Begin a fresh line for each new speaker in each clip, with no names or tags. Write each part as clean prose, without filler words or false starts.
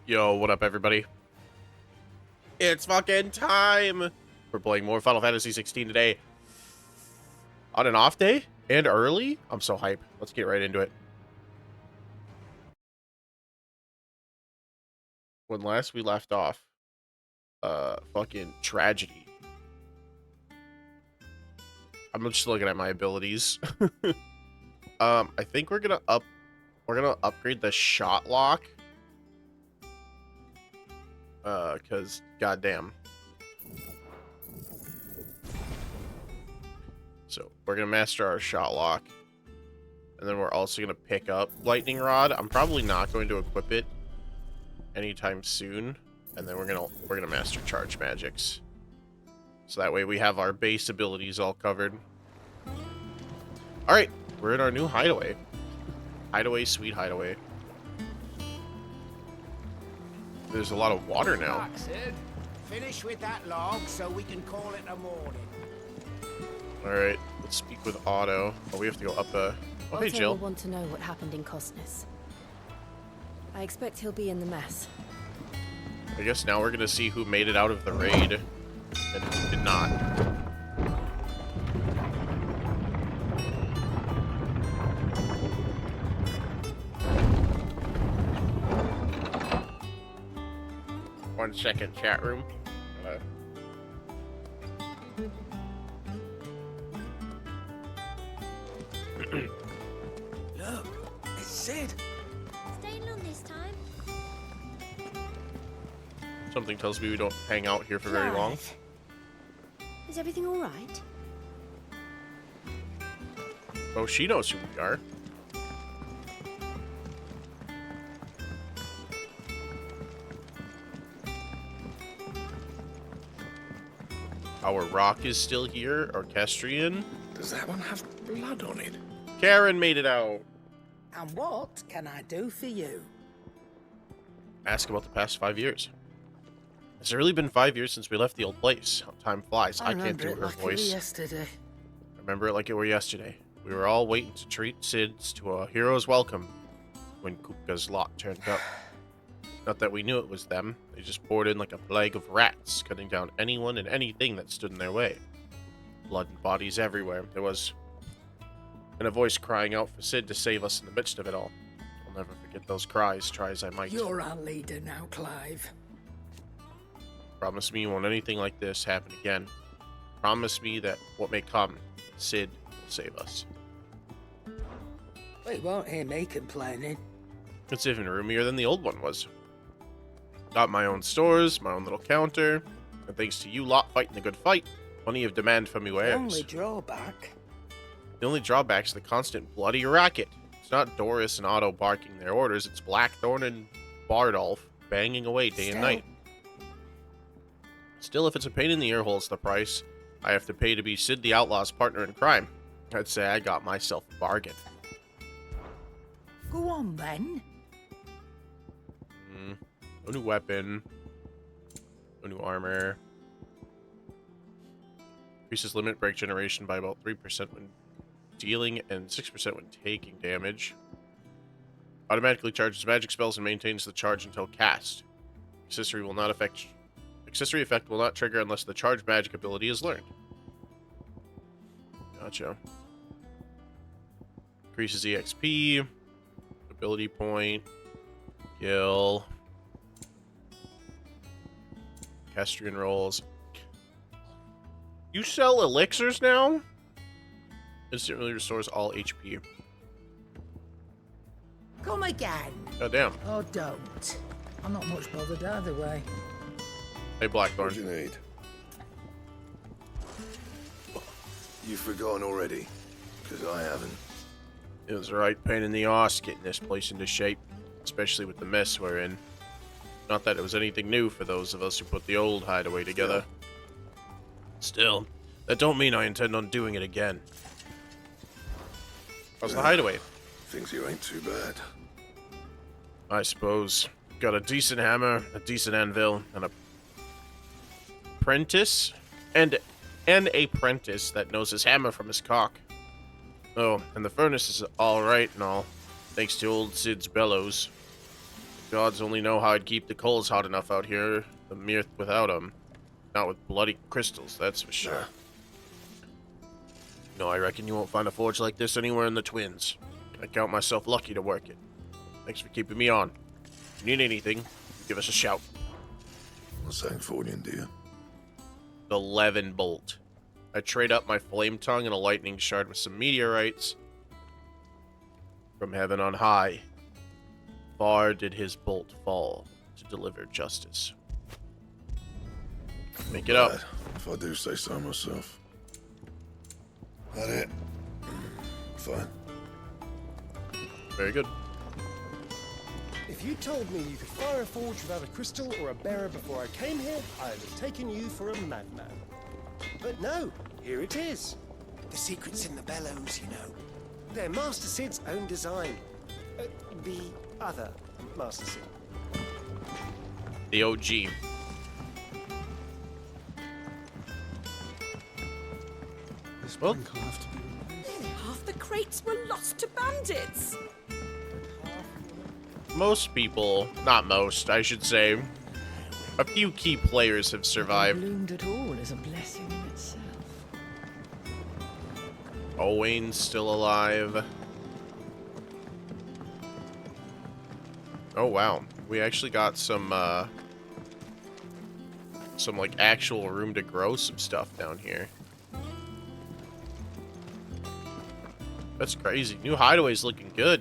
Yo, what up, everybody? It's fucking time! We're playing more Final Fantasy XVI today. On an off day? And early? I'm so hype. Let's get right into it. When last we left off, fucking tragedy. I'm just looking at my abilities. I think we're gonna upgrade the shot lock. Cause goddamn. So we're gonna master our shot lock. And then we're also gonna pick up lightning rod. I'm probably not going to equip it anytime soon. And then we're gonna master charge magics. So that way we have our base abilities all covered. Alright, we're in our new hideaway. Hideaway, sweet hideaway. There's a lot of water now.
Finish with that log so we can call it a morning.
Alright, let's speak with Otto. Oh, we have to go up a... Oh, hey,
Otto
Jill.
will want to know what happened in Costness. I expect he'll be in the mess.
I guess now we're gonna see who made it out of the raid and who did not. One second, chat room.
Look, it's Sid.
Staying long this time?
Something tells me we don't hang out here for very long.
Clive, is everything all right?
Oh, she knows who we are. Our rock is still here, Orchestrion.
Does that one have blood on it?
Karen made it out.
And what can I do for you?
Ask about the past 5 years. Has it really been 5 years since we left the old place? How time flies. I can't do her voice.
Yesterday.
Remember it like it were yesterday. We were all waiting to treat Sids to a hero's welcome when Kupka's lot turned up. Not that we knew it was them. They just poured in like a plague of rats, cutting down anyone and anything that stood in their way. Blood and bodies everywhere. There was... and a voice crying out for Sid to save us in the midst of it all. I'll never forget those cries, try as I might.
You're our leader now, Clive.
Promise me you won't anything like this happen again. Promise me that what may come, Sid will save us.
We won't hear me complaining.
It's even roomier than the old one was. Got my own stores, my own little counter, and thanks to you lot fighting the good fight, plenty of demand for me wares.
Only drawback.
The only drawback's the constant bloody racket. It's not Doris and Otto barking their orders, it's Blackthorn and Bardolph banging away day and night. Still, if it's a pain in the ear hole's the price I have to pay to be Sid the Outlaw's partner in crime, I'd say I got myself a bargain.
Go on then.
No new weapon. No new armor. Increases limit break generation by about 3% when dealing and 6% when taking damage. Automatically charges magic spells and maintains the charge until cast. Accessory effect will not trigger unless the charge magic ability is learned. Gotcha. Increases EXP, ability point, skill, Castrian rolls. You sell elixirs now? Instantly restores all HP.
Come again.
God damn.
Or don't. I'm not much bothered either way.
Hey, Blackthorn.
What do you need? You've forgotten already? Because I haven't.
It was the right pain in the arse getting this place into shape, especially with the mess we're in. Not that it was anything new for those of us who put the old hideaway together. Still, that don't mean I intend on doing it again. How's the hideaway?
Things here ain't too bad.
I suppose. Got a decent hammer, a decent anvil, and a apprentice, and an apprentice that knows his hammer from his cock. Oh, and the furnace is all right and all, thanks to old Sid's bellows. Gods only know how I'd keep the coals hot enough out here. The mirth without them. Not with bloody crystals, that's for sure. No, I reckon you won't find a forge like this anywhere in the Twins. I count myself lucky to work it. Thanks for keeping me on. If you need anything, give us a shout.
What's that for you, dear?
The Levin Bolt. I trade up my flame tongue and a lightning shard with some meteorites from heaven on high. Far did his bolt fall to deliver justice. Make it up.
Right, if I do say so myself. That it? Fine.
Very good.
If you told me you could fire a forge without a crystal or a bearer before I came here, I'd have taken you for a madman. But no, here it is.
The secret's in the bellows, you know.
They're Master Sid's own design. The other Master Sid.
The OG.
This
Well-
plank will have to be replaced.
Nearly half the crates were lost to bandits.
Most people, not most, I should say, a few key players have survived.
Bloomed at all is a blessing in itself.
Owain's still alive. Oh wow, we actually got some like actual room to grow some stuff down here. That's crazy. New hideaway's looking good.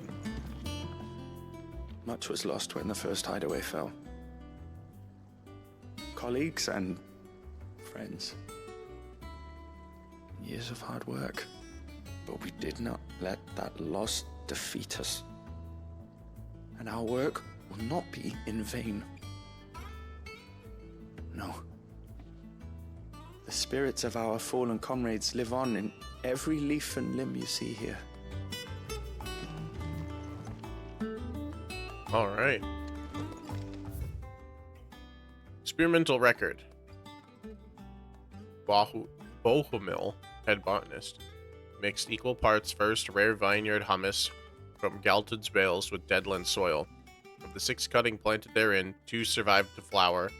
Much was lost when the first hideaway fell. Colleagues and friends. Years of hard work. But we did not let that loss defeat us. And our work will not be in vain. No. The spirits of our fallen comrades live on in every leaf and limb you see here.
All right. Experimental record. Bohumil, head botanist, mixed equal parts first rare vineyard hummus from Galton's bales with deadland soil. Of the 6 cutting planted therein, 2 survived to flower,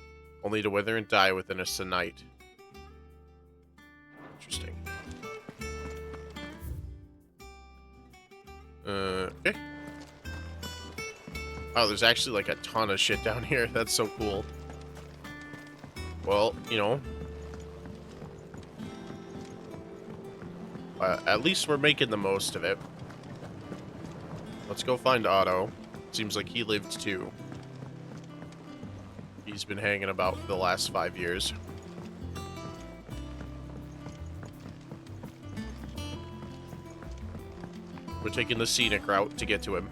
only to wither and die within a sennight. Interesting. Okay. Oh, there's actually like a ton of shit down here. That's so cool. Well, you know. At least we're making the most of it. Let's go find Otto. Seems like he lived too. He's been hanging about for the last 5 years. We're taking the scenic route to get to him.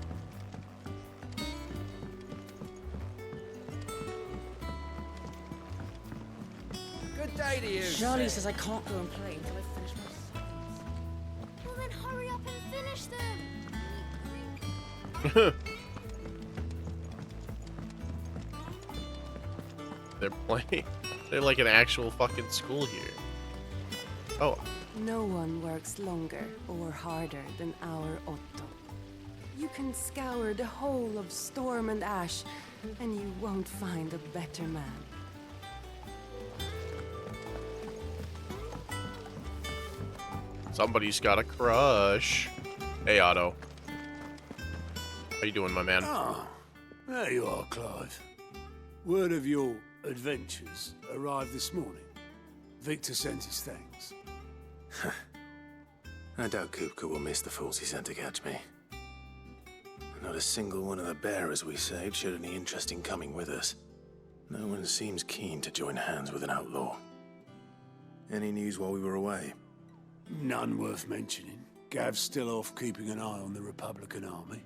Good day to you.
Charlie
sir.
says I can't go and play until I finish my studies.
Well then hurry up and finish them.
They're playing. They're like an actual fucking school here. Oh,
No one works longer or harder than our Otto. You can scour the whole of Storm and Ash, and you won't find a better man.
somebody's got a crush. Hey, Otto. How you doing, my man?
Ah, there you are, Clive. Word of your adventures arrived this morning. Victor sent his thanks.
I doubt Kupka will miss the fools he sent to catch me. Not a single one of the bearers we saved showed any interest in coming with us. No one seems keen to join hands with an outlaw. Any news while we were away?
None worth mentioning. Gav's still off keeping an eye on the Republican army.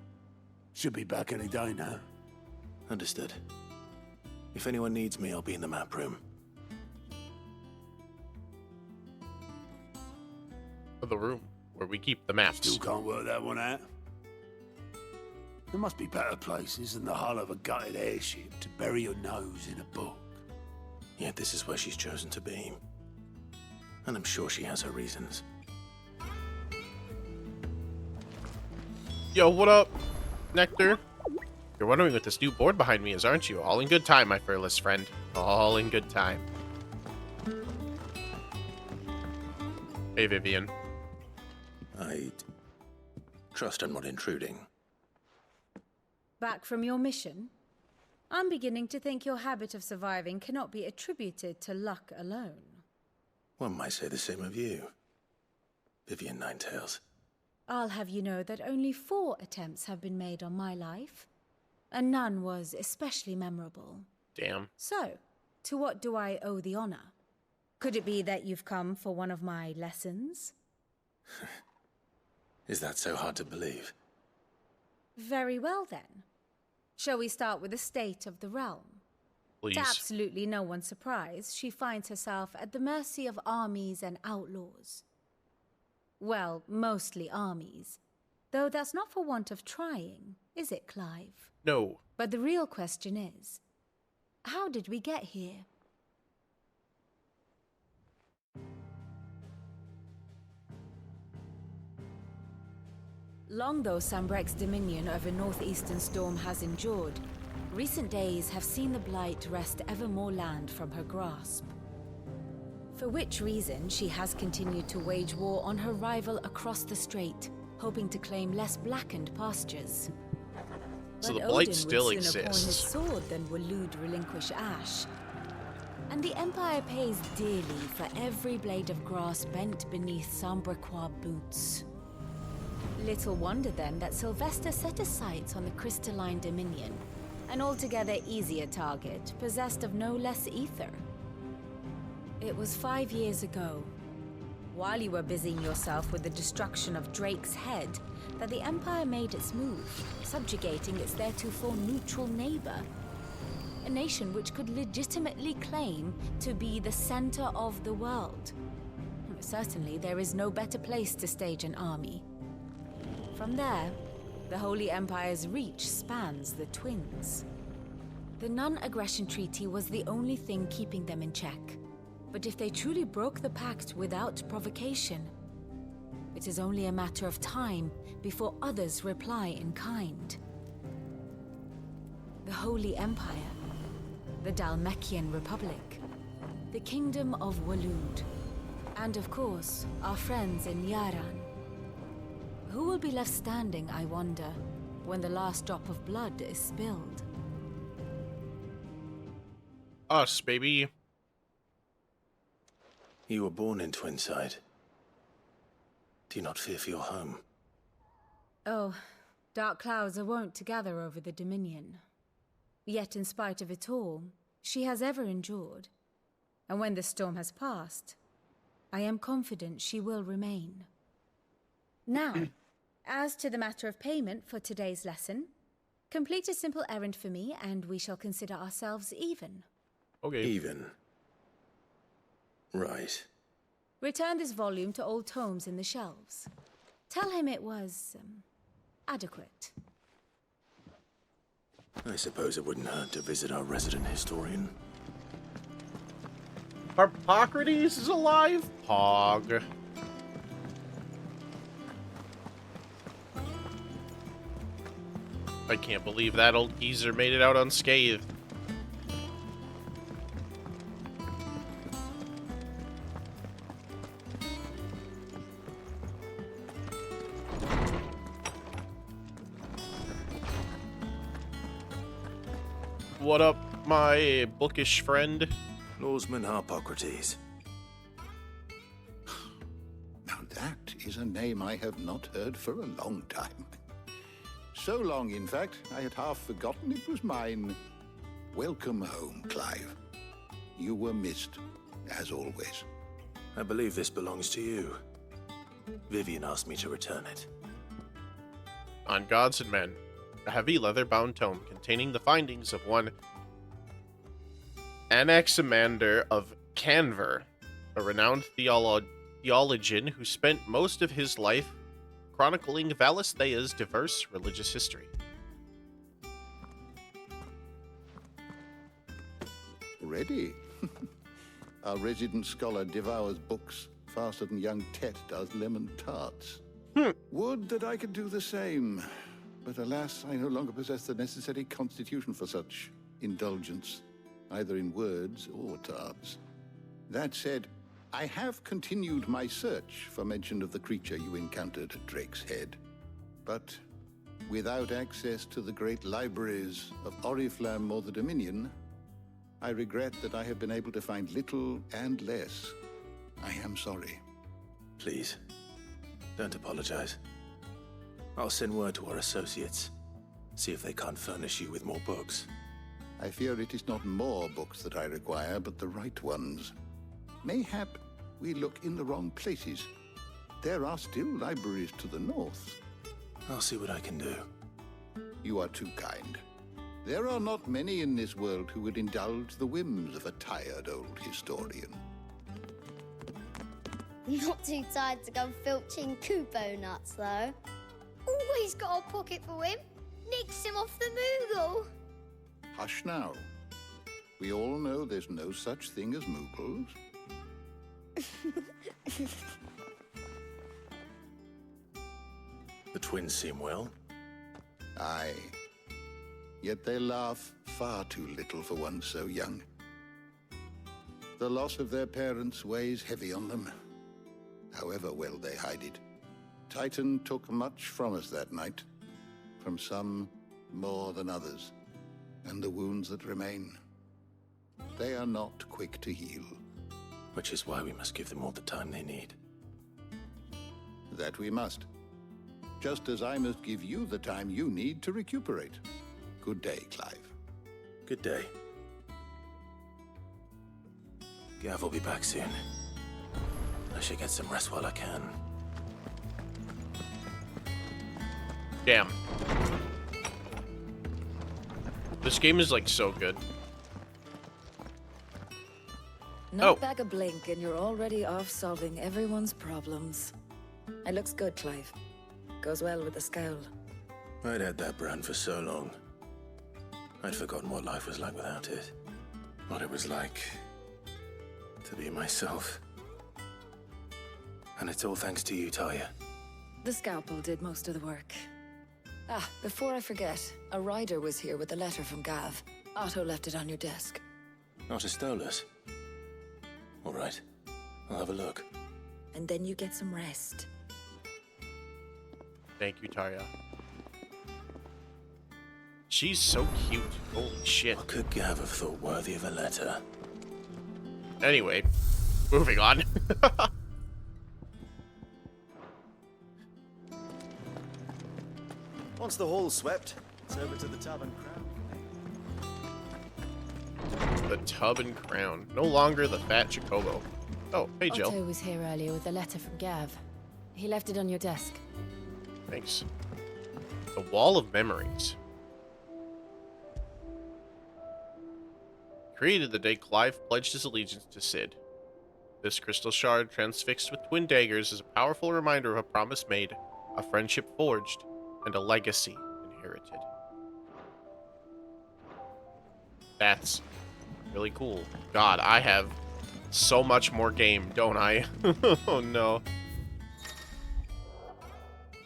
Should be back any day now.
Understood. If anyone needs me, I'll be in the map room.
The room where we keep the maps.
Still can't work that one out. There must be better places than the hull of a gutted airship to bury your nose in a book.
Yet this is where she's chosen to be. And I'm sure she has her reasons.
Yo, what up, Nectar? You're wondering what this new board behind me is, aren't you? All in good time, my fearless friend. All in good time. Hey, Vivian.
I trust I'm not intruding.
Back from your mission? I'm beginning to think your habit of surviving cannot be attributed to luck alone.
One might say the same of you, Vivian Ninetails.
I'll have you know that only 4 attempts have been made on my life, and none was especially memorable.
Damn.
So, to what do I owe the honor? Could it be that you've come for one of my lessons?
Is that so hard to believe?
Very well then. Shall we start with the state of the realm?
Please.
To absolutely no one's surprise, she finds herself at the mercy of armies and outlaws. Well, mostly armies. Though that's not for want of trying, is it, Clive?
No.
But the real question is, how did we get here? Long though Sambrek's dominion over northeastern Storm has endured, recent days have seen the Blight wrest ever more land from her grasp. For which reason she has continued to wage war on her rival across the strait, hoping to claim less blackened pastures.
So
But
the Blight
Odin
still
would sooner pawn his
exists.
sword than Waloed relinquish Ash. And the Empire pays dearly for every blade of grass bent beneath Sambrequois boots. Little wonder then that Sylvester set his sights on the crystalline dominion, an altogether easier target, possessed of no less ether. It was 5 years ago, while you were busying yourself with the destruction of Drake's head, that the Empire made its move, subjugating its theretofore neutral neighbor. A nation which could legitimately claim to be the center of the world. Certainly, there is no better place to stage an army. From there, the Holy Empire's reach spans the Twins. The non-aggression treaty was the only thing keeping them in check. But if they truly broke the pact without provocation, it is only a matter of time before others reply in kind. The Holy Empire, the Dhalmekian Republic, the Kingdom of Waloed, and of course, our friends in Yaran. Who will be left standing, I wonder, when the last drop of blood is spilled?
Us, baby.
You were born in Twinside. Do you not fear for your home?
Oh, dark clouds are wont to gather over the Dominion. Yet in spite of it all, she has ever endured. And when the storm has passed, I am confident she will remain. Now, as to the matter of payment for today's lesson, complete a simple errand for me and we shall consider ourselves even.
Okay.
Even. Right.
Return this volume to old tomes in the shelves. Tell him it was, adequate.
I suppose it wouldn't hurt to visit our resident historian.
Harpocrates is alive? Pog. I can't believe that old geezer made it out unscathed. What up, my bookish friend?
Lawsman Harpocrates.
Now that is a name I have not heard for a long time. So long, in fact, I had half forgotten it was mine. Welcome home, Clive. You were missed, as always.
I believe this belongs to you. Vivian asked me to return it.
On Gods and Men, a heavy leather-bound tome containing the findings of one Anaximander of Canver, a renowned theologian who spent most of his life chronicling Valisthea's diverse religious history.
Ready? Our resident scholar devours books faster than young Tet does lemon tarts. Would that I could do the same. but alas, I no longer possess the necessary constitution for such indulgence, either in words or terms. That said, I have continued my search for mention of the creature you encountered at Drake's Head. But without access to the great libraries of Oriflamme or the Dominion, I regret that I have been able to find little and less. I am sorry.
Please, don't apologize. I'll send word to our associates. See if they can't furnish you with more books.
I fear it is not more books that I require, but the right ones. Mayhap we look in the wrong places. There are still libraries to the north.
I'll see what I can do.
You are too kind. There are not many in this world who would indulge the whims of a tired old historian.
Not too tired to go filching Kupo nuts, though. Always got a pocket for him. Nicks him off the Moogle.
Hush now. We all know there's no such thing as Moogles.
The twins seem well.
Aye. Yet they laugh far too little for one so young. The loss of their parents weighs heavy on them, however well they hide it. Titan took much from us that night, from some more than others, and the wounds that remain, they are not quick to heal.
Which is why we must give them all the time they need.
That we must. Just as I must give you the time you need to recuperate. Good day, Clive.
Good day. Gav will be back soon. I should get some rest while I can.
Damn. This game is like so good.
Knock back a blink and you're already off solving everyone's problems. It looks good, Clive. Goes well with the scowl.
I'd had that brand for so long. I'd forgotten what life was like without it. What it was like to be myself. And it's all thanks to you, Talia.
The scalpel did most of the work. Ah, before I forget, a rider was here with a letter from Gav. Otto left it on your desk.
Otto stole us. All right, I'll have a look.
And then you get some rest.
Thank you, Tarya. She's so cute. Holy shit.
What could Gav have thought worthy of a letter?
Anyway, moving on.
Once the hall's swept, it's over to the Tub and Crown.
The Tub and Crown. No longer the fat Jacobo. Oh, hey, Jill.
Otto was here earlier with a letter from Gav. He left it on your desk.
Thanks. The Wall of Memories. Created the day Clive pledged his allegiance to Cid. This crystal shard, transfixed with twin daggers, is a powerful reminder of a promise made, a friendship forged, and a legacy inherited. That's really cool. God, I have so much more game, don't I? Oh no.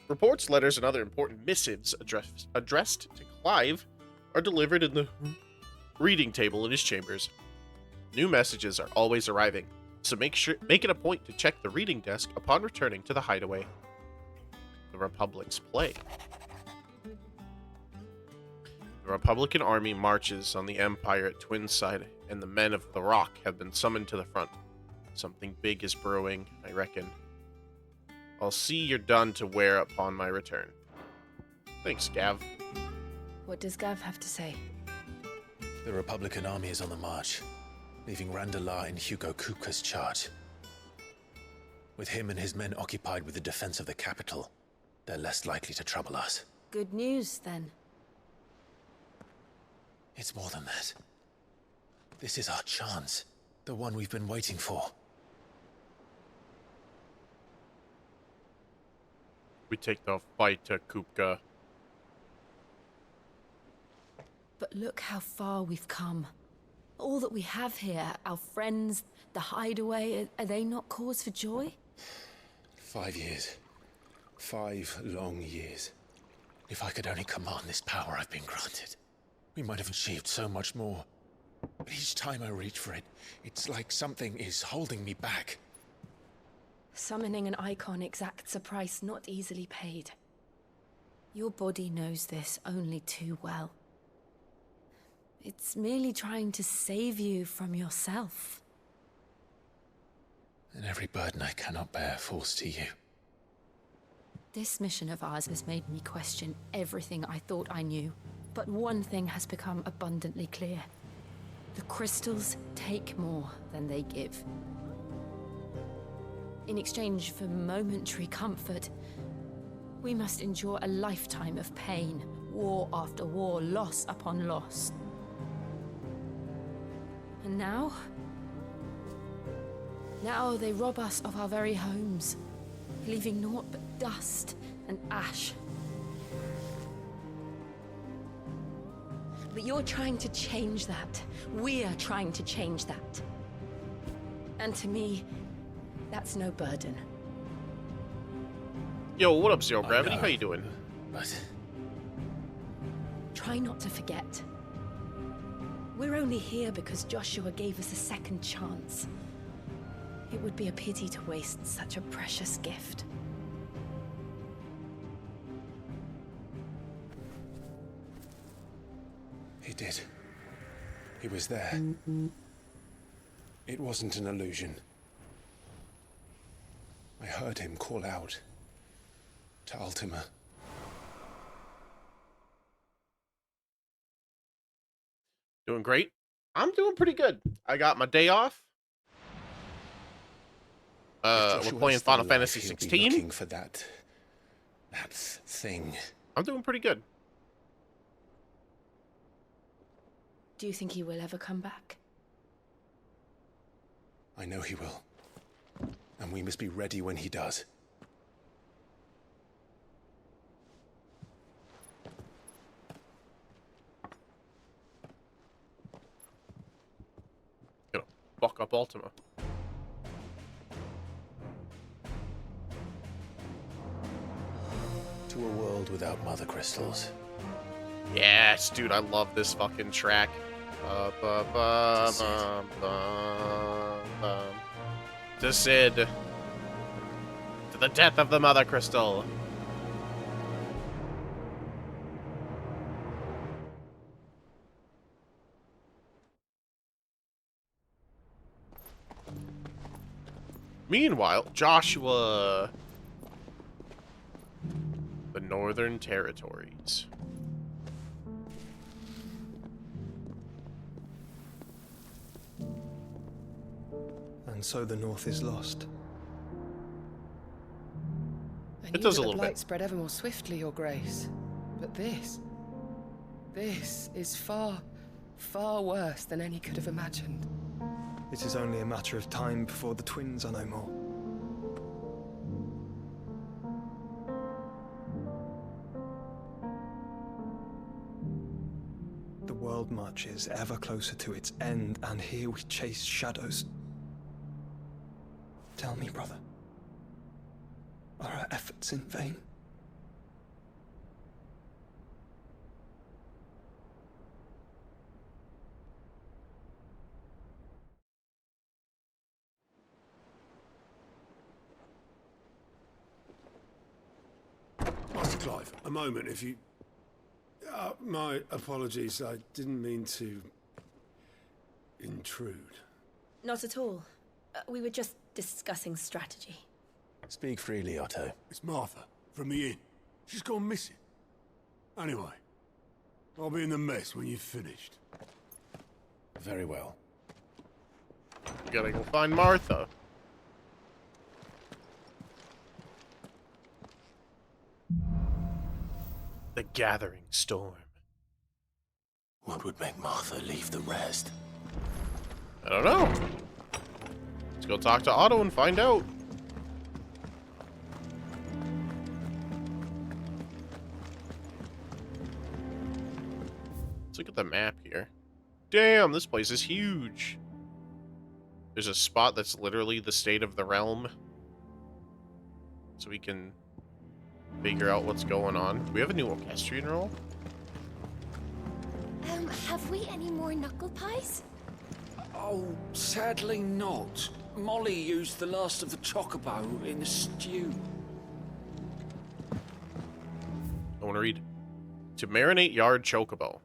Reports, letters, and other important missives addressed to Clive are delivered in the reading table in his chambers. New messages are always arriving, so make it a point to check the reading desk upon returning to the hideaway. The Republic's play. The Republican army marches on the Empire at Twinside, and the men of the Rock have been summoned to the front. Something big is brewing, I reckon. I'll see you're done to wear upon my return. Thanks, Gav.
What does Gav have to say?
The Republican army is on the march, leaving Randalar in Hugo Kupka's charge. With him and his men occupied with the defense of the capital, they're less likely to trouble us.
Good news, then.
It's more than that. This is our chance, the one we've been waiting for.
We take the fight to Kupka.
But look how far we've come. All that we have here, our friends, the hideaway, are they not cause for joy?
5 years. 5 long years. If I could only command this power I've been granted, we might have achieved so much more. But each time I reach for it, it's like something is holding me back.
Summoning an icon exacts a price not easily paid. Your body knows this only too well. It's merely trying to save you from yourself.
And every burden I cannot bear falls to you.
This mission of ours has made me question everything I thought I knew. But one thing has become abundantly clear. The crystals take more than they give. In exchange for momentary comfort, we must endure a lifetime of pain, war after war, loss upon loss. And now they rob us of our very homes, leaving naught but dust and ash. But you're trying to change that. We're trying to change that. And to me, that's no burden.
Yo, what up, Zero Gravity? How you doing?
But
Try not to forget. We're only here because Joshua gave us a second chance. It would be a pity to waste such a precious gift.
he did. He was there. It wasn't an illusion. I heard him call out to Ultima.
Doing great. I'm doing pretty good. I got my day off. We're playing Final Fantasy XVI.
Looking for that thing.
I'm doing pretty good.
Do you think he will ever come back?
I know he will. And we must be ready when he does.
Gonna fuck up Ultima.
To a world without mother crystals.
Yes, dude, I love this fucking track. To Sid. To the death of the mother crystal. Meanwhile, Joshua. The Northern Territories.
And so the North is lost.
It does a little
the blight
bit.
spread ever more swiftly, Your Grace. But this is far, far worse than any could have imagined.
It is only a matter of time before the twins are no more. The world marches ever closer to its end, and here we chase shadows. Tell me, brother, are our efforts in vain?
Master Clive, a moment, if you... my apologies, I didn't mean to... intrude.
Not at all. We were just discussing strategy.
Speak freely, Otto.
It's Martha, from the inn. She's gone missing. Anyway, I'll be in the mess when you've finished.
Very well.
We gotta go find Martha. The Gathering Storm.
What would make Martha leave the rest?
I don't know. Let's go talk to Otto and find out. Let's look at the map here. Damn, this place is huge. There's a spot that's literally the state of the realm. So we can figure out what's going on. Do we have a new orchestrion roll?
Have we any more knuckle pies?
Oh, sadly not. Molly used the last of the chocobo in the stew.
I want to read. To marinate yard chocobo.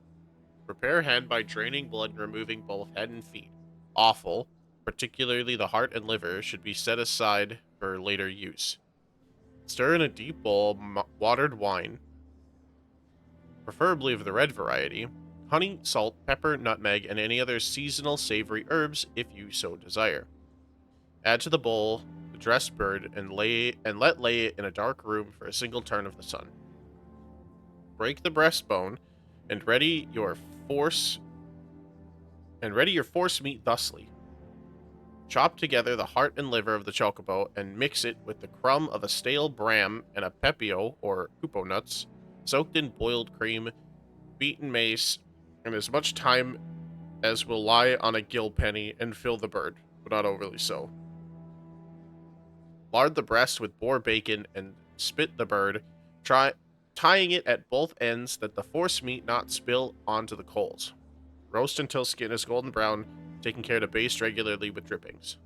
Prepare head by draining blood and removing both head and feet. Offal, particularly the heart and liver, should be set aside for later use. Stir in a deep bowl watered wine, preferably of the red variety, honey, salt, pepper, nutmeg, and any other seasonal savory herbs if you so desire. Add to the bowl the dressed bird and let lay it in a dark room for a single turn of the sun. Break the breastbone and ready your force meat thusly. Chop together the heart and liver of the chocobo and mix it with the crumb of a stale bram and a pepio or kupo nuts, soaked in boiled cream, beaten mace, and as much thyme as will lie on a gill penny, and fill the bird, but not overly so. Lard the breast with boar bacon and spit the bird, tying it at both ends that the force meat not spill onto the coals. Roast until skin is golden brown, taking care to baste regularly with drippings.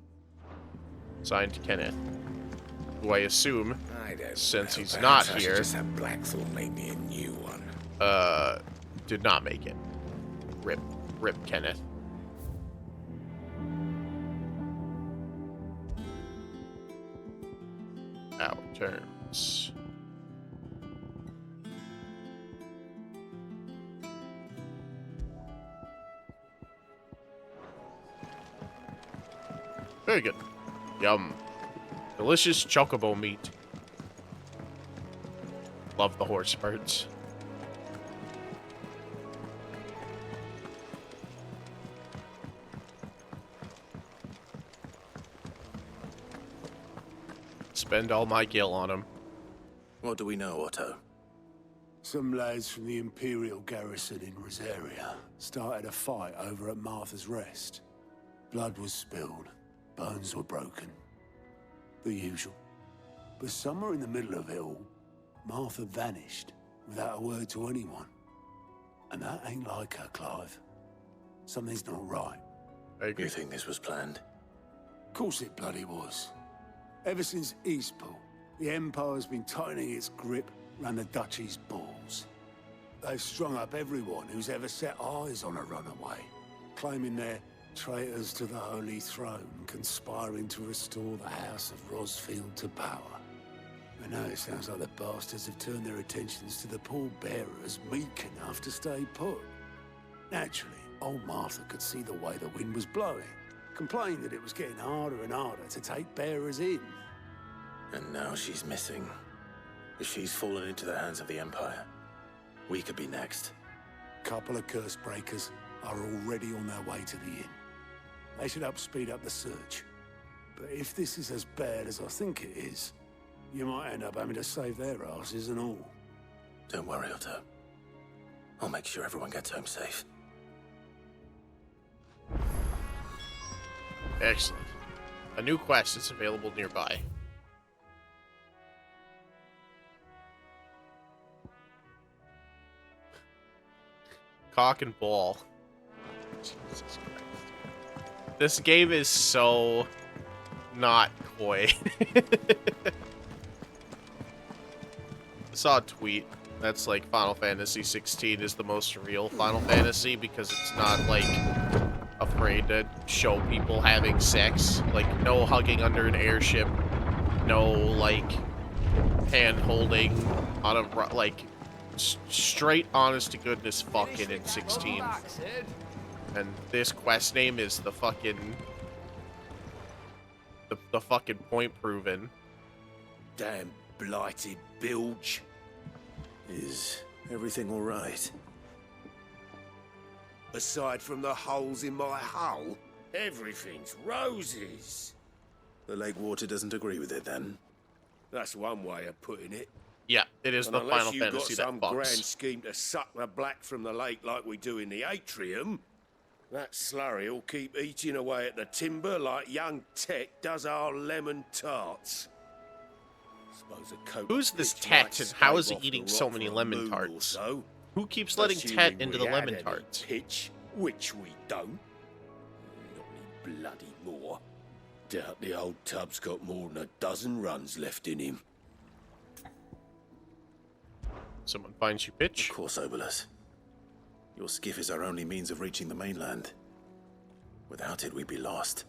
Signed, Kenneth. Who I assume, since he's not here,
just have Blackthorn make me a new one.
Did not make it. Rip, Kenneth. Our turns. Very good. Yum. Delicious chocobo meat. Love the horse birds. Spend all my gil on him.
What do we know, Otto?
Some lads from the Imperial garrison in Rosaria started a fight over at Martha's Rest. Blood was spilled, bones were broken. The usual. But somewhere in the middle of it all, Martha vanished without a word to anyone. And that ain't like her, Clive. Something's not right.
I agree.
You think this was planned?
Of course it bloody was. Ever since Eastpool, the Empire's been tightening its grip around the Duchy's balls. They've strung up everyone who's ever set eyes on a runaway, claiming they're traitors to the Holy Throne, conspiring to restore the House of Rosfield to power. And now it sounds like the bastards have turned their attentions to the pallbearers meek enough to stay put. Naturally, old Martha could see the way the wind was blowing, complained that it was getting harder and harder to take bearers in.
And now she's missing. If she's fallen into the hands of the Empire, we could be next.
Couple of curse breakers are already on their way to the inn. They should help speed up the search. But if this is as bad as I think it is, you might end up having to save their asses and all.
Don't worry, Otto. I'll make sure everyone gets home safe.
Excellent. A new quest is available nearby. Cock and ball. Jesus Christ. This game is so not coy. I saw a tweet that's like Final Fantasy XVI is the most real Final Fantasy because it's not like afraid to show people having sex. Like no hugging under an airship, no like hand holding on a like straight honest to goodness fucking in 16. And this quest name is the fucking the fucking point proven.
Damn blighted bilge.
Is everything all right?
Aside from the holes in my hull, everything's roses.
The lake water doesn't agree with it, then?
That's one way of putting it.
Yeah, it is
And
the
unless
Final
you've
Fantasy
got some
that fucks.
grand scheme to suck the black from the lake like we do in the atrium, that slurry will keep eating away at the timber like young Tech does our lemon tarts. Suppose a coat
Who's
of
this
pitch might
Tet, and how is
stave
he
off the
eating
rot
so many
for a
lemon
moon or
tarts?
so.
Who keeps letting
Assuming
Tet into
we
the
had
lemon
any
tarts?
pitch, which we don't. Not any bloody more. Doubt the old tub's got more than a dozen runs left in him.
Someone finds you pitch?
Of course, Obolus. Your skiff is our only means of reaching the mainland. Without it, we'd be lost.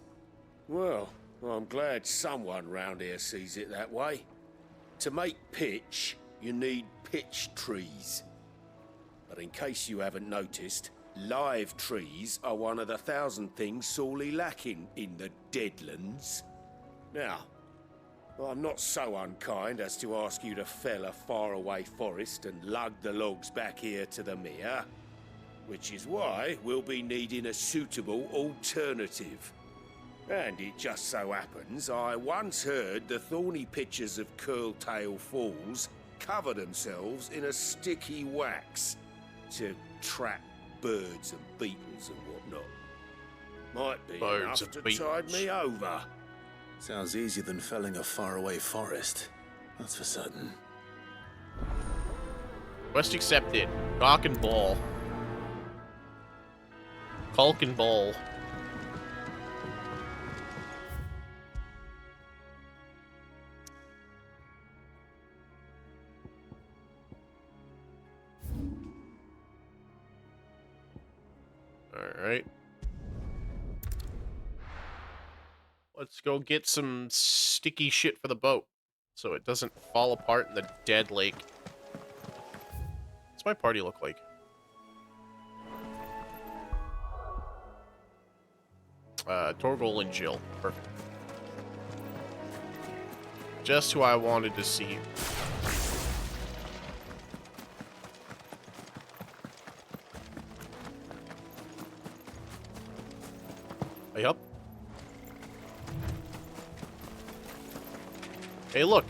Well, I'm glad someone round here sees it that way. To make pitch, you need pitch trees. But in case you haven't noticed, live trees are one of the 1,000 things sorely lacking in the Deadlands. Now, I'm not so unkind as to ask you to fell a faraway forest and lug the logs back here to the mere, which is why we'll be needing a suitable alternative. And it just so happens I once heard the thorny pitchers of Curltail Falls cover themselves in a sticky wax to trap birds and beetles and whatnot. Might be
Birds
enough
and
to tide
beetles.
me over.
Sounds easier than felling a faraway forest. That's for certain.
Quest accepted. Cock and ball. Culk and ball. Alright. Let's go get some sticky shit for the boat so it doesn't fall apart in the dead lake. What's my party look like? Torgol and Jill. Perfect. Just who I wanted to see. Yup. Hey, look.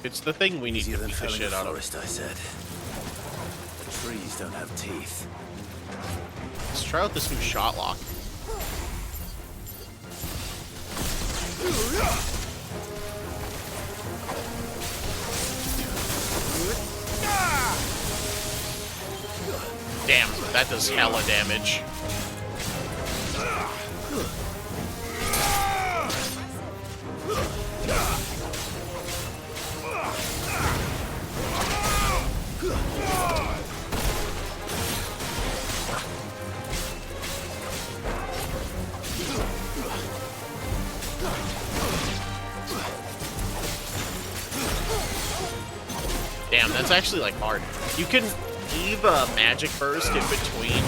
It's the thing we need
Easier
to
than
beat the
felling
shit
a
out of.
forest, I said. The trees don't have teeth.
Let's try out this new shot lock. Damn, that does hella damage. Damn, that's actually like hard. You can leave a magic burst in between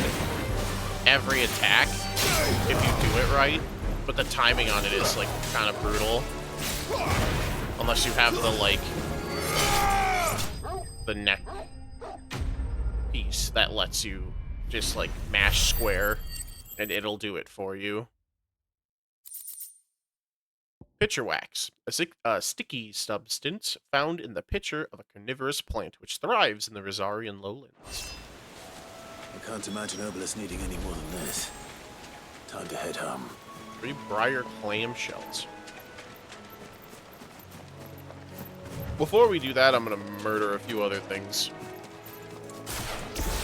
every attack if you do it right, but the timing on it is like kind of brutal. Unless you have the like the neck piece that lets you just like mash square and it'll do it for you. Pitcher wax, a sticky substance found in the pitcher of a carnivorous plant which thrives in the Rosarian lowlands.
I can't imagine Obolus needing any more than this. Time to head home.
3 briar clam shells. Before we do that, I'm gonna murder a few other things.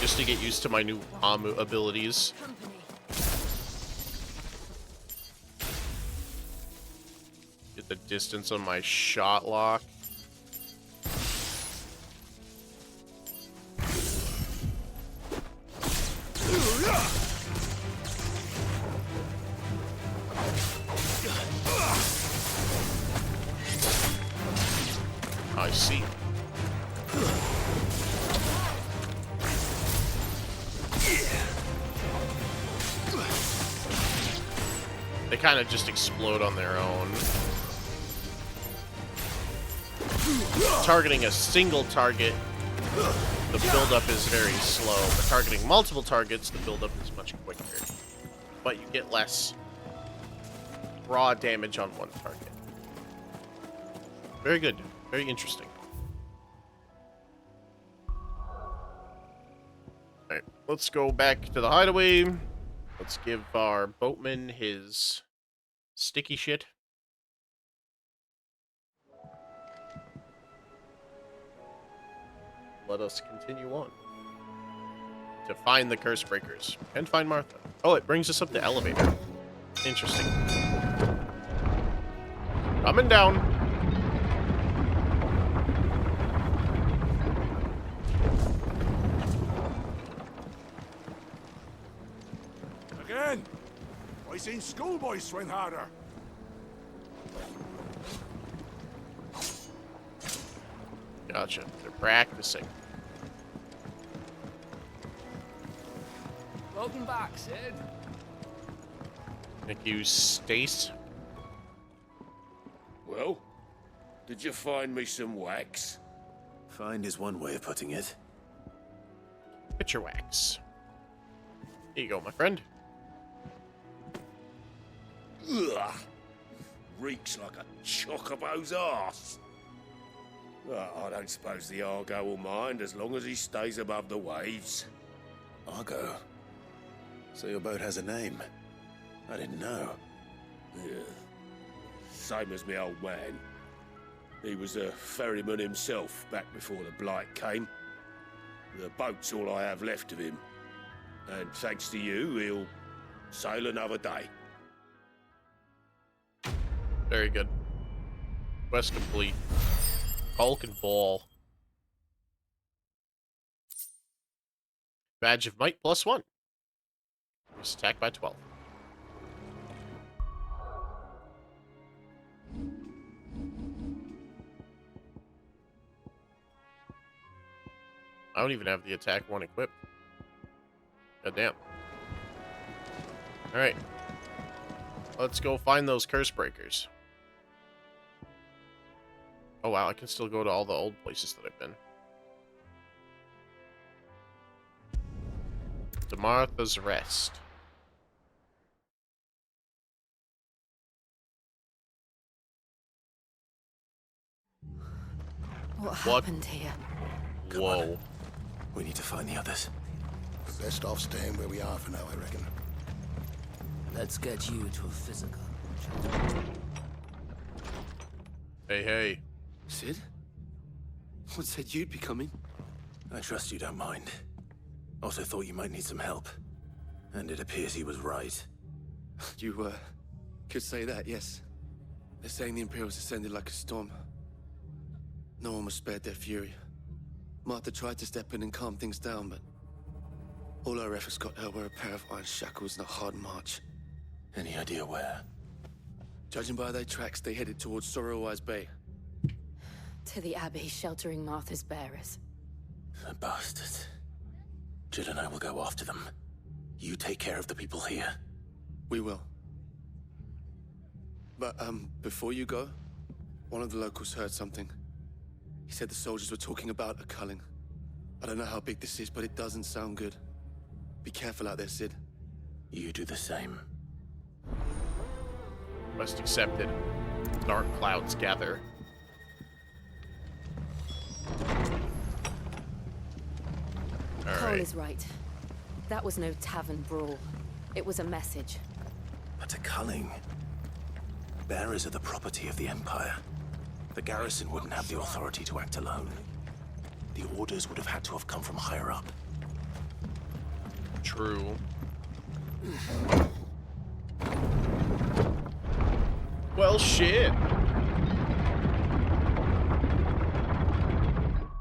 Just to get used to my new Ramu abilities. Get the distance on my shot lock. I see. They kind of just explode on their own. Targeting a single target, the buildup is very slow, but targeting multiple targets, the buildup is much quicker. But you get less raw damage on one target. Very good. Very interesting. Alright, let's go back to the hideaway. Let's give our boatman his sticky shit. let us continue on to find the curse breakers and find Martha. Oh, it brings us up the elevator. Interesting. Coming down.
Again! I seen schoolboys swing harder.
Gotcha. They're practicing.
Welcome back, Sid.
Thank you, Stace.
Well, did you find me some wax?
Find is one way of putting it.
Picture wax. Here you go, my friend.
Ugh! Reeks like a chocobo's arse. Well, I don't suppose the Argo will mind as long as he stays above the waves.
Argo? So your boat has a name? I didn't know.
Yeah. Same as my old man. He was a ferryman himself back before the Blight came. The boat's all I have left of him. And thanks to you, he'll sail another day.
Very good. Quest complete. Hulk and Ball. Badge of Might +1. Increase attack by 12. I don't even have the attack one equipped. God damn. Alright. Let's go find those curse breakers. Oh wow, I can still go to all the old places that I've been. To Martha's Rest.
What happened here?
Whoa.
We need to find the others.
Best off staying where we are for now, I reckon.
Let's get you to a physical.
Hey, hey.
Sid? What said you'd be coming?
I trust you don't mind. Also thought you might need some help. And it appears he was right.
You, could say that, yes. They're saying the Imperials descended like a storm. No one was spared their fury. Martha tried to step in and calm things down, but all our efforts got her were a pair of iron shackles and a hard march.
Any idea where?
Judging by their tracks, they headed towards Sorrowwise Bay.
To the Abbey, sheltering Martha's bearers.
The bastards. Jill and I will go after them. You take care of the people here.
We will. But, before you go, one of the locals heard something. He said the soldiers were talking about a culling. I don't know how big this is, but it doesn't sound good. Be careful out there, Sid.
You do the same.
Quest accepted. Dark clouds gather.
Cole is right. That was no tavern brawl. It was a message.
But a culling. Bearers are the property of the Empire. The garrison wouldn't have the authority to act alone. The orders would have had to have come from higher up.
True. Well, shit.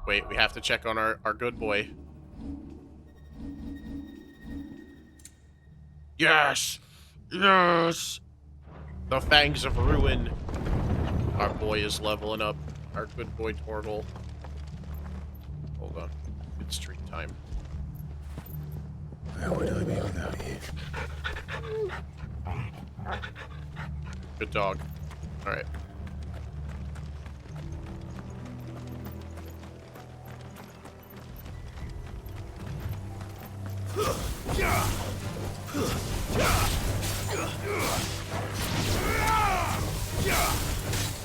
Wait, we have to check on our good boy. Yes! Yes! The Fangs of Ruin. Our boy is leveling up. Our good boy Torgal. Hold on. It's street time.
Where would I be without you?
Good dog. Alright.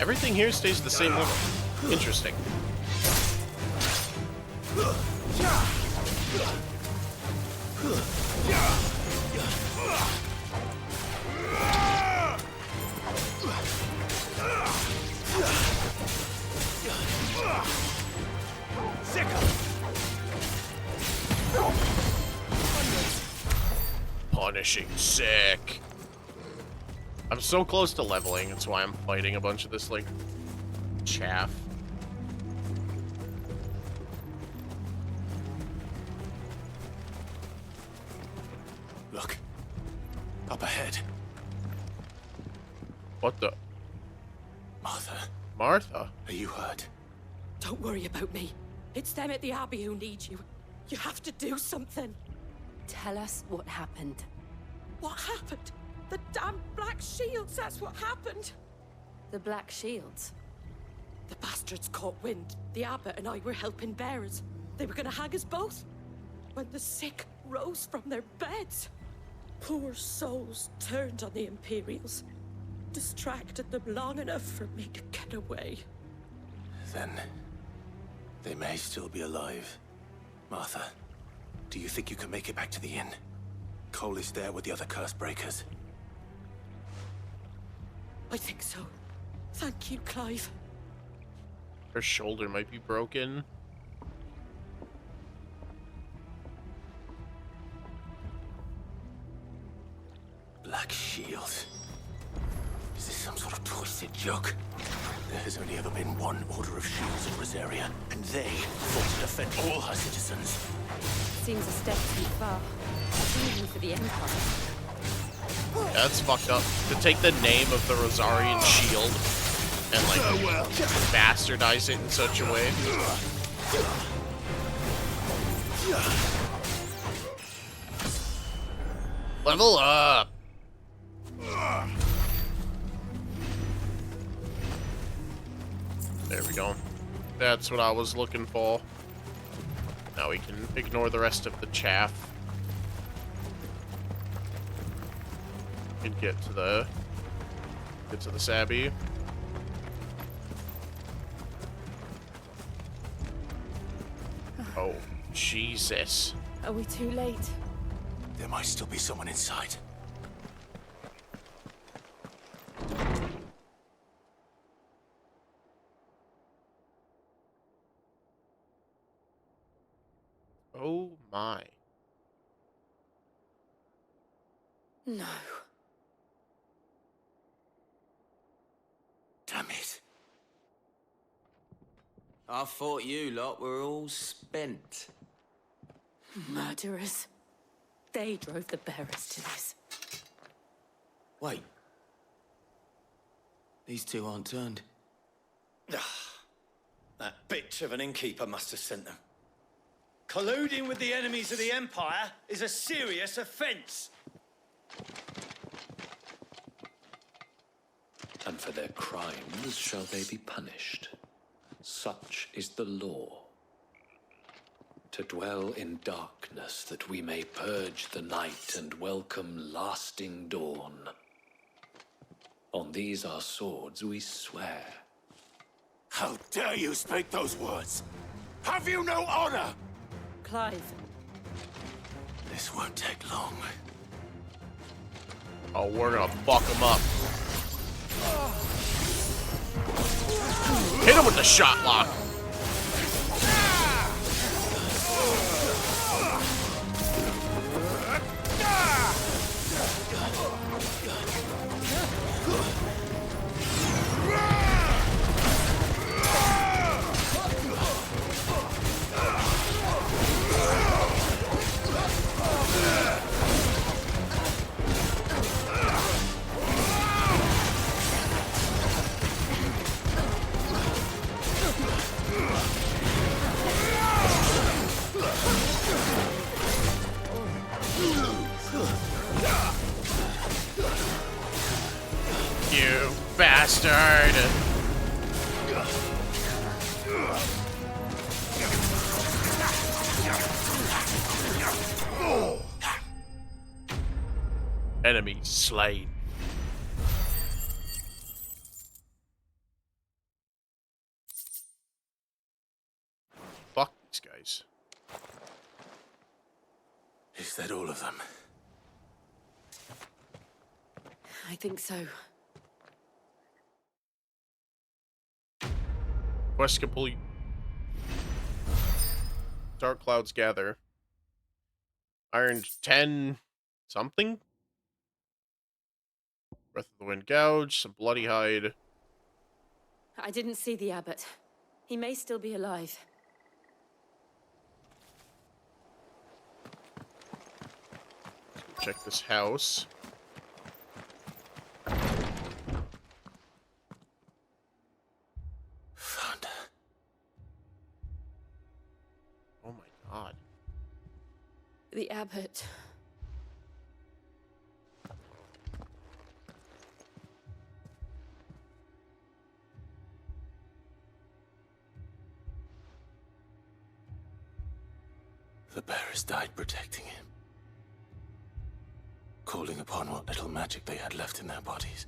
Everything here stays the same level. Interesting. punishing. Sick. I'm so close to leveling. That's why I'm fighting a bunch of this, like, chaff.
Look. Up ahead.
What the?
Martha.
Martha?
Are you hurt?
Don't worry about me. It's them at the Abbey who need you. You have to do something.
Tell us what happened.
What happened? The damn Black Shields, that's what happened.
The Black Shields?
The bastards caught wind. The Abbot and I were helping bearers. They were gonna hang us both. When the sick rose from their beds. Poor souls turned on the Imperials. Distracted them long enough for me to get away.
Then they may still be alive. Martha, do you think you can make it back to the inn? Cole is there with the other curse breakers.
I think so. Thank you, Clive.
Her shoulder might be broken.
Black Shield. Is this some sort of twisted joke? There has only ever been one Order of Shields in Rosaria, and they fought to defend all her citizens.
Seems a step too far. Even for the Empire.
Yeah, that's fucked up. To take the name of the Rosarian shield and, like, bastardize it in such a way. Level up! There we go. That's what I was looking for. Now we can ignore the rest of the chaff. And get to the Sabby. Oh, Jesus.
Are we too late?
There might still be someone inside.
Oh my.
No.
Damn it.
I thought you lot were all spent.
Murderers. They drove the bearers to this.
Wait. These two aren't turned.
That bitch of an innkeeper must have sent them. Colluding with the enemies of the Empire is a serious offense.
And for their crimes shall they be punished. Such is the law. To dwell in darkness that we may purge the night and welcome lasting dawn. On these our swords we swear.
How dare you speak those words? Have you no honor?
Clive.
This won't take long.
Oh, we're gonna fuck him up. Hit him with the shot lock. You bastard! Enemy slain. Fuck these guys.
Is that all of them?
I think so.
Quest complete. Dark clouds gather. I earned 10 something? Breath of the Wind Gouge, some Bloody Hide.
I didn't see the abbot. He may still be alive.
Check this house.
Found her.
Oh my god.
The abbot.
The bearers died protecting him, calling upon what little magic they had left in their bodies.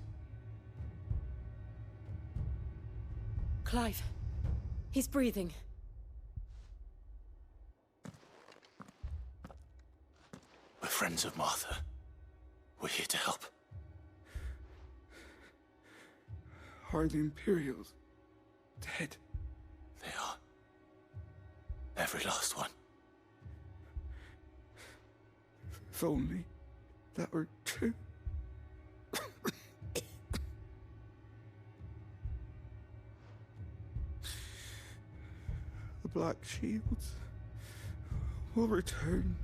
Clive. He's breathing.
We're friends of Martha. We're here to help.
Are the Imperials dead?
They are. Every last one.
If only that were true. The Black Shields will return.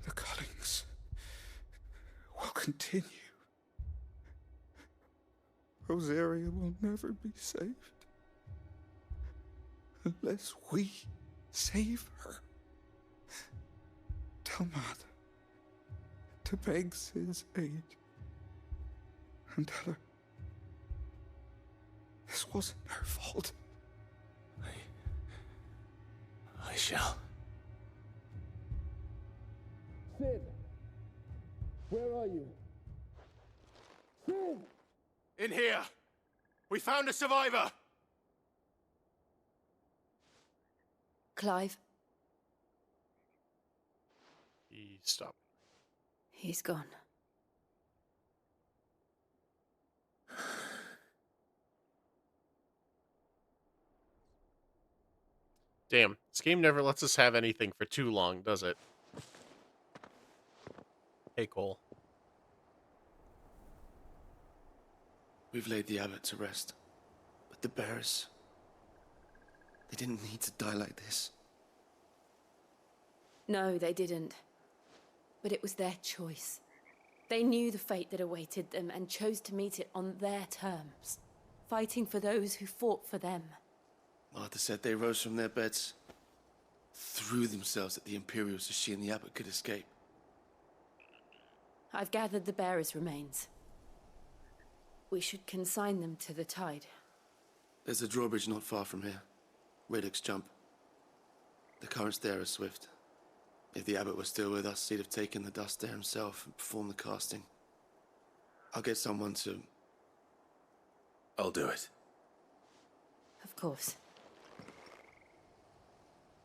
The cullings will continue. Rosaria will never be saved unless we save her. Tell Matt to beg Sid's aid and tell her this wasn't her fault.
I shall.
Sid, where are you? Sid!
In here! We found a survivor!
Clive,
He stopped.
he's gone.
Damn, this game never lets us have anything for too long, does it? Hey, Cole.
We've laid the abbot to rest. But the bearers... they didn't need to die like this.
No, they didn't. But it was their choice. They knew the fate that awaited them and chose to meet it on their terms, fighting for those who fought for them.
Martha said they rose from their beds, threw themselves at the Imperials so she and the abbot could escape.
I've gathered the bearers' remains. We should consign them to the tide.
There's a drawbridge not far from here. Riddick's Jump. The currents there are swift. If the abbot was still with us, he'd have taken the dust there himself and performed the casting. I'll get someone to...
I'll do it.
Of course.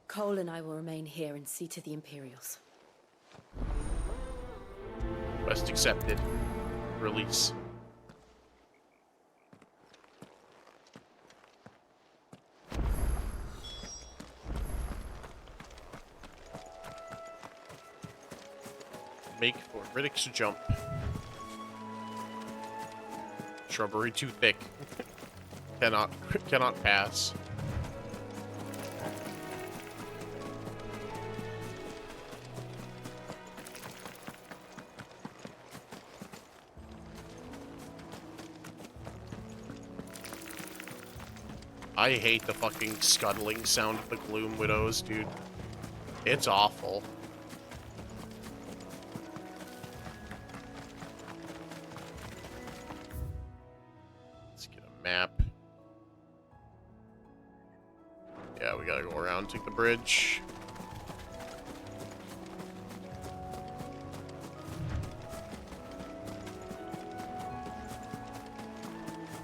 Cole and I will remain here and see to the Imperials.
Quest accepted. Release. Make for Riddick's Jump. Shrubbery too thick. cannot pass. I hate the fucking scuttling sound of the Gloom Widows, dude. It's awful. Let's get a map. Yeah, we gotta go around, take the bridge.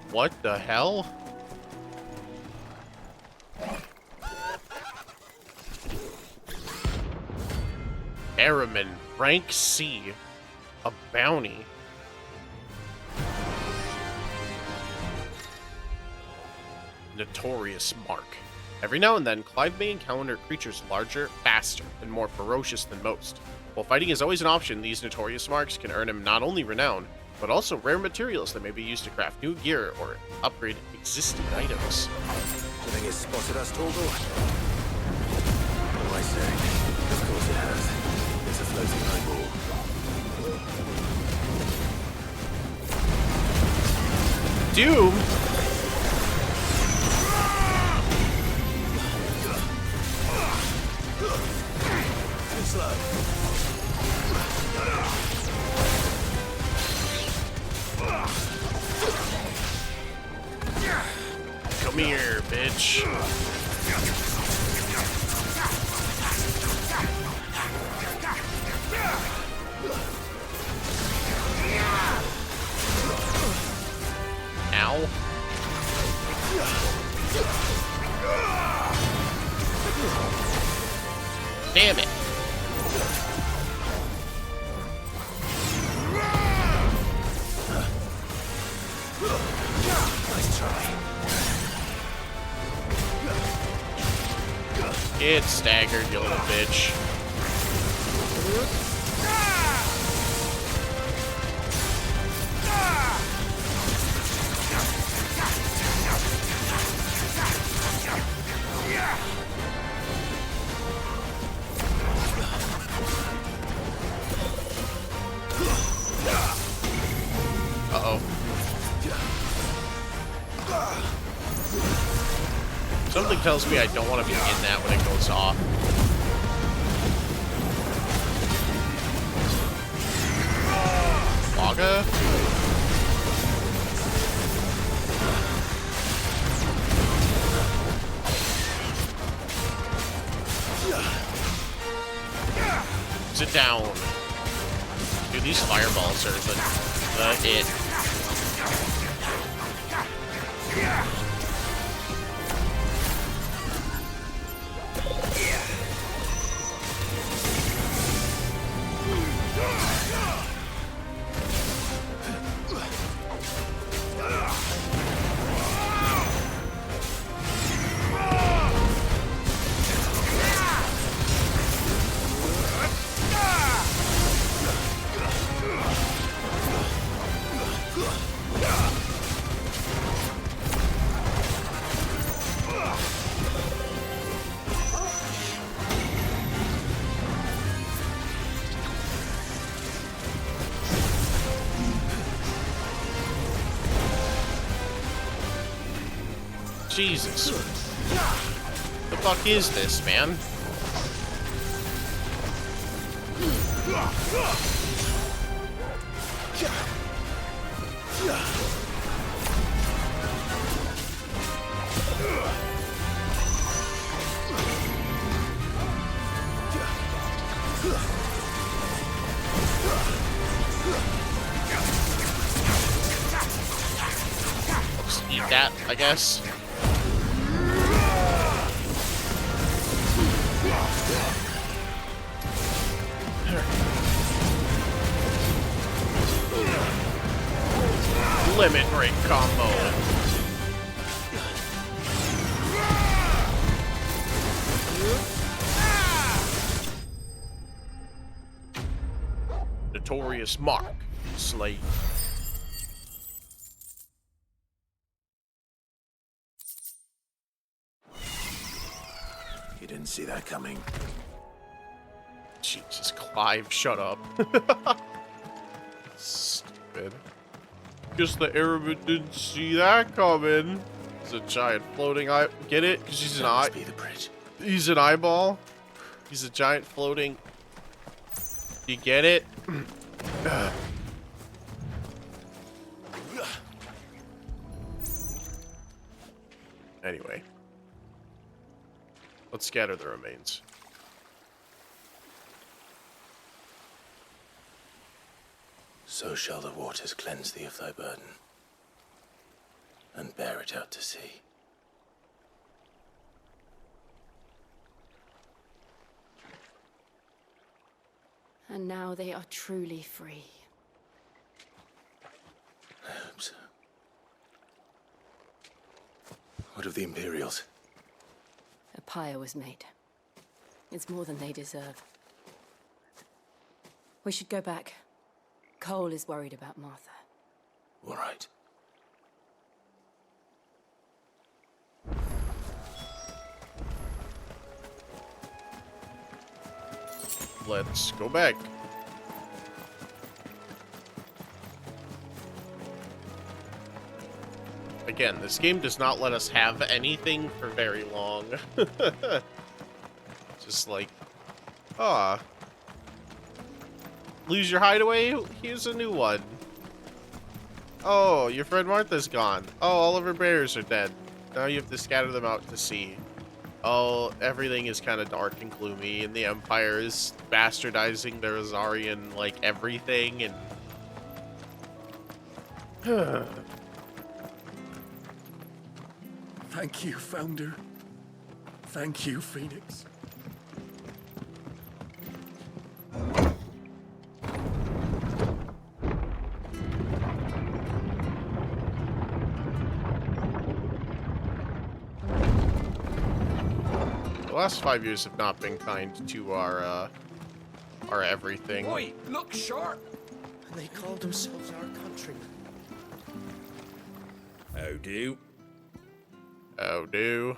What the hell? Airman, rank C. A bounty. Notorious mark. Every now and then, Clive may encounter creatures larger, faster, and more ferocious than most. While fighting is always an option, these notorious marks can earn him not only renown, but also rare materials that may be used to craft new gear or upgrade existing items.
Do you think it's spotted us, Torgal? What do I say? Of course it has. It's a floating eyeball.
Doom?
Too slow.
Come here, bitch. Ow. Damn it.
Nice try.
It's staggered, you little bitch. Uh-oh. Something tells me I don't want to be in that when it goes off. Laga? Sit down. Dude, these fireballs are the it. Jesus. The fuck is this, man? Just eat that, I guess. Limit break combo. Notorious Mark, slave.
You didn't see that coming.
Jesus, Clive, shut up. Stupid. Guess the Arabic didn't see that coming. It's a giant floating eye. Get it? Because he's an eye.
Be the bridge.
He's an eyeball. He's a giant floating. You get it? Anyway. Let's scatter the remains.
So shall the waters cleanse thee of thy burden, and bear it out to sea.
And now they are truly free.
I hope so. What of the Imperials?
A pyre was made. It's more than they deserve. We should go back. Cole is worried about Martha.
All right.
Let's go back. Again, this game does not let us have anything for very long. Just like, ah, lose your hideaway? Here's a new one. Oh, your friend Martha's gone. Oh, all of her bears are dead. Now you have to scatter them out to sea. Oh, everything is kind of dark and gloomy, and the Empire is bastardizing their Azarian, like, everything, and...
Thank you, Founder. Thank you, Phoenix.
The last 5 years have not been kind to our everything.
Oi, look sharp! And they called themselves our countrymen.
How do?
How do?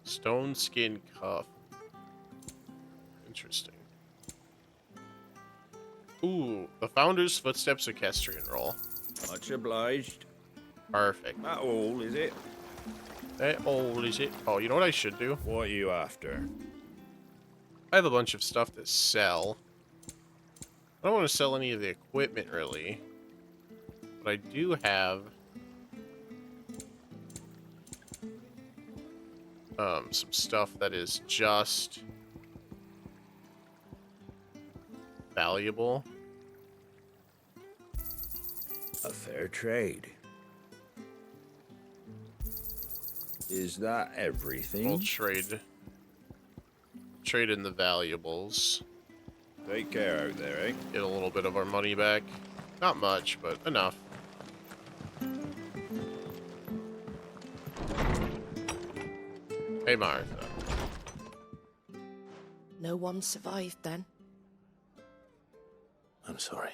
Stone skin cuff. Interesting. Ooh, the Founder's Footsteps Equestrian roll.
Much obliged.
Perfect.
That all, is it?
That all, is it? Oh, you know what I should do?
What are you after?
I have a bunch of stuff to sell. I don't want to sell any of the equipment, really. But I do have... some stuff that is just... valuable.
A fair trade. Is that everything?
We'll trade in the valuables.
Take care out there, eh?
Get a little bit of our money back. Not much, but enough. Hey, Martha.
No one survived then?
I'm sorry.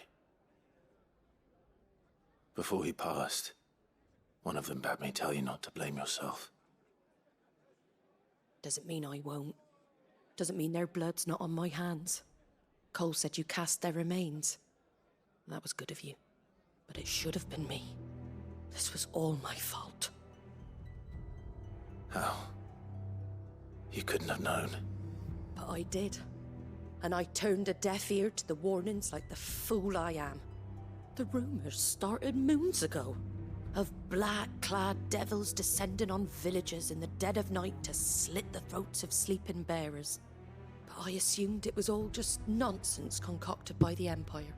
Before he passed, one of them bade me tell you not to blame yourself.
Doesn't mean I won't. Doesn't mean their blood's not on my hands. Cole said you cast their remains. That was good of you. But it should have been me. This was all my fault.
How? You couldn't have known.
But I did. And I turned a deaf ear to the warnings like the fool I am. The rumors started moons ago. Of black-clad devils descending on villages in the dead of night to slit the throats of sleeping bearers. But I assumed it was all just nonsense concocted by the Empire.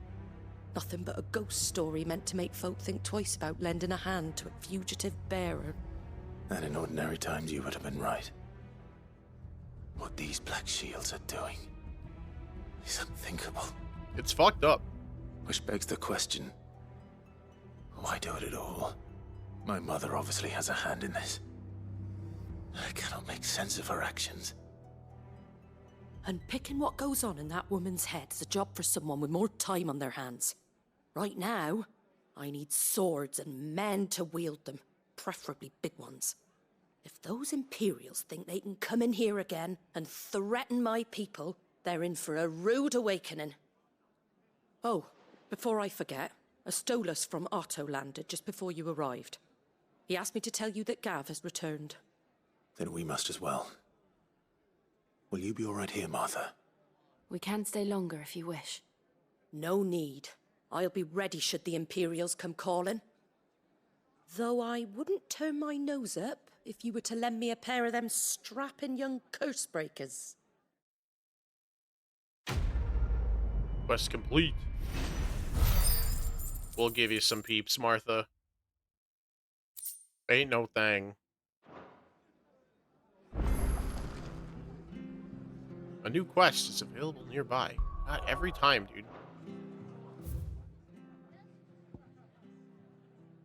Nothing but a ghost story meant to make folk think twice about lending a hand to a fugitive bearer.
And in ordinary times you would have been right. What these Black Shields are doing is unthinkable.
It's fucked up.
Which begs the question, why do it at all? My mother obviously has a hand in this. I cannot make sense of her actions.
And picking what goes on in that woman's head is a job for someone with more time on their hands. Right now, I need swords and men to wield them, preferably big ones. If those Imperials think they can come in here again and threaten my people, they're in for a rude awakening. Oh, before I forget, a Stolas from Otto landed just before you arrived. He asked me to tell you that Gav has returned.
Then we must as well. Will you be all right here, Martha?
We can stay longer if you wish.
No need. I'll be ready should the Imperials come calling. Though I wouldn't turn my nose up if you were to lend me a pair of them strapping young curse breakers.
Quest complete. We'll give you some peeps, Martha. Ain't no thing. A new quest is available nearby. Not every time, dude.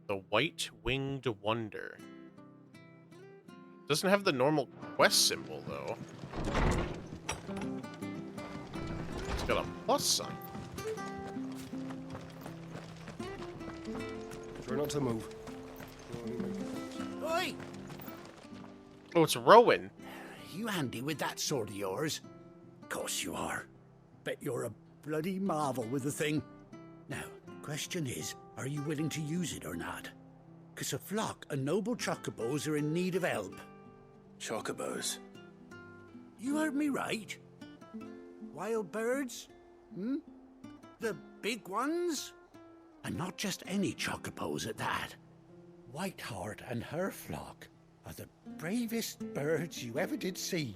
The White-Winged Wonder. Doesn't have the normal quest symbol, though. It's got a plus sign.
her not to move.
Oi!
Oh, it's Rowan.
You handy with that sword of yours? Course you are. Bet you're a bloody marvel with the thing. Now, question is, are you willing to use it or not? 'Cause a flock of noble chocobos are in need of help.
Chocobos?
You heard me right. Wild birds? Hmm? The big ones? And not just any chocobos at that. Whiteheart and her flock are the bravest birds you ever did see.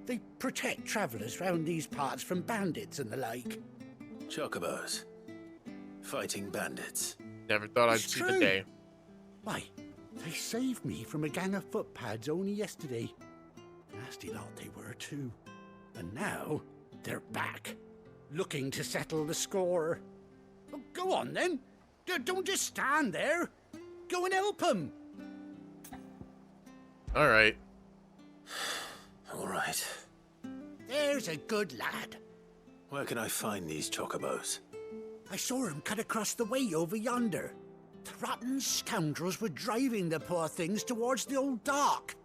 They protect travellers round these parts from bandits and the like.
Chocobos? Fighting bandits?
Never thought I'd
It's
see the
true.
day.
Why, they saved me from a gang of footpads only yesterday. Nasty lot they were too. And now they're back, looking to settle the score. Well, go on then. Don't just stand there. Go and help them.
All right.
All right.
There's a good lad.
Where can I find these chocobos?
I saw him cut across the way over yonder. The rotten scoundrels were driving the poor things towards the old dock.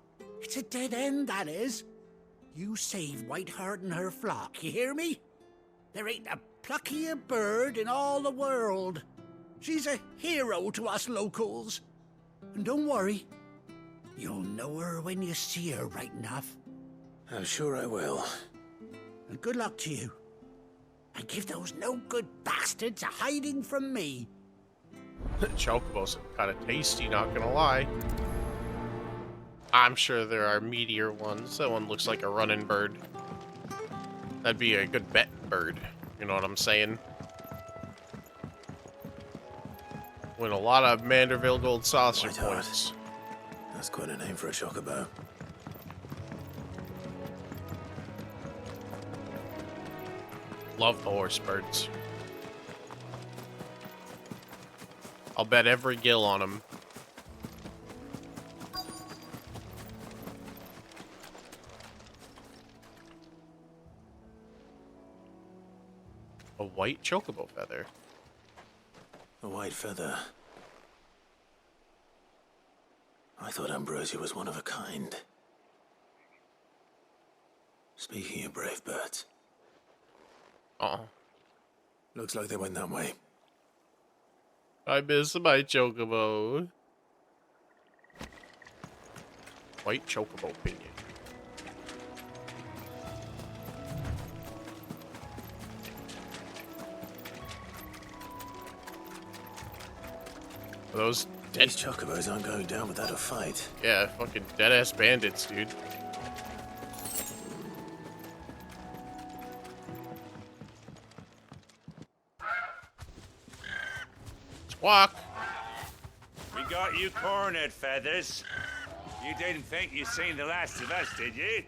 It's a dead end, that is. You save Whiteheart and her flock, you hear me? There ain't a pluckier bird in all the world. She's a hero to us locals. And don't worry, you'll know her when you see her right enough.
I'm sure I will.
And good luck to you. And give those no-good bastards a hiding from me.
Chocobos are kind of tasty, not gonna lie. I'm sure there are meatier ones. That one looks like a running bird. That'd be a good bet bird. You know what I'm saying? Win a lot of Manderville Gold Saucer points.
That's quite a name for a chocobo.
Love the horse birds. I'll bet every gill on them. A white chocobo feather.
A white feather. I thought Ambrosia was one of a kind. Speaking of brave birds. Looks like they went that way.
I miss my chocobo. White chocobo pinion. Those dead
These chocobos aren't going down without a fight.
Yeah, fucking dead-ass bandits, dude. Squawk!
We got you cornered, Feathers. You didn't think you'd seen the last of us, did you?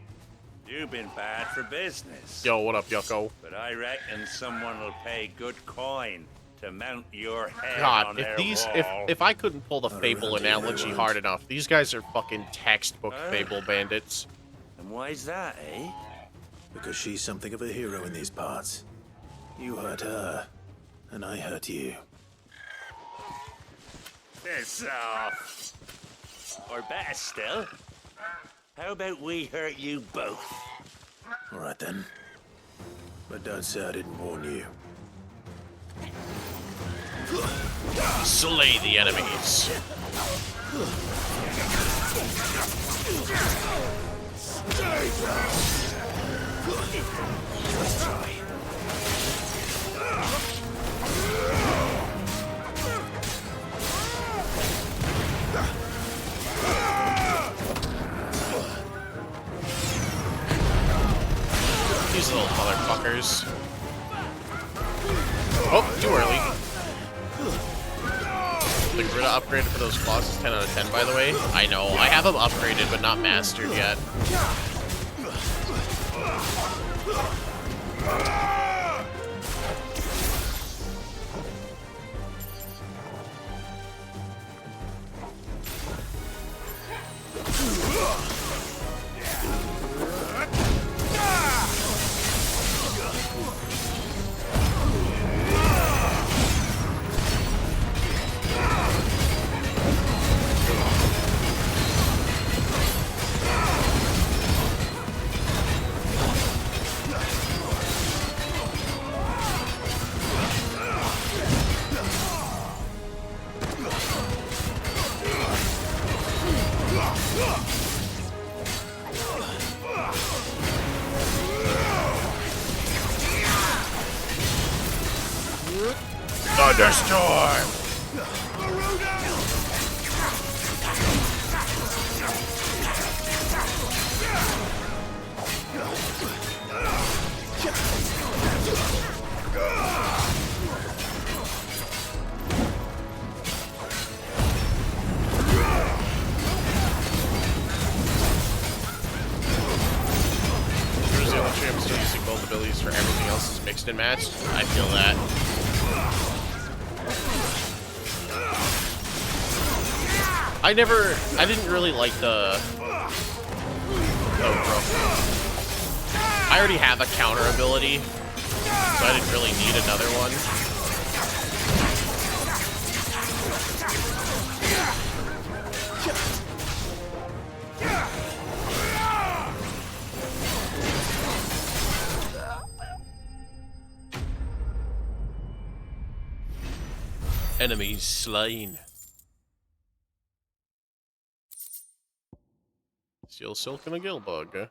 You've been bad for business.
Yo, what up, yucko?
But I reckon someone will pay good coin to mount your head
God,
on
if
their
these,
wall.
if I couldn't pull the Fable analogy hard enough, these guys are fucking textbook Fable bandits.
And why's that, eh?
Because she's something of a hero in these parts. You hurt her, and I hurt you.
Piss off. Or better still, how about we hurt you both?
All right then. But don't say I didn't warn you.
Slay the enemies.
Let's try.
These little motherfuckers. Oh, too early. The Grita upgrade for those claws is 10 out of 10, by the way. I know. I have them upgraded, but not mastered yet. Thunderstorm! I'm still using both abilities for everything else is mixed and matched. I feel that. I didn't really like the... Oh, bro. I already have a counter ability, so I didn't really need another one. Enemies slain. Steel silk and a gill bug, huh?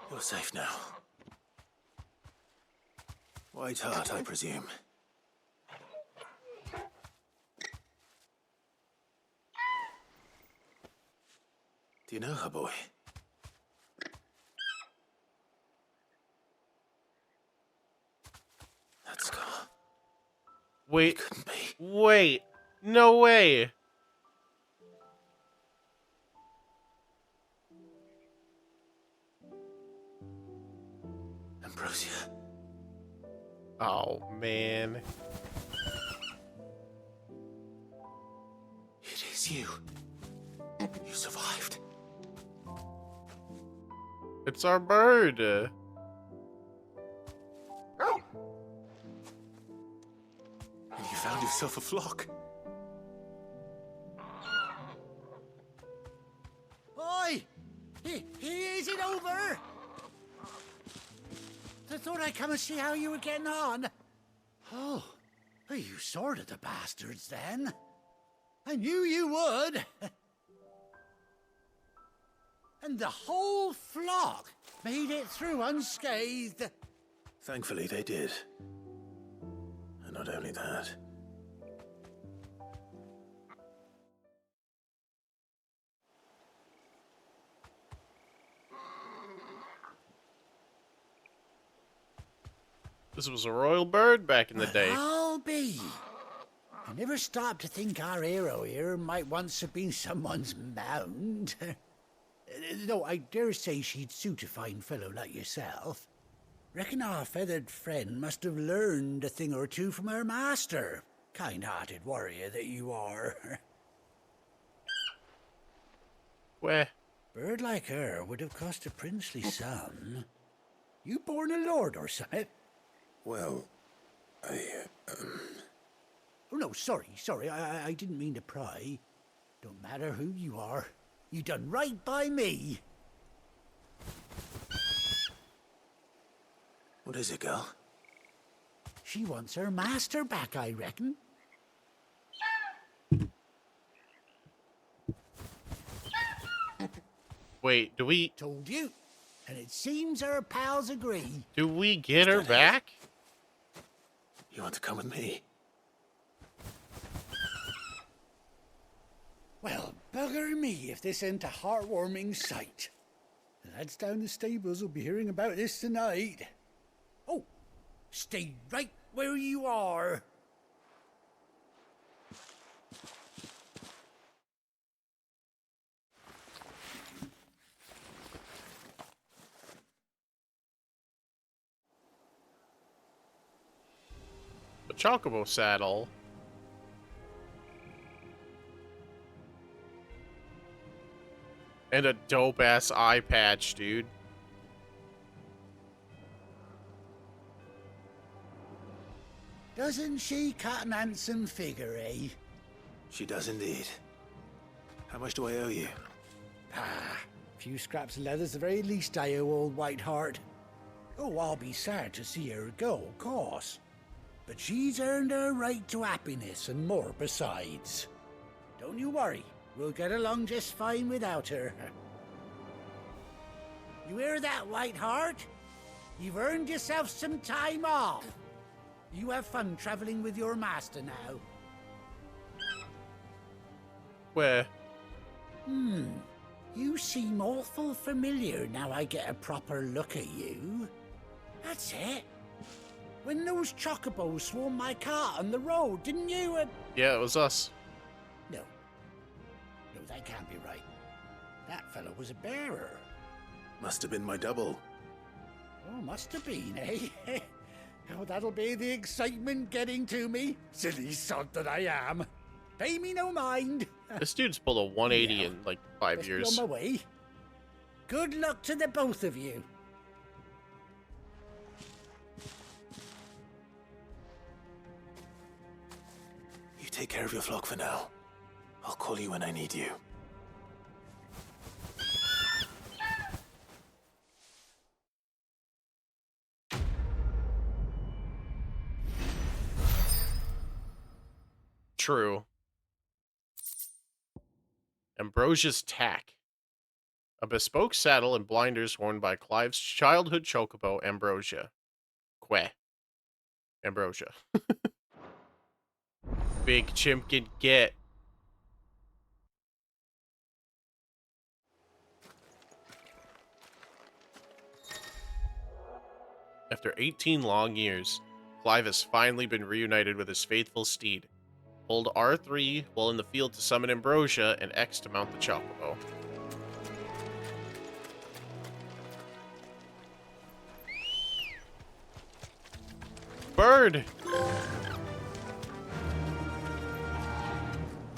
You're safe now. White Hart, I presume. Do you know her, boy? That scar.
Wait. Wait. No way.
Ambrosia.
Oh, man.
It is you. You survived.
It's our bird.
And you found yourself a flock.
Oi! Is it over? I thought I'd come and see how you were getting on. Oh, you sorted the bastards then. I knew you would. And the whole flock made it through unscathed.
Thankfully, they did. And not only that.
This was a royal bird back in the day.
I'll be. I never stopped to think our hero here might once have been someone's mound. Though I dare say she'd suit a fine fellow like yourself. Reckon our feathered friend must have learned a thing or two from her master. Kind-hearted warrior that you are.
Where?
Bird like her would have cost a princely sum. You born a lord or something?
Well,
Oh, no, sorry. I didn't mean to pry. Don't matter who you are. You done right by me.
What is it, girl?
She wants her master back, I reckon.
Wait, do we...
Told you. And it seems our pals agree.
Do we get her back?
You want to come with me?
Well, bugger me if this ain't a heartwarming sight. The lads down the stables will be hearing about this tonight. Oh, stay right where you are.
A chocobo saddle. And a dope-ass eye patch, dude.
Doesn't she cut an handsome figure, eh?
She does indeed. How much do I owe you?
Ah, a few scraps of leather's the very least I owe old White Hart. Oh, I'll be sad to see her go, of course. But she's earned her right to happiness and more besides. Don't you worry. We'll get along just fine without her. You hear that, Whiteheart? You've earned yourself some time off. You have fun traveling with your master now.
Where?
You seem awful familiar now I get a proper look at you. That's it. When those chocobos swarmed my cart on the road, didn't you?
Yeah, it was us.
No. No, that can't be right. That fellow was a bearer.
Must have been my double.
Oh, must have been, eh? Oh, that'll be the excitement getting to me. Silly sod that I am. Pay me no mind.
This dude's pulled a 180 in like 5
Best
years.
be on my way. Good luck to the both of you.
You take care of your flock for now. I'll call you when I need you.
True. Ambrosia's Tack. A bespoke saddle and blinders worn by Clive's childhood chocobo, Ambrosia. Ambrosia. Big chimp can get. After 18 long years, Clive has finally been reunited with his faithful steed. Hold R3 while in the field to summon Ambrosia, and X to mount the chocobo. Bird!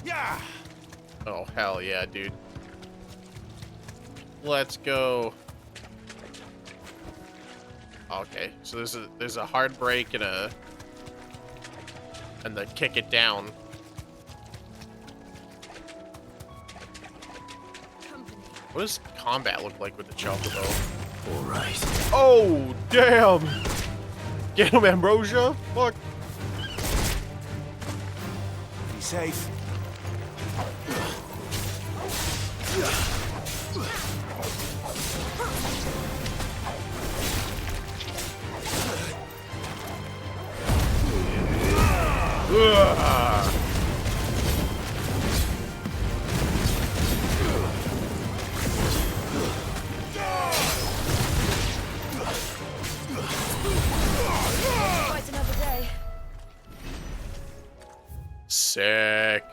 Yeah!
Oh, hell yeah, dude. Let's go. Okay, so there's a hard break and the kick it down. What does combat look like with the chocobo?
All right.
Oh, damn! Get him, Ambrosia! Fuck!
Be safe.
Quite another day.
Sick.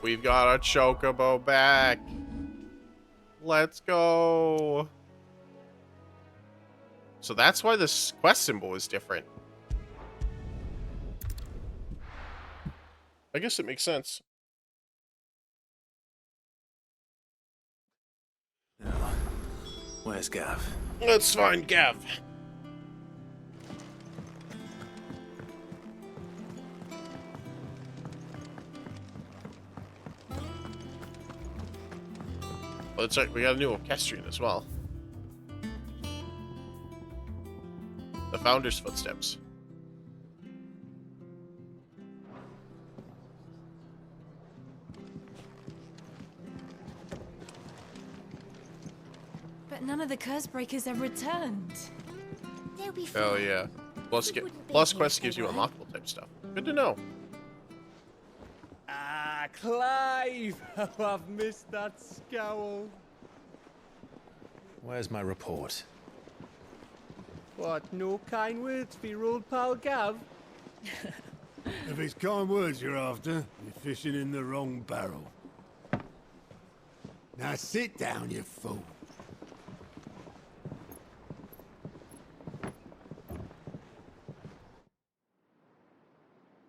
We've got a chocobo back. Let's go. So that's why this quest symbol is different. I guess it makes sense.
Where's Gav?
Let's find Gav. Well, it's like we got a new orchestrion as well. The Founder's Footsteps.
But none of the curse breakers have returned. They'll be fine.
Hell yeah. Plus quest gives you unlockable type stuff. Good to know.
Ah, Clive! Oh, I've missed that scowl.
Where's my report?
What, no kind words for your old pal Gav?
If it's kind words you're after, you're fishing in the wrong barrel. Now sit down, you fool.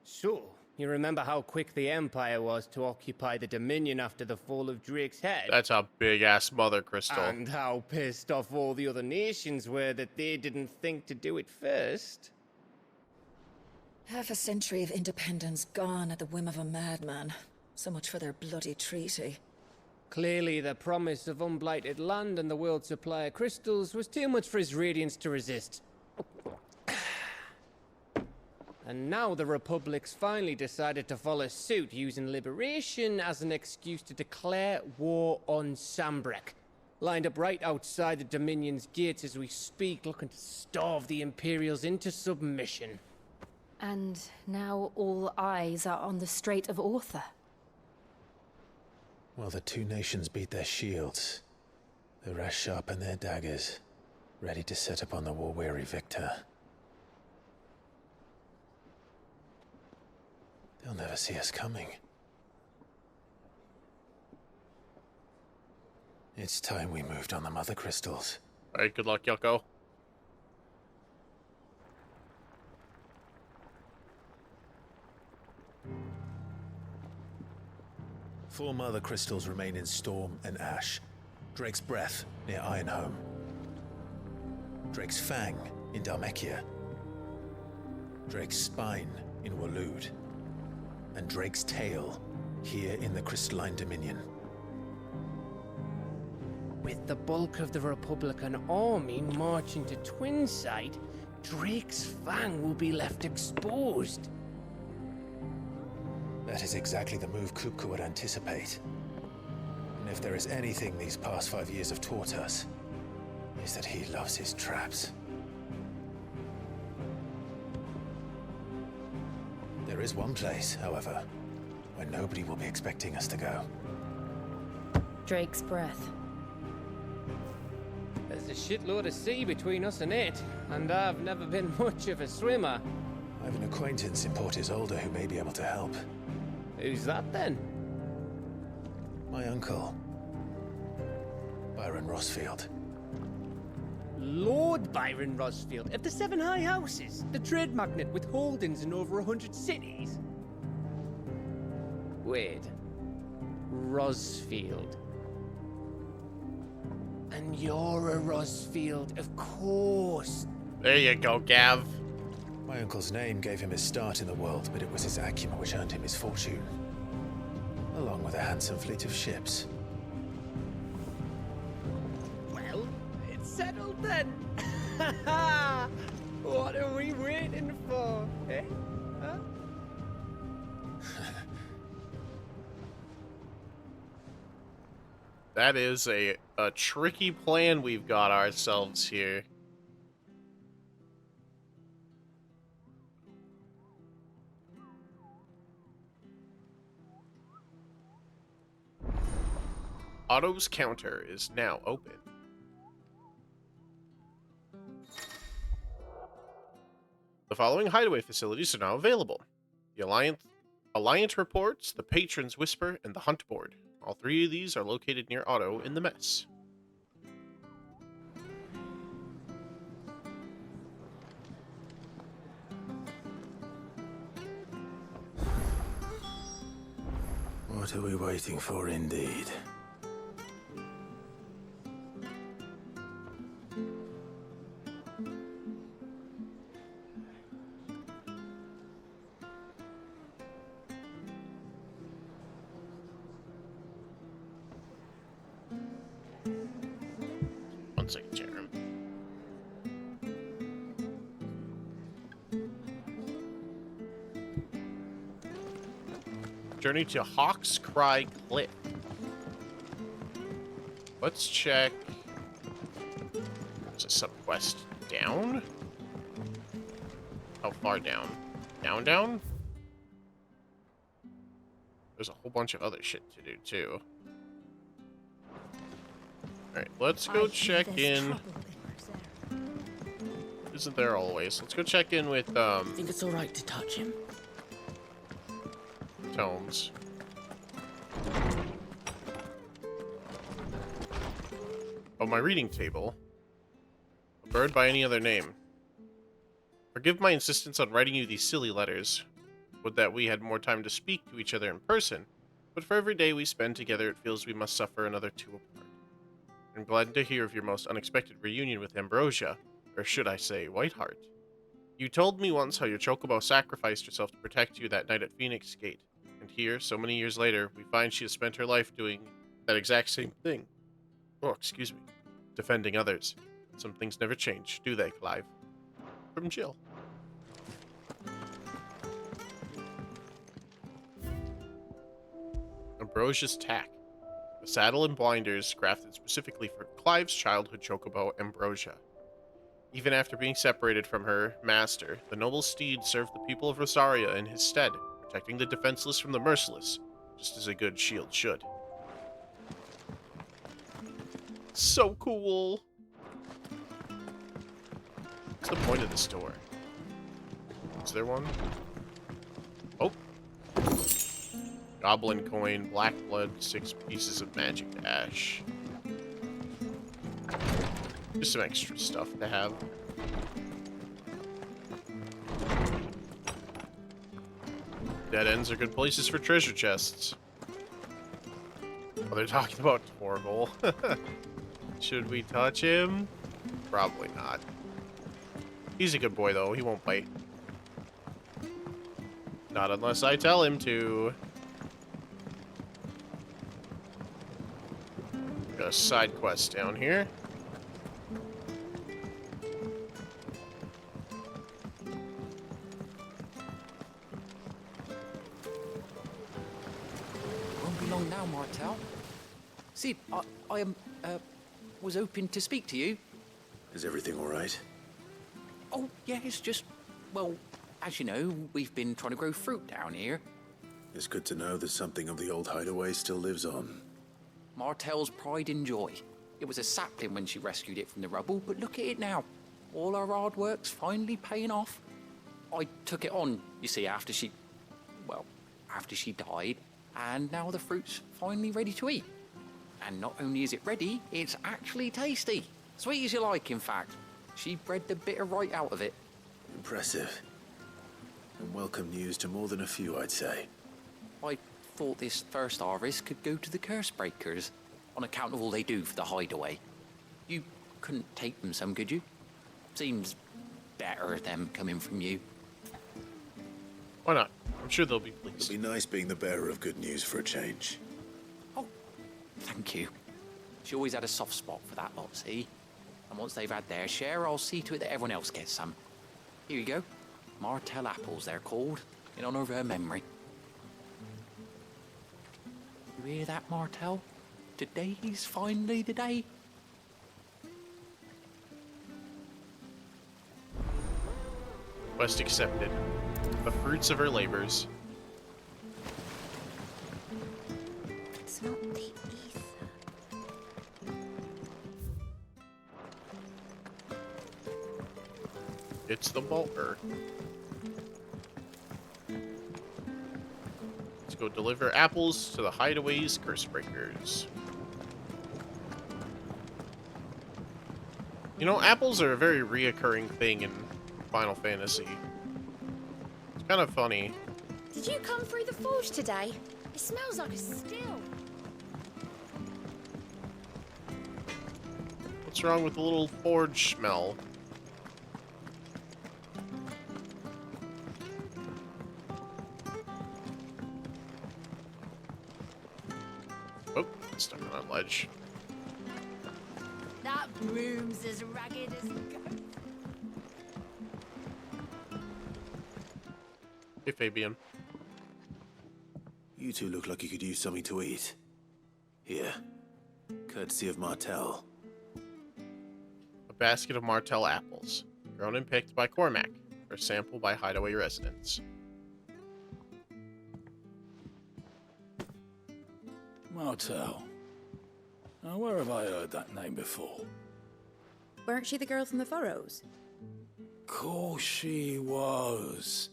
So, you remember how quick the Empire was to occupy the Dominion after the fall of Drake's head?
That's a big-ass mother crystal.
And how pissed off all the other nations were that they didn't think to do it first.
Half a century of independence gone at the whim of a madman. So much for their bloody treaty.
Clearly, the promise of unblighted land and the world's supply of crystals was too much for his radiance to resist. And now the Republic's finally decided to follow suit, using liberation as an excuse to declare war on Sambrek. Lined up right outside the Dominion's gates as we speak, looking to starve the Imperials into submission.
And now all eyes are on the Strait of Author.
While the two nations beat their shields, the rest sharpen their daggers, ready to set upon the war-weary victor. They'll never see us coming. It's time we moved on the Mother Crystals.
Alright, good luck, Yoko.
Four Mother Crystals remain in Storm and Ash. Drake's Breath near Ironhome. Drake's Fang in Dhalmekia. Drake's Spine in Waloed. And Drake's Tail here in the Crystalline Dominion.
With the bulk of the Republican army marching to Twinside, Drake's Fang will be left exposed.
That is exactly the move Kupka would anticipate. And if there is anything these past 5 years have taught us, is that he loves his traps. There is one place, however, where nobody will be expecting us to go.
Drake's Breath.
There's a shitload of sea between us and it, and I've never been much of a swimmer.
I have an acquaintance in Port Isolde who may be able to help.
Who's that then?
My uncle, Byron Rossfield.
Lord Byron Rossfield of the Seven High Houses, the trade magnate with holdings in over 100 cities. Wait, Rossfield. And you're a Rossfield, of course.
There you go, Gav.
My uncle's name gave him his start in the world, but it was his acumen which earned him his fortune, along with a handsome fleet of ships.
Well, it's settled then. What are we waiting for, eh? Huh?
That is a tricky plan we've got ourselves here. Otto's counter is now open. The following hideaway facilities are now available. The Alliant Reports, the Patron's Whisper, and the Hunt Board. All three of these are located near Otto in the mess.
What are we waiting for, indeed?
One second, Jerem. Journey to Hawk's Cry Cliff. Let's check. There's a subquest down. How far down? Down? There's a whole bunch of other shit to do too. Alright, let's go check in. Isn't there always? Let's go check in with
Think it's alright to touch him?
Tomes. Oh, my reading table. A bird by any other name. Forgive my insistence on writing you these silly letters. Would that we had more time to speak to each other in person, but for every day we spend together it feels we must suffer another two apart. I'm glad to hear of your most unexpected reunion with Ambrosia, or should I say, Whiteheart. You told me once how your chocobo sacrificed herself to protect you that night at Phoenix Gate, and here, so many years later, we find she has spent her life doing that exact same thing. Oh, excuse me. Defending others. Some things never change, do they, Clive? From Jill. Ambrosia's Tack, a saddle and blinders crafted specifically for Clive's childhood chocobo, Ambrosia. Even after being separated from her master, the noble steed served the people of Rosaria in his stead, protecting the defenseless from the merciless, just as a good shield should. So cool! What's the point of this door? Is there one? Oh! Goblin coin, black blood, 6 pieces of magic ash. Just some extra stuff to have. Dead ends are good places for treasure chests. Oh, they're talking about Torgal. Should we touch him? Probably not. He's a good boy, though. He won't bite. Not unless I tell him to. Got a side quest down here.
Won't be long now, Martel. Sid, I was hoping to speak to you.
Is everything all right?
Oh, yeah, it's just, well, as you know, we've been trying to grow fruit down here.
It's good to know that something of the old hideaway still lives on.
Martel's pride and joy. It was a sapling when she rescued it from the rubble, but look at it now. All our hard work's finally paying off. I took it on, you see, after she died, and now the fruit's finally ready to eat. And not only is it ready, it's actually tasty. Sweet as you like, in fact. She bred the bitter right out of it.
Impressive. And welcome news to more than a few, I'd say.
I thought this first harvest could go to the curse breakers, on account of all they do for the hideaway. You couldn't take them some, could you? Seems better them coming from you.
Why not? I'm sure they'll be pleased.
It'll be nice being the bearer of good news for a change.
Oh, thank you. She always had a soft spot for that lot, see? And once they've had their share, I'll see to it that everyone else gets some. Here you go. Martel apples, they're called, in honor of her memory. You hear that, Martel? Today's finally the day.
Quest accepted. The fruits of her labors.
It's not the ether.
It's the bolter. Let's go deliver apples to the hideaway's curse breakers. You know, apples are a very reoccurring thing in Final Fantasy. It's kind of funny.
Did you come through the forge today? It smells like a still.
What's wrong with the little forge smell? Oh, stuck on that ledge.
That broom's as ragged as a goat.
Hey, Fabian.
You two look like you could use something to eat. Here. Courtesy of Martel.
A basket of Martel apples, grown and picked by Cormac, for sample by hideaway residents.
Martel. Now, where have I heard that name before?
Weren't she the girl from the furrows?
Course she was.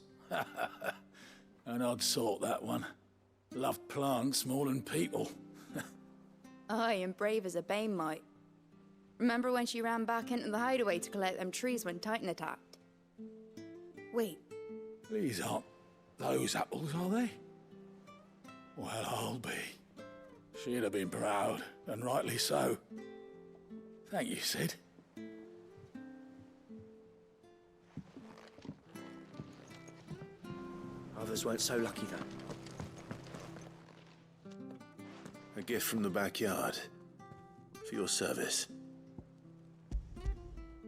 An odd sort, that one. Loved plants more than people.
Aye, and brave as a bane might. Remember when she ran back into the hideaway to collect them trees when Titan attacked? Wait.
These aren't those apples, are they? Well, I'll be. She'd have been proud, and rightly so. Thank you, Sid.
Others weren't so lucky, though.
A gift from the backyard. For your service.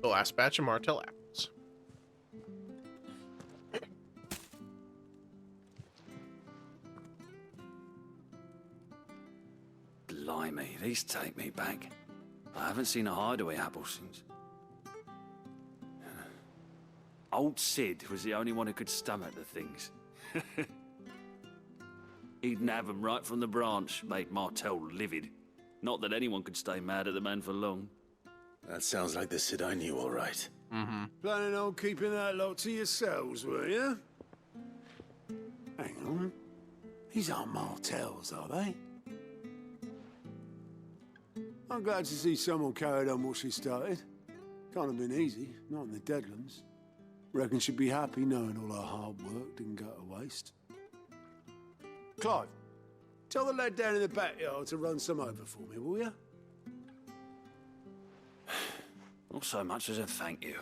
The last batch of Martel apples.
Blimey, these take me back. I haven't seen a hideaway apple since. Old Sid was the only one who could stomach the things. He'd nab 'em right from the branch, made Martell livid. Not that anyone could stay mad at the man for long.
That sounds like the Sid I knew, all right.
Mm-hmm.
Planning on keeping that lot to yourselves, were you? Hang on. These aren't Martells, are they? I'm glad to see someone carried on what she started. Can't have been easy, not in the Deadlands. Reckon she'd be happy knowing all her hard work didn't go to waste. Clive, tell the lad down in the backyard to run some over for me, will you?
Not so much as a thank you.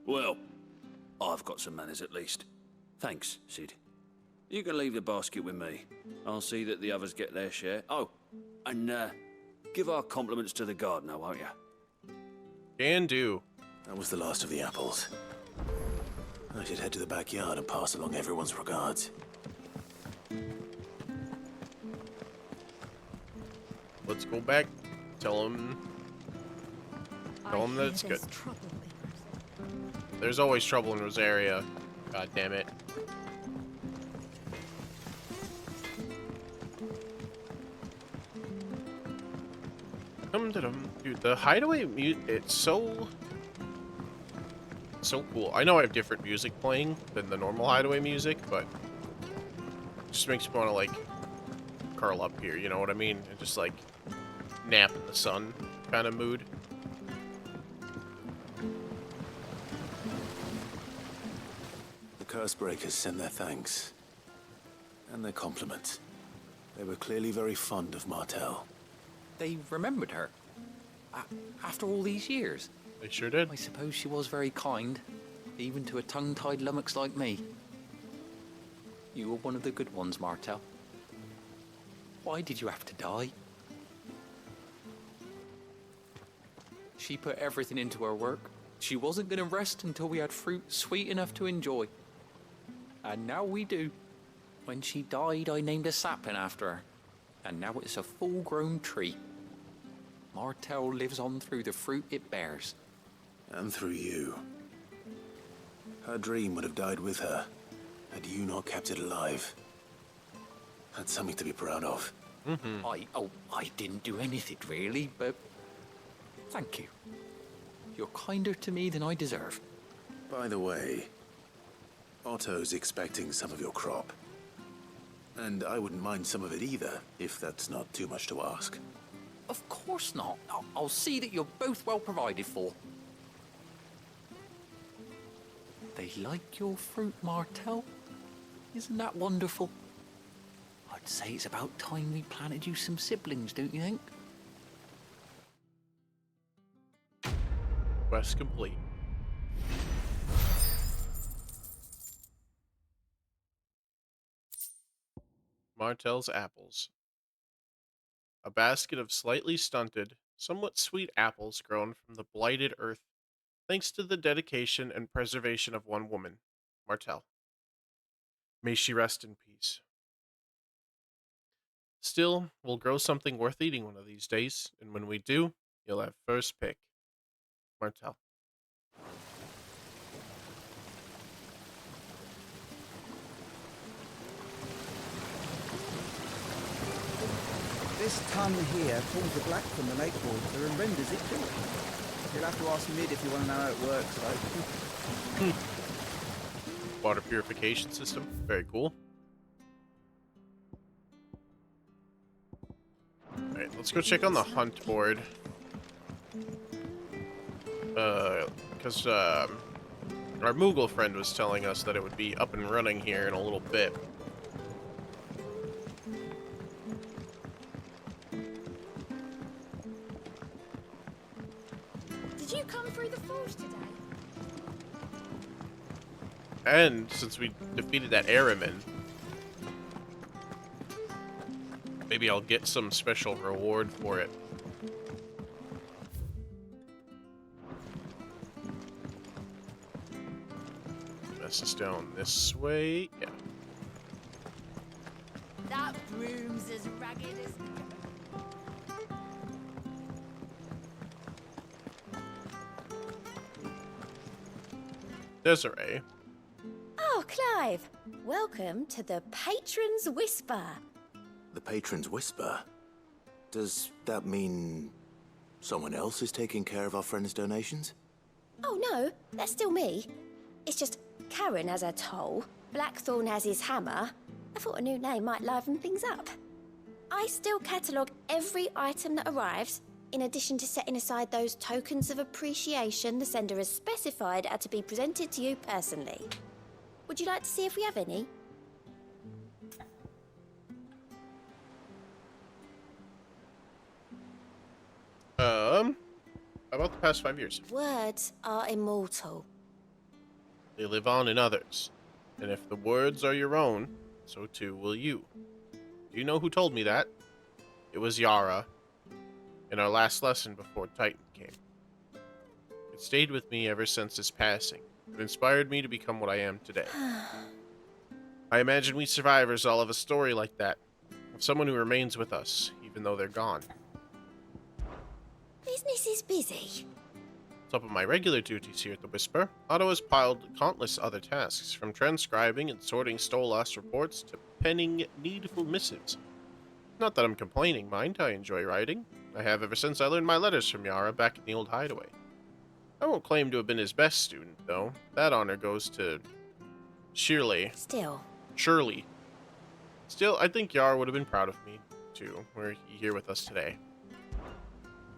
Well, I've got some manners at least. Thanks, Sid. You can leave the basket with me. I'll see that the others get their share. Oh, and give our compliments to the gardener, won't you?
Can do.
That was the last of the apples. I should head to the backyard and pass along everyone's regards.
Let's go back. Tell him that it's good. There's always trouble in Rosaria. God damn it. Dude, the hideaway it's so cool. I know I have different music playing than the normal hideaway music, but it just makes me want to like curl up here, you know what I mean? And just like nap in the sun kind of mood.
The Cursebreakers send their thanks. And their compliments. They were clearly very fond of Martell.
They remembered her. After all these years.
They sure did.
I suppose she was very kind, even to a tongue-tied lummox like me. You were one of the good ones, Martell. Why did you have to die? She put everything into her work. She wasn't going to rest until we had fruit sweet enough to enjoy. And now we do. When she died, I named a sapling after her. And now it's a full-grown tree. Martell lives on through the fruit it bears.
And through you. Her dream would have died with her, had you not kept it alive. That's something to be proud of.
Mm-hmm.
I didn't do anything really, but thank you. You're kinder to me than I deserve.
By the way, Otto's expecting some of your crop. And I wouldn't mind some of it either, if that's not too much to ask.
Of course not. I'll see that you're both well provided for. They like your fruit, Martell. Isn't that wonderful? I'd say it's about time we planted you some siblings, don't you think?
Quest complete. Martell's apples. A basket of slightly stunted, somewhat sweet apples grown from the blighted earth, thanks to the dedication and preservation of one woman, Martell. May she rest in peace. Still, we'll grow something worth eating one of these days, and when we do, you'll have first pick. Martell.
This ton here pulls the black from the lake water and renders it pure. You'll have to ask Mid if you want to know how it works, though.
Water purification system. Very cool. Alright, let's go check on the hunt board. Because our Moogle friend was telling us that it would be up and running here in a little bit.
Did you come through the forge today?
And since we defeated that Araman, maybe I'll get some special reward for it. This is down this way. Yeah.
That broom's as ragged as...
Desiree.
Oh, Clive. Welcome to the Patron's Whisper.
The Patron's Whisper? Does that mean someone else is taking care of our friend's donations?
Oh, no. That's still me. It's just Karen has her toll, Blackthorn has his hammer. I thought a new name might liven things up. I still catalogue every item that arrives, in addition to setting aside those tokens of appreciation the sender has specified are to be presented to you personally. Would you like to see if we have any?
About the past 5 years.
Words are immortal.
They live on in others. And if the words are your own, so too will you. Do you know who told me that? It was Yara, in our last lesson before Titan came. It stayed with me ever since his passing. It inspired me to become what I am today. I imagine we survivors all have a story like that, of someone who remains with us, even though they're gone.
Business is busy.
On top of my regular duties here at the Whisper, Otto has piled countless other tasks, from transcribing and sorting Stolas reports to penning needful missives. Not that I'm complaining, mind, I enjoy writing. I have ever since I learned my letters from Yara back in the old hideaway. I won't claim to have been his best student, though. That honor goes to Shirley. Shirley. Still, I think Yara would have been proud of me, too, were he here with us today.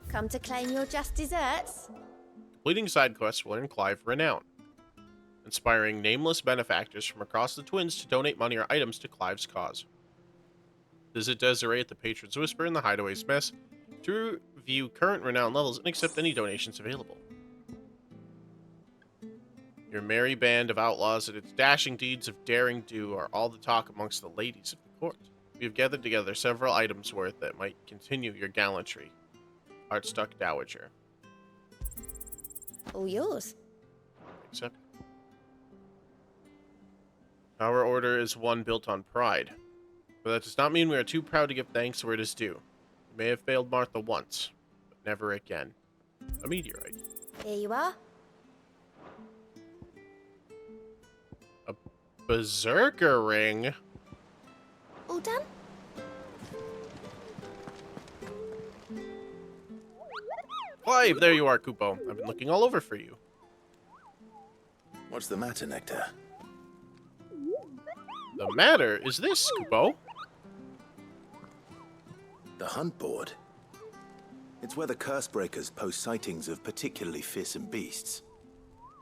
Come to claim your just desserts?
Completing side quests will earn Clive renown, inspiring nameless benefactors from across the Twins to donate money or items to Clive's cause. Visit Desiree at the Patron's Whisper in the Hideaway's Mess to review current renown levels and accept any donations available. Your merry band of outlaws and its dashing deeds of daring do are all the talk amongst the ladies of the court. We have gathered together several items worth that might continue your gallantry. Heartstuck Dowager.
All yours.
Accept. Our order is one built on pride. But that does not mean we are too proud to give thanks where it is due. We may have failed Martha once, but never again. A meteorite.
Here you are.
A berserker ring.
All done?
Clive, there you are, Kupo. I've been looking all over for you.
What's the matter, Nectar?
The matter is this, Kupo.
The hunt board. It's where the Cursebreakers post sightings of particularly fearsome beasts.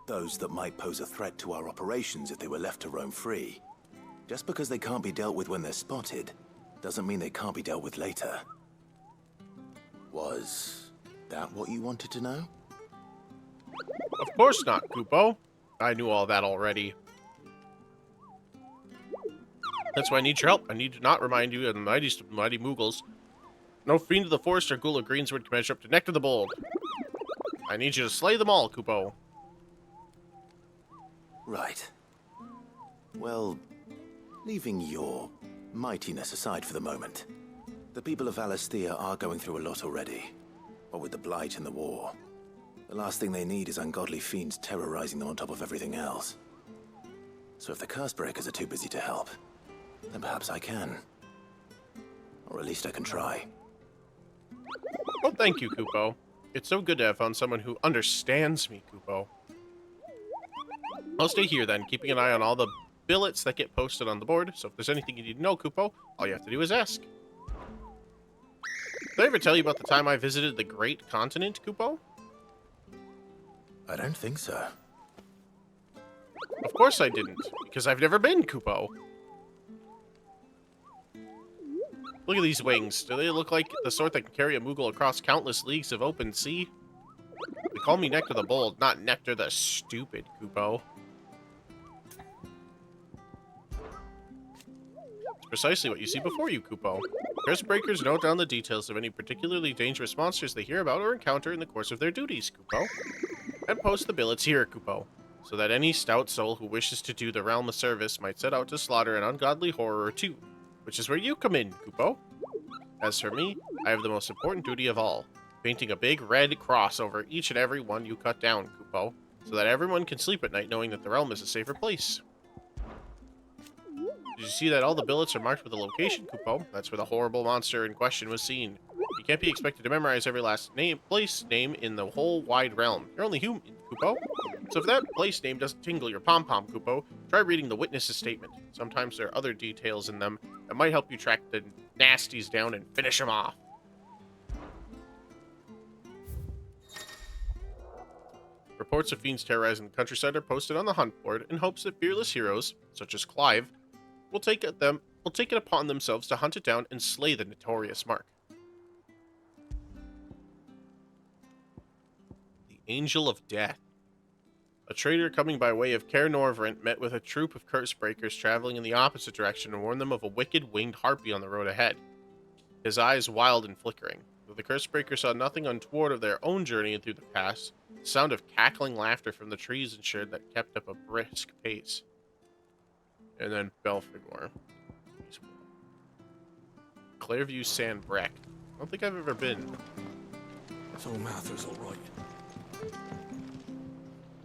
Those that might pose a threat to our operations if they were left to roam free. Just because they can't be dealt with when they're spotted, doesn't mean they can't be dealt with later. Was that what you wanted to know?
Of course not, Kupo. I knew all that already. That's why I need your help. I need to not remind you of the mightiest of mighty Moogles. No fiend of the forest or ghoul of greensword can measure up to Nectar the Bold. I need you to slay them all, Kupo.
Right. Well, leaving your mightiness aside for the moment, the people of Valisthea are going through a lot already. What with the Blight and the war, the last thing they need is ungodly fiends terrorizing them on top of everything else. So if the Cursebreakers are too busy to help, then perhaps I can. Or at least I can try.
Well, thank you, Kupo. It's so good to have found someone who understands me, Kupo. I'll stay here then, keeping an eye on all the billets that get posted on the board, so if there's anything you need to know, Kupo, all you have to do is ask. Did I ever tell you about the time I visited the Great Continent, Kupo?
I don't think so.
Of course I didn't, because I've never been, Kupo. Look at these wings. Do they look like the sort that can carry a Moogle across countless leagues of open sea? They call me Nectar the Bold, not Nectar the Stupid, Kupo. It's precisely what you see before you, Kupo. Cursebreakers note down the details of any particularly dangerous monsters they hear about or encounter in the course of their duties, Kupo. And post the billets here, Kupo, so that any stout soul who wishes to do the realm a service might set out to slaughter an ungodly horror or two. which is where you come in, Kupo. As for me, I have the most important duty of all, painting a big red cross over each and every one you cut down, Kupo, so that everyone can sleep at night knowing that the realm is a safer place. Did you see that all the billets are marked with a location, Kupo? That's where the horrible monster in question was seen. You can't be expected to memorize every last place name in the whole wide realm. You're only human, Kupo. So if that place name doesn't tingle your pom-pom, Kupo, try reading the witness's statement. Sometimes there are other details in them that might help you track the nasties down and finish them off. Reports of fiends terrorizing the countryside are posted on the hunt board in hopes that fearless heroes, such as Clive, will take it upon themselves to hunt it down and slay the notorious mark. The Angel of Death. A trader coming by way of Caer Norvrent met with a troop of curse breakers traveling in the opposite direction and warned them of a wicked winged harpy on the road ahead. His eyes wild and flickering. Though the curse breakers saw nothing untoward of their own journey through the pass, the sound of cackling laughter from the trees ensured that kept up a brisk pace. And then Belphegor. Clairview Sandbreck. I don't think I've ever been.
So Mather's all right.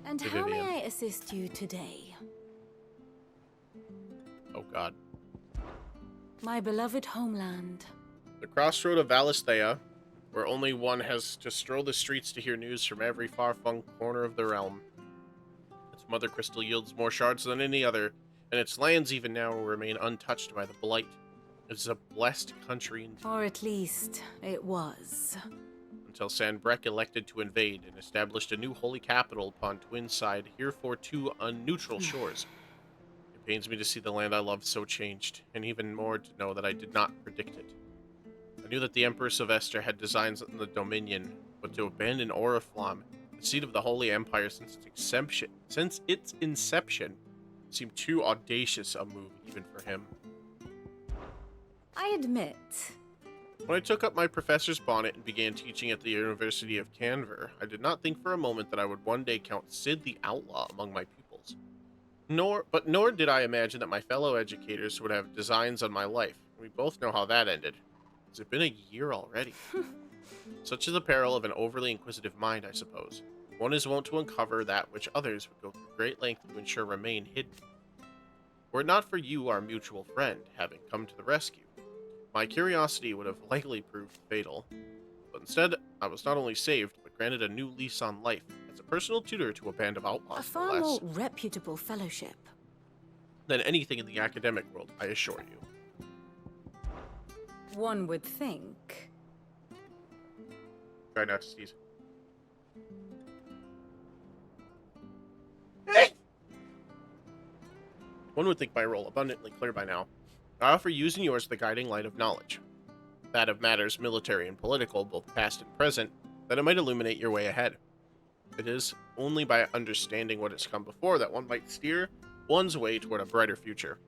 And how may I assist you today?
Oh god.
My beloved homeland.
The crossroad of Valisthea, where only one has to stroll the streets to hear news from every far-flung corner of the realm. Its mother crystal yields more shards than any other, and its lands even now will remain untouched by the blight. It is a blessed country indeed.
Or at least, it was.
Until Sandbreck elected to invade and established a new holy capital upon Twinside, heretofore two unneutral shores. It pains me to see the land I love so changed, and even more to know that I did not predict it. I knew that the Emperor Sylvester had designs on the Dominion, but to abandon Oriflamme, the seat of the Holy Empire since its inception, seemed too audacious a move even for him.
I admit.
When I took up my professor's bonnet and began teaching at the University of Canver, I did not think for a moment that I would one day count Sid the Outlaw among my pupils. Nor did I imagine that my fellow educators would have designs on my life. We both know how that ended. Has it been a year already? Such is the peril of an overly inquisitive mind, I suppose. One is wont to uncover that which others would go through great length to ensure remain hidden. Were it not for you, our mutual friend, having come to the rescue, my curiosity would have likely proved fatal. But instead, I was not only saved, but granted a new lease on life as a personal tutor to a band of outlaws.
A far more reputable fellowship
than anything in the academic world, I assure you.
One would think.
Try not to sneeze. One would think my role abundantly clear by now. I offer you and yours the guiding light of knowledge. That of matters military and political, both past and present, that it might illuminate your way ahead. It is only by understanding what has come before that one might steer one's way toward a brighter future.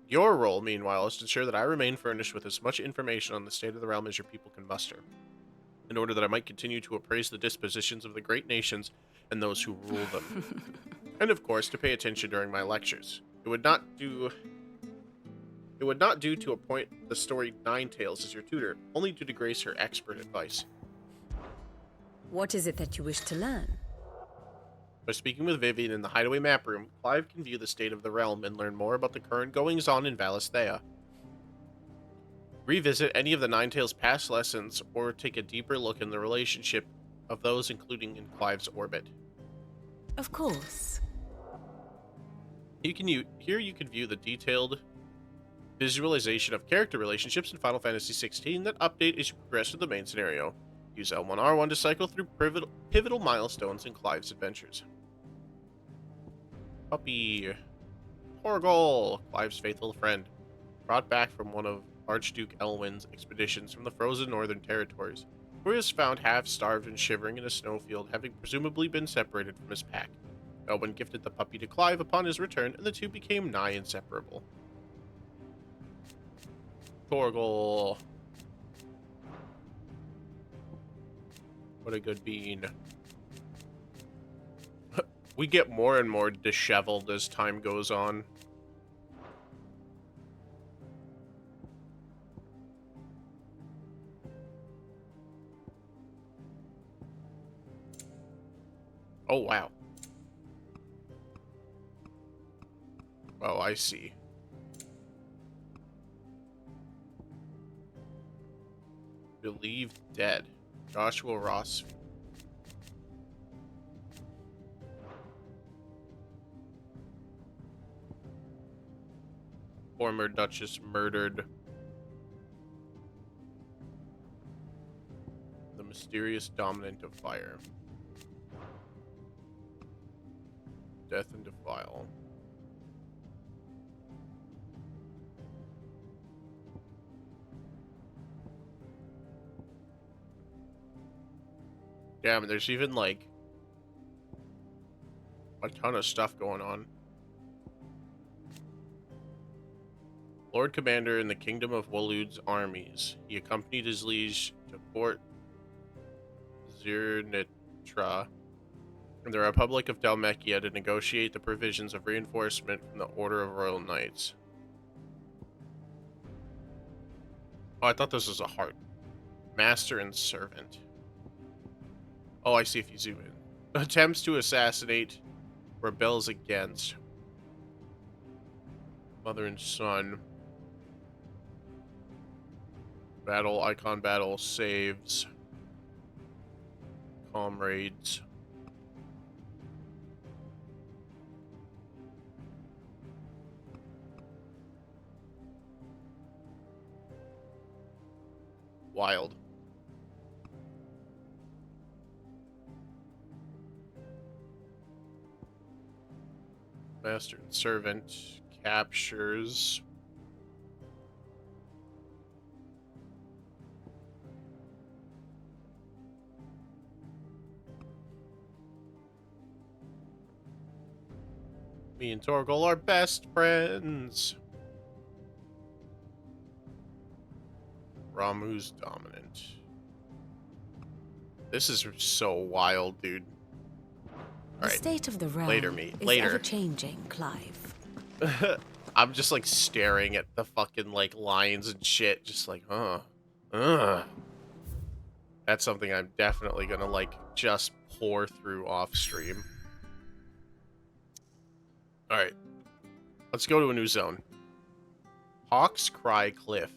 Your role, meanwhile, is to ensure that I remain furnished with as much information on the state of the realm as your people can muster, in order that I might continue to appraise the dispositions of the great nations and those who rule them. And of course, to pay attention during my lectures. It would not do to appoint the storied Ninetales as your tutor, only to disgrace her expert advice.
What is it that you wish to learn?
By speaking with Vivian in the hideaway map room, Clive can view the state of the realm and learn more about the current goings-on in Valisthea. Revisit any of the Ninetales' past lessons, or take a deeper look in the relationship of those including in Clive's orbit.
Of course.
Here you can view the detailed visualization of character relationships in Final Fantasy XVI that update as you progress through the main scenario. Use L1R1 to cycle through pivotal milestones in Clive's adventures. Puppy. Torgal, Clive's faithful friend, brought back from one of Archduke Elwyn's expeditions from the frozen northern territories, where he was found half-starved and shivering in a snowfield, having presumably been separated from his pack. Elwyn gifted the puppy to Clive upon his return, and the two became nigh inseparable. Torgal. What a good bean. We get more and more disheveled as time goes on. Oh, wow. Oh, I see. Believed dead. Joshua Ross. Former Duchess murdered. The mysterious dominant of fire. Death and defile. Damn, there's even like a ton of stuff going on. Lord Commander in the Kingdom of Walud's armies. He accompanied his liege to Fort Zirnitra in the Republic of Dalmekia to negotiate the provisions of reinforcement from the Order of Royal Knights. Oh, I thought this was a heart. Master and servant. Oh, I see if you zoom in. Attempts to assassinate, rebels against. Mother and son. Battle, icon battle, saves. Comrades. Wild. Master and servant captures. Me and Torgal are best friends. Ramu's dominant. This is so wild, dude.
The state of the realm
Later, me.
is
Later.
ever-changing, Clive.
I'm just like staring at the fucking like lines and shit, just like, That's something I'm definitely gonna like just pour through off stream. All right, let's go to a new zone. Hawk's Cry Cliff.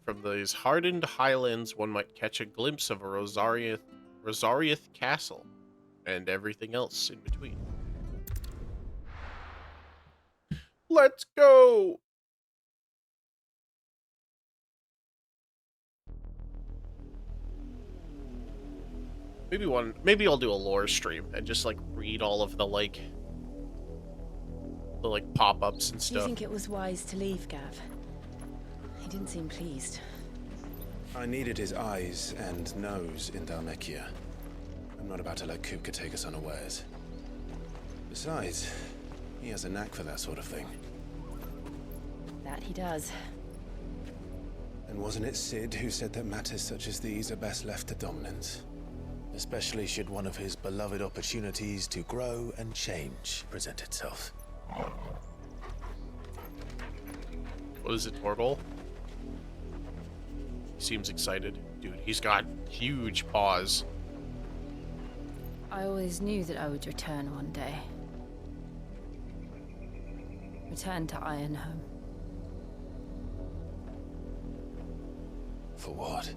From these hardened highlands, one might catch a glimpse of a Rosariath castle and everything else in between. Let's go! Maybe I'll do a lore stream and just like read all of the like pop-ups and
Do
stuff.
you think it was wise to leave, Gav? He didn't seem pleased.
I needed his eyes and nose in Dalmekia. I'm not about to let Kupka take us unawares. Besides, he has a knack for that sort of thing.
That he does.
And wasn't it Sid who said that matters such as these are best left to dominance? Especially should one of his beloved opportunities to grow and change present itself.
What is it, Torgal? He seems excited. Dude, he's got huge paws.
I always knew that I would return one day. Return to Ironhome.
For what?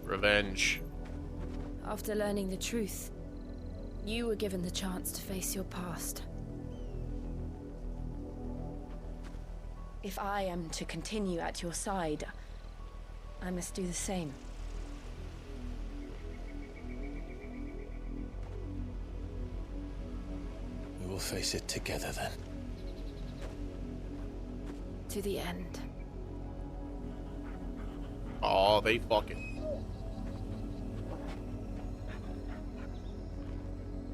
Revenge.
After learning the truth, you were given the chance to face your past. If I am to continue at your side, I must do the same.
We will face it together then.
To the end.
Oh, they fucking.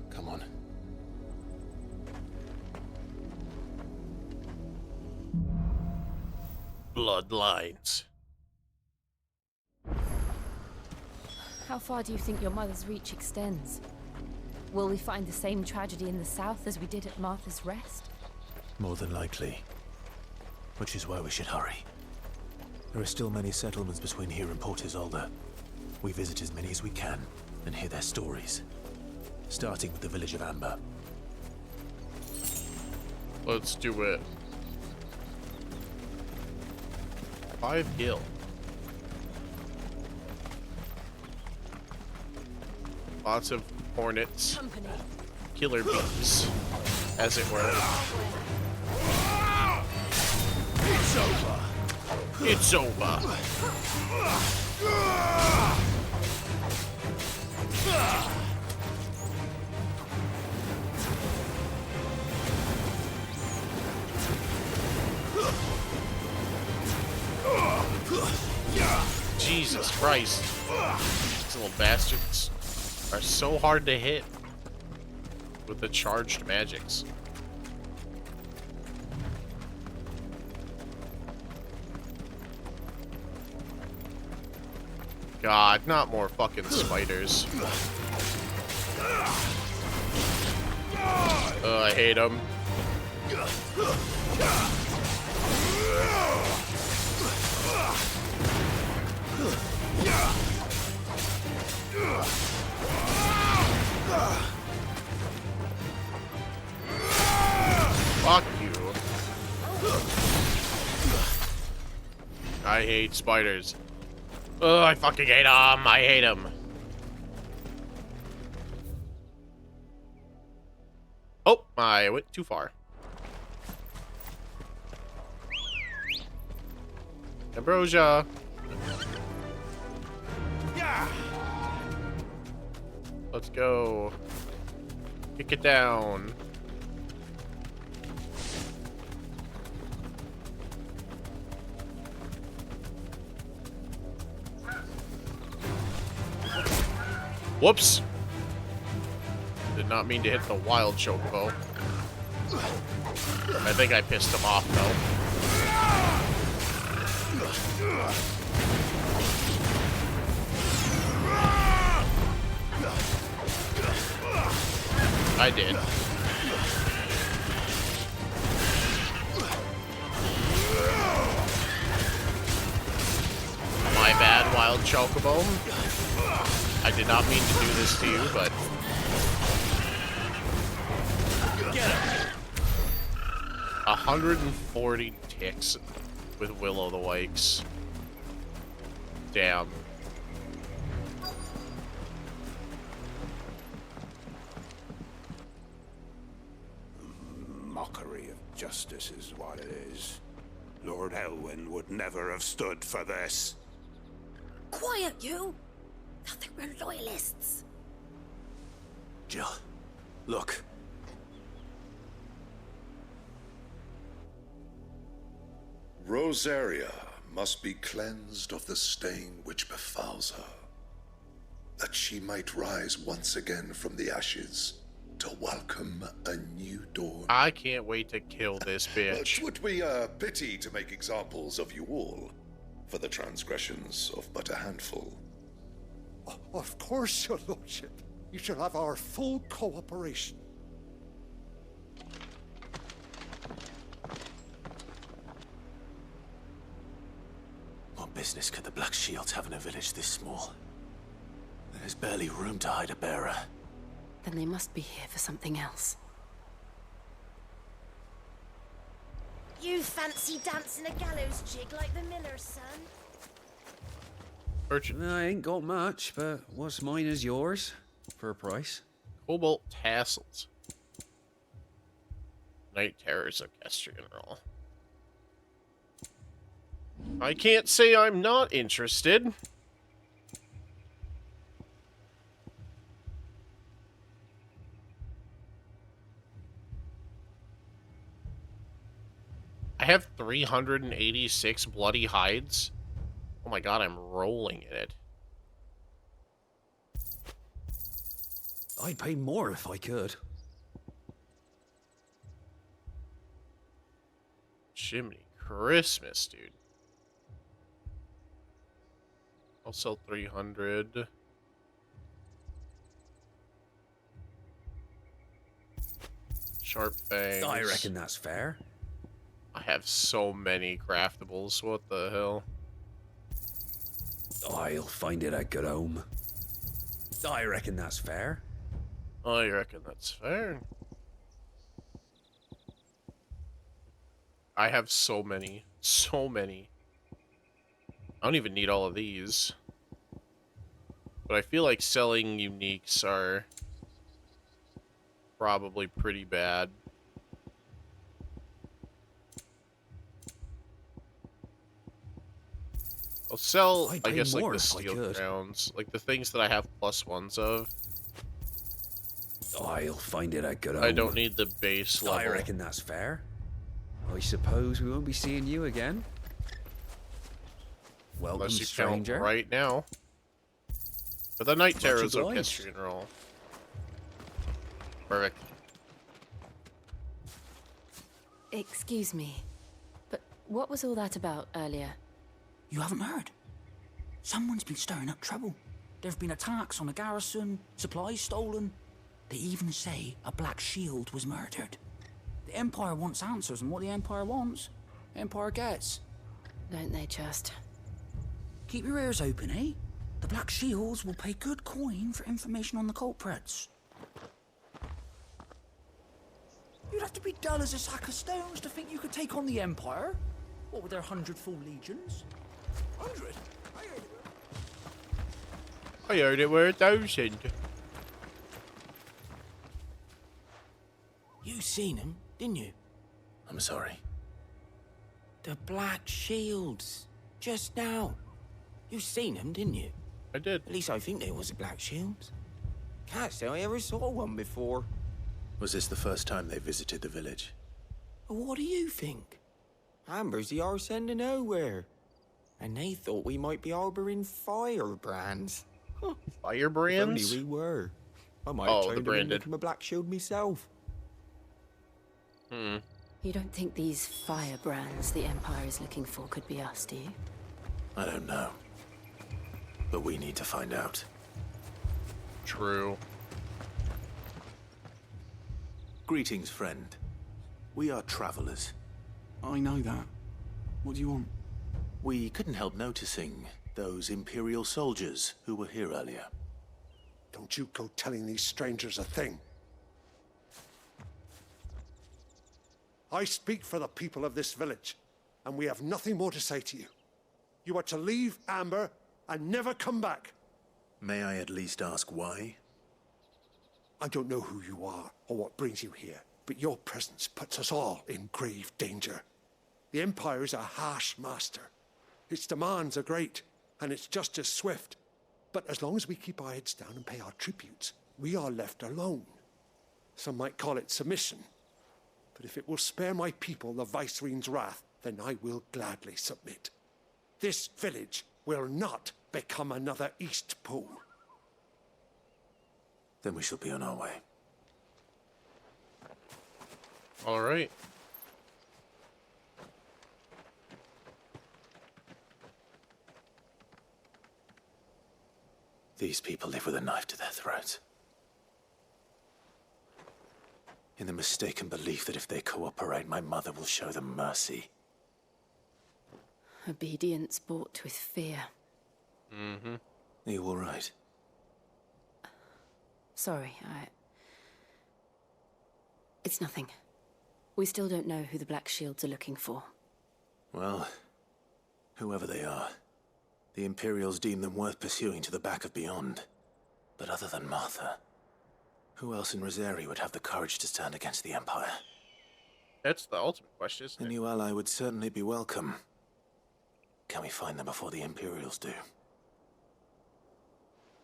Come on.
Bloodlines.
How far do you think your mother's reach extends? Will we find the same tragedy in the south as we did at Martha's Rest?
More than likely. Which is why we should hurry. There are still many settlements between here and Port Isolde. We visit as many as we can, and hear their stories. Starting with the village of Amber.
Let's do it. 5 gil. Lots of hornets. Killer bees, as it were.
It's over.
It's over. Jesus Christ. These little bastards are so hard to hit with the charged magics. God, not more fucking spiders. I hate them. Fuck you. I hate spiders. Oh, I fucking hate them. I hate them. Oh, I went too far. Ambrosia. Let's go. Kick it down. Whoops. Did not mean to hit the wild chocobo. I think I pissed him off, though. I did. My bad, wild chocobo. I did not mean to do this to you, but... Get him! 140 ticks with Will-o'-the-Wisps. Damn.
Mockery of justice is what it is. Lord Elwyn would never have stood for this.
Quiet, you! Thought they were loyalists.
Jill, look.
Rosaria must be cleansed of the stain which befouls her, that she might rise once again from the ashes to welcome a new dawn.
I can't wait to kill this bitch.
It would be a pity to make examples of you all for the transgressions of but a handful.
Of course, your lordship. You shall have our full cooperation.
What business could the Black Shields have in a village this small? There's barely room to hide a bearer.
Then they must be here for something else.
You fancy dancing a gallows jig like the miller's son?
Urchin.
I ain't got much, but what's mine is yours for a price.
Cobalt tassels. Night Terror's Equestrian roll. I can't say I'm not interested. I have 386 bloody hides. Oh my god, I'm rolling in it.
I'd pay more if I could.
Jiminy Christmas, dude. I'll sell 300. Sharp fangs.
I reckon that's fair.
I have so many craftables. What the hell?
I'll find it a good home. I reckon that's fair.
I reckon that's fair. I have so many. So many. I don't even need all of these. But I feel like selling uniques are probably pretty bad. I'll sell,
I'd
I
pay
guess, like
more
the
if I
steel
could.
crowns. Like the things that I have +1s of.
I'll find it a good
I don't need the base level.
I reckon that's fair. I suppose we won't be seeing you again. Welcome,
Unless you
stranger.
count right now. But the Night Terror's
obliged.
orchestra and roll. Perfect.
Excuse me, but what was all that about earlier?
You haven't heard? Someone's been stirring up trouble. There have been attacks on the garrison, supplies stolen. They even say a Black Shield was murdered. The Empire wants answers, and what the Empire wants, the Empire gets.
Don't they just?
Keep your ears open, eh? The Black Shields will pay good coin for information on the culprits. You'd have to be dull as a sack of stones to think you could take on the Empire. What with their 100 full legions? 100?
I heard it were 1,000.
You seen him, didn't you?
I'm sorry.
The Black Shields. Just now. You seen them, didn't you?
I did.
At least I think there was a Black Shields. Can't say I ever saw one before.
Was this the first time they visited the village?
What do you think? Amber's the arse end of nowhere. And they thought we might be harboring firebrands.
Firebrands?
If only we were. I might
Oh,
have
the
turned them
branded.
into a Black Shield myself.
You don't think these firebrands the Empire is looking for could be us, do you?
I don't know. But we need to find out.
True.
Greetings, friend. We are travelers.
I know that. What do you want?
We couldn't help noticing those Imperial soldiers who were here earlier.
Don't you go telling these strangers a thing. I speak for the people of this village, and we have nothing more to say to you. You are to leave Amber and never come back.
May I at least ask why?
I don't know who you are or what brings you here, but your presence puts us all in grave danger. The Empire is a harsh master. Its demands are great, and its justice swift. But as long as we keep our heads down and pay our tributes, we are left alone. Some might call it submission. But if it will spare my people the Viceroy's wrath, then I will gladly submit. This village will not become another East Pool.
Then we shall be on our way.
All right.
These people live with a knife to their throats. In the mistaken belief that if they cooperate, my mother will show them mercy.
Obedience bought with fear.
Mm-hmm.
Are you all right?
Sorry, It's nothing. We still don't know who the Black Shields are looking for.
Well, whoever they are, the Imperials deem them worth pursuing to the back of beyond. But other than Martha, who else in Rosari would have the courage to stand against the Empire?
That's the ultimate question, isn't
A
it?
new ally would certainly be welcome. Can we find them before the Imperials do?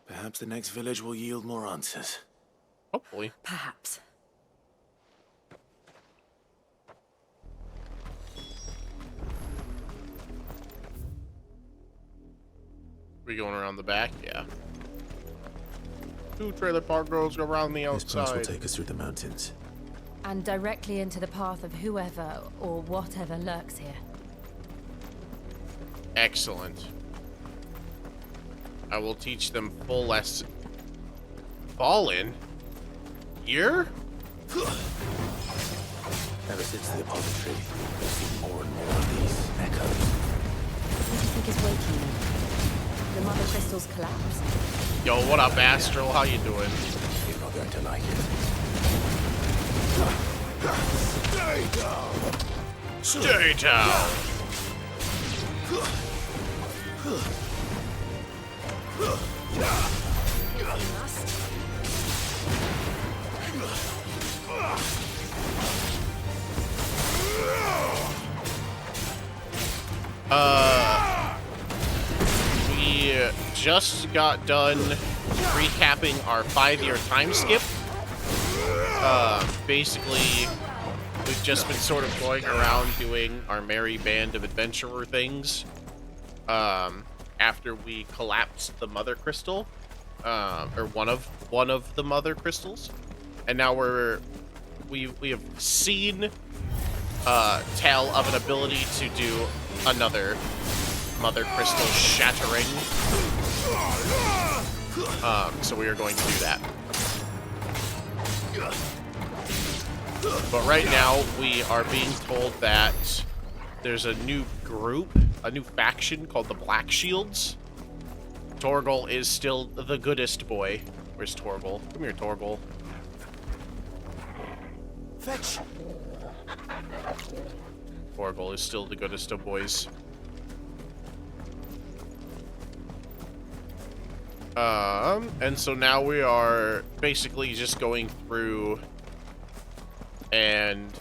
Perhaps the next village will yield more answers.
Hopefully.
Perhaps.
We going around the back? Yeah. 2 trailer park roads go around the
This pass will
outside.
take us through the mountains.
And directly into the path of whoever or whatever lurks here.
Excellent. I will teach them full lesson. Fallen? Here?
Ever since the Apollo tree, we've seen more and more of these echoes.
What do you think is waking them?
the mother crystals collapsed.
Yo, what up, Astral? How you doing?
You're not going to like it.
Stay down!
Stay down! We just got done recapping our 5-year time skip. Basically, we've just been sort of going around doing our merry band of adventurer things. After we collapsed the mother crystal, or one of the mother crystals, and now we have seen tell of an ability to do another mother crystal shattering. So we are going to do that. But right now we are being told that there's a new group, a new faction called the Black Shields. Torgal is still the goodest boy. Where's Torgal? Come here, Torgal.
Fetch.
Torgal is still the goodest of boys. And so now we are basically just going through and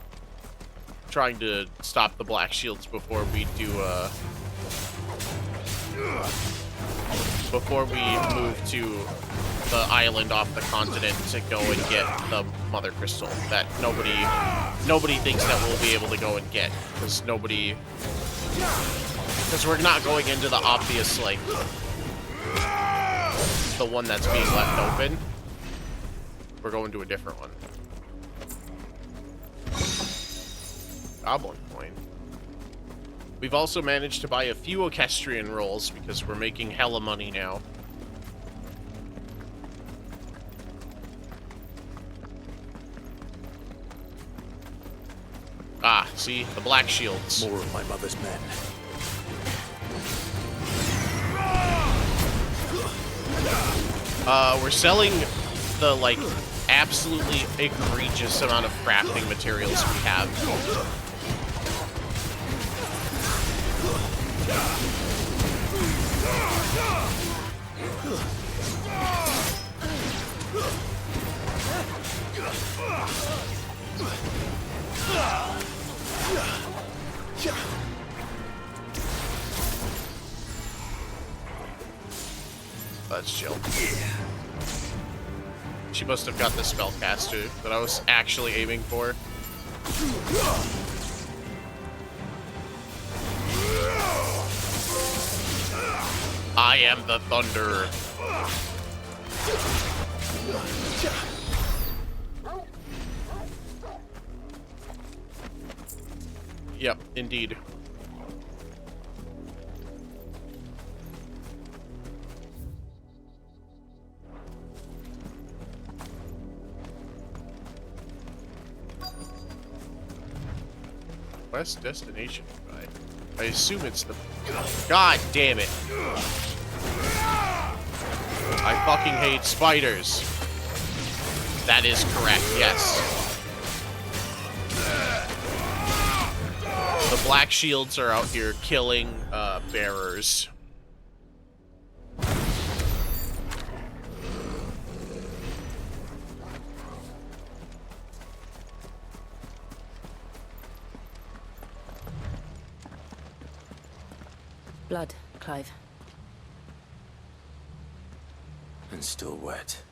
trying to stop the Black Shields before we do before we move to the island off the continent to go and get the mother crystal that nobody thinks that we'll be able to go and get, because we're not going into the obvious, like, the one that's being left open. We're going to a different one. Goblin coin. We've also managed to buy a few equestrian rolls because we're making hella money now. Ah, see? The Black Shields.
More of my mother's men.
We're selling the, like, absolutely egregious amount of crafting materials we have. Let's chill. She must have got the spellcaster that I was actually aiming for. I am the thunder. Yep, indeed. Quest destination, right? I assume it's the... God damn it. I fucking hate spiders. That is correct, yes. The Black Shields are out here killing bearers.
Blood, Clive.
And still wet.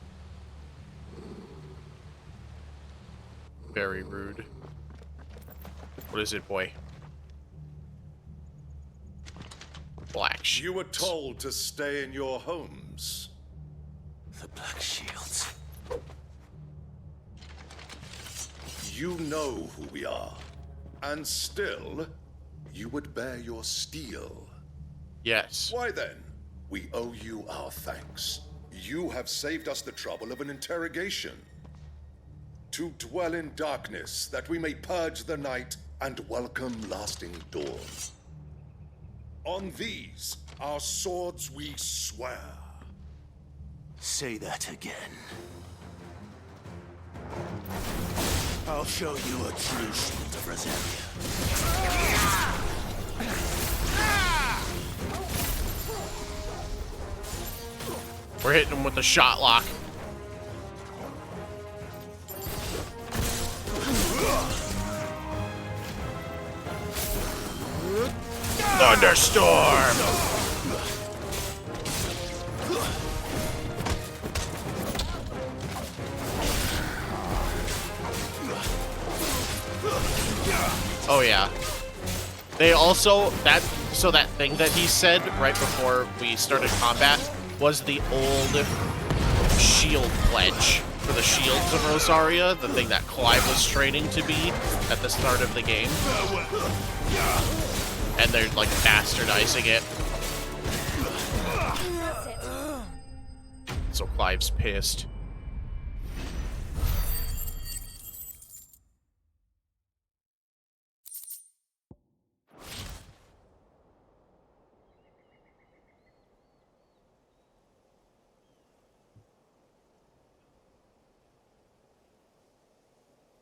Very rude. What is it, boy? Black Shields.
You were told to stay in your homes.
The Black Shields.
You know who we are. And still, you would bear your steel.
Yes.
Why then? We owe you our thanks. You have saved us the trouble of an interrogation. To dwell in darkness, that we may purge the night and welcome lasting dawn. On these, our swords we swear.
Say that again. I'll show you a true shield of Rosaria.
We're hitting him with the shot lock. Thunderstorm! Oh yeah. They also that thing that he said right before we started combat was the old shield pledge for the shields of Rosaria, the thing that Clive was training to be at the start of the game. And they're like bastardizing it. So Clive's pissed.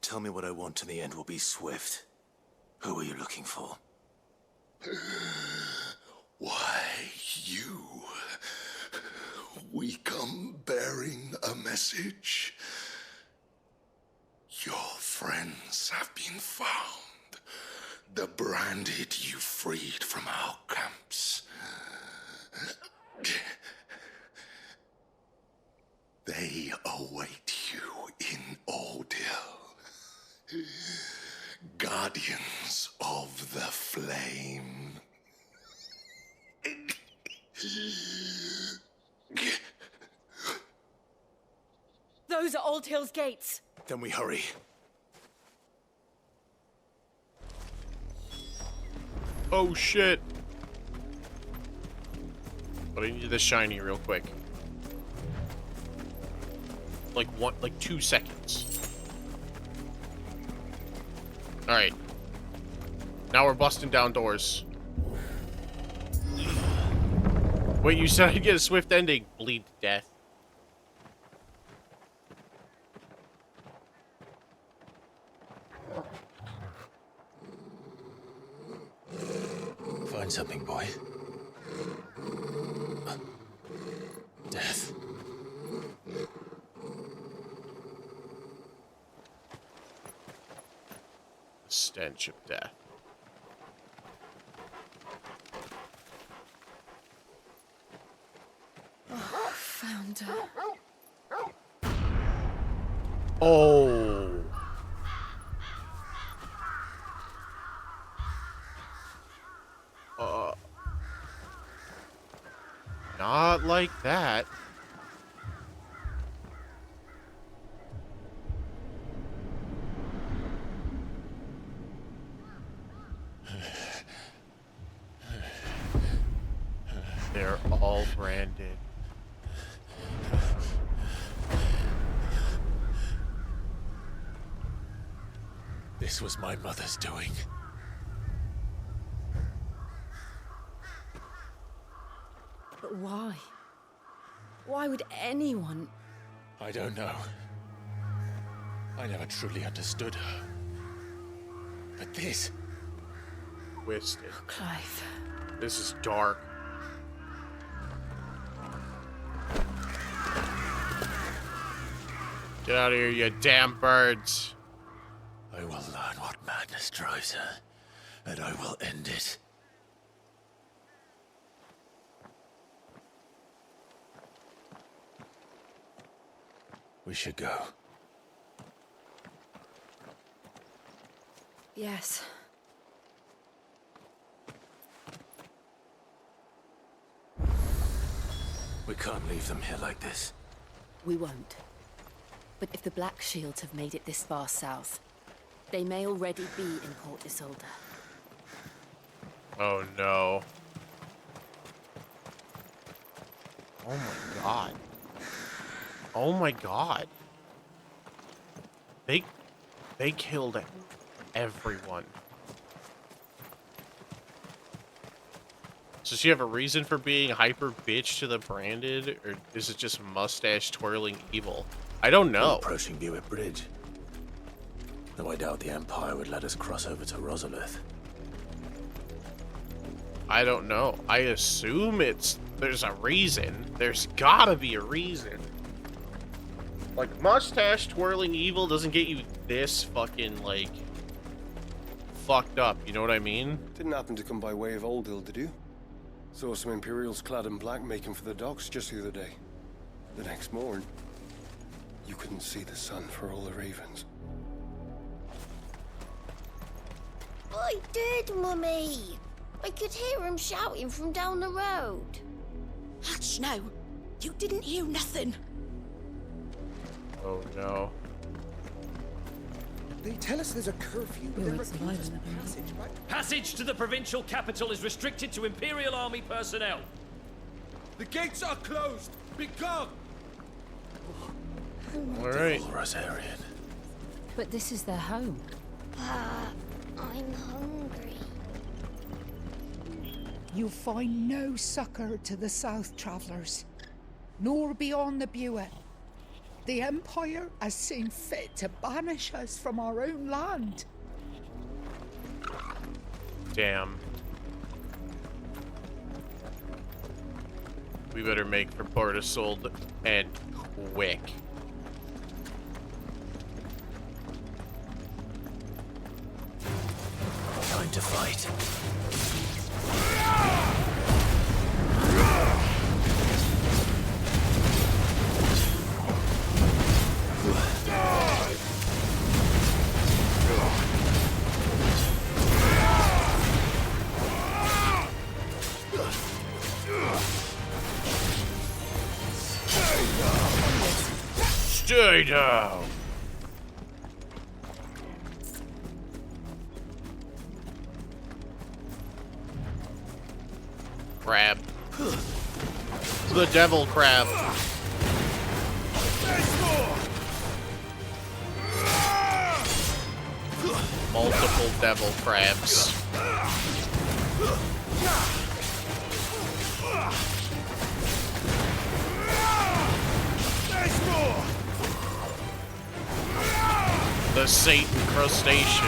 Tell me what I want and the end will be swift. Who are you looking for?
Why, you. We come bearing a message. Your friends have been found. The branded you freed from our camps. They await you in Odil. Guardians of the Flame.
Those are Old Hill's gates.
Then we hurry.
Oh shit. But I need this shiny real quick. Like 2 seconds. Alright. Now we're busting down doors. Wait, you said I'd get a swift ending. Bleed to death.
Find something, boy. Death.
The stench of death.
Oh, found her.
Oh. Not like that. They're all branded.
This was my mother's doing.
But why? Why would anyone?
I don't know. I never truly understood her. But this...
Twisted.
Clive.
This is dark. Get out of here, you damn birds.
I will learn what madness drives her, and I will end it. We should go.
Yes.
We can't leave them here like this.
We won't. But if the Black Shields have made it this far south, they may already be in Port Isolde.
Oh no. Oh my god. Oh my god. They killed everyone. Does she have a reason for being hyper bitch to the branded, or is it just mustache twirling evil? I don't
We're
know.
approaching Buick Bridge. Though I doubt the Empire would let us cross over to Rosalith.
I don't know. I assume there's a reason. There's gotta be a reason. Like, mustache twirling evil doesn't get you this fucking, like, fucked up. You know what I mean?
Didn't happen to come by way of Old Hill, did you? Saw some Imperials clad in black making for the docks just the other day. The next morn, you couldn't see the sun for all the ravens.
I did, Mummy. I could hear him shouting from down the road.
Hush now. You didn't hear nothing.
Oh no.
They tell us there's a curfew, but then refuse us passage back.
Passage to the provincial capital is restricted to Imperial Army personnel.
The gates are closed. Be gone.
All right.
Rosarian.
But this is their home.
I'm hungry.
You'll find no succor to the south travellers, nor beyond the Buet. The Empire has seen fit to banish us from our own land.
Damn. We better make for Port Isolde and quick.
Time to fight.
Stay down. Crab. The devil crab. Multiple devil crabs. The Satan crustacean.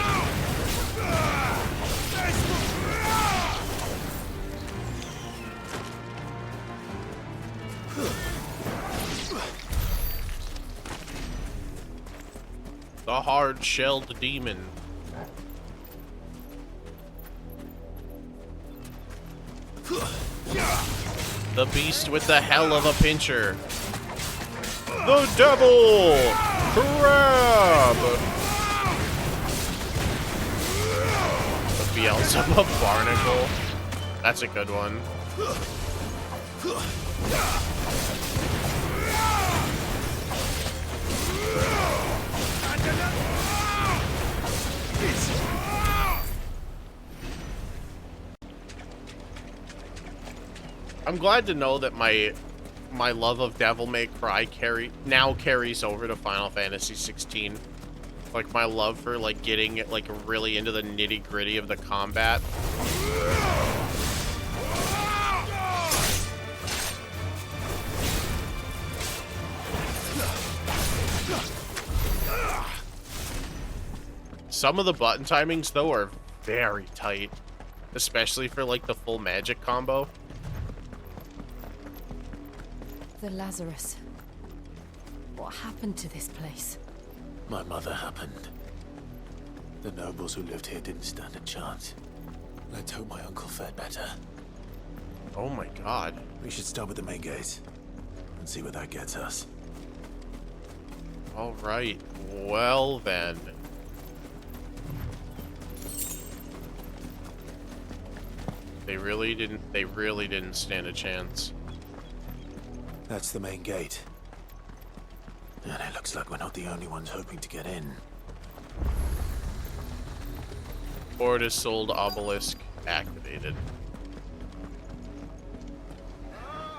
The hard-shelled demon. The beast with the hell of a pincher. The devil crab. The Beelzebub barnacle. That's a good one. I'm glad to know that my love of Devil May Cry now carries over to Final Fantasy XVI. Like, my love for, like, getting, like, really into the nitty-gritty of the combat. Some of the button timings, though, are very tight. Especially for, like, the full magic combo.
The Lazarus. What happened to this place?
My mother happened. The nobles who lived here didn't stand a chance. Let's hope my uncle fared better.
Oh my god.
We should start with the main gate and see where that gets us.
Alright. Well then. They really didn't stand a chance.
That's the main gate. And it looks like we're not the only ones hoping to get in.
Port Isolde obelisk activated.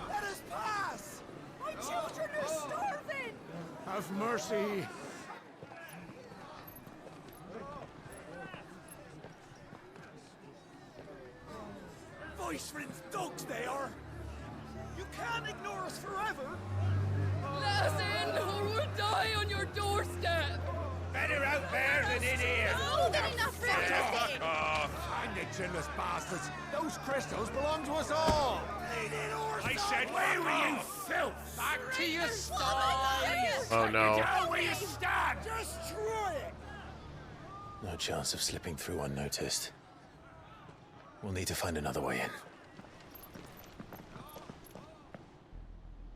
Let us pass! My children are starving! Have mercy.
Iceland's dogs they are! You can't ignore us forever!
Let us in, or we'll die on your doorstep!
Better out there than in here!
More than enough for
Fuck off!
And the chinless bastards! Those crystals belong to us all!
I said, where were you, filth?
Back to your sties!
Oh no.
Go where you stand!
Destroy it!
No chance of slipping through unnoticed. We'll need to find another way in.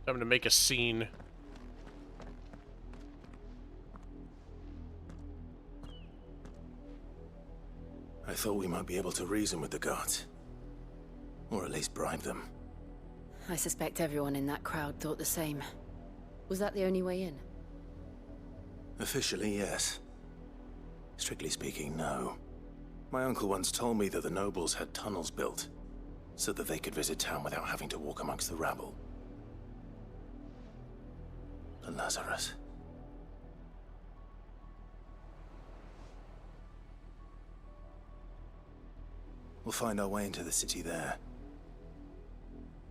Time to make a scene.
I thought we might be able to reason with the guards. Or at least bribe them.
I suspect everyone in that crowd thought the same. Was that the only way in?
Officially, yes. Strictly speaking, no. My uncle once told me that the nobles had tunnels built, so that they could visit town without having to walk amongst the rabble. But Lazarus... We'll find our way into the city there.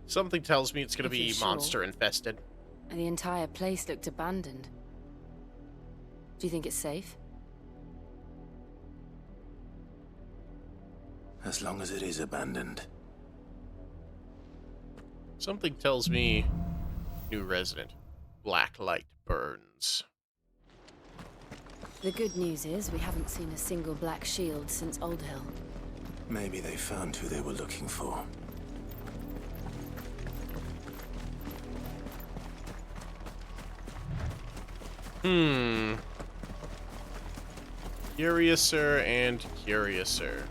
Something tells me it's going to
If
be
you're sure.
monster infested.
The entire place looked abandoned. Do you think it's safe?
As long as it is abandoned.
Something tells me new resident. Black light burns.
The good news is we haven't seen a single black shield since Old Hill.
Maybe they found who they were looking for.
Curiouser and curiouser.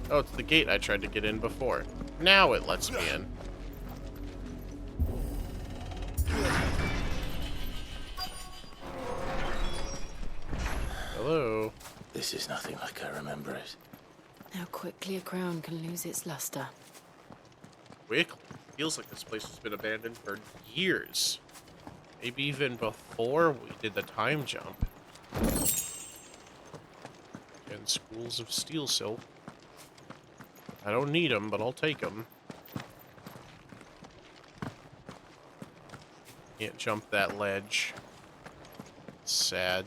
Oh, it's the gate I tried to get in before. Now it lets me in. Hello.
This is nothing like I remember it.
How quickly a crown can lose its luster.
Quickly. Feels like this place has been abandoned for years. Maybe even before we did the time jump. And schools of steel silk. I don't need them, but I'll take them. Can't jump that ledge. Sad.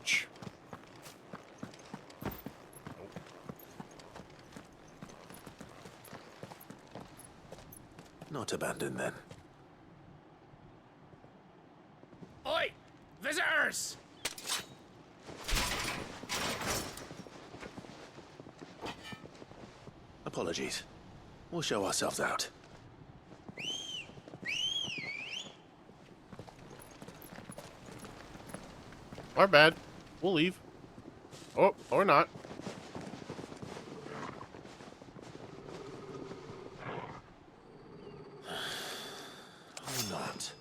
Not abandoned then.
Oi! Visitors!
Apologies. We'll show ourselves out.
Our bad. We'll leave. Oh, or not.
Or not.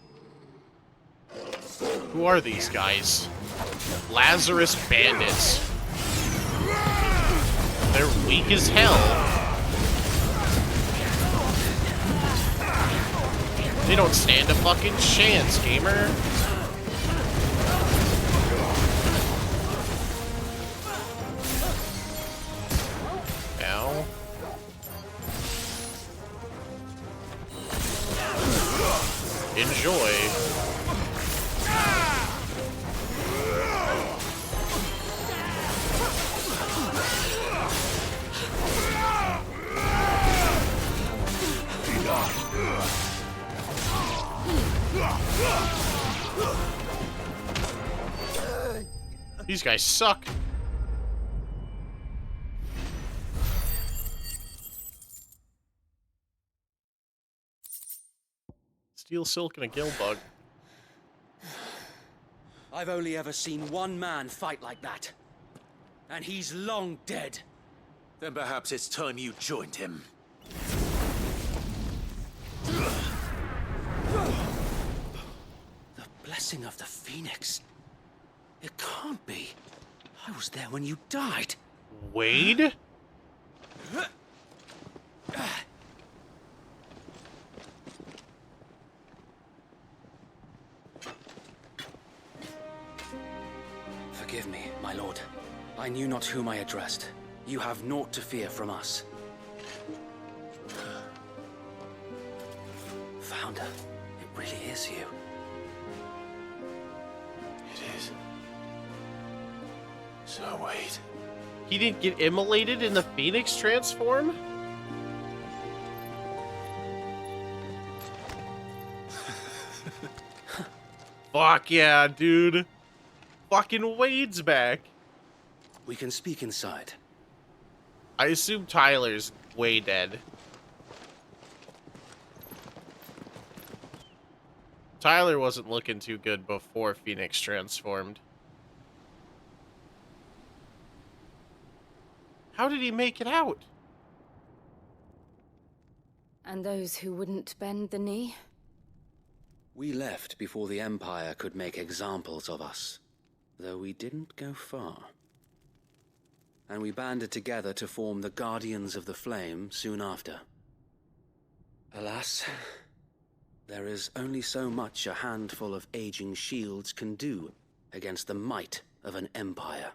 Who are these guys? Lazarus bandits. They're weak as hell. They don't stand a fucking chance, gamer. Ow. Enjoy. These guys suck. Steel silk and a gill bug.
I've only ever seen one man fight like that. And he's long dead.
Then perhaps it's time you joined him.
The blessing of the Phoenix. It can't be. I was there when you died.
Wade?
Forgive me, my lord. I knew not whom I addressed. You have naught to fear from us.
Founder, it really is you.
It is. So wait.
He didn't get immolated in the Phoenix transform? Fuck yeah, dude. Fucking Wade's back.
We can speak inside.
I assume Tyler's way dead. Tyler wasn't looking too good before Phoenix transformed. How did he make it out?
And those who wouldn't bend the knee?
We left before the Empire could make examples of us, though we didn't go far. And we banded together to form the Guardians of the Flame soon after. Alas, there is only so much a handful of aging shields can do against the might of an empire.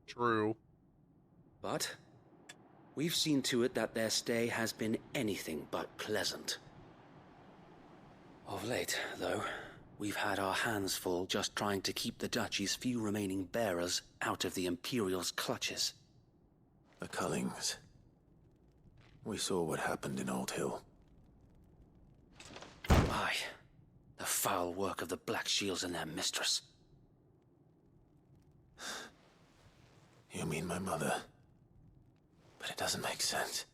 True.
But we've seen to it that their stay has been anything but pleasant. Of late, though, we've had our hands full just trying to keep the Duchy's few remaining bearers out of the Imperial's clutches.
The Cullings. We saw what happened in Old Hill.
Aye, the foul work of the Black Shields and their mistress.
You mean my mother? But it doesn't make sense.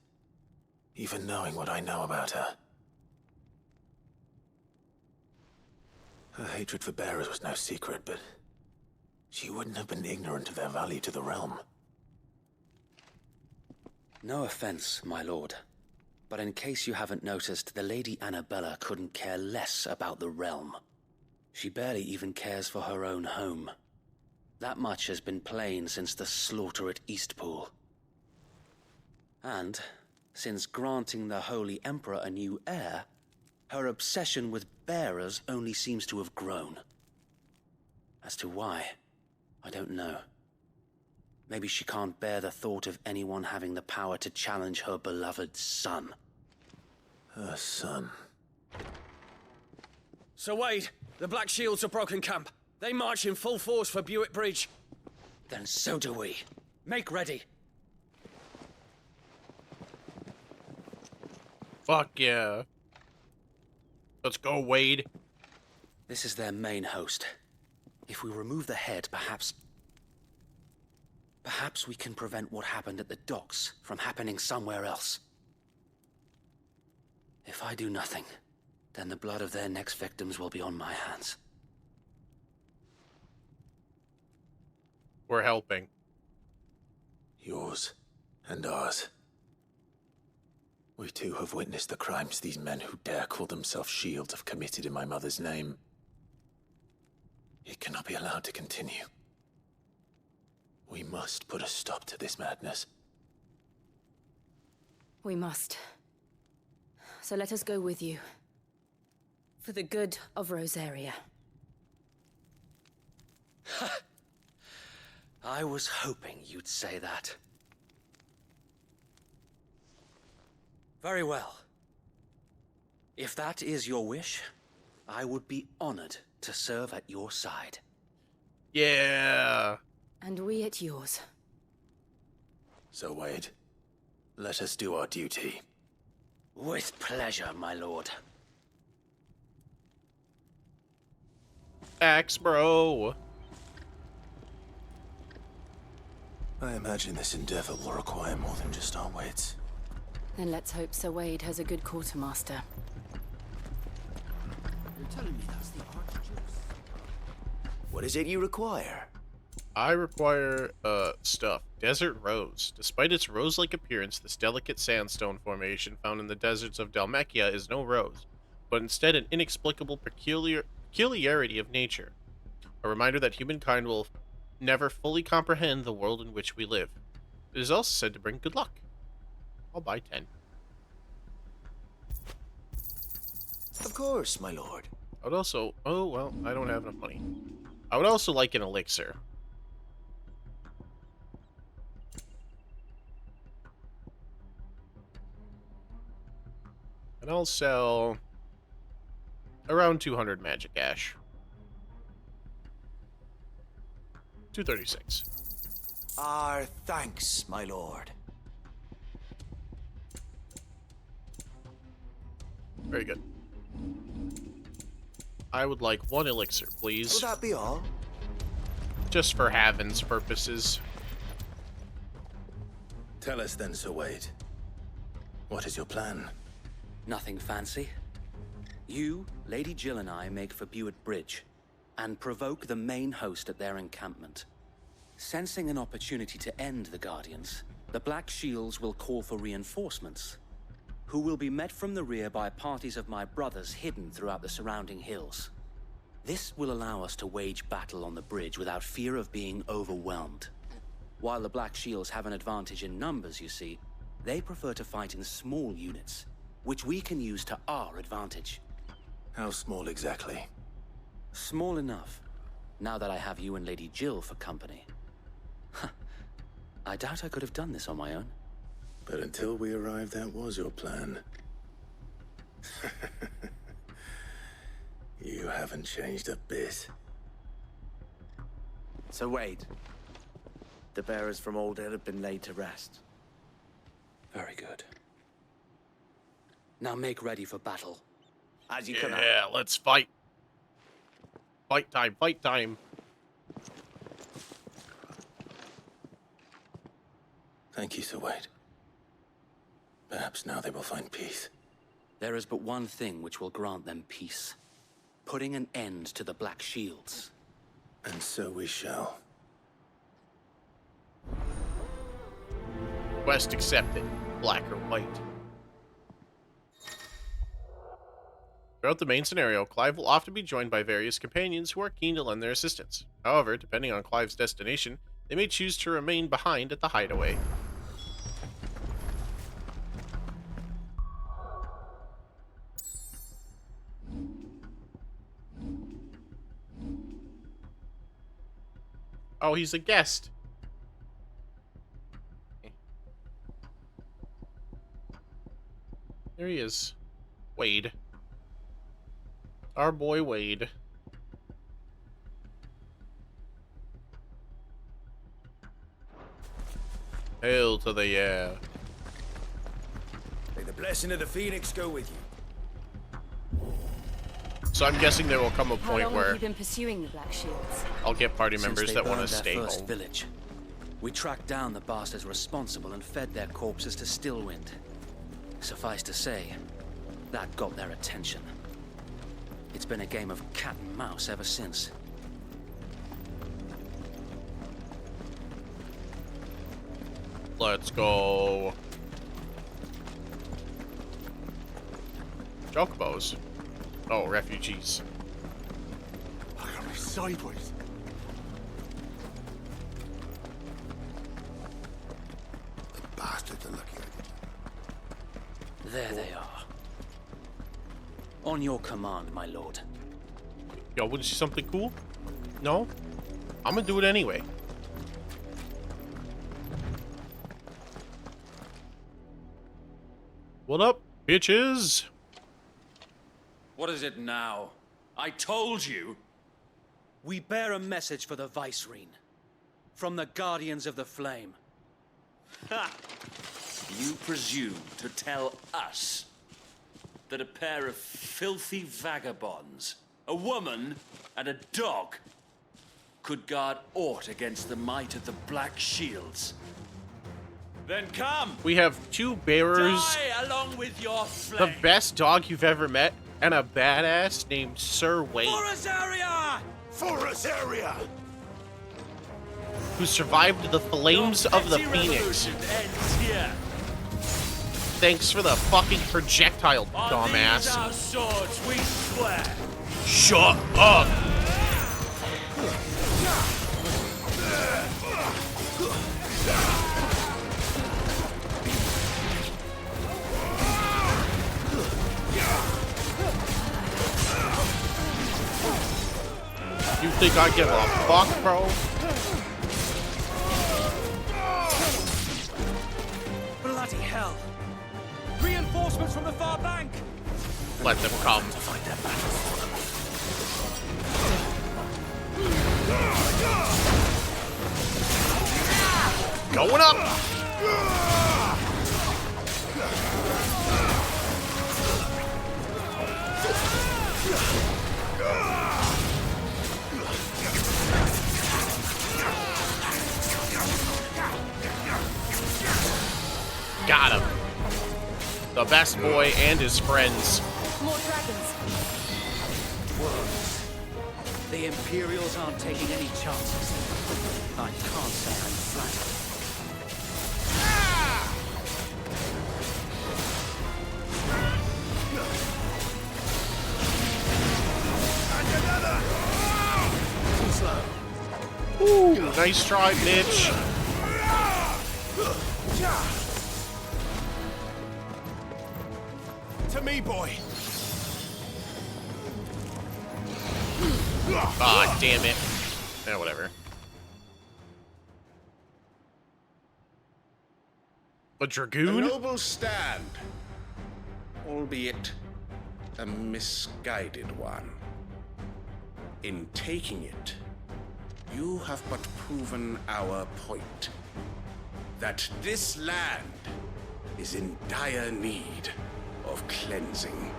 Even knowing what I know about her. Her hatred for bearers was no secret, but she wouldn't have been ignorant of their value to the realm.
No offense, my lord, but in case you haven't noticed, the Lady Annabella couldn't care less about the realm. She barely even cares for her own home. That much has been plain since the slaughter at Eastpool. And, since granting the Holy Emperor a new heir, her obsession with bearers only seems to have grown. As to why, I don't know. Maybe she can't bear the thought of anyone having the power to challenge her beloved son.
Her son.
Sir Wade, the Black Shields have broken camp. They march in full force for Buick Bridge.
Then so do we. Make ready.
Fuck yeah. Let's go, Wade.
This is their main host. If we remove the head, perhaps we can prevent what happened at the docks from happening somewhere else. If I do nothing, then the blood of their next victims will be on my hands.
We're helping.
Yours and ours. We too have witnessed the crimes these men who dare call themselves shields have committed in my mother's name. It cannot be allowed to continue. We must put a stop to this madness.
We must. So let us go with you. For the good of Rosaria.
I was hoping you'd say that. Very well. If that is your wish, I would be honored to serve at your side.
Yeah.
And we at yours.
So, Wade, let us do our duty.
With pleasure, my lord.
Axe, bro.
I imagine this endeavor will require more than just our wits.
Then let's hope Sir Wade has a good quartermaster.
You're telling me that's the Archduke's?
What is it you require?
I require, stuff. Desert Rose. Despite its rose-like appearance, this delicate sandstone formation found in the deserts of Dalmekia is no rose, but instead an inexplicable peculiarity of nature. A reminder that humankind will never fully comprehend the world in which we live. It is also said to bring good luck. I'll buy 10.
Of course, my lord.
I would also... Oh, well, I don't have enough money. I would also like an elixir. And I'll sell Around 200 magic ash. 236.
Our thanks, my lord.
Very good. I would like 1 elixir, please.
Will that be all?
Just for Haven's purposes.
Tell us then, Sir Wade. What is your plan?
Nothing fancy. You, Lady Jill and I make for Buett Bridge and provoke the main host at their encampment. Sensing an opportunity to end the Guardians, the Black Shields will call for reinforcements, who will be met from the rear by parties of my brothers hidden throughout the surrounding hills. This will allow us to wage battle on the bridge without fear of being overwhelmed. While the Black Shields have an advantage in numbers, you see, they prefer to fight in small units, which we can use to our advantage.
How small exactly?
Small enough, now that I have you and Lady Jill for company. I doubt I could have done this on my own.
But until we arrived, that was your plan. You haven't changed a bit.
So Wade, the bearers from Old Hill have been laid to rest.
Very good. Now make ready for battle.
As you come out.
Yeah, let's fight. Fight time, fight time.
Thank you, Sir Wade. Perhaps now they will find peace.
There is but one thing which will grant them peace. Putting an end to the Black Shields.
And so we shall.
Quest accepted. Black or white. Throughout the main scenario, Clive will often be joined by various companions who are keen to lend their assistance. However, depending on Clive's destination, they may choose to remain behind at the hideaway. Oh, he's a guest. There he is. Wade. Our boy Wade. Hail to the yeah.
May the blessing of the Phoenix go with you.
So I'm guessing there will come a
How
point
long
where
have you been pursuing the Black Shields?
I'll get party members
Since they
that want to
burned their
stay
first
home.
village. We tracked down the bastards responsible and fed their corpses to Stillwind. Suffice to say, that got their attention. It's been a game of cat and mouse ever since.
Let's go. Chocobos. Oh, refugees.
Look at me sideways.
The bastards are lucky I didn't.
There they are. On your command, my lord.
Yo, wouldn't you see something cool? No? I'm gonna do it anyway. What up, bitches?
What is it now? I told you!
We bear a message for the Vicereine. From the Guardians of the Flame.
Ha! You presume to tell us that a pair of filthy vagabonds, a woman and a dog, could guard aught against the might of the Black Shields? Then come!
We have 2 bearers,
Die along with your
the
flame!
best dog you've ever met, and a badass named Sir Wade,
Area!
Area!
who survived the flames of the Phoenix.
Ends here.
Thanks for the fucking projectile,
On these
dumbass.
our swords we swear.
Shut up! You think I give a fuck, bro?
Bloody hell! Reinforcements from the far bank!
Let them come.
To fight their battles for them.
Going up! Got him. The best boy and his friends.
More dragons.
Worms. The Imperials aren't taking any chances. I can't say I'm flattered.
Ooh, nice try, bitch.
To me, boy.
Ah, damn it. Yeah, whatever. A dragoon?
A noble stand, albeit a misguided one. In taking it, you have but proven our point. That this land is in dire need of cleansing.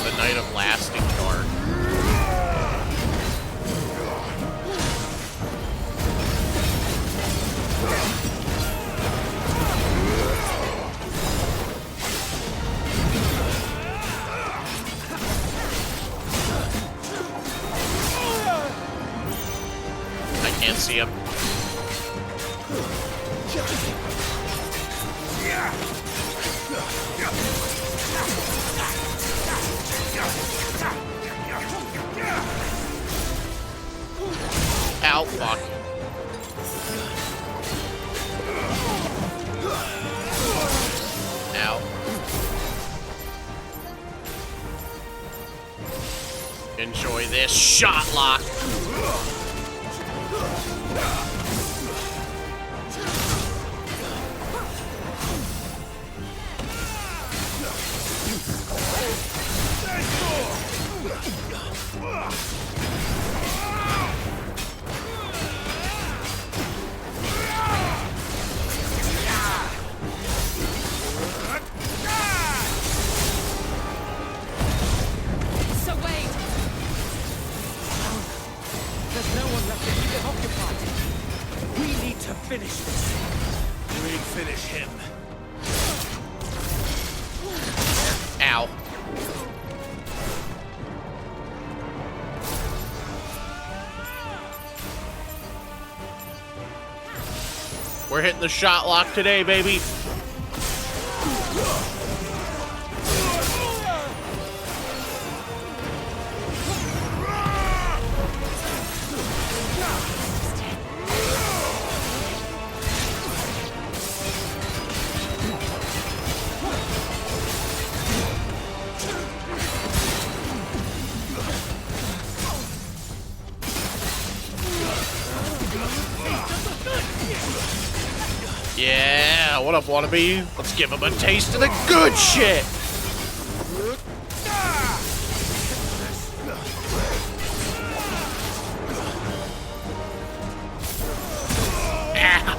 The Knight of Lasting Dark. I can't see him. Ow, fuck. Ow. Enjoy this shot lock.
So wait.
There's no one left to keep it occupied. We need to finish this.
We'll finish him.
Ow. We're hitting the shot lock today, baby. Yeah, what up, wannabe? Let's give him a taste of the good shit.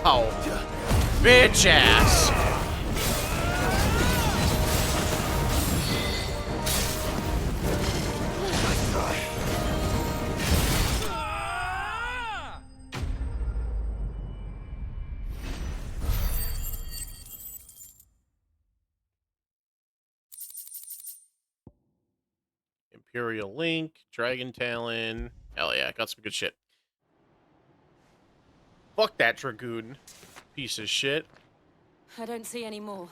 Ow. Bitch ass. Imperial Link, Dragon Talon. Hell yeah, got some good shit. Fuck that Dragoon. Piece of shit.
I don't see any more.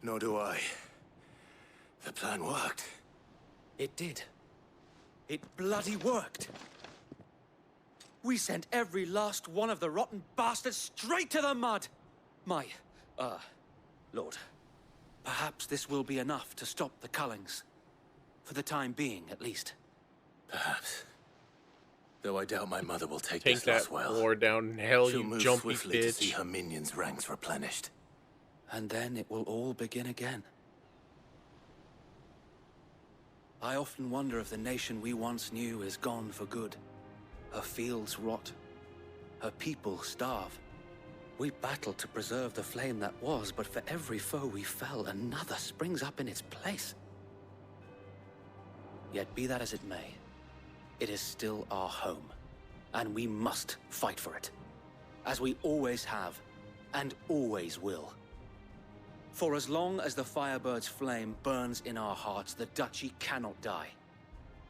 Nor do I. The plan worked.
It did. It bloody worked. We sent every last one of the rotten bastards straight to the mud. My, Lord. Perhaps this will be enough to stop the Cullings. For the time being, at least.
Perhaps. Though I doubt my mother will take
Take
this
that
loss well.
war down hell,
She'll
you
move
jumpy
swiftly to
bitch.
see her minions' ranks replenished.
And then it will all begin again. I often wonder if the nation we once knew is gone for good. Her fields rot. Her people starve. We battled to preserve the flame that was, but for every foe we fell, another springs up in its place. Yet be that as it may, it is still our home, and we must fight for it, as we always have, and always will. For as long as the Firebird's flame burns in our hearts, the Duchy cannot die,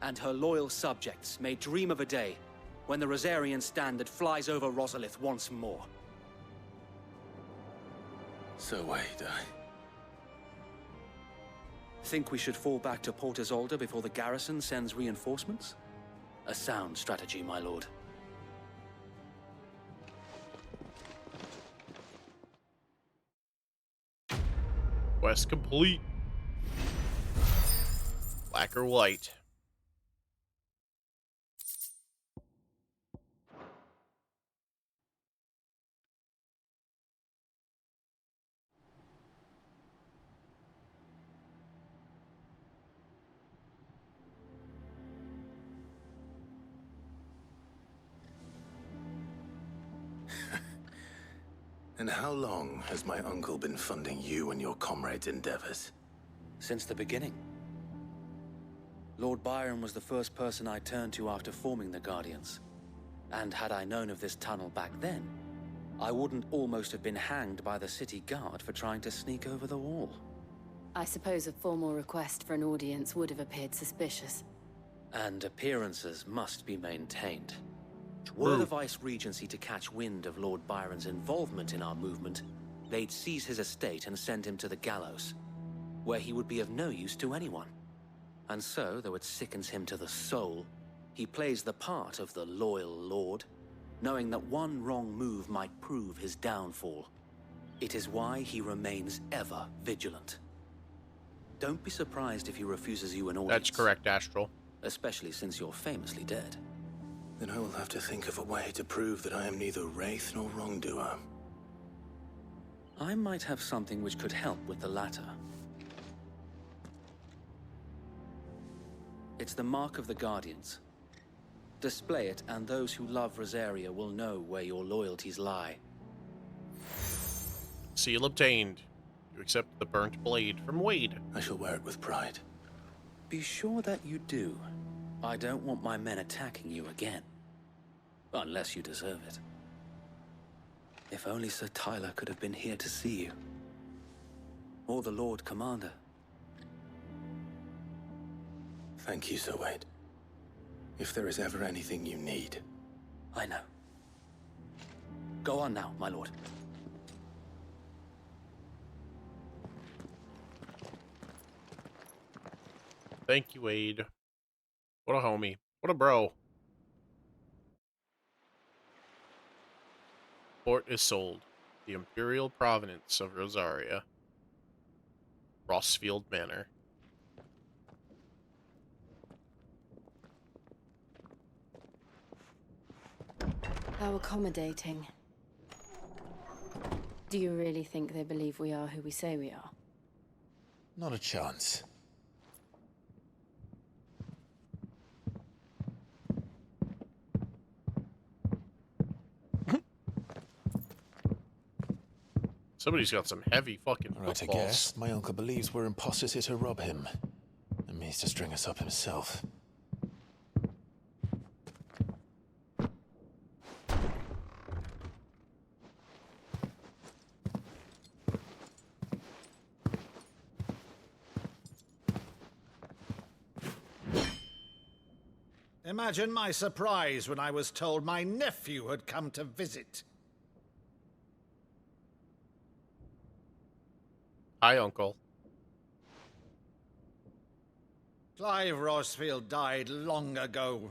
and her loyal subjects may dream of a day when the Rosarian standard flies over Rosalith once more.
So wait,
Think we should fall back to Port Isolde before the garrison sends reinforcements? A sound strategy, my lord.
Quest complete. Black or white?
And how long has my uncle been funding you and your comrades' endeavors?
Since the beginning. Lord Byron was the first person I turned to after forming the Guardians. And had I known of this tunnel back then, I wouldn't almost have been hanged by the city guard for trying to sneak over the wall.
I suppose a formal request for an audience would have appeared suspicious.
And appearances must be maintained. Were the Vice-Regency to catch wind of Lord Byron's involvement in our movement, they'd seize his estate and send him to the gallows, where he would be of no use to anyone. And so, though it sickens him to the soul, he plays the part of the loyal lord, knowing that one wrong move might prove his downfall. It is why he remains ever vigilant. Don't be surprised if he refuses you an audience.
That's correct, Astral.
Especially since you're famously dead.
Then I will have to think of a way to prove that I am neither wraith nor wrongdoer.
I might have something which could help with the latter. It's the mark of the Guardians. Display it, and those who love Rosaria will know where your loyalties lie.
Seal obtained. You accept the burnt blade from Wade.
I shall wear it with pride.
Be sure that you do. I don't want my men attacking you again. Unless you deserve it. If only Sir Tyler could have been here to see you. Or the Lord Commander.
Thank you, Sir Wade. If there is ever anything you need.
I know. Go on now, my lord.
Thank you, Wade. What a homie. What a bro. Port Isolde, the imperial province of Rosaria. Rossfield Manor.
How accommodating. Do you really think they believe we are who we say we are?
Not a chance.
Somebody's got some heavy fucking
Right, I
footballs.
guess. My uncle believes we're imposters here to rob him. And means to string us up himself.
Imagine my surprise when I was told my nephew had come to visit.
Hi, Uncle.
Clive Rosfield died long ago.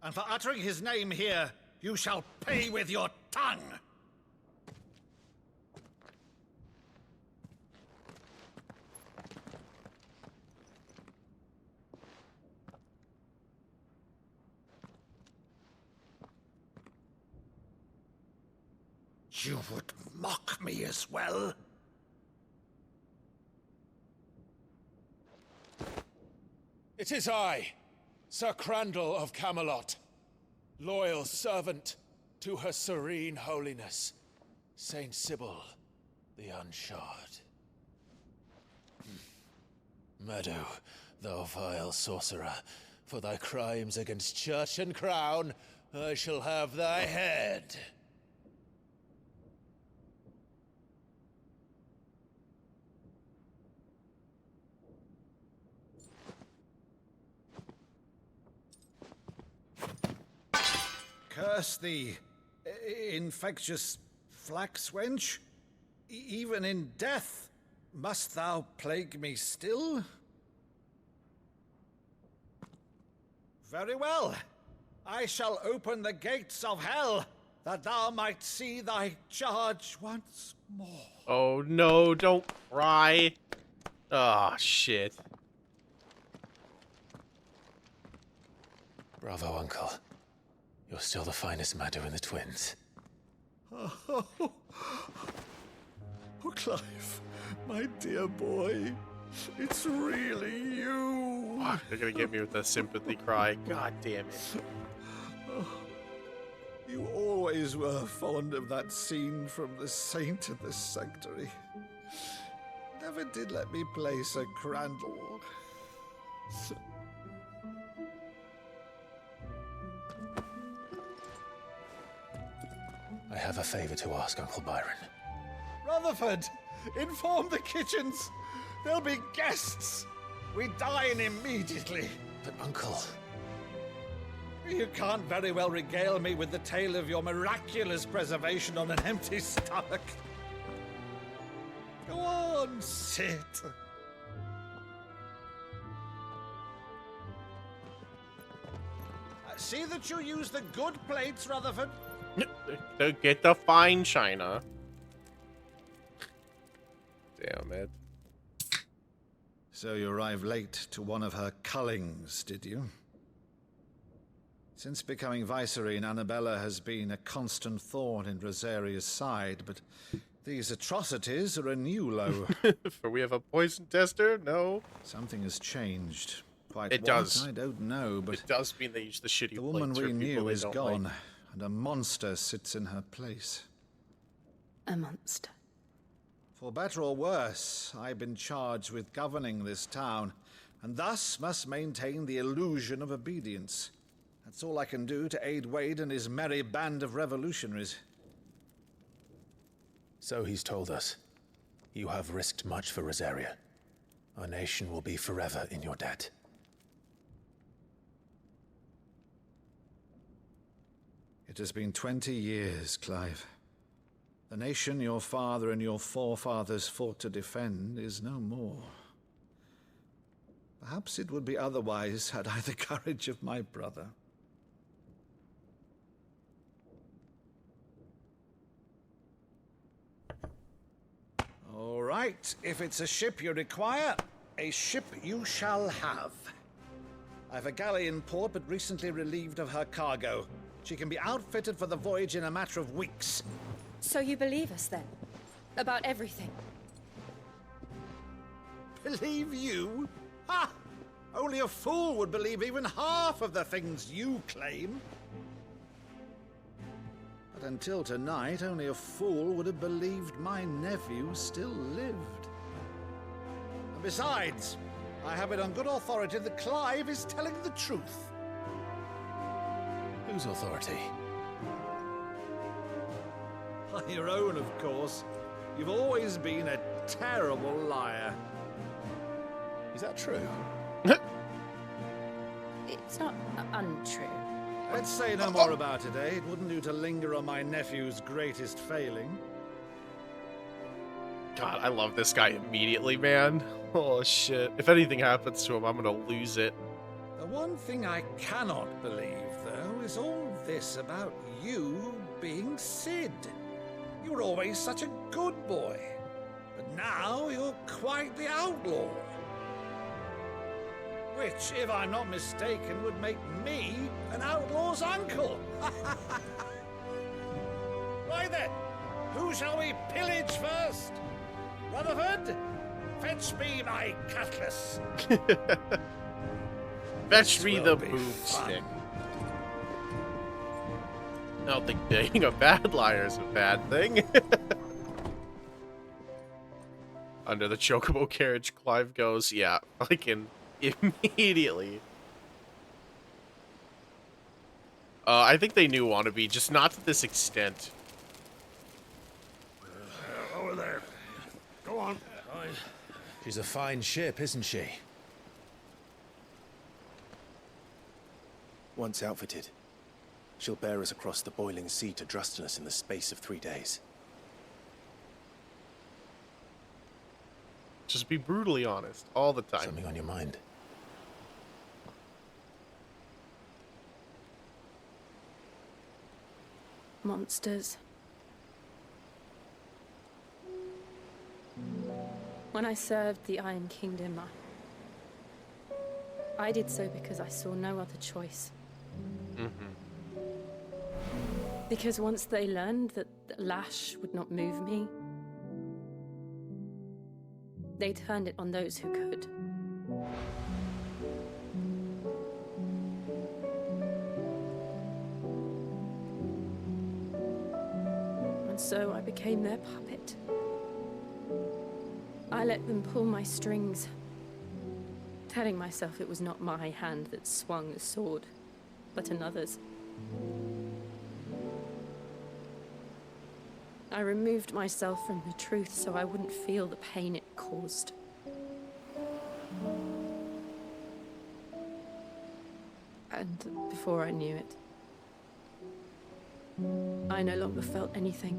And for uttering his name here, you shall pay with your tongue! You would mock me as well?
It is I, Sir Crandall of Camelot, loyal servant to Her Serene Holiness, Saint Sybil the Unshod. Meadow, thou vile sorcerer, for thy crimes against church and crown, I shall have thy head.
Curse thee, infectious flax wench. Even in death, must thou plague me still? Very well. I shall open the gates of hell, that thou might see thy charge once more.
Oh no, don't cry. Oh, shit.
Bravo, Uncle. You're still the finest Meadow in the twins.
Oh, Clive, my dear boy, it's really you.
Fuck, they're gonna get me with a sympathy cry. God damn it.
Oh, you always were fond of that scene from The Saint of the Sanctuary. Never did let me play Sir Crandall.
I have a favor to ask, Uncle Byron.
Rutherford, inform the kitchens. There'll be guests. We dine immediately.
But, Uncle...
You can't very well regale me with the tale of your miraculous preservation on an empty stomach. Go on, sit. See that you use the good plates, Rutherford.
Get the fine china. Damn it.
So you arrived late to one of her cullings, did you? Since becoming Vicereine, Annabella has been a constant thorn in Rosaria's side, but these atrocities are a new low.
For we have a poison tester? No.
Something has changed. Quite
it
what,
does.
I don't know, but
it does mean they use the shitty
the woman
plates
we
for people
knew
they
is
don't
gone,
like.
and a monster sits in her place.
A monster.
For better or worse, I've been charged with governing this town, and thus must maintain the illusion of obedience. That's all I can do to aid Wade and his merry band of revolutionaries.
So he's told us. You have risked much for Rosaria. Our nation will be forever in your debt.
It has been 20 years, Clive. The nation your father and your forefathers fought to defend is no more. Perhaps it would be otherwise had I the courage of my brother. All right, if it's a ship you require, a ship you shall have. I've a galley in port, but recently relieved of her cargo. She can be outfitted for the voyage in a matter of weeks.
So you believe us then? About everything?
Believe you? Ha! Only a fool would believe even half of the things you claim. But until tonight, only a fool would have believed my nephew still lived. And besides, I have it on good authority that Clive is telling the truth.
Whose authority?
Your own, of course. You've always been a terrible liar.
Is that true?
It's not untrue.
Let's say no more about it, eh? It wouldn't do to linger on my nephew's greatest failing.
God, I love this guy immediately, man. Oh, shit. If anything happens to him, I'm gonna lose it.
The one thing I cannot believe, though, is all this about you being Sid. You were always such a good boy, but now you're quite the outlaw. Which, if I'm not mistaken, would make me an outlaw's uncle. Right then, who shall we pillage first? Rutherford, fetch me my cutlass.
Fetch me the boomstick. I don't think being a bad liar is a bad thing. Under the chocobo carriage, Clive goes, yeah, fucking immediately. I think they knew Wannabe, just not to this extent.
Over there. Go on.
She's a fine ship, isn't she?
Once outfitted, she'll bear us across the boiling sea to Drustinus in the space of 3 days.
Just be brutally honest, all the time.
Something on your mind?
Monsters. When I served the Iron Kingdom, I did so because I saw no other choice. Because once they learned that Lash would not move me, they turned it on those who could. And so I became their puppet. I let them pull my strings, telling myself it was not my hand that swung the sword, but another's. I removed myself from the truth so I wouldn't feel the pain it caused. And before I knew it, I no longer felt anything.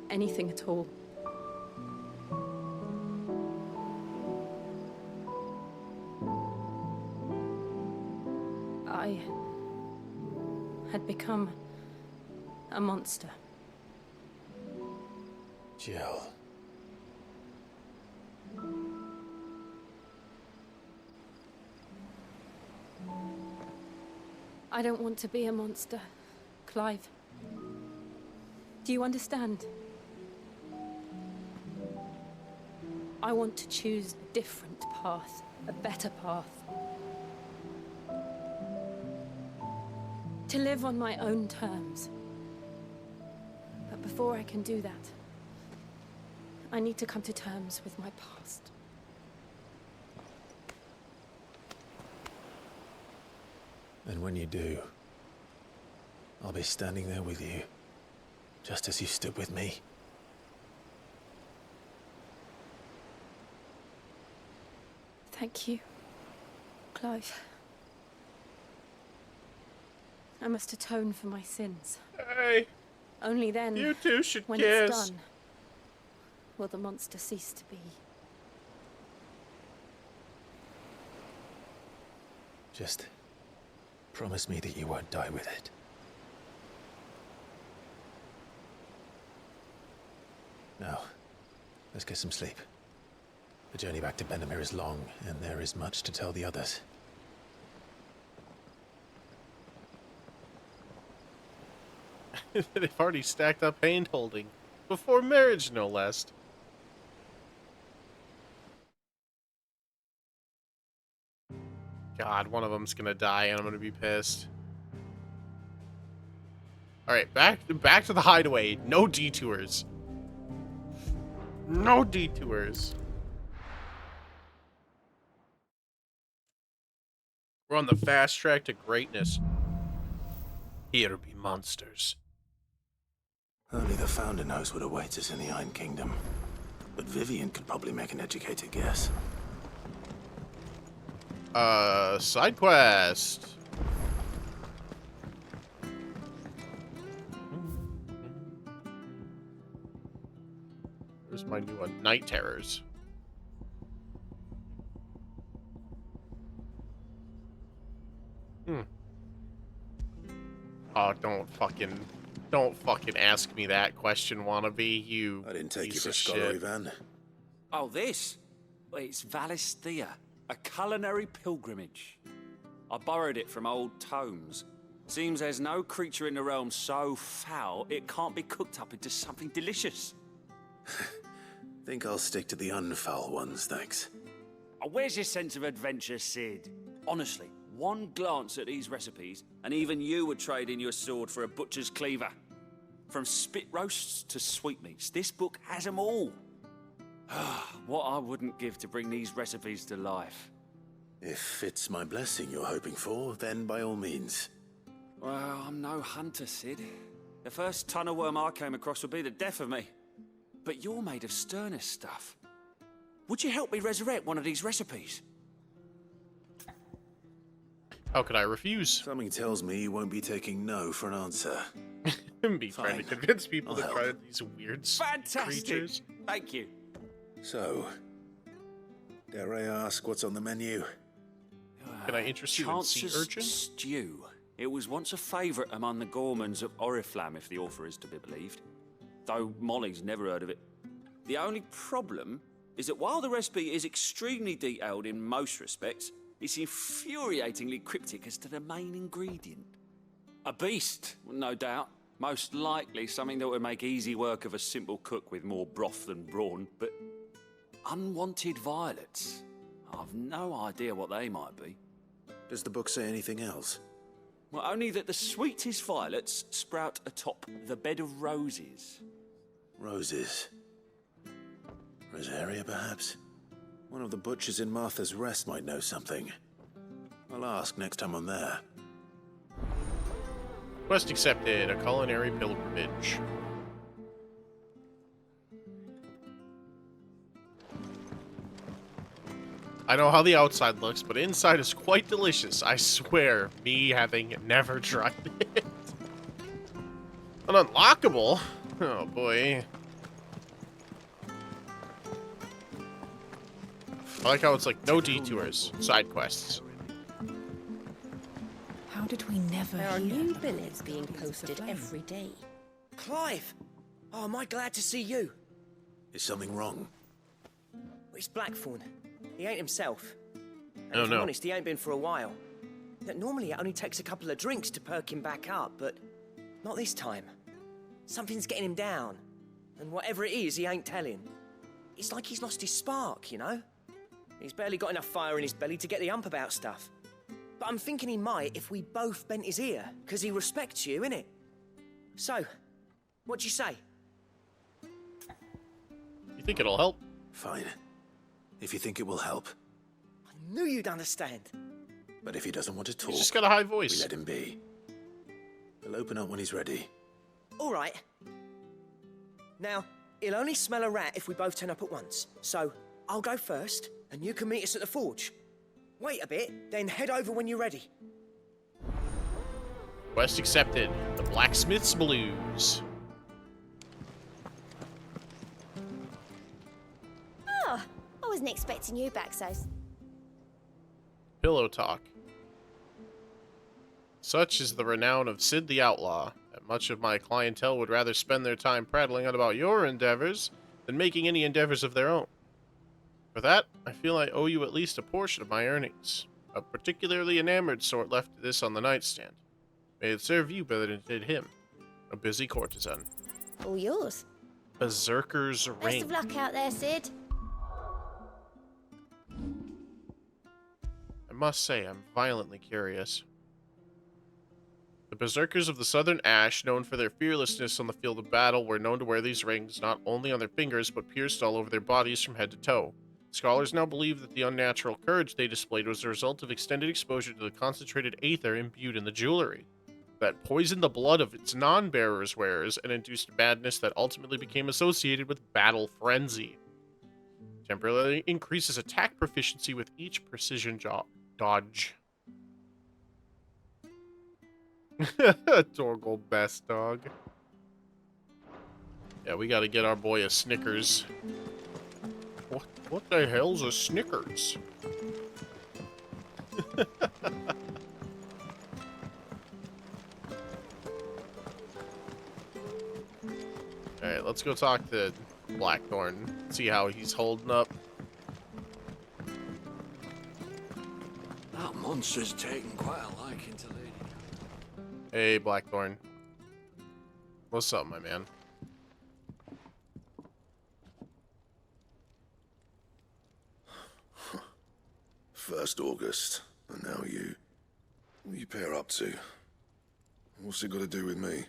Anything at all. I had become a monster.
Jill.
I don't want to be a monster, Clive. Do you understand? I want to choose a different path, a better path. To live on my own terms. But before I can do that, I need to come to terms with my past.
And when you do, I'll be standing there with you, just as you stood with me.
Thank you, Clive. I must atone for my sins.
Hey.
Only then,
you two should
when
kiss.
it's done, will the monster cease to be.
Just promise me that you won't die with it. Now, let's get some sleep. The journey back to Benamir is long, and there is much to tell the others.
They've already stacked up hand-holding. Before marriage, no less. God, one of them's gonna die, and I'm gonna be pissed. Alright, back to the hideaway. No detours. No detours. We're on the fast track to greatness. Here be monsters.
Only the Founder knows what awaits us in the Iron Kingdom. But Vivian could probably make an educated guess.
Side quest. Where's my new one? Night Terrors. Oh, don't fucking ask me that question, Wannabe. You
I didn't take you
piece
for a
of
scholar,
shit.
Ivan.
Oh, this? Well, it's Valisthea, a culinary pilgrimage. I borrowed it from old tomes. Seems there's no creature in the realm so foul it can't be cooked up into something delicious.
Think I'll stick to the unfoul ones, thanks.
Oh, where's your sense of adventure, Sid?
Honestly, one glance at these recipes, and even you would trade in your sword for a butcher's cleaver. From spit roasts to sweetmeats, this book has them all. What I wouldn't give to bring these recipes to life.
If it's my blessing you're hoping for, then by all means.
Well, I'm no hunter, Sid. The first ton of worm I came across would be the death of me. But you're made of sterner stuff. Would you help me resurrect one of these recipes?
How could I refuse?
Something tells me you won't be taking no for an answer.
Be trying to convince people to try these weird
Fantastic!
creatures.
Thank you.
So, dare I ask what's on the menu?
Can I interest you in sea
Chance's
urchin?
stew. It was once a favourite among the gourmands of Oriflamme, if the author is to be believed. Though Molly's never heard of it. The only problem is that while the recipe is extremely detailed in most respects, it's infuriatingly cryptic as to the main ingredient. A beast, no doubt. Most likely something that would make easy work of a simple cook with more broth than brawn, but unwanted violets. I've no idea what they might be.
Does the book say anything else?
Well, only that the sweetest violets sprout atop the bed of roses.
Roses. Rosaria, perhaps? One of the butchers in Martha's Rest might know something. I'll ask next time I'm there.
Quest accepted. A culinary pilgrimage. I know how the outside looks, but inside is quite delicious. I swear, me having never tried it. Unlockable? Oh boy. I like how it's like no detours, side quests.
How did we never
There are
hear
new
of
billets
these
being
copies of the
posted
flame?
every day. Clive! Oh, am I glad to see you?
Is something wrong?
It's Blackthorn. He ain't himself. And
Oh,
if
no.
I'm honest, he ain't been for a while. That normally it only takes a couple of drinks to perk him back up, but not this time. Something's getting him down. And whatever it is, he ain't telling. It's like he's lost his spark, you know? He's barely got enough fire in his belly to get the ump about stuff. But I'm thinking he might if we both bent his ear, because he respects you, innit? So, what do you say?
You think it'll help?
Fine. If you think it will help.
I knew you'd understand.
But if he doesn't want to talk,
He's just got a high voice.
we let him be. He'll open up when he's ready.
All right. Now, he'll only smell a rat if we both turn up at once. So, I'll go first, and you can meet us at the forge. Wait a bit, then head over when you're ready.
Quest accepted. The Blacksmith's Blues.
Oh, I wasn't expecting you back so...
Pillow talk. Such is the renown of Sid the Outlaw, that much of my clientele would rather spend their time prattling on about your endeavors than making any endeavors of their own. For that, I feel I owe you at least a portion of my earnings, a particularly enamored sort left to this on the nightstand. May it serve you better than it did him, a busy courtesan.
All yours.
Berserker's
Best
Ring.
of luck out there, Sid.
I must say, I'm violently curious. The Berserkers of the Southern Ash, known for their fearlessness on the field of battle, were known to wear these rings not only on their fingers, but pierced all over their bodies from head to toe. Scholars now believe that the unnatural courage they displayed was a result of extended exposure to the concentrated aether imbued in the jewelry, that poisoned the blood of its non-bearers' wearers and induced madness that ultimately became associated with battle frenzy. Temporarily increases attack proficiency with each precision dodge. Torgal best dog. Yeah, we gotta get our boy a Snickers. What the hell's a Snickers? Alright, let's go talk to Blackthorn. See how he's holding up.
That monster's taken quite a liking to Lady.
Hey, Blackthorn. What's up, my man?
First August.
And now you. What are you pair up to? What's it got to do with me?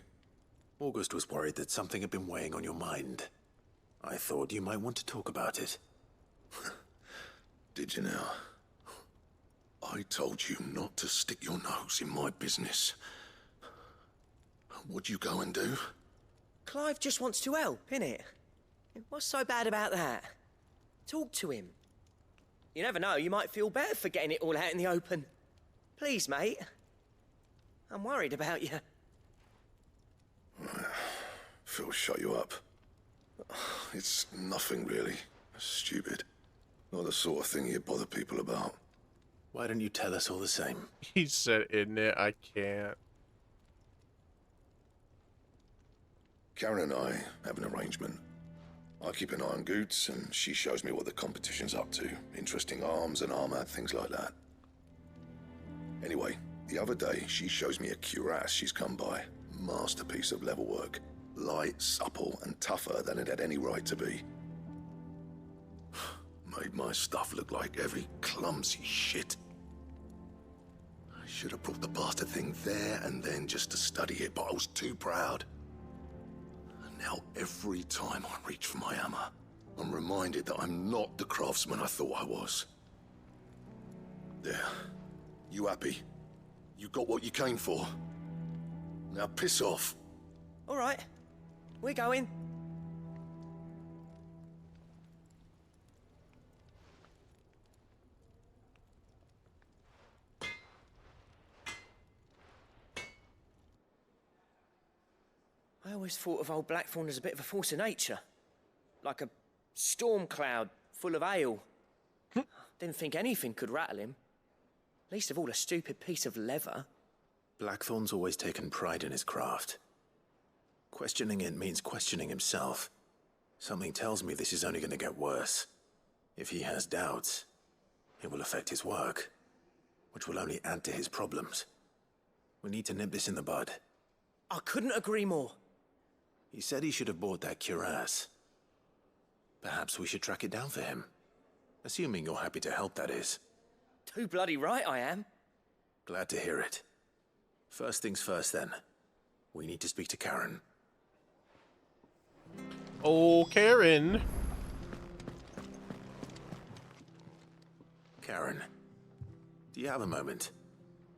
August was worried that something had been weighing on your mind. I thought you might want to talk about it.
Did you now? I told you not to stick your nose in my business. What'd you go and do?
Clive just wants to help, innit? What's so bad about that? Talk to him. You never know, you might feel better for getting it all out in the open. Please, mate. I'm worried about you.
Phil shut you up. It's nothing really. Stupid. Not the sort of thing you bother people about.
Why don't you tell us all the same?
He said, "Isn't it? I can't."
Karen and I have an arrangement. I keep an eye on Goots, and she shows me what the competition's up to. Interesting arms and armor, things like that. Anyway, the other day, she shows me a cuirass she's come by. Masterpiece of level work. Light, supple, and tougher than it had any right to be. Made my stuff look like heavy, clumsy shit. I should have brought the bastard thing there and then just to study it, but I was too proud. And now every time I reach for my hammer, I'm reminded that I'm not the craftsman I thought I was. There. You happy? You got what you came for? Now piss off.
All right. We're going. I always thought of old Blackthorn as a bit of a force of nature. Like a storm cloud full of hail. Didn't think anything could rattle him. Least of all a stupid piece of leather.
Blackthorn's always taken pride in his craft. Questioning it means questioning himself. Something tells me this is only going to get worse. If he has doubts, it will affect his work, which will only add to his problems. We need to nip this in the bud.
I couldn't agree more.
He said he should have bought that cuirass. Perhaps we should track it down for him. Assuming you're happy to help, that is.
Too bloody right I am.
Glad to hear it. First things first, then. We need to speak to Karen.
Oh, Karen.
Karen, do you have a moment?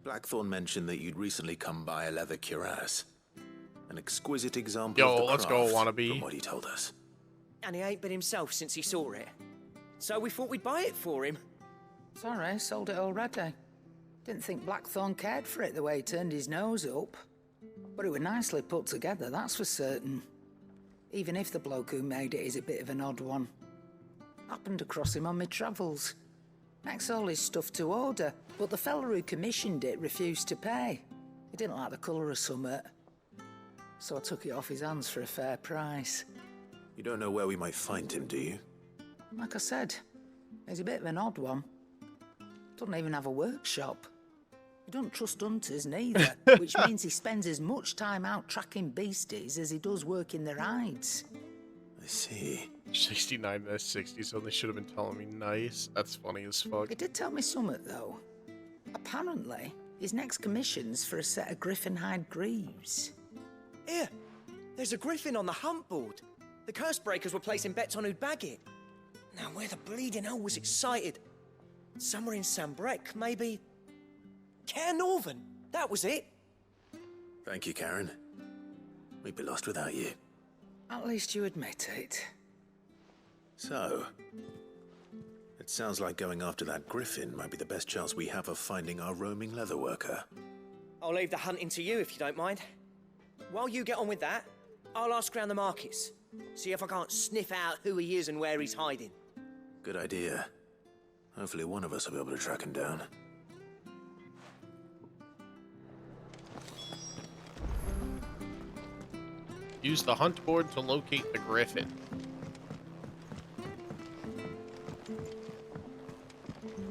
Blackthorn mentioned that you'd recently come by a leather cuirass. An exquisite example of the
let's go,
craft,
wannabe.
from what he told us.
And he ain't been himself since he saw it. So we thought we'd buy it for him.
Sorry, sold it already. Didn't think Blackthorn cared for it the way he turned his nose up. But it was nicely put together, that's for certain. Even if the bloke who made it is a bit of an odd one. Happened across him on my travels. Makes all his stuff to order, but the fella who commissioned it refused to pay. He didn't like the colour of summit. So I took it off his hands for a fair price.
You don't know where we might find him, do you?
Like I said, he's a bit of an odd one. Doesn't even have a workshop. He doesn't trust hunters neither, which means he spends as much time out tracking beasties as he does working their hides.
I see.
69 to 60, so they should have been telling me nice. That's funny as fuck.
He did tell me something, though. Apparently, his next commission's for a set of griffin hide greaves.
Here, there's a griffin on the hunt board. The curse breakers were placing bets on who'd bag it. Now, where the bleeding hell was excited? Somewhere in Sambrec, maybe... Care Northern, that was it.
Thank you, Karen. We'd be lost without you.
At least you admit it.
So, it sounds like going after that griffin might be the best chance we have of finding our roaming leatherworker.
I'll leave the hunting to you if you don't mind. While you get on with that, I'll ask around the markets. See if I can't sniff out who he is and where he's hiding.
Good idea. Hopefully one of us will be able to track him down.
Use the hunt board to locate the griffin.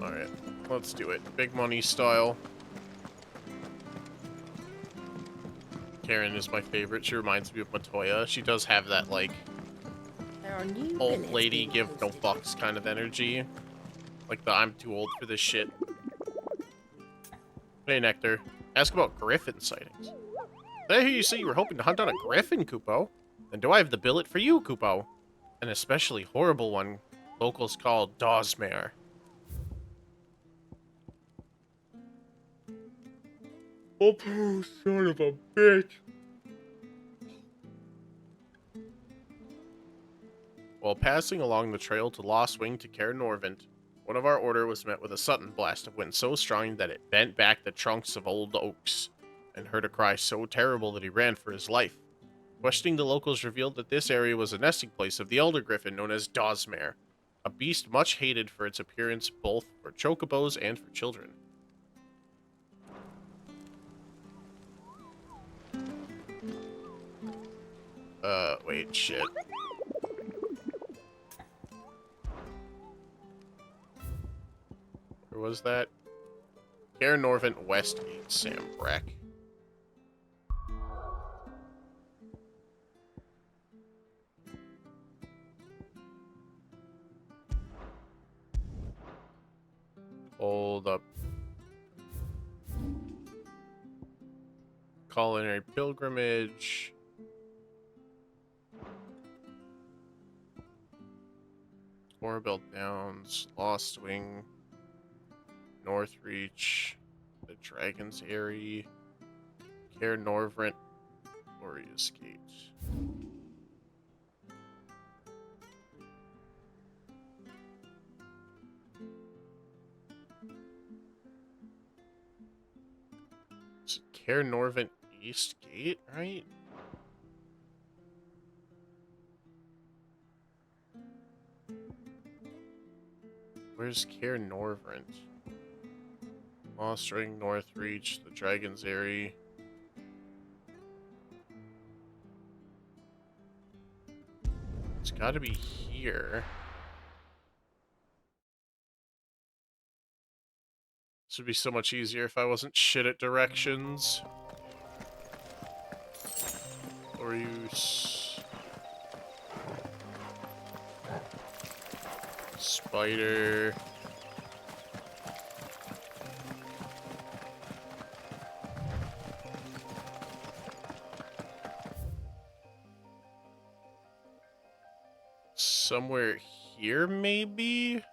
Alright, let's do it. Big money style. Karen is my favorite. She reminds me of Matoya. She does have that, like, old lady give no fucks kind of energy. Like the I'm too old for this shit. Hey, Nectar. Ask about griffin sightings. Did I hear you say you were hoping to hunt down a griffin, Kupo? Then do I have the billet for you, Kupo? An especially horrible one locals call Dawsmare. Oh, son of a bitch. While passing along the trail to Lost Wing to Caer Norvent, one of our order was met with a sudden blast of wind so strong that it bent back the trunks of old oaks, and heard a cry so terrible that he ran for his life. Questioning the locals revealed that this area was a nesting place of the elder griffin known as Dawsmare, a beast much hated for its appearance both for chocobos and for children. Wait, shit. Where was that? Caer Norvent Westgate, Sam Brack. Hold up. Culinary Pilgrimage. Orbelt Downs, Lost Wing, Northreach, the Dragon's Eyrie, Caer Norvent, Glorious Gate. It's Caer Norvent East Gate, right? Where's Caer Norvent? Lost Ring, Northreach, the Dragon's Eyrie. It's gotta be here. This would be so much easier if I wasn't shit at directions. Glorious. Spider. Somewhere here, maybe?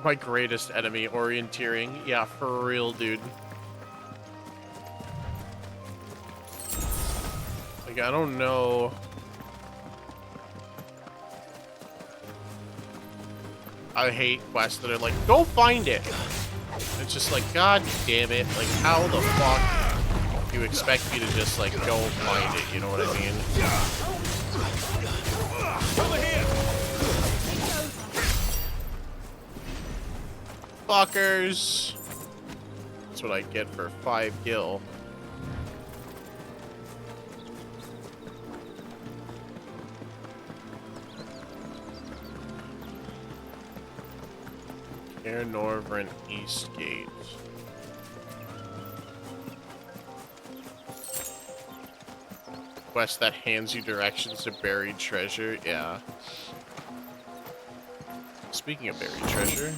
My greatest enemy, orienteering. Yeah, for real, dude. Like, I don't know. I hate quests that are like, go find it. It's just like, god damn it. Like, how the fuck do you expect me to just, like, go find it? You know what I mean? Over here! Fuckers! That's what I get for 5 gil. Caer Norvent East Gate. Quest that hands you directions to buried treasure. Yeah. Speaking of buried treasure.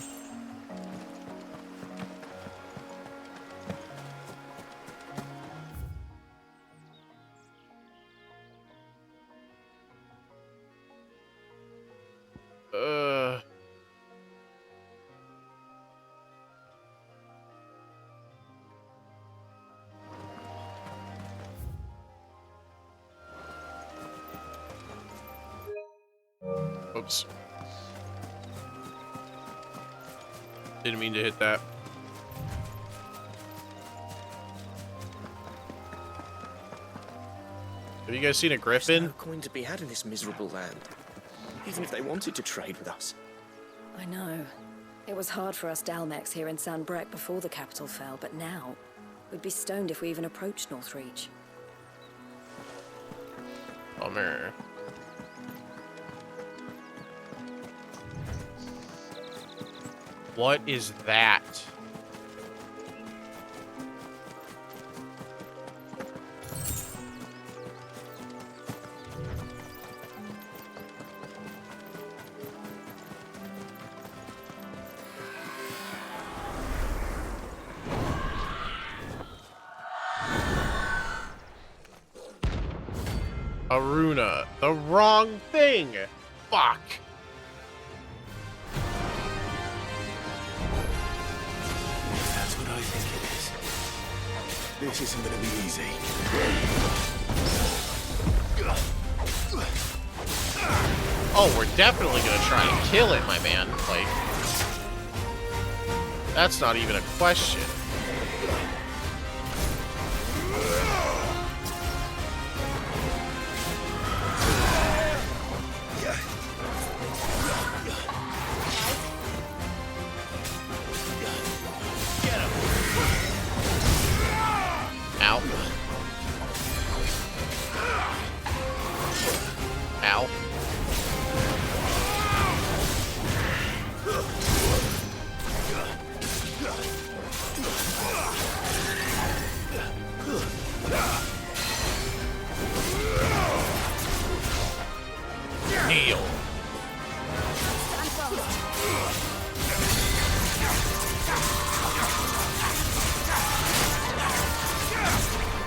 Oops. Didn't mean to hit that. Have you guys seen a griffin?
There's no coin to be had in this miserable land. Even if they wanted to trade with us.
I know. It was hard for us Dalmex here in San Brek before the capital fell, but now we'd be stoned if we even approached Northreach.
Bummer. What is that? Aruna. The wrong thing. Fuck.
That's what I think it is. This isn't gonna be easy.
Oh, we're definitely gonna try and kill it, my man. Like, that's not even a question. Ow. Ow. Kneel.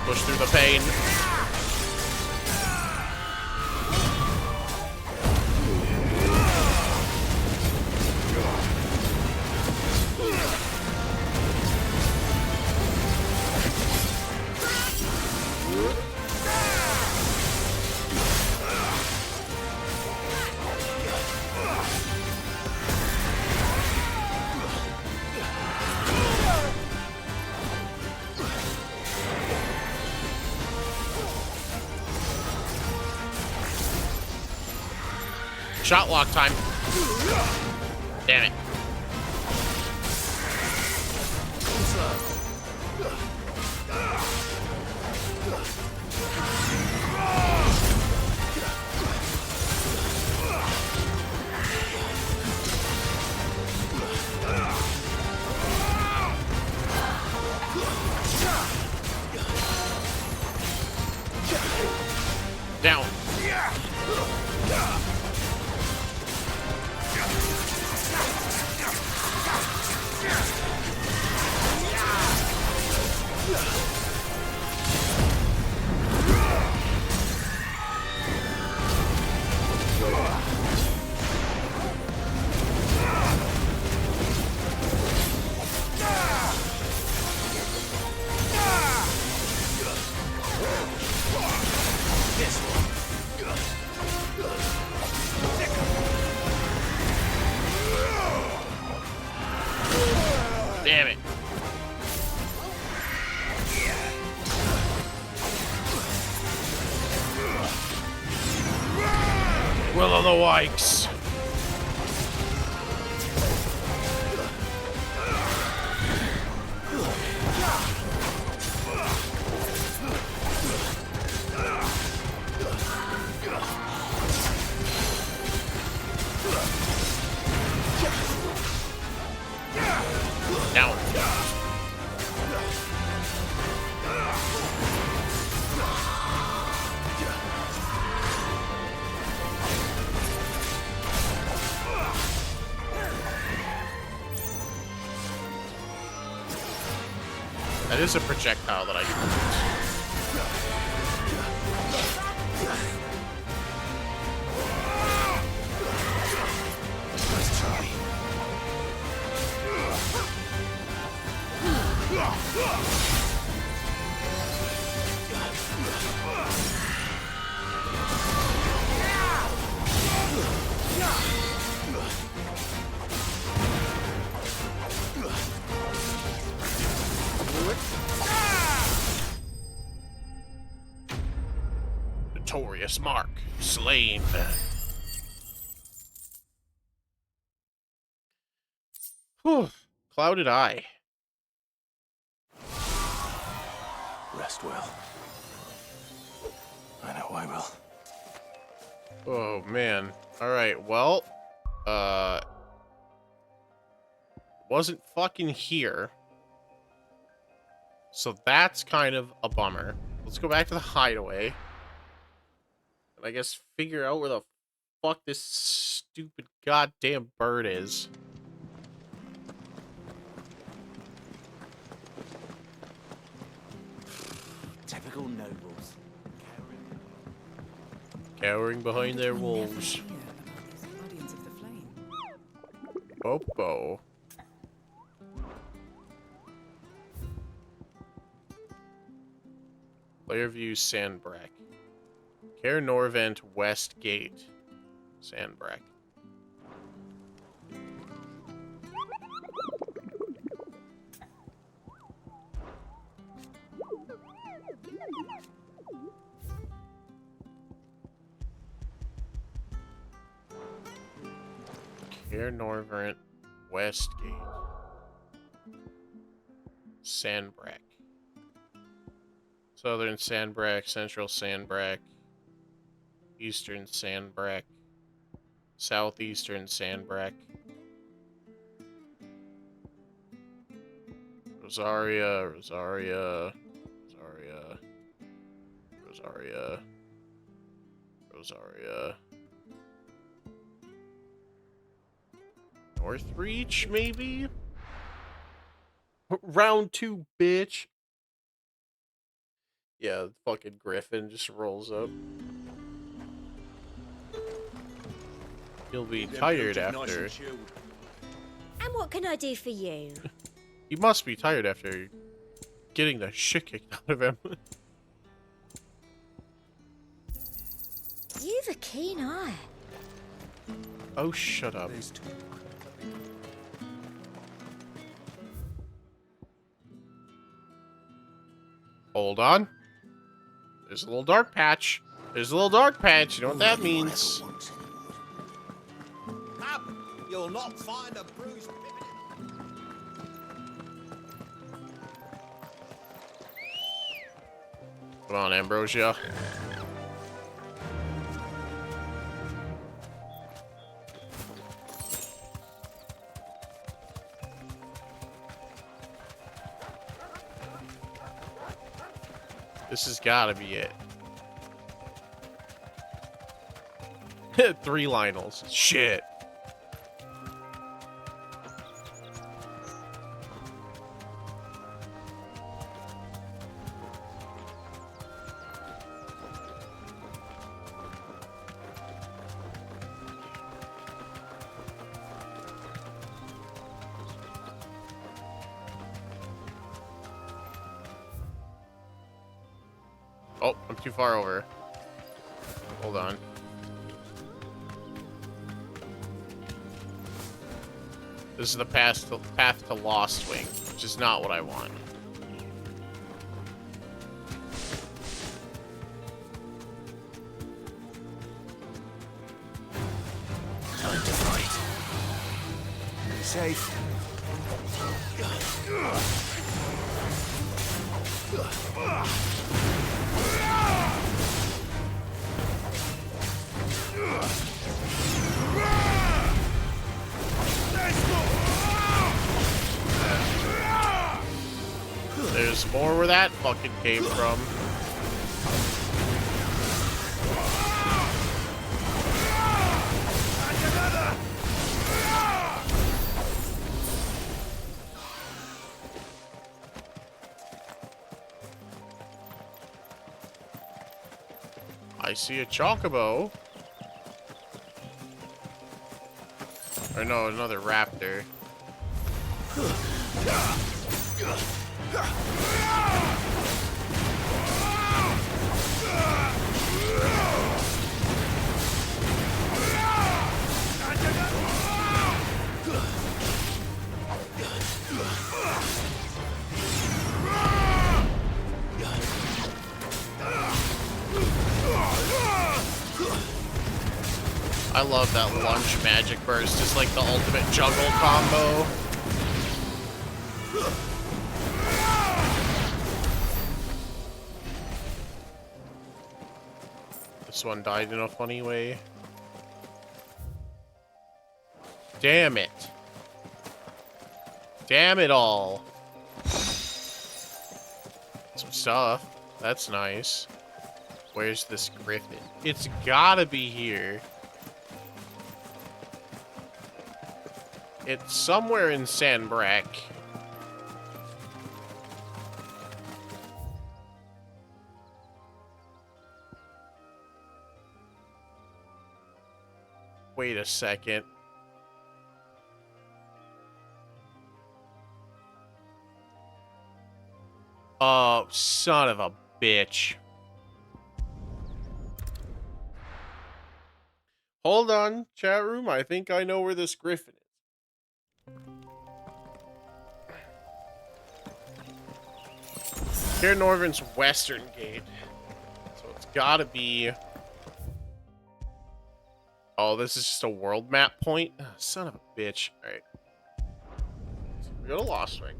Push through the pain. Shot lock time. Damn it. Down. Damn it. Will o' the Wikes. Down. That is a projectile that I can use. Let's try. Notorious mark slain. Whew. Clouded eye.
Rest well. I know I will.
Oh man. Alright, well, wasn't fucking here. So that's kind of a bummer. Let's go back to the hideaway. And I guess figure out where the fuck this stupid goddamn bird is.
Typical nobles.
cowering behind their walls. Popo. Player Sandbrack. Care Norvent West Gate. Sandbrack. Care Norvent West Gate. Sandbrack. Southern Sandbrack, Central Sandbrack, Eastern Sandbrack, Southeastern Sandbrack, Rosaria, Rosaria, Rosaria, Rosaria, Rosaria, Northreach, maybe? Round 2, bitch. Yeah, the fucking Griffin just rolls up. He'll be tired after.
And what can I do for you?
He must be tired after getting the shit kicked out of him.
You've a keen eye.
Oh, shut up. Hold on. There's a little dark patch. There's a little dark patch. You know what that means.
You'll not find a bruised
Come on, Ambrosia. This has gotta be it. 3 Lionels. Shit. Oh, I'm too far over. Hold on. This is the path to Lost Wing, which is not what I want.
Time to fight. Safe.
There's more where that fucking came from. I see a chocobo. Or no, another raptor. I love that lunge magic burst. It's like the ultimate juggle combo. This one died in a funny way. Damn it. Damn it all. Some stuff. That's nice. Where's this griffin? It's gotta be here. It's somewhere in Sandbrack. wait a second. Oh, son of a bitch. Hold on, chat room. I think I know where this griffin is. Here, Norvin's western gate. So it's gotta be... Oh, this is just a world map point? Oh, son of a bitch. Alright. So we go to Lost Ring.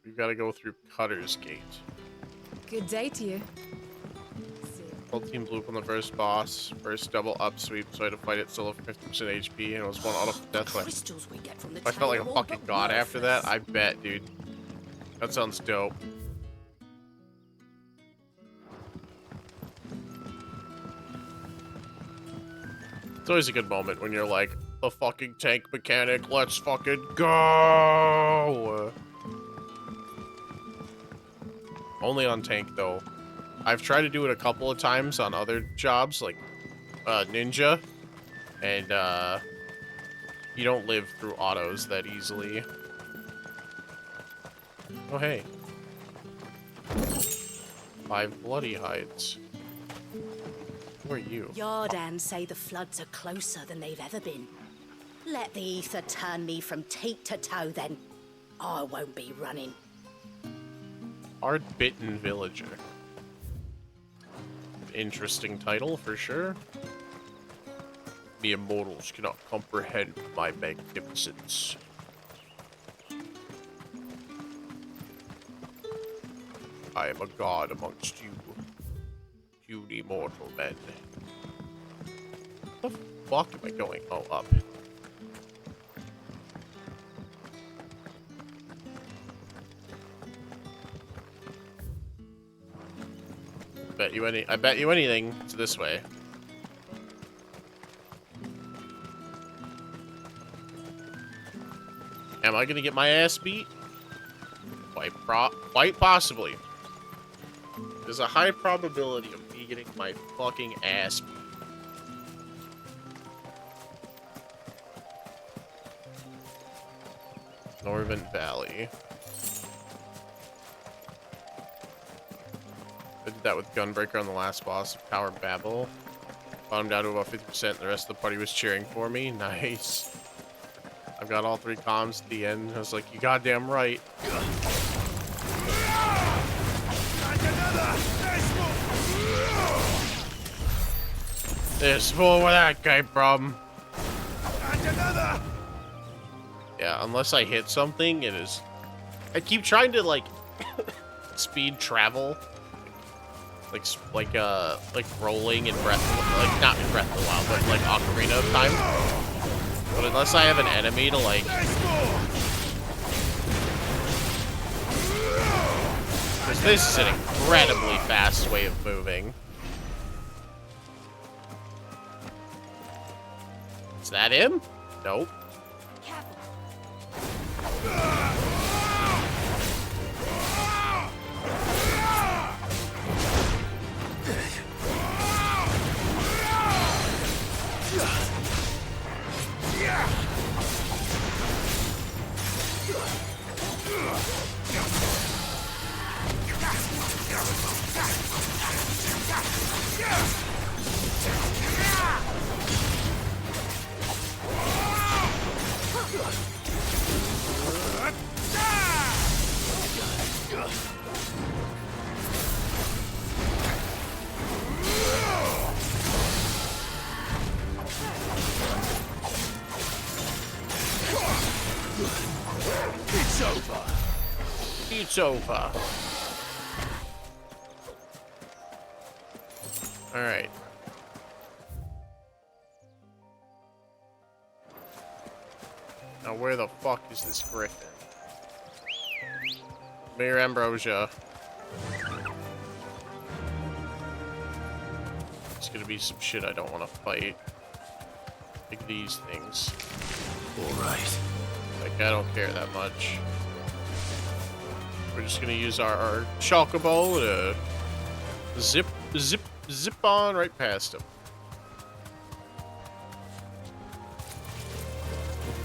We've got to go through Cutter's Gate.
Good day to you.
Full team blue on the first boss. First double up sweep, so I had to fight it still at 50% HP, and it was one auto death by.
Crystals we get from the
I felt like a
tower
fucking
all
god
but
after that.
worthless.
I bet, dude. That sounds dope. It's always a good moment when you're like, the fucking tank mechanic, let's fucking go! Only on tank, though. I've tried to do it a couple of times on other jobs, like Ninja, and you don't live through autos that easily. Oh, hey. 5 bloody hides. Who are you?
Yardan say the floods are closer than they've ever been. Let the ether turn me from teat to toe, then. I won't be running.
Hard-bitten villager. Interesting title, for sure. The immortals cannot comprehend my magnificence. I am a god amongst you, puny mortal men. Where the fuck am I going? Oh, up. I bet you anything, it's this way. Am I gonna get my ass beat? Quite possibly. There's a high probability of me getting my fucking ass beat. Northern Valley. I did that with Gunbreaker on the last boss of Power Babel. Got him down to about 50%, and the rest of the party was cheering for me. Nice. I've got all 3 comms at the end. I was like, you goddamn right. There's more where that came from. Yeah, unless I hit something, it is... I keep trying to, like, speed travel. Like rolling in Breath, like, not in Breath of the Wild, but, like, Ocarina of Time. But unless I have an enemy to, like... Because this is an incredibly fast way of moving. Is that him? Nope.
It's over.
It's over. Alright. Now where the fuck is this griffin? Mayor Ambrosia. It's gonna be some shit I don't want to fight. Like these things.
Alright.
Like, I don't care that much. We're just gonna use our chocobo to zip on right past him.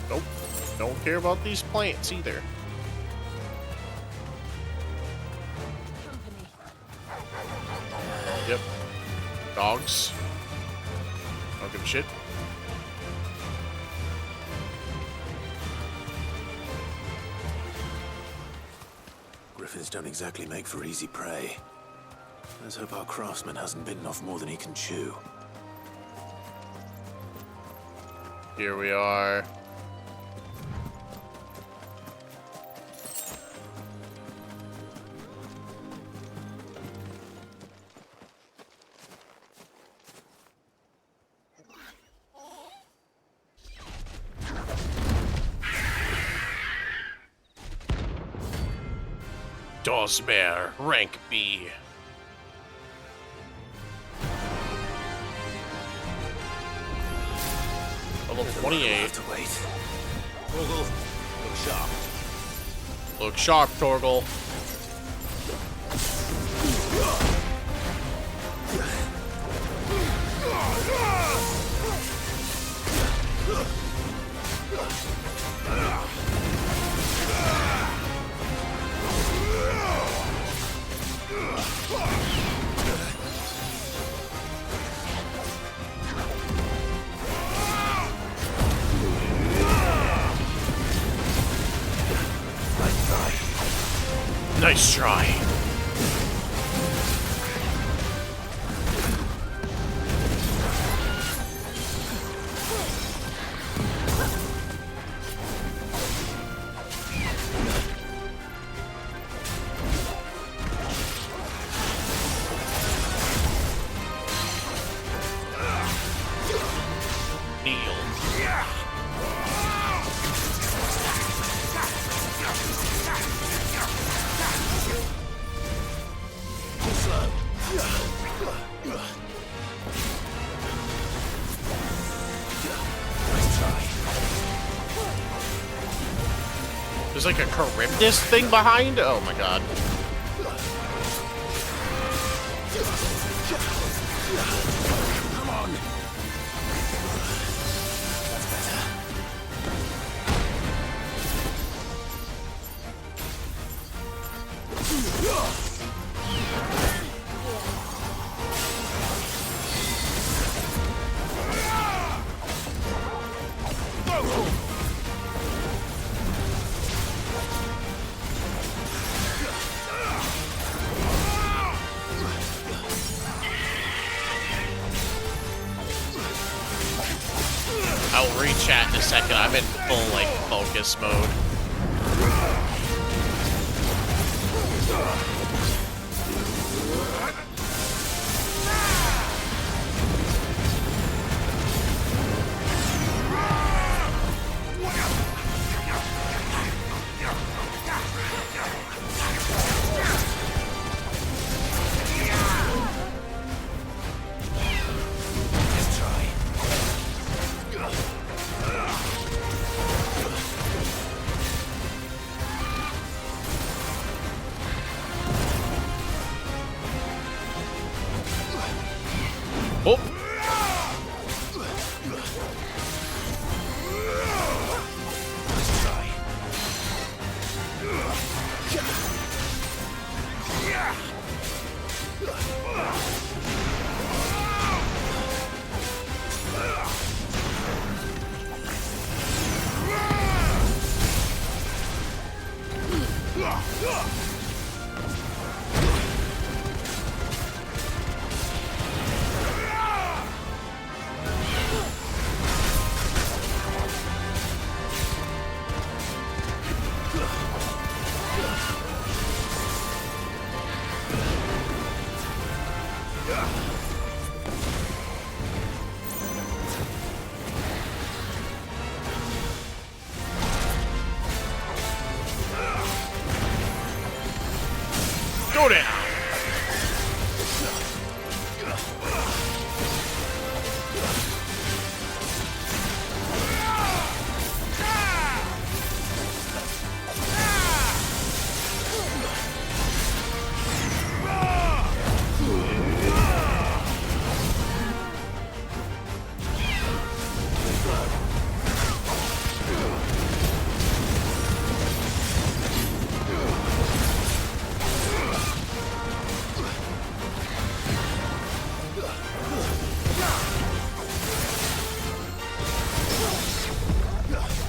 Nope. Don't care about these plants either. Yep. Dogs. Don't give a shit.
Griffins don't exactly make for easy prey. Let's hope our craftsman hasn't bitten off more than he can chew.
Here we are. Dozbear, rank B. Level 28.
To wait.
Torgal, look sharp.
Look sharp, Torgal. Nice try. There's like a Charybdis thing behind? Oh my god.
Come on. That's better.
I'll re-chat in a second. I'm in full, like, focus mode. Oh! Go down!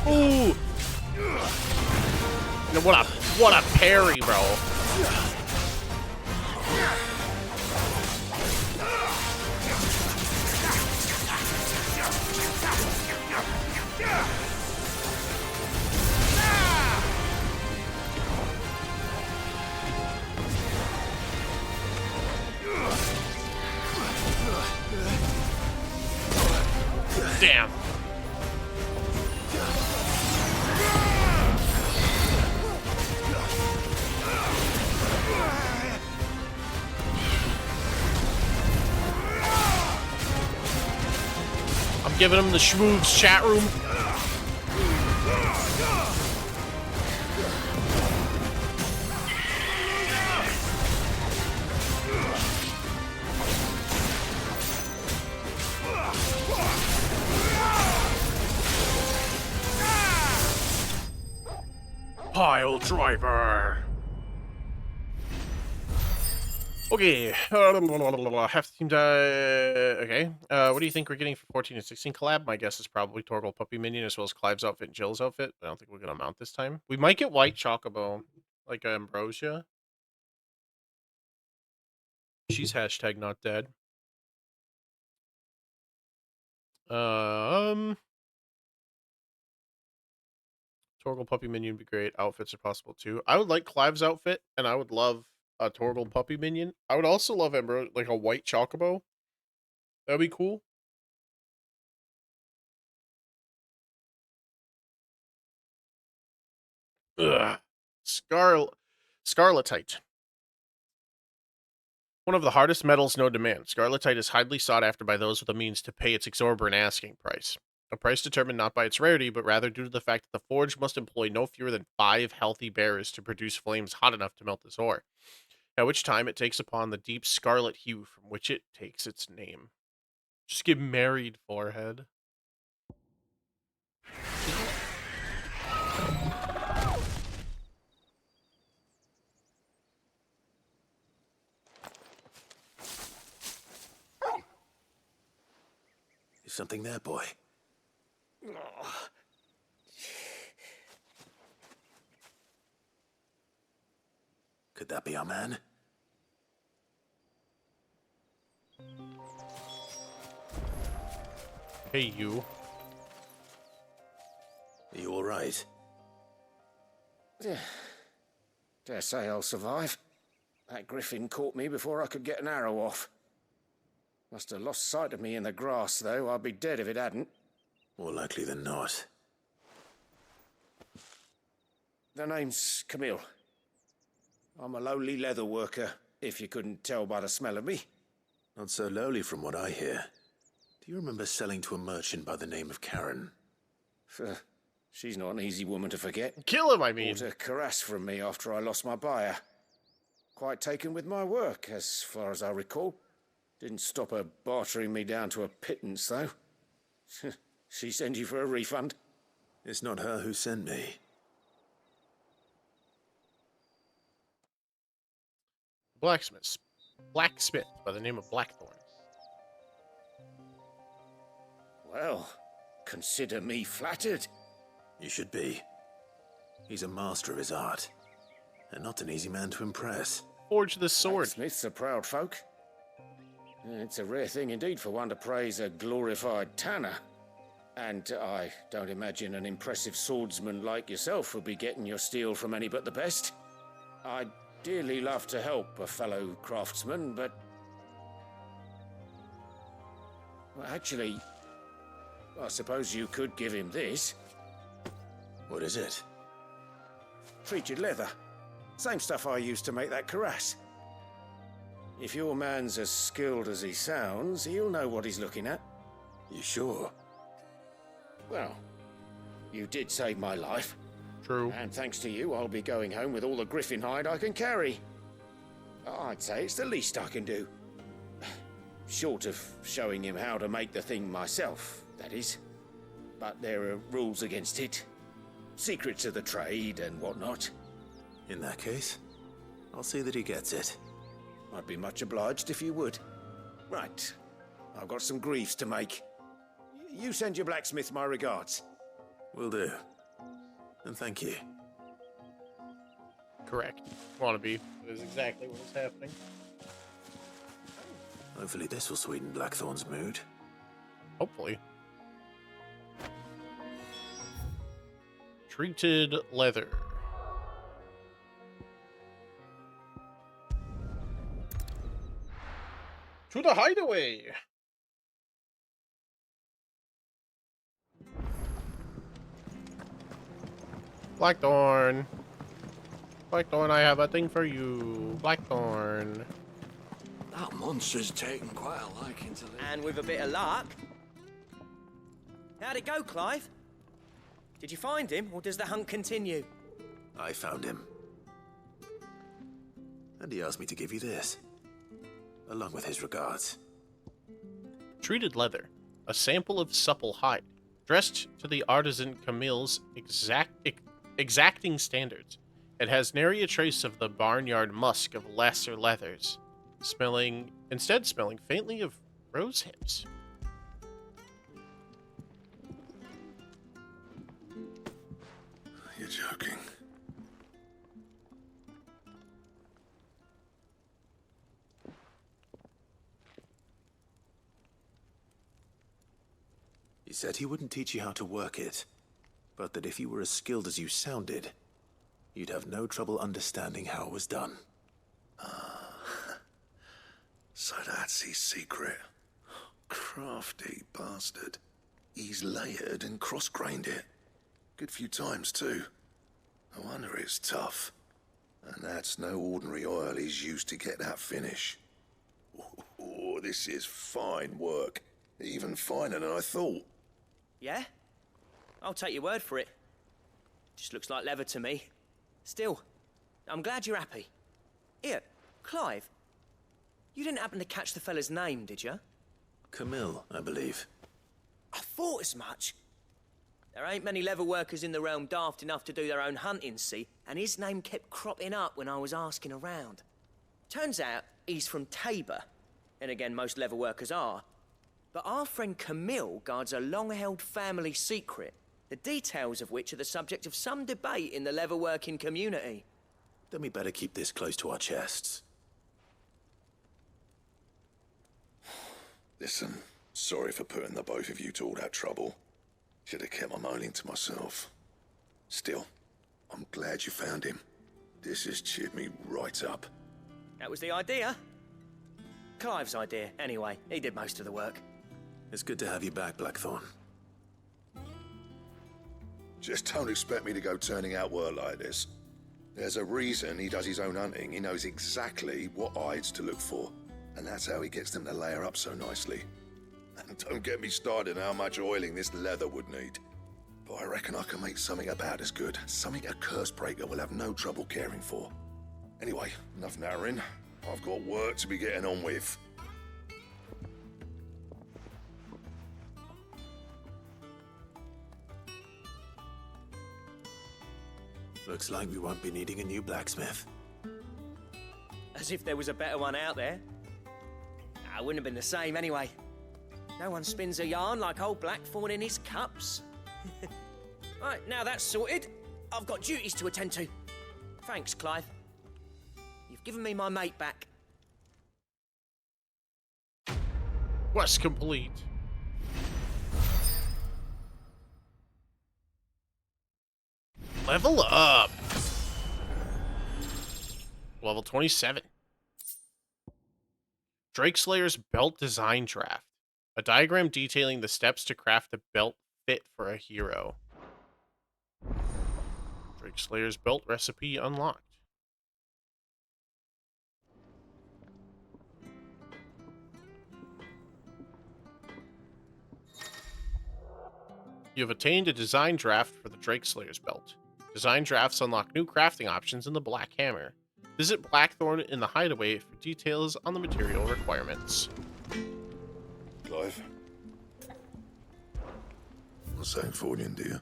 Ooh! No, what a parry, bro. Damn. I'm giving him the schmooves chat room. Pile driver. Okay. Half the team okay. What do you think we're getting for 14 and 16 collab? My guess is probably Torgal Puppy Minion as well as Clive's outfit and Jill's outfit. I don't think we're gonna mount this time. We might get White Chocobo, like Ambrosia. She's hashtag not dead. Torgal Puppy Minion would be great. Outfits are possible too. I would like Clive's outfit, and I would love a Torgal Puppy Minion. I would also love like a White Chocobo. That'd be cool. Ugh. Scarletite. One of the hardest metals known to man, Scarletite is highly sought after by those with the means to pay its exorbitant asking price. A price determined not by its rarity, but rather due to the fact that the forge must employ no fewer than 5 healthy bearers to produce flames hot enough to melt this ore, at which time it takes upon the deep scarlet hue from which it takes its name. Just get married, forehead.
Is something there, boy? Could that be our man?
Hey, you.
Are you all right?
Dare say I'll survive. That griffin caught me before I could get an arrow off. Must have lost sight of me in the grass, though. I'd be dead if it hadn't.
More likely than not.
The name's Camille. I'm a lowly leather worker, if you couldn't tell by the smell of me.
Not so lowly from what I hear. Do you remember selling to a merchant by the name of Karen?
She's not an easy woman to forget.
Kill him, I mean.
Bought a cuirass from me after I lost my buyer. Quite taken with my work, as far as I recall. Didn't stop her bartering me down to a pittance, though. She sent you for a refund?
It's not her who sent me.
Blacksmith by the name of Blackthorn.
Well, consider me flattered.
You should be. He's a master of his art, and not an easy man to impress.
Forge this sword.
Smiths are proud folk. It's a rare thing indeed for one to praise a glorified tanner. And I don't imagine an impressive swordsman like yourself would be getting your steel from any but the best. I'd dearly love to help a fellow craftsman, but... Well, actually, I suppose you could give him this.
What is it?
Treated leather. Same stuff I used to make that cuirass. If your man's as skilled as he sounds, he'll know what he's looking at.
You sure?
Well, you did save my life.
True.
And thanks to you, I'll be going home with all the griffin hide I can carry. I'd say it's the least I can do. Short of showing him how to make the thing myself, that is. But there are rules against it. Secrets of the trade and whatnot.
In that case, I'll see that he gets it.
I'd be much obliged if you would. Right. I've got some greaves to make. You send your blacksmith my regards.
Will do. And thank you.
Correct. Wannabe is exactly what is happening.
Hopefully this will sweeten Blackthorn's mood.
Hopefully. Treated leather. To the hideaway! Blackthorn. Blackthorn, I have a thing for you. Blackthorn.
That monster's taken quite a liking to live.
And with a bit of luck. How'd it go, Clive? Did you find him, or does the hunt continue?
I found him. And he asked me to give you this. Along with his regards.
Treated leather. A sample of supple hide. Dressed to the artisan Camille's exacting standards. It has nary a trace of the barnyard musk of lesser leathers. Instead smelling faintly of rose hips.
You're joking.
He said he wouldn't teach you how to work it, but that if you were as skilled as you sounded, you'd have no trouble understanding how it was done.
So that's his secret. Crafty bastard. He's layered and cross-grained it. Good few times, too. No wonder it's tough. And that's no ordinary oil he's used to get that finish. Oh, this is fine work. Even finer than I thought.
Yeah? I'll take your word for it. Just looks like leather to me. Still, I'm glad you're happy. Here, Clive. You didn't happen to catch the fella's name, did you?
Camille, I believe.
I thought as much. There ain't many leather workers in the realm daft enough to do their own hunting, see? And his name kept cropping up when I was asking around. Turns out he's from Tabor. And again, most leather workers are. But our friend Camille guards a long-held family secret, the details of which are the subject of some debate in the leather-working community.
Then we better keep this close to our chests.
Listen, sorry for putting the both of you to all that trouble. Should have kept my moaning to myself. Still, I'm glad you found him. This has cheered me right up.
That was the idea. Clive's idea, anyway. He did most of the work.
It's good to have you back, Blackthorn.
Just don't expect me to go turning out work like this. There's a reason he does his own hunting. He knows exactly what hides to look for. And that's how he gets them to layer up so nicely. And don't get me started on how much oiling this leather would need. But I reckon I can make something about as good. Something a Cursebreaker will have no trouble caring for. Anyway, enough narrowing. I've got work to be getting on with.
Looks like we won't be needing a new blacksmith.
As if there was a better one out there. It wouldn't have been the same anyway. No one spins a yarn like old Blackthorn in his cups. Right, now that's sorted, I've got duties to attend to. Thanks, Clive. You've given me my mate back.
Quest complete. Level up. Level 27. Drakeslayer's Belt Design Draft. A diagram detailing the steps to craft a belt fit for a hero. Drakeslayer's Belt recipe unlocked. You have attained a design draft for the Drakeslayer's Belt. Design drafts unlock new crafting options in the Black Hammer. Visit Blackthorn in the Hideaway for details on the material requirements.
Clive? What's that for you, dear?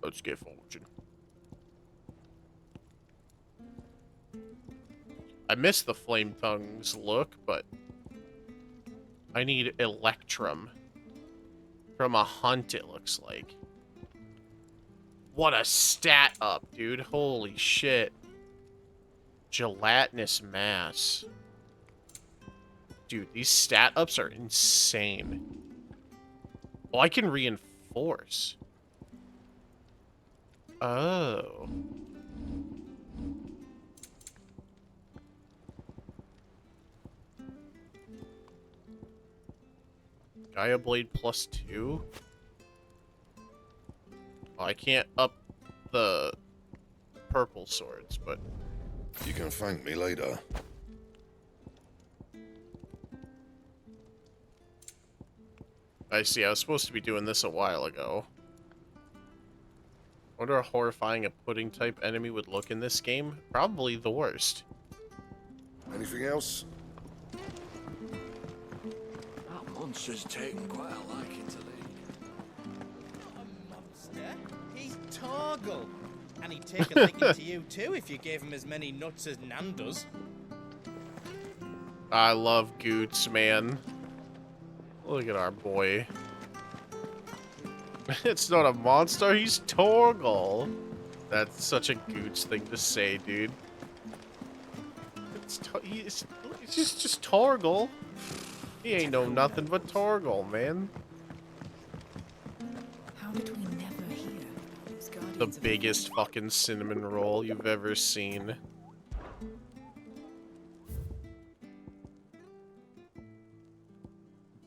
Let's get fortune. I miss the Flame Tongue's look, but I need Electrum. From a hunt, it looks like. What a stat up, dude. Holy shit. Gelatinous mass. Dude, these stat ups are insane. Oh, I can reinforce. Oh. Gaia Blade +2? Oh, I can't up the purple swords, but...
You can thank me later.
I see, I was supposed to be doing this a while ago. Wonder how horrifying a pudding type enemy would look in this game. Probably the worst.
Anything else?
That monster's taken quite a liking to Lee.
Monster? He's Torgal. And he'd take a liking to you too if you gave him as many nuts as Nan does.
I love Goots, man. Look at our boy. It's not a monster, he's Torgal. That's such a Goots thing to say, dude. He's just Torgal. He ain't know nothing but Torgal, man.
How did we never hear those guardians
The biggest fucking cinnamon roll you've ever seen.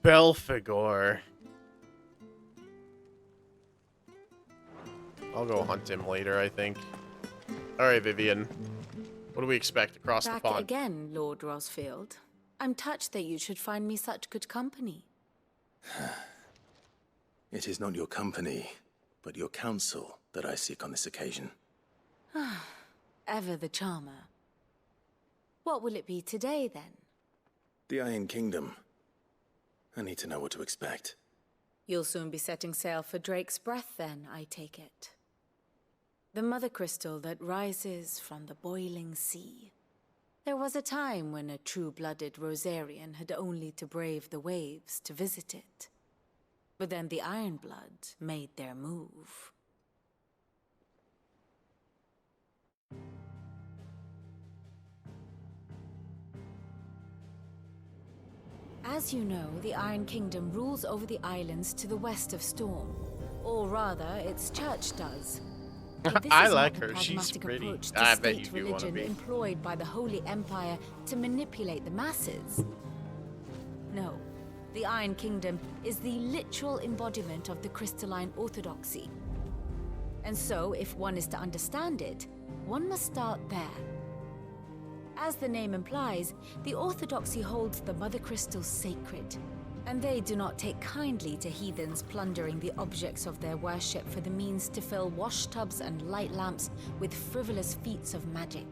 Belphegor. I'll go hunt him later, I think. Alright, Vivian. What do we expect across the
Back
pond?
again, Lord Rosfield. I'm touched that you should find me such good company.
It is not your company, but your counsel that I seek on this occasion.
Ever the charmer. What will it be today, then?
The Iron Kingdom. I need to know what to expect.
You'll soon be setting sail for Drake's Breath, then, I take it. The mother crystal that rises from the boiling sea. There was a time when a true-blooded Rosarian had only to brave the waves to visit it. But then the Ironblood made their move. As you know, the Iron Kingdom rules over the islands to the west of Storm. Or rather, its church does. But this
I
is
like
not the
her, she's
pragmatic
pretty.
approach to
I bet you
state
do want to
religion
be.
employed by the Holy Empire to manipulate the masses. No, the Iron Kingdom is the literal embodiment of the crystalline orthodoxy. And so, if one is to understand it, one must start there. As the name implies, the orthodoxy holds the mother crystals sacred, and they do not take kindly to heathens plundering the objects of their worship for the means to fill washtubs and light lamps with frivolous feats of magic.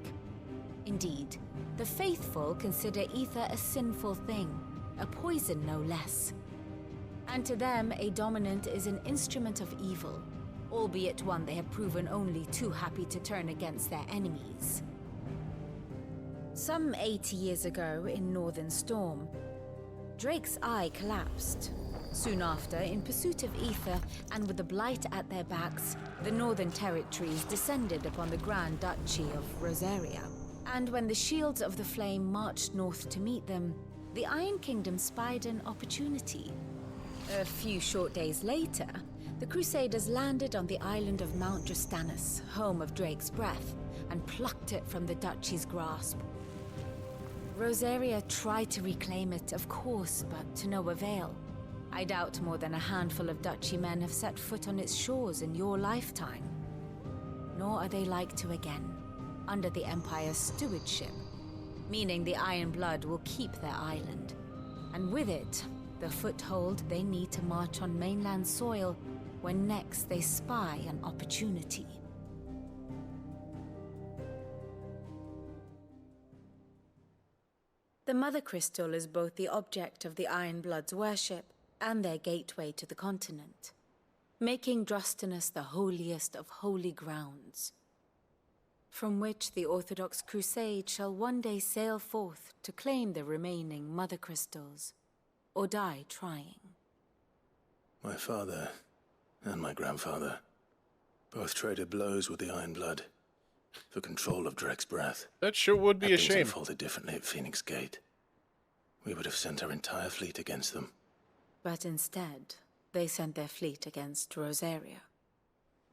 Indeed, the faithful consider ether a sinful thing, a poison no less. And to them, a dominant is an instrument of evil, albeit one they have proven only too happy to turn against their enemies. Some 80 years ago, in Northern Storm, Drake's eye collapsed. Soon after, in pursuit of ether, and with the blight at their backs, the Northern Territories descended upon the Grand Duchy of Rosaria. And when the Shields of the Flame marched north to meet them, the Iron Kingdom spied an opportunity. A few short days later, the Crusaders landed on the island of Mount Justanus, home of Drake's Breath, and plucked it from the Duchy's grasp. Rosaria tried to reclaim it, of course, but to no avail. I doubt more than a handful of Duchy men have set foot on its shores in your lifetime. Nor are they like to again, under the Empire's stewardship, meaning the Iron Blood will keep their island, and with it, the foothold they need to march on mainland soil when next they spy an opportunity. The Mother Crystal is both the object of the Iron Blood's worship and their gateway to the continent, making Drostanus the holiest of holy grounds, from which the Orthodox Crusade shall one day sail forth to claim the remaining Mother Crystals, or die trying.
My father and my grandfather Both traded blows with the Iron Blood for control of Drek's breath.
That sure would be a
Had things
shame.
unfolded differently at Phoenix Gate, we would have sent our entire fleet against them.
But instead, they sent their fleet against Rosaria,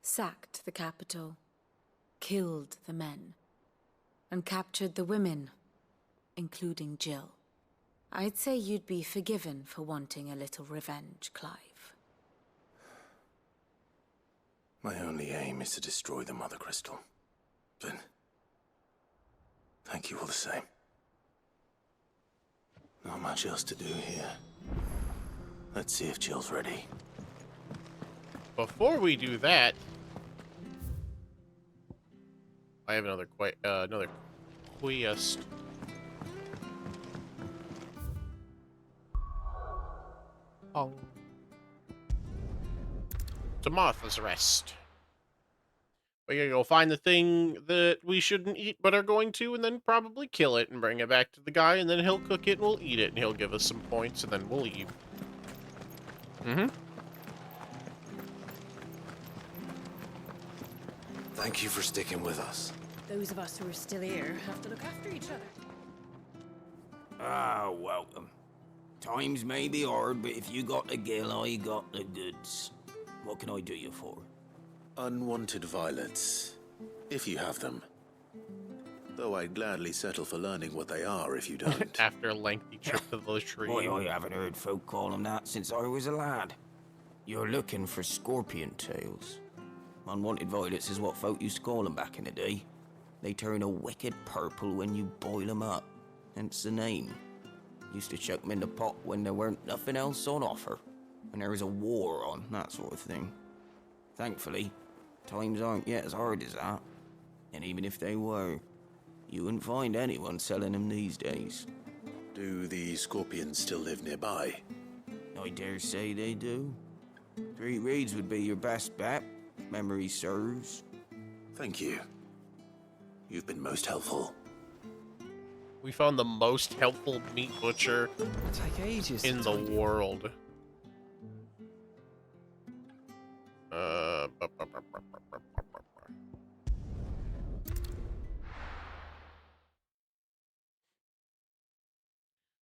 sacked the capital, killed the men, and captured the women, including Jill. I'd say you'd be forgiven for wanting a little revenge, Clive.
My only aim is to destroy the Mother Crystal. But thank you all the same. Not much else to do here. Let's see if Jill's ready.
Before we do that, I have another quest. Oh. To Martha's Rest. We're gonna go find the thing that we shouldn't eat but are going to, and then probably kill it and bring it back to the guy, and then he'll cook it and we'll eat it, and he'll give us some points, and then we'll leave.
Thank you for sticking with us.
Those of us who are still here have to look after each other.
Ah, welcome. Times may be hard, but if you got the gill, I got the goods. What can I do you for?
Unwanted violets, if you have them. Though I'd gladly settle for learning what they are if you don't.
After a lengthy trip to the tree.
Boy, I haven't heard folk call them that since I was a lad. You're looking for scorpion tails. Unwanted violets is what folk used to call them back in the day. They turn a wicked purple when you boil them up. Hence the name. Used to chuck them in the pot when there weren't nothing else on offer. When there was a war on, that sort of thing. Thankfully, times aren't yet as hard as that. And even if they were, you wouldn't find anyone selling them these days.
Do the scorpions still live nearby?
I dare say they do. 3 Reeds would be your best bet, if memory serves.
Thank you. You've been most helpful.
We found the most helpful meat butcher in the world.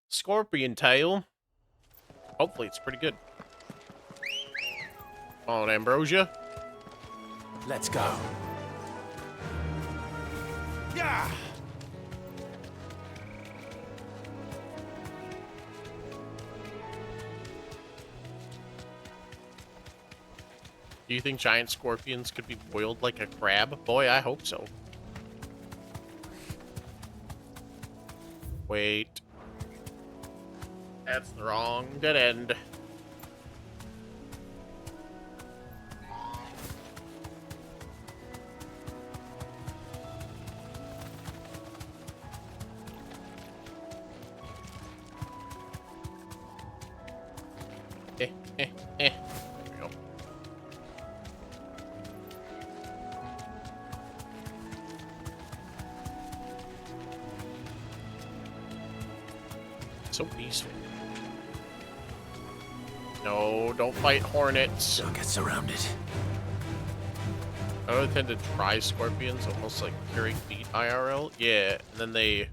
Scorpion tail. Hopefully it's pretty good. Come on, Ambrosia.
Let's go.
Yeah.
Do you think giant scorpions could be boiled like a crab? Boy, I hope so. Wait. That's the wrong dead end. There we go. So peaceful. No, don't fight hornets.
Don't get surrounded.
I don't tend to try scorpions, almost like curing meat IRL. Yeah, and then they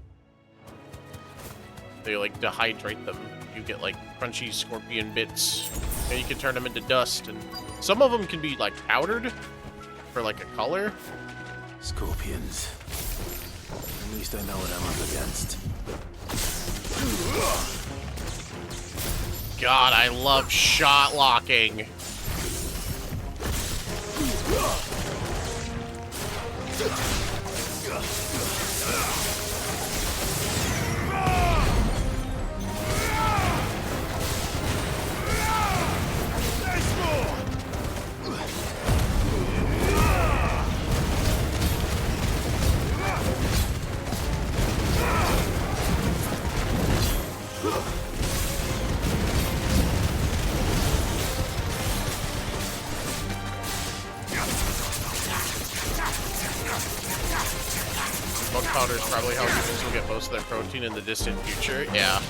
like dehydrate them. You get like crunchy scorpion bits, and you can turn them into dust. And some of them can be like powdered for like a color.
Scorpions. At least I know what I'm up against.
God, I love shot locking. Bug powder is probably how humans will get most of their protein in the distant future. Yeah.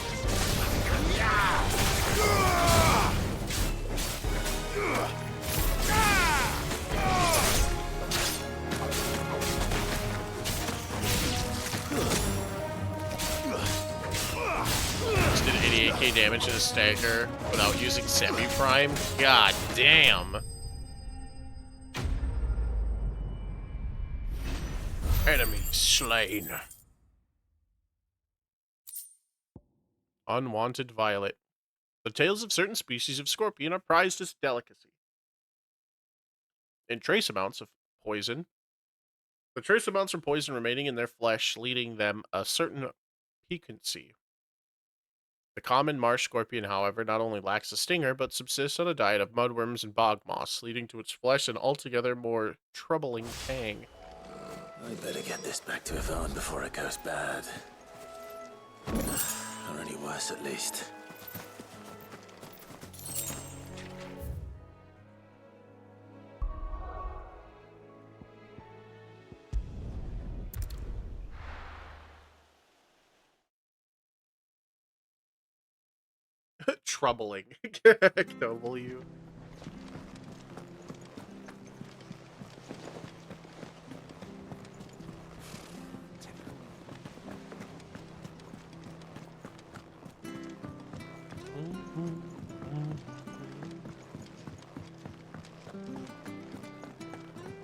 20 damage in a stagger without using semi-prime? God damn. Enemy slain. Unwanted violet. The tails of certain species of scorpion are prized as delicacy. In trace amounts of poison. The trace amounts of poison remaining in their flesh, leading them a certain piquancy. The common marsh scorpion, however, not only lacks a stinger, but subsists on a diet of mudworms and bog moss, leading to its flesh an altogether more troubling tang.
I better get this back to Yvonne before it goes bad. Or any worse, at least.
Troubling. W.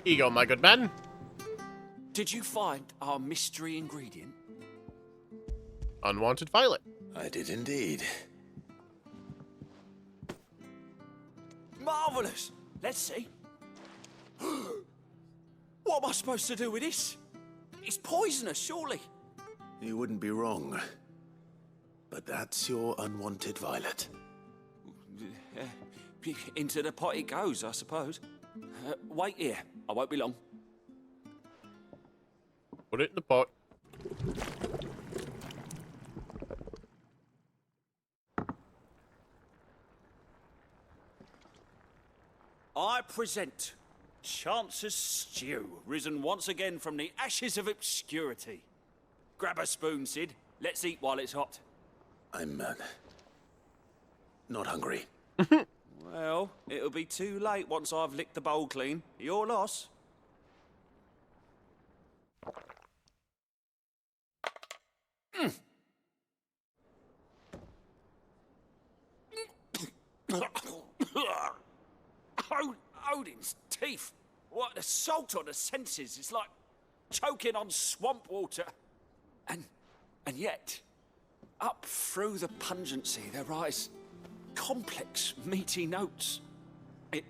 Here you go, my good man.
Did you find our mystery ingredient?
Unwanted violet.
I did indeed.
Marvelous! Let's see. What am I supposed to do with this? It's poisonous, surely.
You wouldn't be wrong. But that's your unwanted violet.
Into the pot it goes, I suppose. Wait here. I won't be long.
Put it in the pot.
I present Chance's Stew, risen once again from the ashes of obscurity. Grab a spoon, Sid. Let's eat while it's hot.
I'm, not hungry.
Well, it'll be too late once I've licked the bowl clean. Your loss. Odin's teeth. What assault on the senses. It's like choking on swamp water. And yet, up through the pungency, there rise complex, meaty notes. It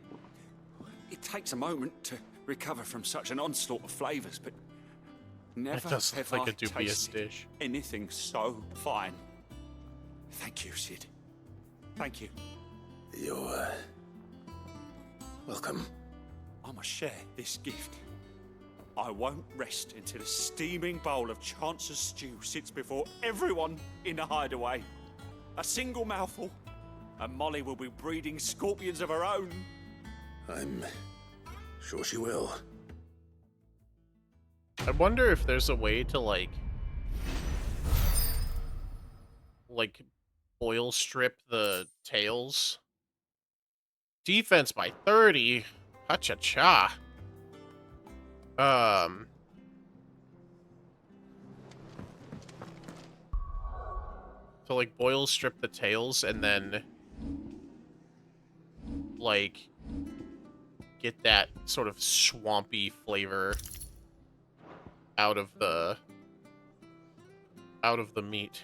takes a moment to recover from such an onslaught of flavors, but never
does
have
look like
I
a dubious
tasted
dish.
anything so fine. Thank you, Sid. Thank you.
You're, welcome.
I must share this gift. I won't rest until a steaming bowl of Chance's stew sits before everyone in the hideaway. A single mouthful, and Molly will be breeding scorpions of her own.
I'm sure she will.
I wonder if there's a way to, like boil strip the tails. Defense by 30. Ha-cha-cha. So, like, boil strip the tails and then, like, get that sort of swampy flavor out of the meat.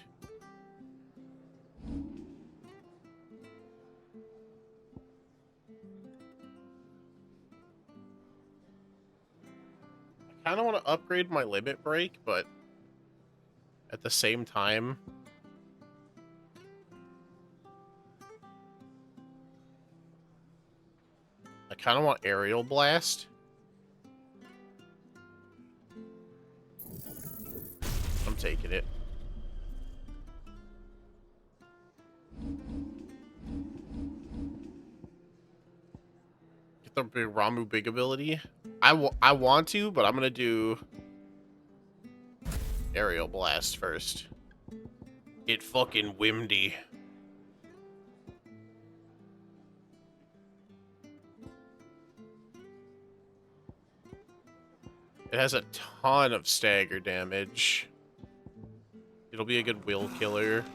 I kind of want to upgrade my limit break, but at the same time, I kind of want aerial blast. I'm taking it. Get the big Ramu big ability. I want to, but I'm gonna do aerial blast first. Get fucking windy. It has a ton of stagger damage. It'll be a good will killer.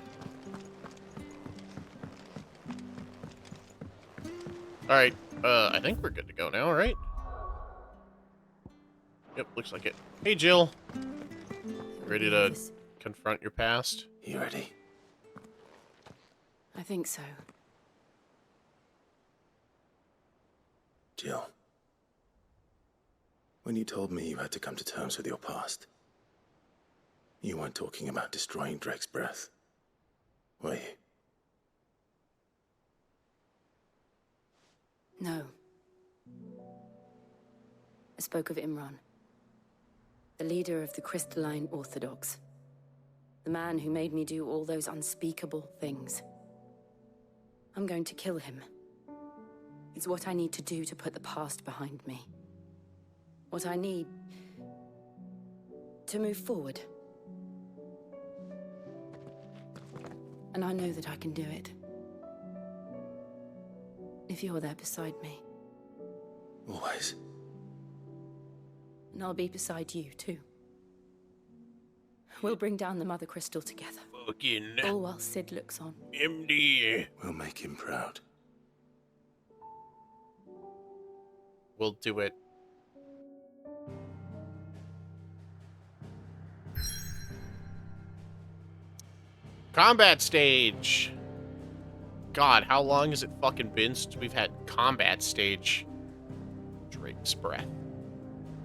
Alright, I think we're good to go now, right? Yep, looks like it. Hey, Jill. Ready to confront your past?
You ready?
I think so.
Jill. When you told me you had to come to terms with your past, you weren't talking about destroying Drake's breath, were you?
No. I spoke of Imran, the leader of the Crystalline Orthodox. The man who made me do all those unspeakable things. I'm going to kill him. It's what I need to do to put the past behind me. What I need to move forward. And I know that I can do it. If you're there beside me.
Always.
And I'll be beside you, too. We'll bring down the Mother Crystal together.
Fucking
all while Sid looks on.
MD.
We'll make him proud.
We'll do it. Combat stage. God, how long has it fucking been since we've had combat stage? Drake's breath.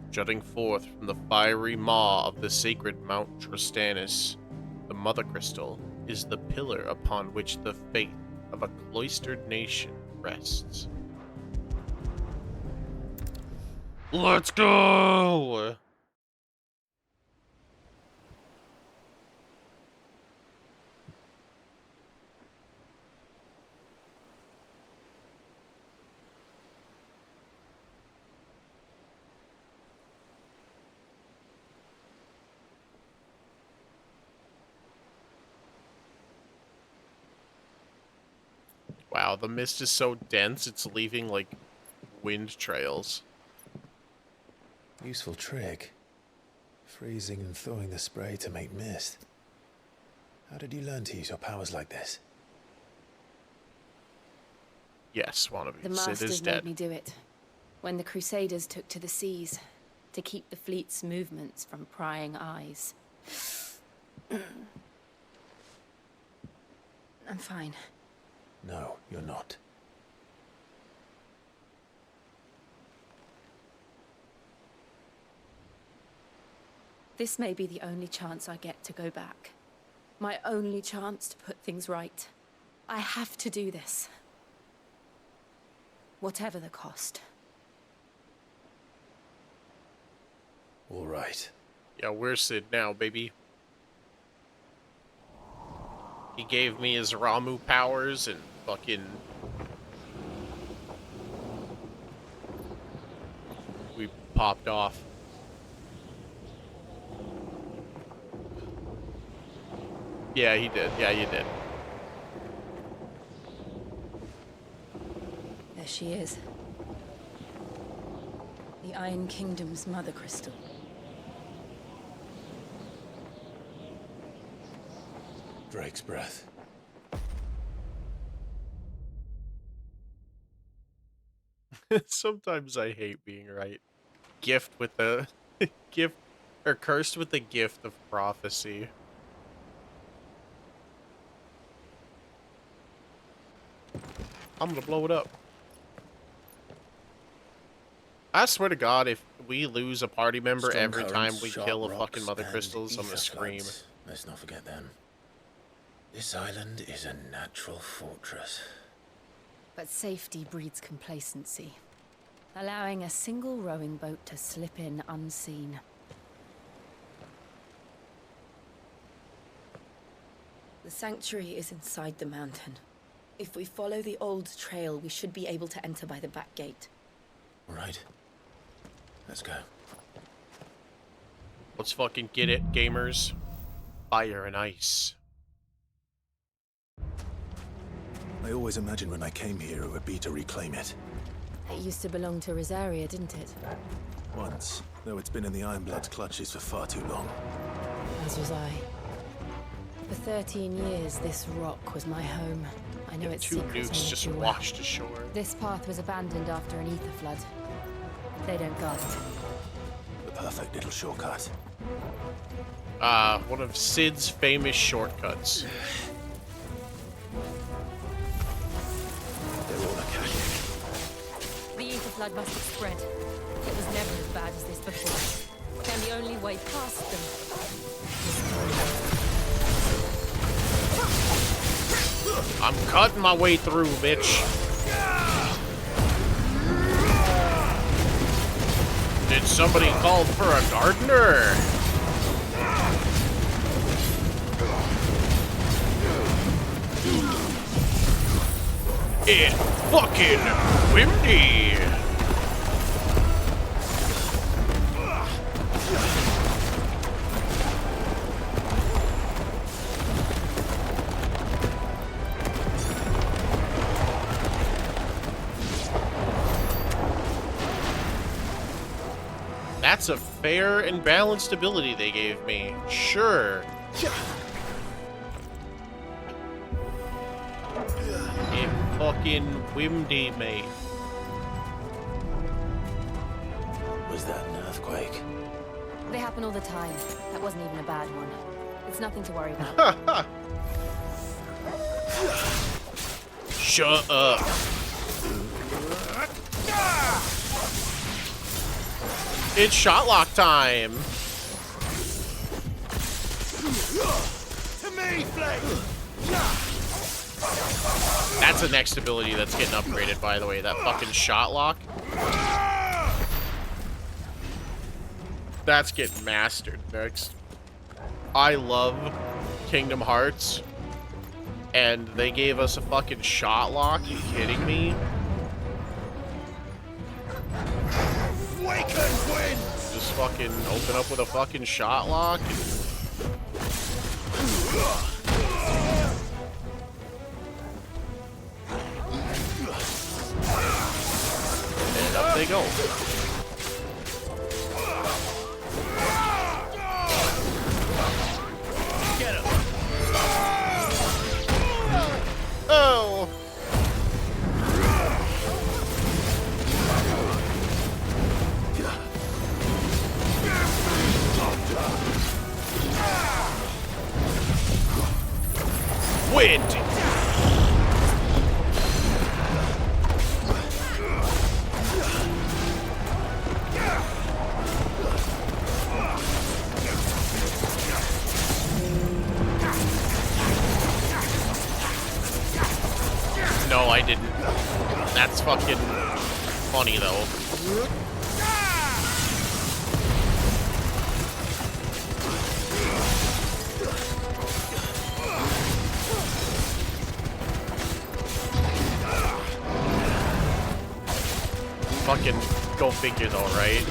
Jutting forth from the fiery maw of the sacred Mount Tristanus, the Mother Crystal is the pillar upon which the faith of a cloistered nation rests. Let's go! Wow, the mist is so dense, it's leaving, like, wind trails.
Useful trick. Freezing and thawing the spray to make mist. How did you learn to use your powers like this?
Yes, one of
The
you. Sid is
Masters
dead.
made me do it. When the Crusaders took to the seas, to keep the fleet's movements from prying eyes. I'm fine.
No, you're not.
This may be the only chance I get to go back. My only chance to put things right. I have to do this. Whatever the cost.
All right.
Yeah, where's Sid now, baby? He gave me his Ramu powers and fucking... we popped off. Yeah, he did. Yeah, you did.
There she is. The Iron Kingdom's Mother Crystal.
Drake's breath.
Sometimes I hate being right. Gift with the... gift... or cursed with the gift of prophecy. I'm gonna blow it up. I swear to God, if we lose a party member
Strong
every time
currents,
we
sharp
kill a
rocks,
fucking Mother
and
Crystals, I'm gonna
ether
scream.
floods. Let's not forget them. This island is a natural fortress.
But safety breeds complacency. Allowing a single rowing boat to slip in unseen. The sanctuary is inside the mountain. If we follow the old trail, we should be able to enter by the back gate.
All right. Let's go.
Let's fucking get it, gamers. Fire and ice.
I always imagined when I came here it would be to reclaim it.
It used to belong to Rosaria, didn't it?
Once, though it's been in the Ironblood's clutches for far too long.
As was I. For 13 years, this rock was my home. I know it's
Two
secret
nukes
only
just
too well.
washed ashore.
This path was abandoned after an ether flood. They don't guard it.
The perfect little shortcut.
One of Sid's famous shortcuts.
They're all Akashic.
The ether flood must have spread. It was never as bad as this before. And the only way past them is through.
I'm cutting my way through, bitch. Did somebody call for a gardener? It's fucking windy. That's a fair and balanced ability they gave me. Sure. It fucking windy, mate.
Was that an earthquake?
They happen all the time. That wasn't even a bad one. It's nothing to worry about.
Shut up. It's shot lock time.
To me, Flame!
That's the next ability that's getting upgraded, by the way. That fucking shot lock. That's getting mastered next. I love Kingdom Hearts. And they gave us a fucking shot lock. You kidding me?
Wake and win!
Just fucking open up with a fucking shot lock. And up they go.
Get him!
Oh! Wind! No, I didn't. That's fucking funny, though. Fucking go figure, though, right?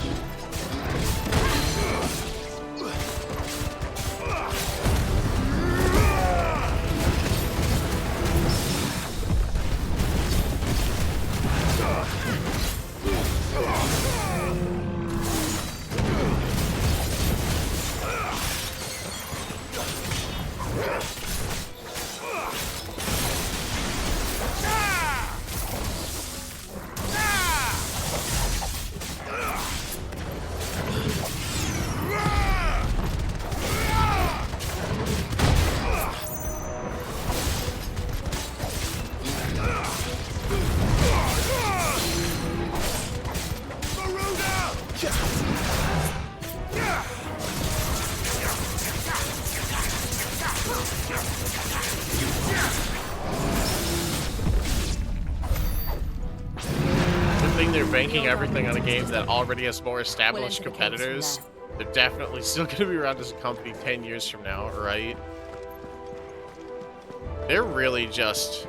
They're banking everything on a game that already has more established competitors. They're definitely still going to be around as a company 10 years from now, right? They're really just...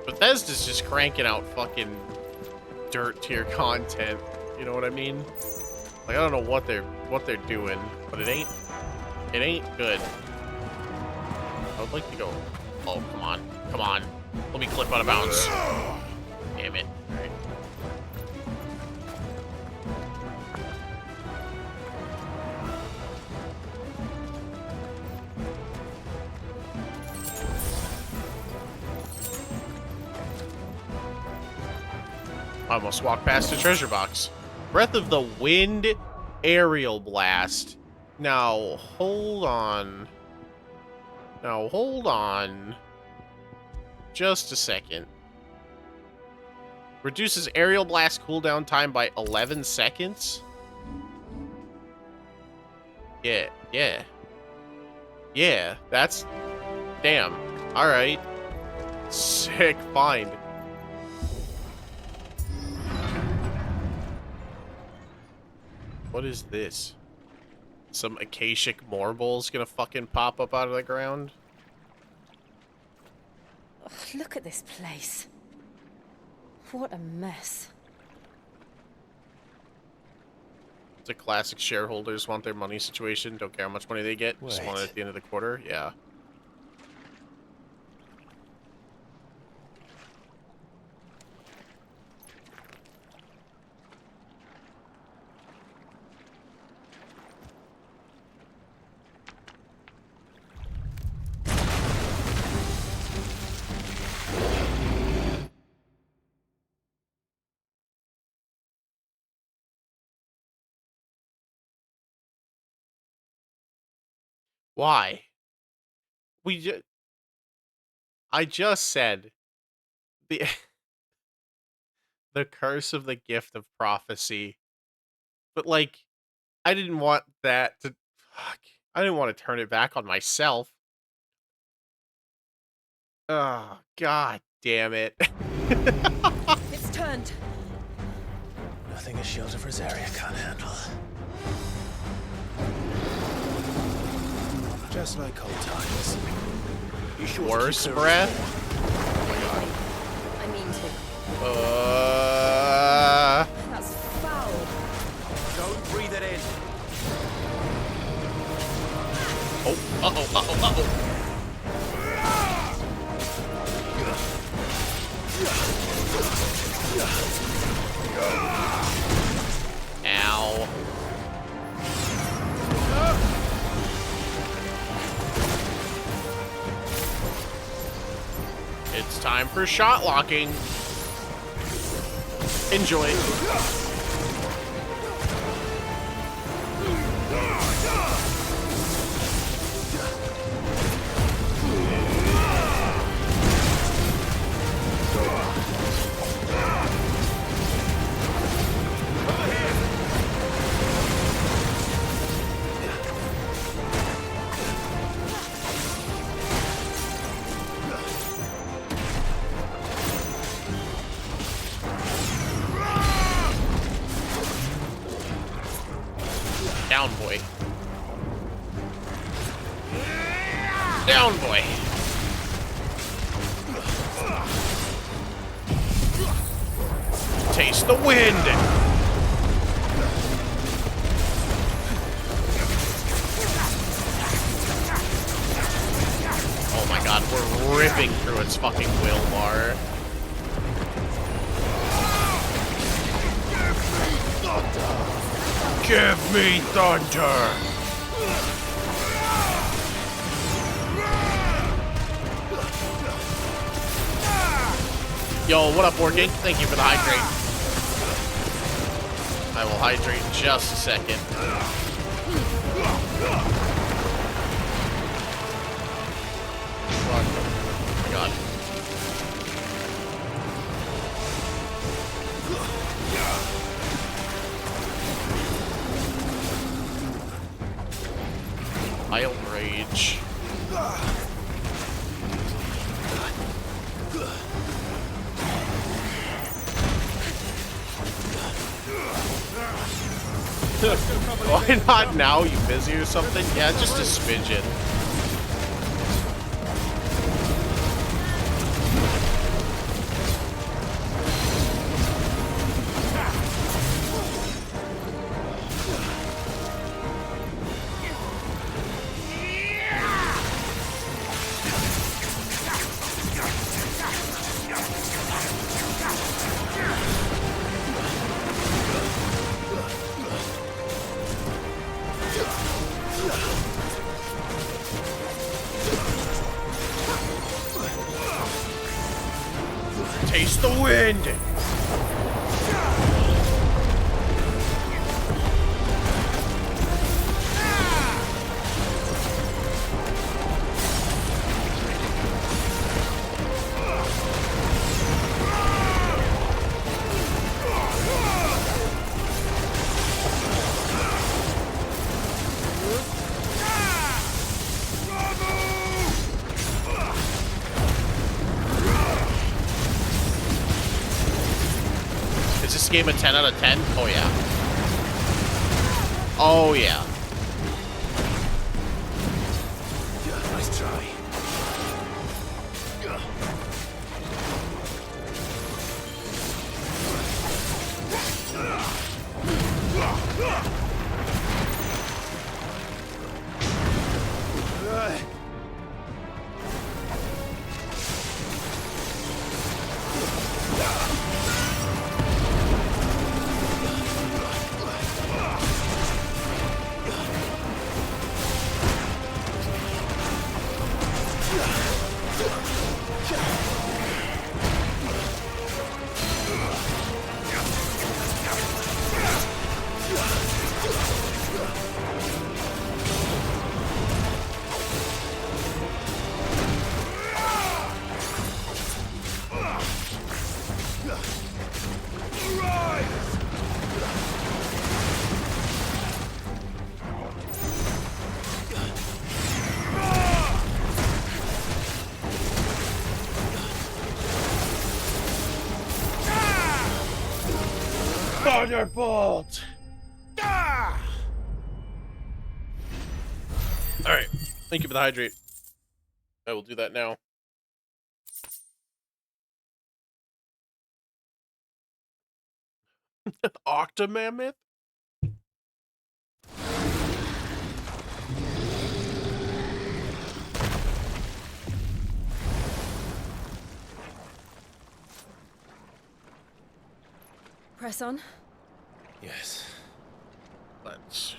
Bethesda's just cranking out fucking dirt tier content. You know what I mean? Like, I don't know what they're doing, but it ain't good. I would like to go. Oh, come on. Come on. Let me clip out of bounds. Damn it. All right. I almost walked past the treasure box. Breath of the Wind Aerial Blast. Now, hold on. Just a second. Reduces aerial blast cooldown time by 11 seconds? Yeah, that's... Damn. Alright. Sick find. What is this? Some Akashic Morble's gonna fucking pop up out of the ground?
Ugh, look at this place. What a mess.
It's a classic shareholders want their money situation. Don't care how much money they get. Just want it
Wait.
at the end of the quarter. Yeah. Why? I just said the the curse of the gift of prophecy. But like I didn't want that to fuck. I didn't want to turn it back on myself. Oh, god damn it.
It's turned.
Nothing a shield of Rosaria can't handle. Just like old times. You sure
Worse breath?
I mean to. That's foul.
Don't breathe it in.
Oh, uh-oh. Ow. It's time for shot locking. Enjoy. Down, boy. Down, boy. Taste the wind. Oh my god, we're ripping through its fucking will bar. Give me thunder! Yo, what up, Orchid? Thank you for the hydrate. I will hydrate in just a second. Fuck. Oh my god. I'll rage. Why not now? You busy or something? Yeah, just a smidgen. Taste the wind! Is this game a 10 out of 10? Oh yeah. Oh yeah.
Nice try.
Thunderbolt! Ah! Alright. Thank you for the hydrate. I will do that now. Octomammoth?
Press on.
Yes. Let's.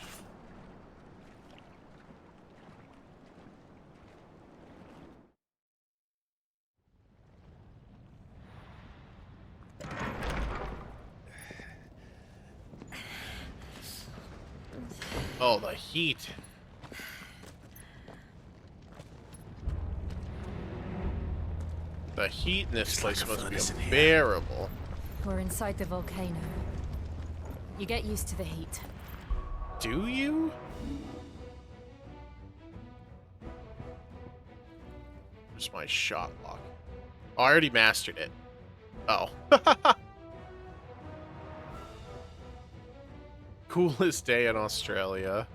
Oh, the heat. The heat in this place must be unbearable.
We're inside the volcano. You get used to the heat.
Do you? Where's my shot lock? Oh, I already mastered it. Oh. Coolest day in Australia.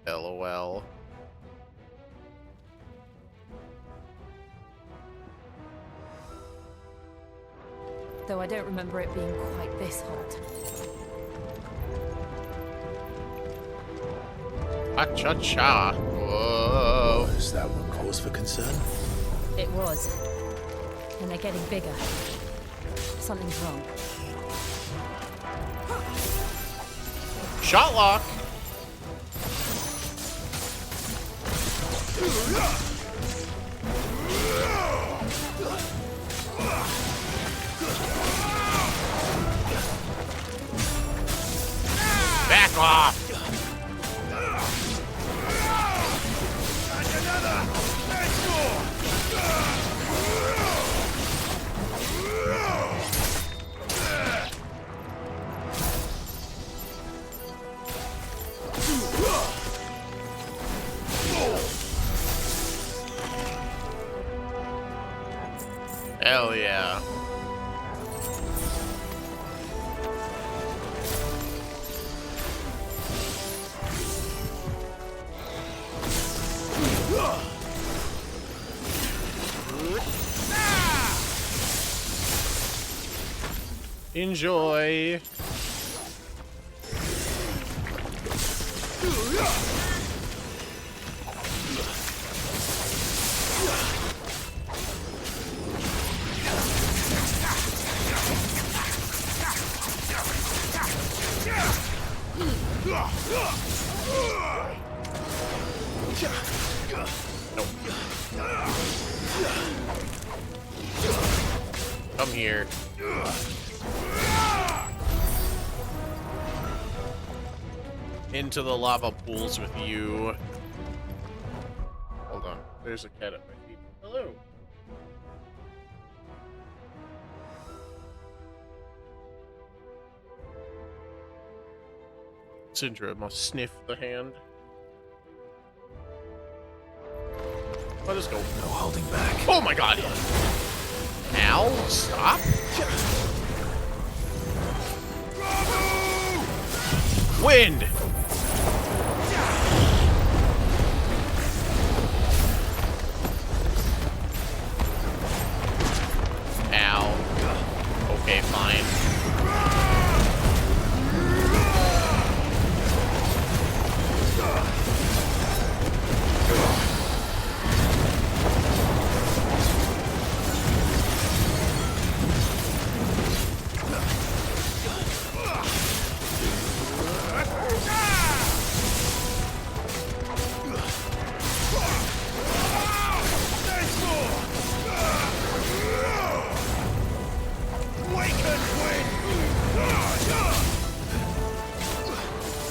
LOL.
Though I don't remember it being quite this hot.
Cha-cha-cha. Whoa.
Is that what cause for concern?
It was. And they're getting bigger. Something's wrong.
Shot lock. Back off. Hell yeah. Enjoy. Come here. into the lava pools with you. Hold on. There's a cat at my feet. Hello. Sindra must sniff the hand. Let us go.
No holding back.
Oh my god! Ow! Stop! Wind! Ow. Okay, fine.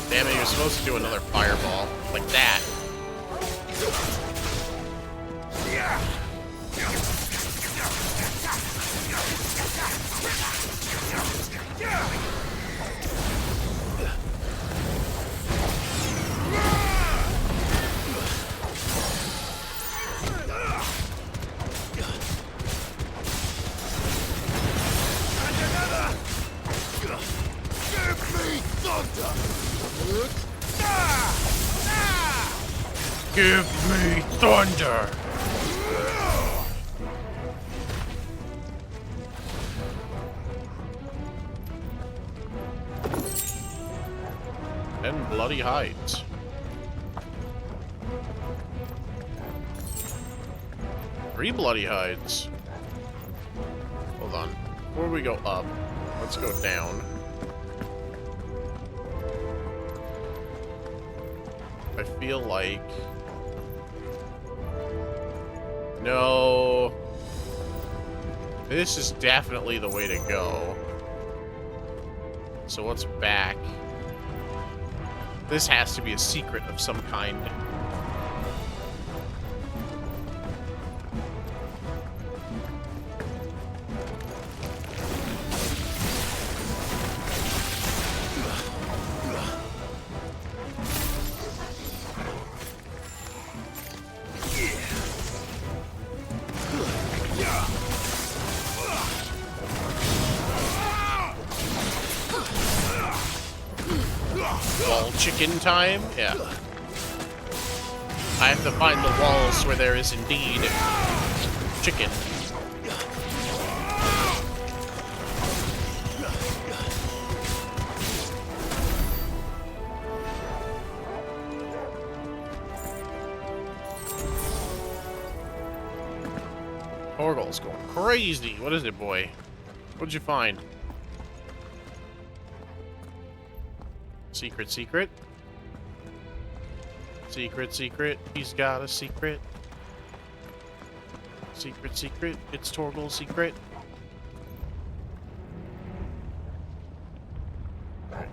Damn it, you're supposed to do another fireball. Like that. Give me thunder! And bloody hides. Three bloody hides. Hold on. Before we go up, let's go down. I feel like... No. This is definitely the way to go. So what's back? This has to be a secret of some kind. Wall chicken time? Yeah. I have to find the walls where there is indeed chicken. Torgal's going crazy. What is it, boy? What'd you find? Secret, secret. Secret, secret. He's got a secret. Secret, secret. It's Torgal's secret. Alright.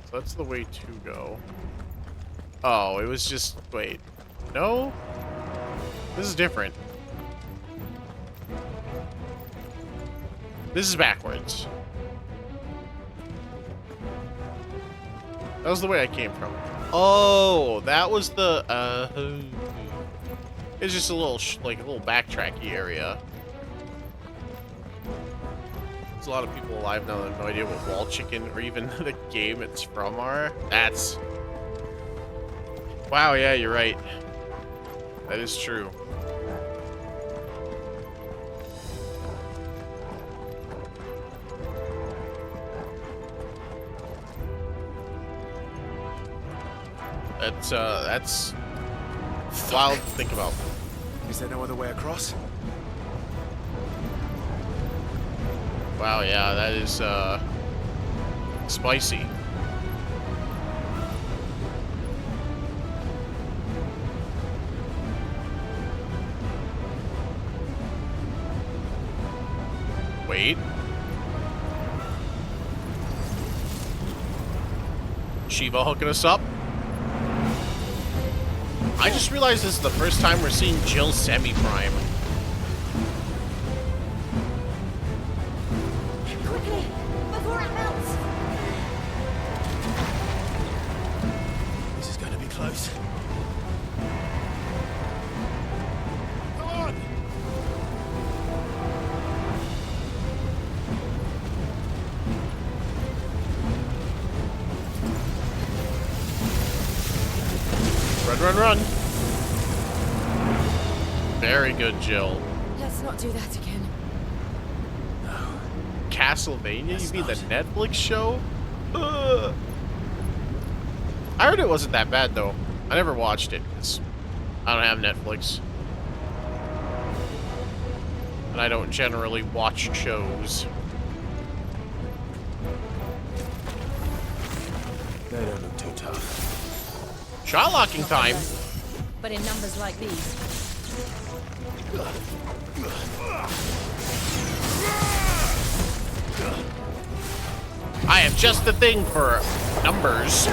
So that's the way to go. Oh, it was just... Wait. No? This is different. This is backwards. That was the way I came from. Oh, that was the, it's just a little, like a little backtracky area. There's a lot of people alive now that have no idea what wall chicken or even the game it's from are. That's... Wow, yeah, you're right. That is true. That's wild to think about.
Is there no other way across?
Wow, yeah, that is, spicy. Wait. Shiva hooking us up. I just realized this is the first time we're seeing Jill semi-prime.
Quickly, before it melts.
This is going to be close.
Run, run. Very good, Jill.
Let's not do that again.
Castlevania? You mean the Netflix show? Ugh. I heard it wasn't that bad, though. I never watched it, because I don't have Netflix. And I don't generally watch shows.
They don't look too tough.
Shot locking time.
But in numbers like these.
I have just the thing for numbers.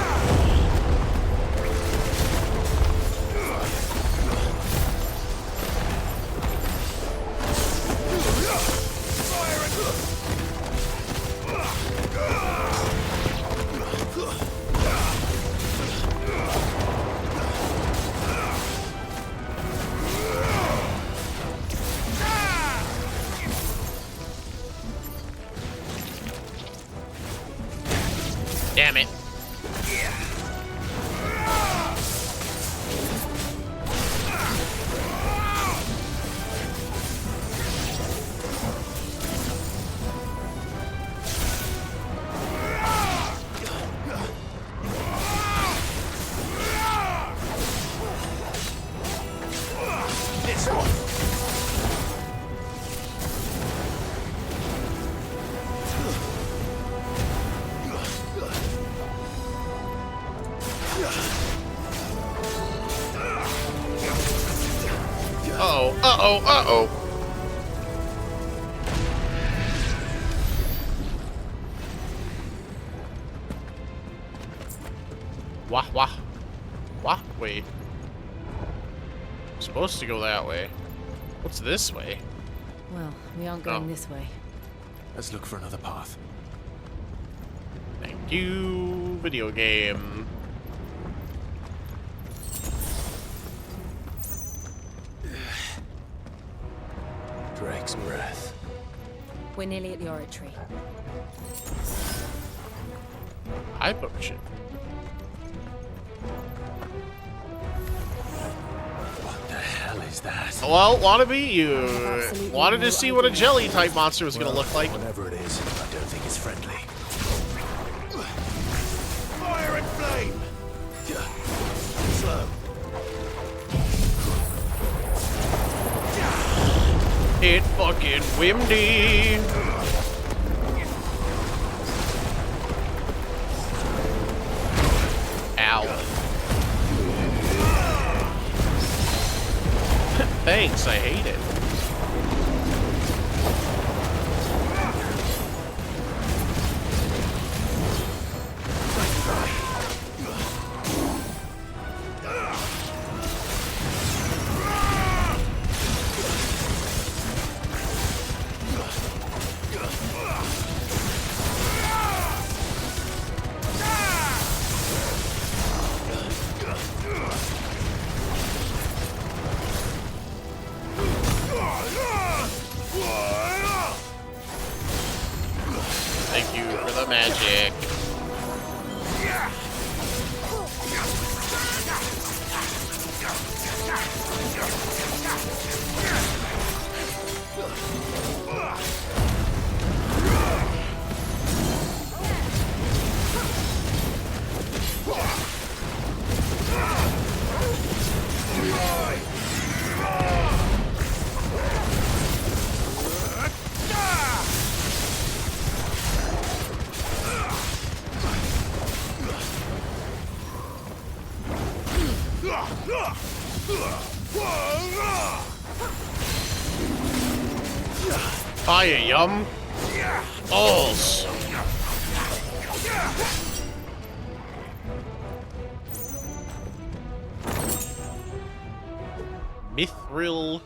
Damn it.
This one. Uh-oh. Wah. Wait. I'm supposed to go that way. What's this way?
Well, we aren't going this way.
Let's look for another path.
Thank you, video game.
Drake's breath.
We're nearly at the oratory.
Eye potion.
What the hell is that?
Well, wannabe, you wanted to see what a jelly type monster was gonna look like.
Whatever it is, I don't think it's friendly.
Fire and flame! Slow.
It fucking windy. Ow. Thanks, I hate it. Thank you for the magic. Fire, yum. Balls. Mithril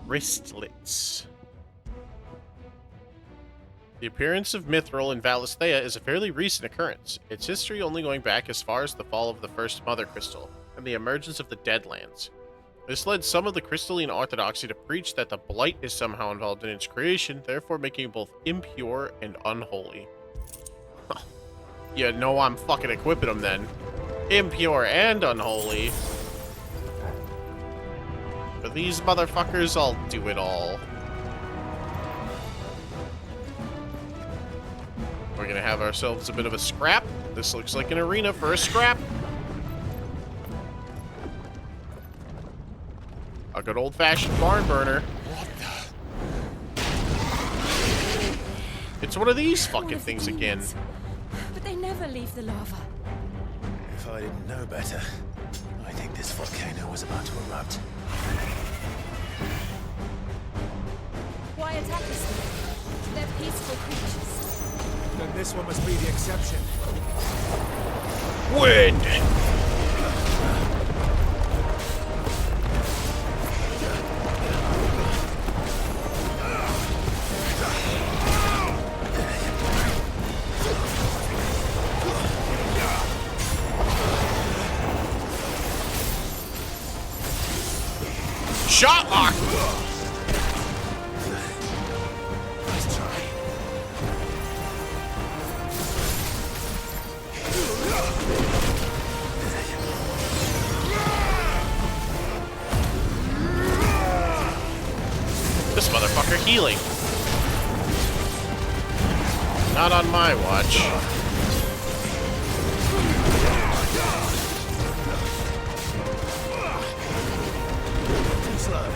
wristlets. The appearance of mithril in Valisthea is a fairly recent occurrence, its history only going back as far as the fall of the first Mother Crystal and the emergence of the Deadlands. This led some of the crystalline orthodoxy to preach that the blight is somehow involved in its creation, therefore making it both impure and unholy. Huh. Yeah, no, I'm fucking equipping them then. Impure and unholy. For these motherfuckers, I'll do it all. We're gonna have ourselves a bit of a scrap. This looks like an arena for a scrap. A good old-fashioned barn burner. What the? It's one of these fucking things again.
But they never leave the lava.
If I didn't know better, I think this volcano was about to erupt.
Why attack us then? They're peaceful creatures.
Then this one must be the exception.
Wind! Shot lock!
Nice try.
This motherfucker healing. Not on my watch.
Slow.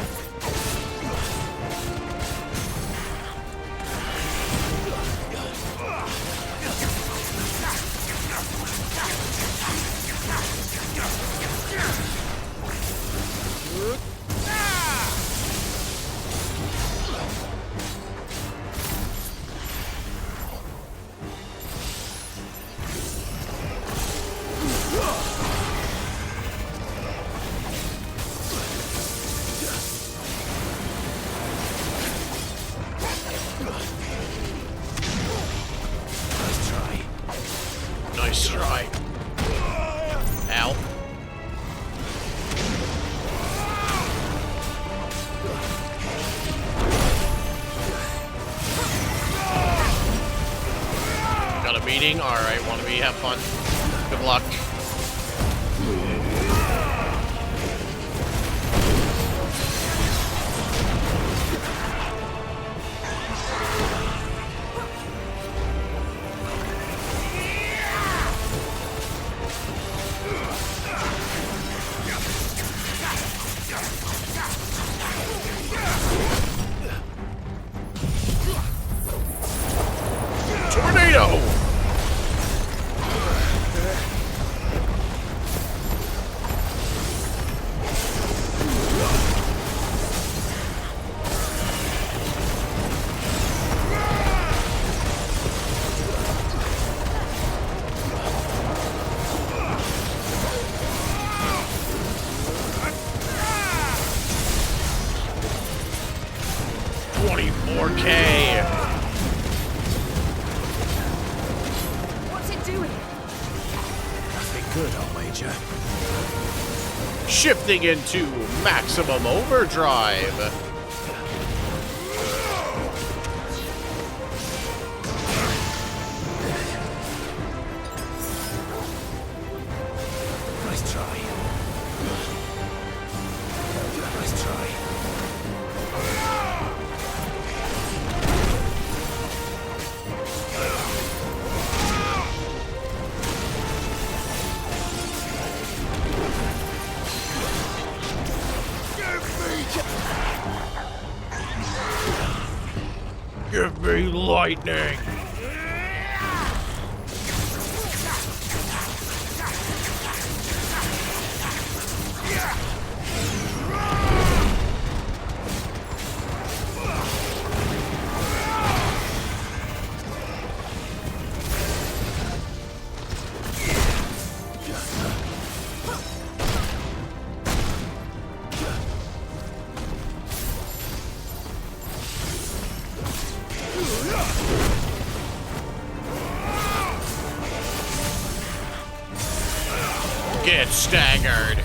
Nice try. Ow. Got a meeting? Alright, wanna be have fun. Good luck. Tornado!
What's it doing?
Nothing good, I'll wager.
Shifting into maximum overdrive.
Nice try. Nice try.
Give me lightning. Get staggered.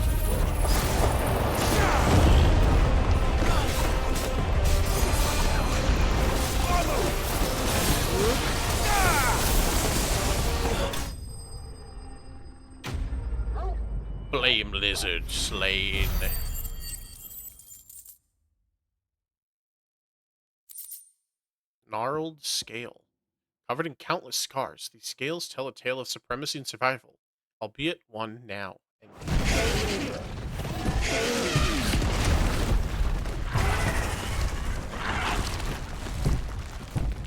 Flame lizard slain. Gnarled scale. Covered in countless scars, these scales tell a tale of supremacy and survival, albeit one now.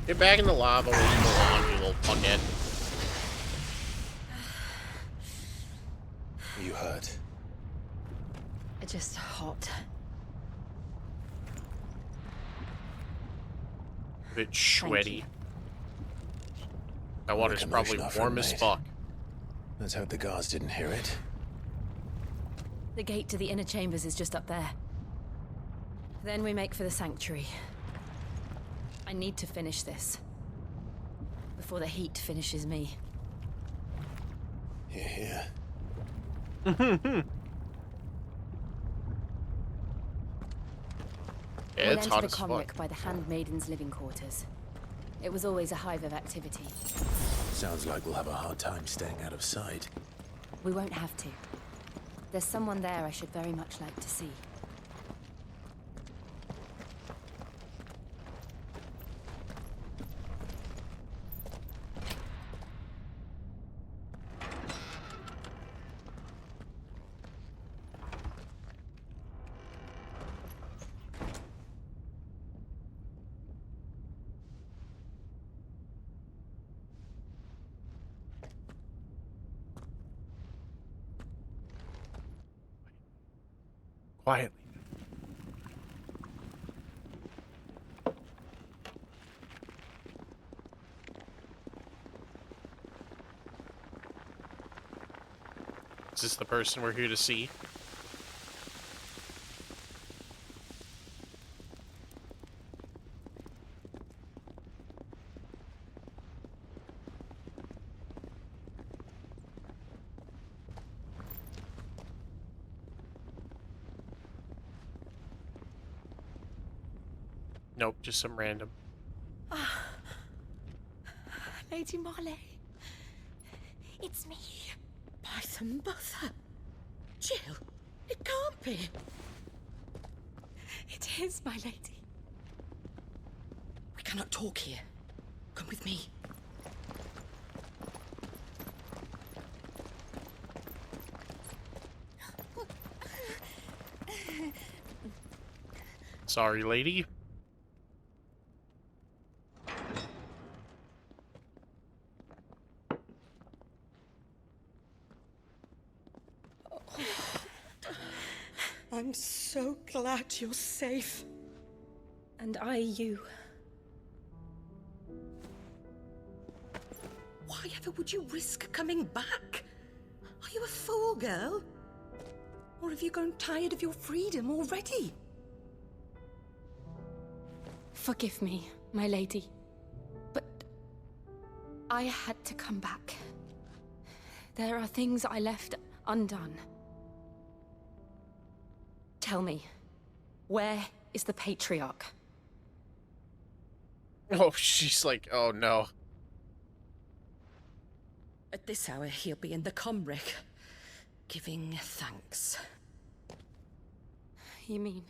Get back in the lava where you belong, you little fuckhead.
Are you hurt?
Just hot.
A bit sweaty. That water's probably warm as fuck.
Let's hope the guards didn't hear it.
The gate to the inner chambers is just up there. Then we make for the sanctuary. I need to finish this. Before the heat finishes me.
Here.
Yeah,
We'll
it's
enter
hot
the
as fuck.
convict by the handmaidens' living quarters. It was always a hive of activity.
Sounds like we'll have a hard time staying out of sight.
We won't have to. There's someone there I should very much like to see.
Quietly. Is this the person we're here to see? Nope, just some random.
Lady Marley. It's me. By the mother. Jill, it can't be.
It is, my lady.
We cannot talk here. Come with me.
Sorry, lady.
I'm so glad you're safe.
And I you.
Why ever would you risk coming back? Are you a fool, girl? Or have you grown tired of your freedom already?
Forgive me, my lady. But I had to come back. There are things I left undone. Tell me, where is the Patriarch?
Oh, she's like, oh no.
At this hour, he'll be in the comrick, giving thanks.
You mean...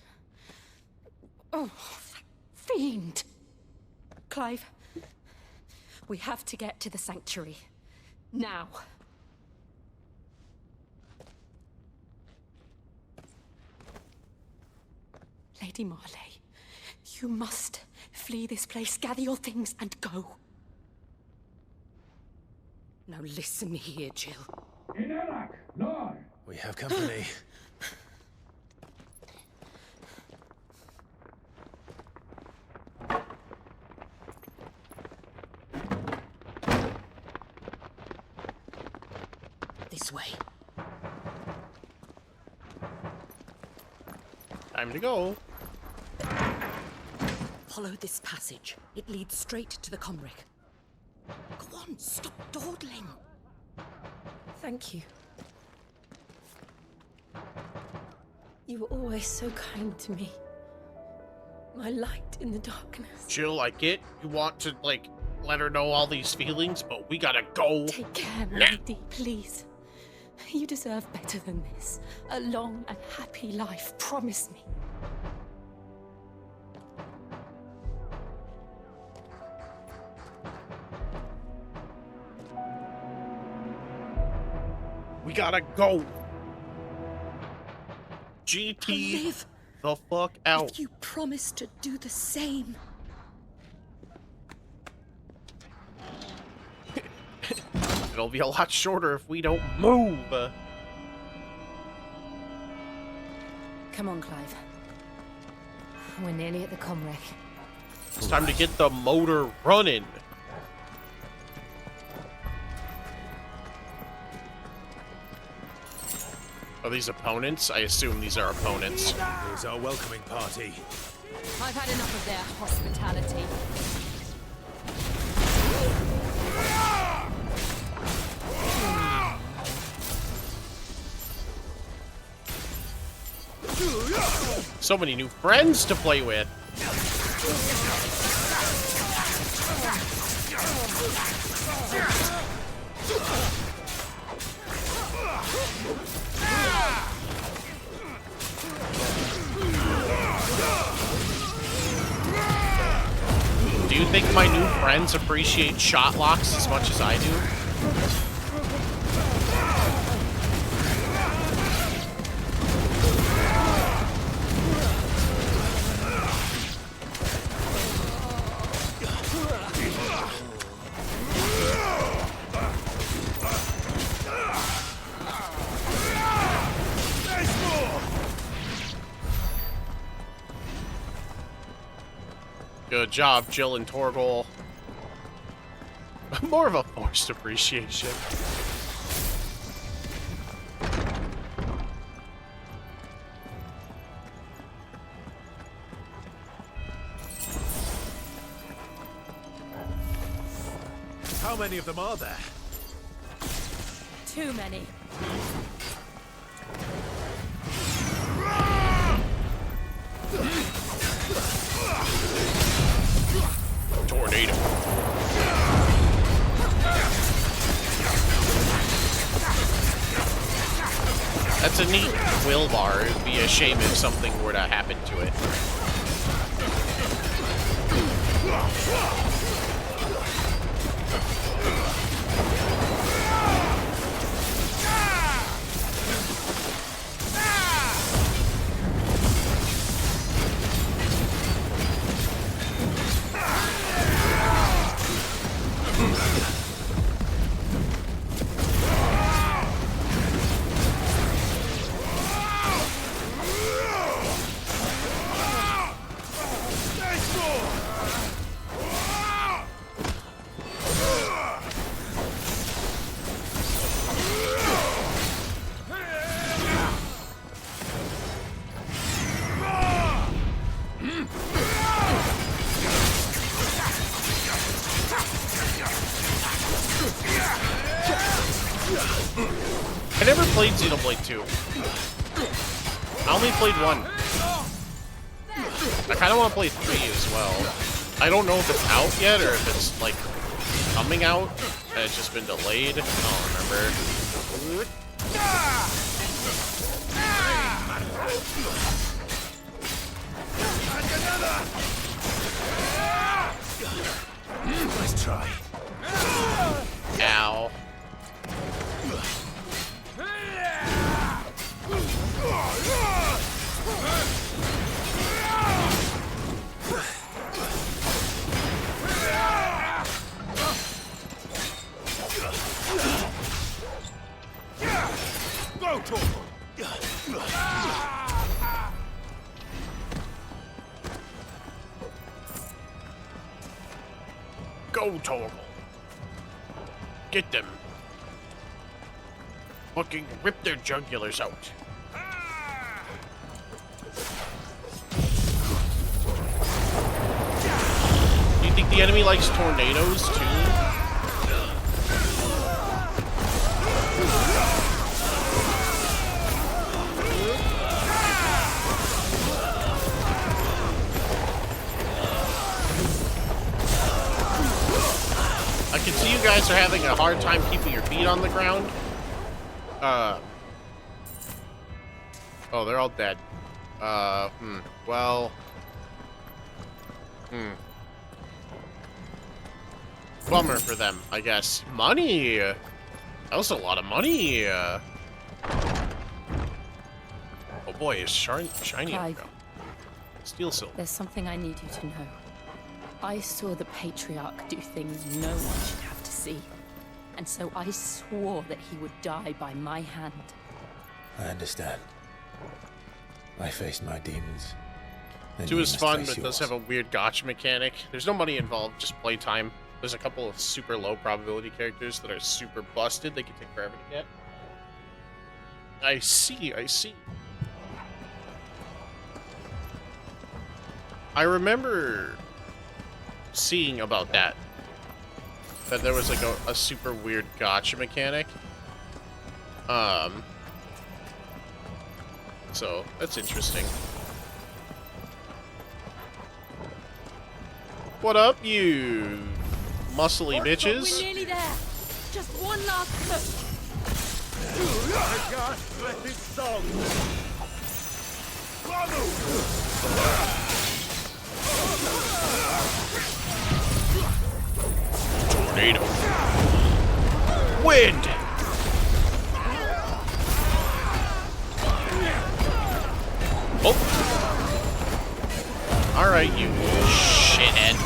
Oh, that fiend! Clive, we have to get to the sanctuary. Now. Lady Marley, you must flee this place, gather your things, and go.
Now listen here, Jill.
We have company.
This way.
Time to go.
Follow this passage. It leads straight to the Comric. Go on, stop dawdling.
Thank you. You were always so kind to me. My light in the darkness.
Jill, I get you want to, like, let her know all these feelings, but we gotta go.
Take care, lady, please. You deserve better than this. A long and happy life, promise me.
We gotta go. GT
Live.
the fuck out.
If you promise to do the same.
It'll be a lot shorter if we don't move.
Come on, Clive. We're nearly at the Comric.
It's time to get the motor running. Are these opponents? I assume these are opponents.
Here's our welcoming party.
I've had enough of their hospitality.
So many new friends to play with. Do you think my new friends appreciate shot locks as much as I do? Good job, Jill and Torgal. More of a forced appreciation.
How many of them are there?
Too many.
Tornado. That's a neat will bar. It would be a shame if something were to happen to it. I never played Xenoblade 2. I only played 1. I kind of want to play 3 as well. I don't know if it's out yet or if it's, like, coming out and it's just been delayed. I don't remember.
Nice try.
Ow.
Go, Torgal.
Go, Torgal. Get them. Fucking rip their jugulars out. the enemy likes tornadoes too. I can see you guys are having a hard time keeping your feet on the ground. Oh, they're all dead. Well. Bummer for them, I guess. Money! That was a lot of money. Oh boy, it's shiny.
Clive.
Steel silver.
There's something I need you to know. I saw the Patriarch do things no one should have to see. And so I swore that he would die by my hand.
I understand. I faced my demons.
Two is fun, but it does have a weird gotcha mechanic. There's no money involved, just playtime. There's a couple of super low probability characters that are super busted. They can take forever to get. I see. I remember seeing about that there was like a super weird gotcha mechanic. So that's interesting. What up, you muscly bitches?
We're nearly there. Just one last push.
I can't let this song.
Tornado. Wind. Oh. All right, you shithead.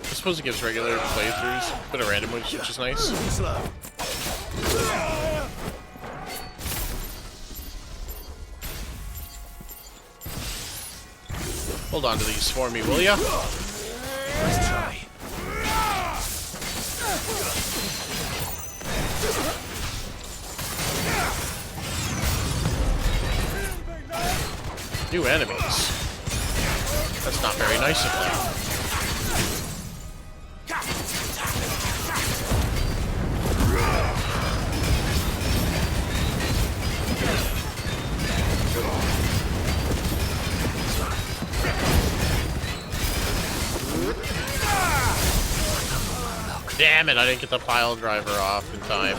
I suppose it gives regular playthroughs, a bit of random moves, which is nice. Hold on to these for me, will ya?
Let's try.
New enemies. That's not very nice of them. Damn it, I didn't get the pile driver off in time.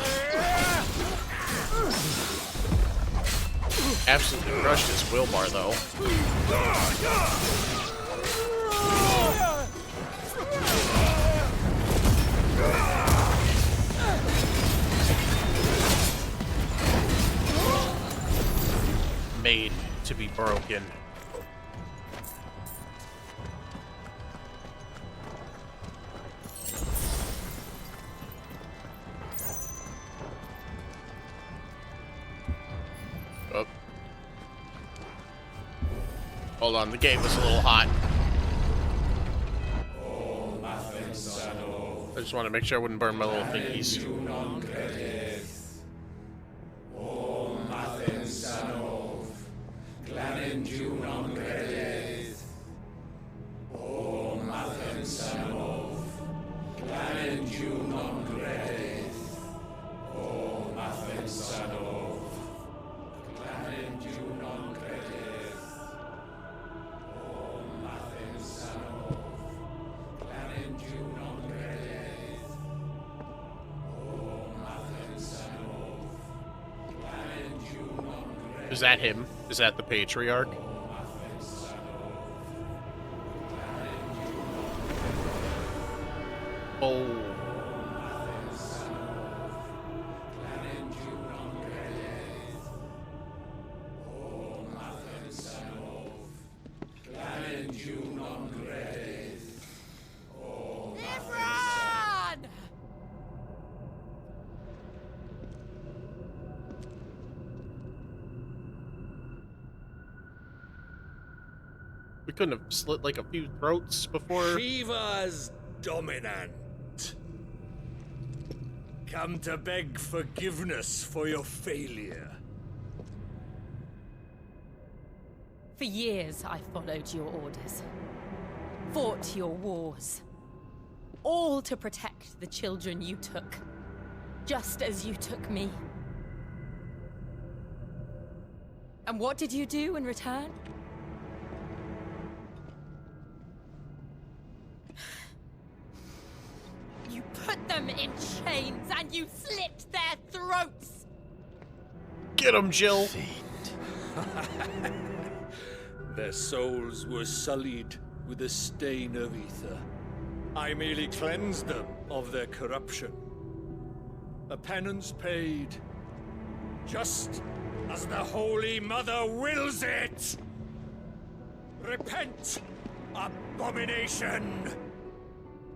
Absolutely crushed his wheelbar, though. Made to be broken. Oh. Hold on, the game was a little hot. I just want to make sure I wouldn't burn my little thingies. Is that him? Is that the Patriarch? Oh. We couldn't have slit like a few throats before.
Shiva's dominant. Come to beg forgiveness for your failure.
For years, I followed your orders, fought your wars, all to protect the children you took, just as you took me. And what did you do in return? You put them in chains and you slit their throats!
Get him, Jill!
Their souls were sullied with the stain of ether. I merely cleansed them of their corruption. A penance paid, just as the Holy Mother wills it! Repent, abomination!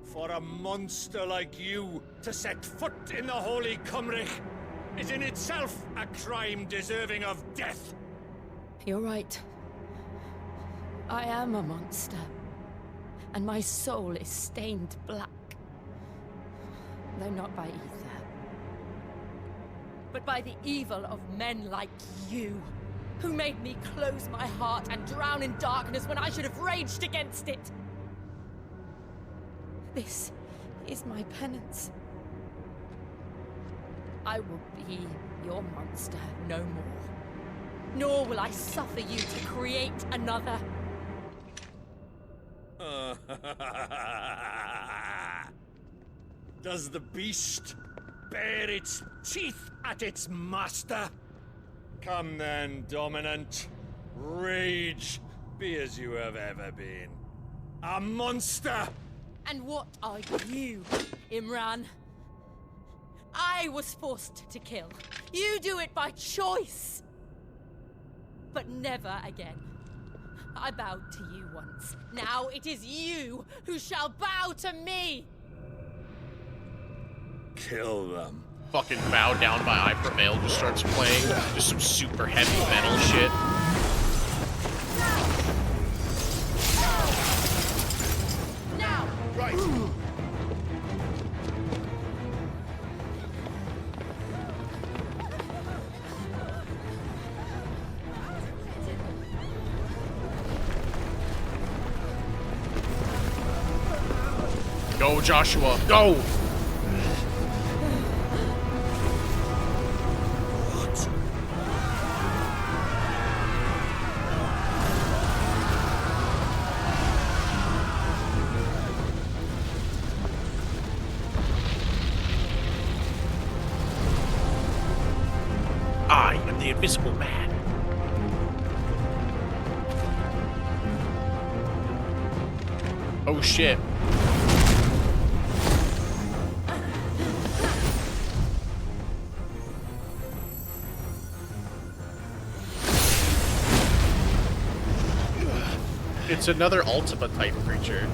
For a monster like you to set foot in the Holy Cymric is in itself a crime deserving of death.
You're right. I am a monster. And my soul is stained black. Though not by ether. But by the evil of men like you, who made me close my heart and drown in darkness when I should have raged against it. This is my penance. I will be your monster no more. Nor will I suffer you to create another.
Does the beast bare its teeth at its master? Come then, dominant. Rage, be as you have ever been. A monster!
And what are you, Imran? I was forced to kill. You do it by choice. But never again. I bowed to you once. Now it is you who shall bow to me!
Kill them.
Fucking Bow Down by I Prevail just starts playing. Just some super heavy metal shit.
Now!
Right.
Go, Joshua, go! I am the Invisible Man. Oh shit. It's another Ultima type creature.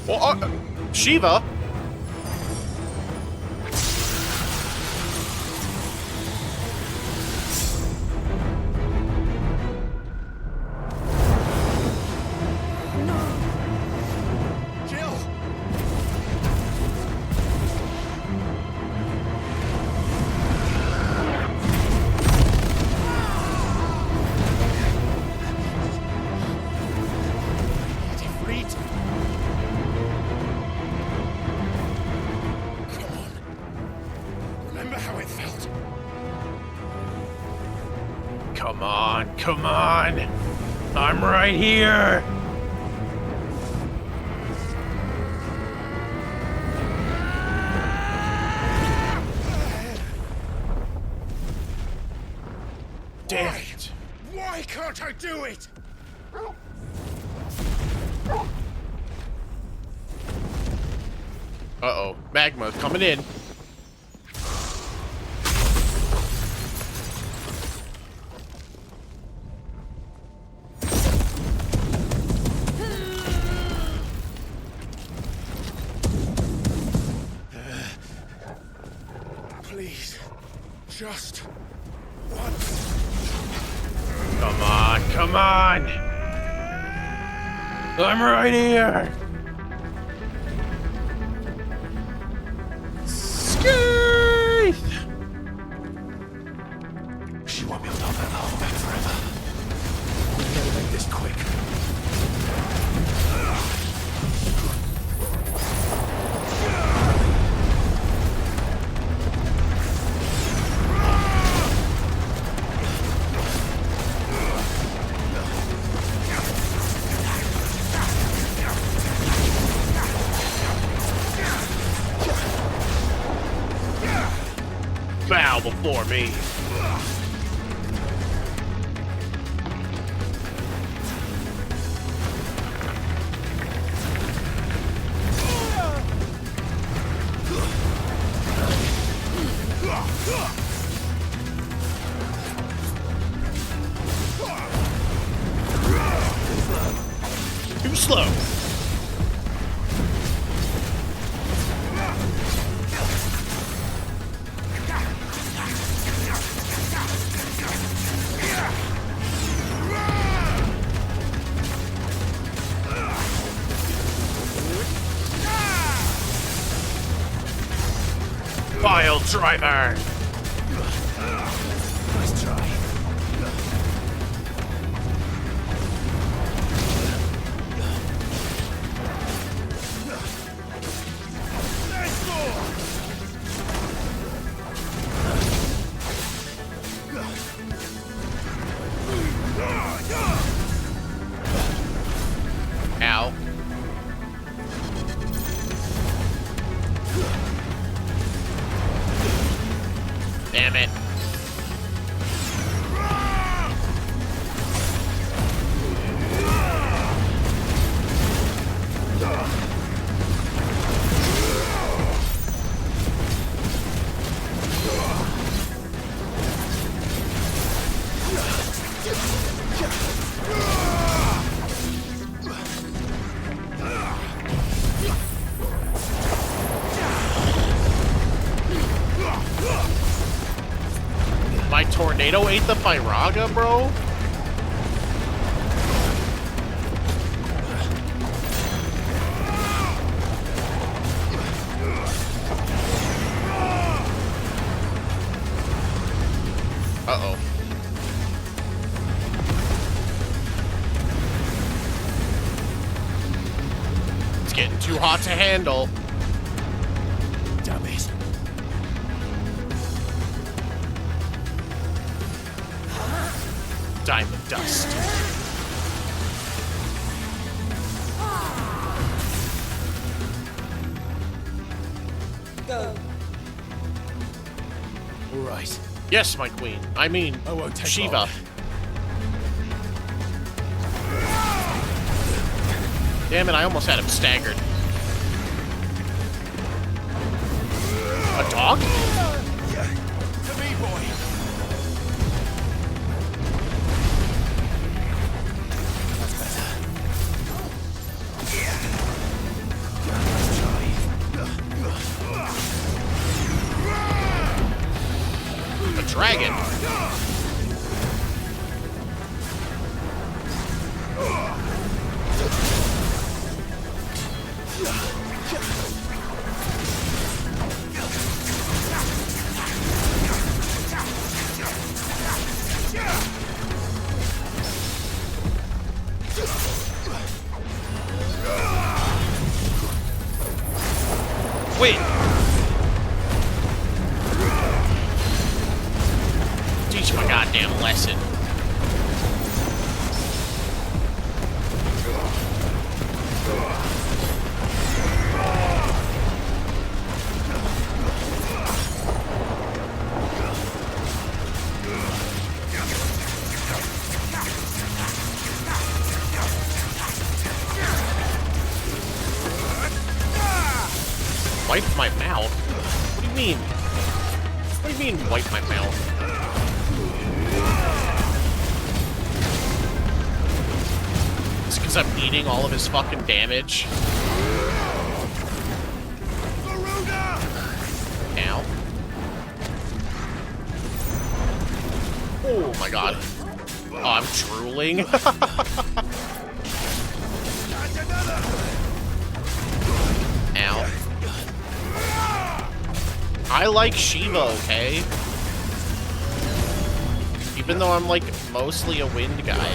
Well, Shiva? Come on! I'm right here! Damn it!
Why can't I do it?
Uh-oh. Magma coming in.
Please, just
Come on! I'm right here! Skeeth!
She won't be able to hold that lava back forever. We gotta make this quick.
Bow before me. Too slow. Vile driver!
Nice try.
Ow. Damn it. My tornado ate the Pyraga, bro? Uh-oh. It's getting too hot to handle.
Damn it.
Diamond dust.
Go.
All right.
Yes, my queen. I mean,
I won't take
Shiva.
long.
Damn it, I almost had him staggered. A dog?
To me, boy. That's better. Let's try.
A dragon. Wait. Teach my goddamn lesson. Wipe my mouth? What do you mean? What do you mean, wipe my mouth? It's because I'm eating all of his fucking damage. Ow. Oh my god. Oh, I'm drooling. Ow. I like Shiva, okay? Even though I'm, like, mostly a wind guy.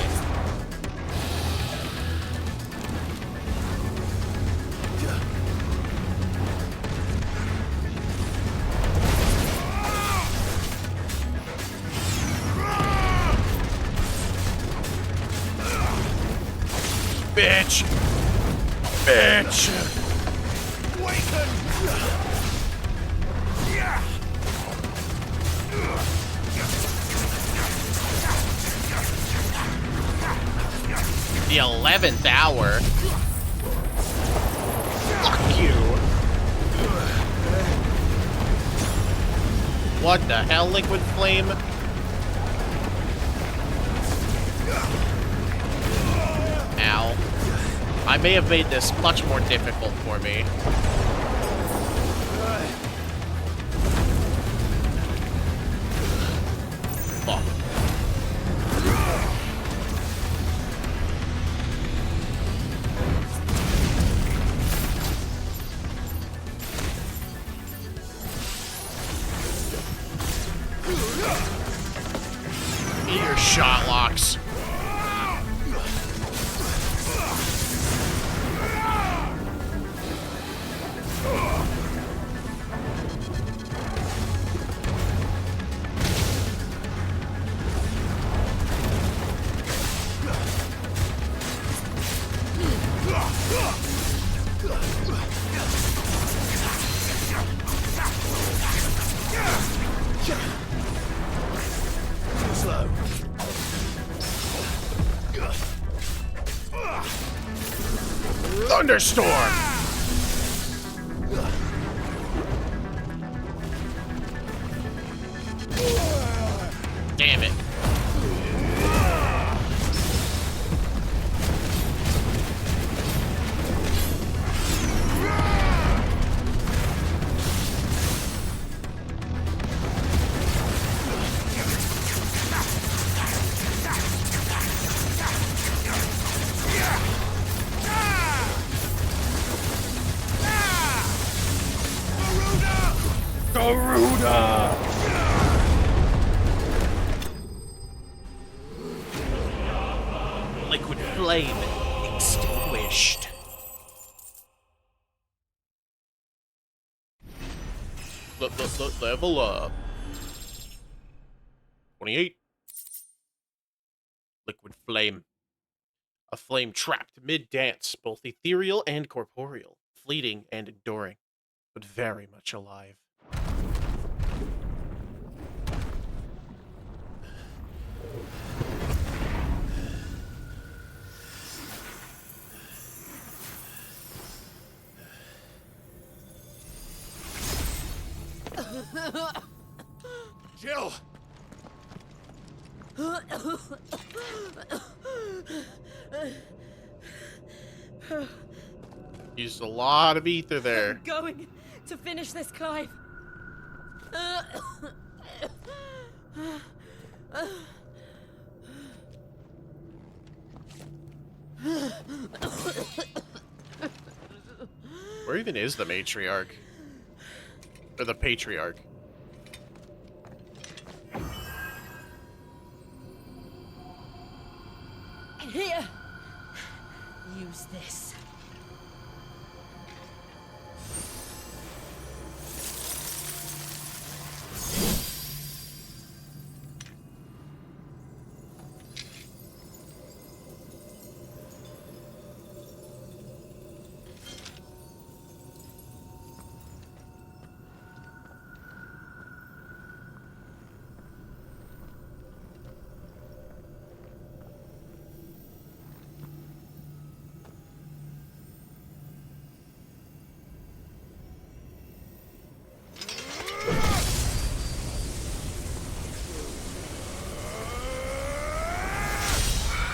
Bitch! Bitch! The 11th hour. Fuck you. What the hell, Liquid Flame? Ow. I may have made this much more difficult for me. Fuck. Eat your shot locks.
Slow.
Thunderstorm! Damn it. Garuda! Liquid flame extinguished. Level up. 28. Liquid flame. A flame trapped mid-dance, both ethereal and corporeal, fleeting and enduring, but very much alive.
Jill!
Used a lot of ether there.
I'm going to finish this, Clive.
Where even is the matriarch? Or the patriarch?
Here. Use this.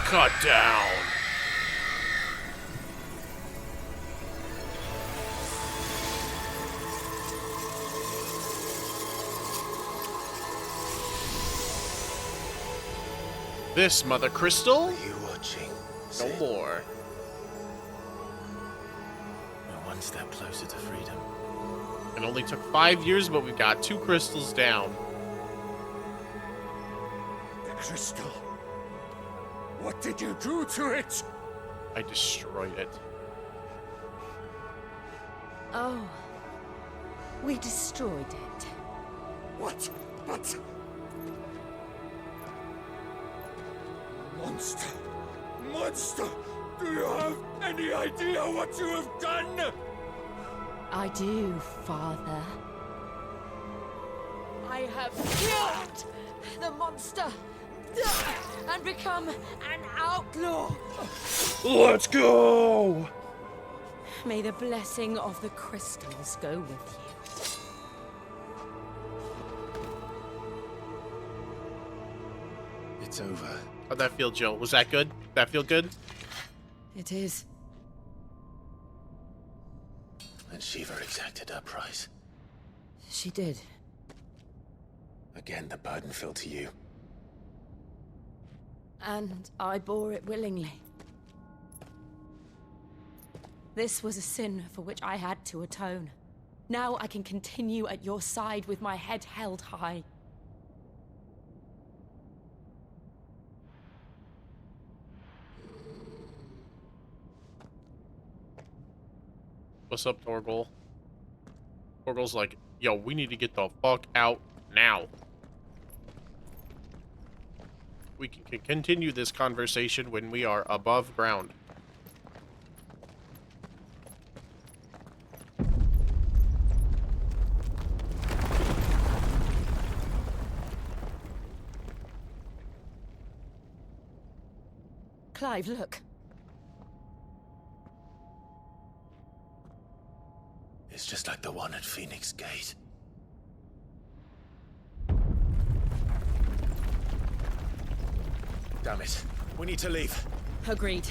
Cut down. this, Mother Crystal.
Are you watching?
No more.
We're one step closer to freedom.
It only took 5 years, but we've got 2 crystals down.
The crystal. What did you do to it?
I destroyed it.
Oh. We destroyed it.
What? But... Monster! Monster! Do you have any idea what you have done?
I do, Father. I have killed the monster and become an outlaw.
Let's go!
May the blessing of the crystals go with you.
It's over.
How'd that feel, Jill? Was that good? That feel good?
It is.
And Shiva exacted her price.
She did.
Again, the burden fell to you.
And I bore it willingly. This was a sin for which I had to atone. Now I can continue at your side with my head held high.
What's up, Torgal? Torgal's like, yo, we need to get the fuck out now. We can continue this conversation when we are above ground.
Clive, look.
It's just like the one at Phoenix Gate. Damn it. We need to leave.
Agreed.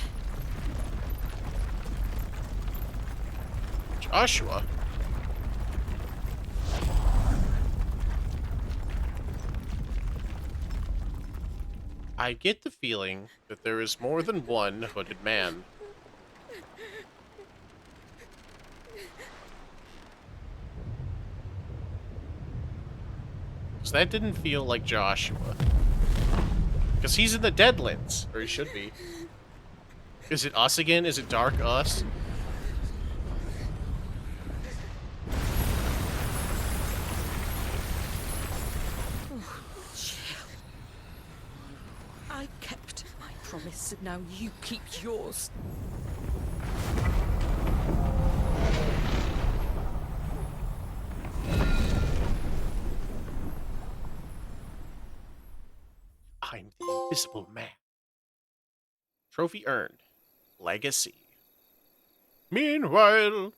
Joshua? I get the feeling that there is more than one hooded man. So that didn't feel like Joshua. Because he's in the Deadlands, or he should be. Is it us again? Is it Dark Us?
I kept my promise, and now you keep yours.
I'm the Invisible Man. Trophy earned. Legacy. Meanwhile...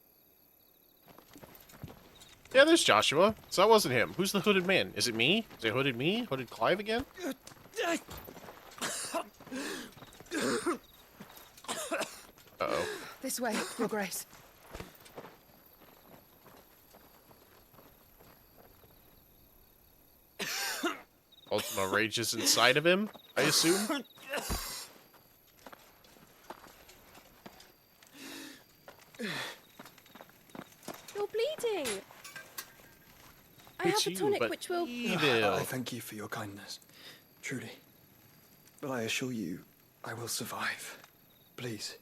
Yeah, there's Joshua. So that wasn't him. Who's the hooded man? Is it me? Is it hooded me? Hooded Clive again? Uh-oh.
This way, Your Grace.
Ultima rages inside of him, I assume?
You're bleeding. I
It's
have a
you,
tonic
but
which will...
evil.
I thank you for your kindness, truly. But I assure you, I will survive. Please,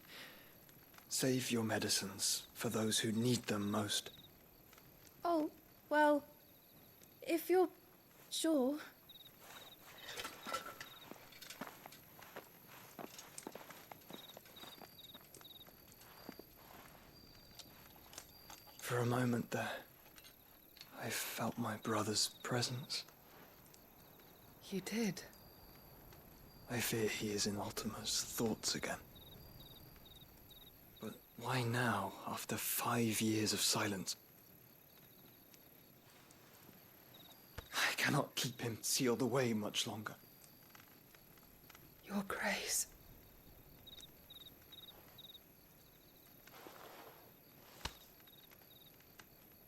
save your medicines for those who need them most.
Oh, well, if you're sure...
For a moment there, I felt my brother's presence.
You did?
I fear he is in Ultima's thoughts again. But why now, after 5 years of silence? I cannot keep him sealed away much longer.
Your Grace.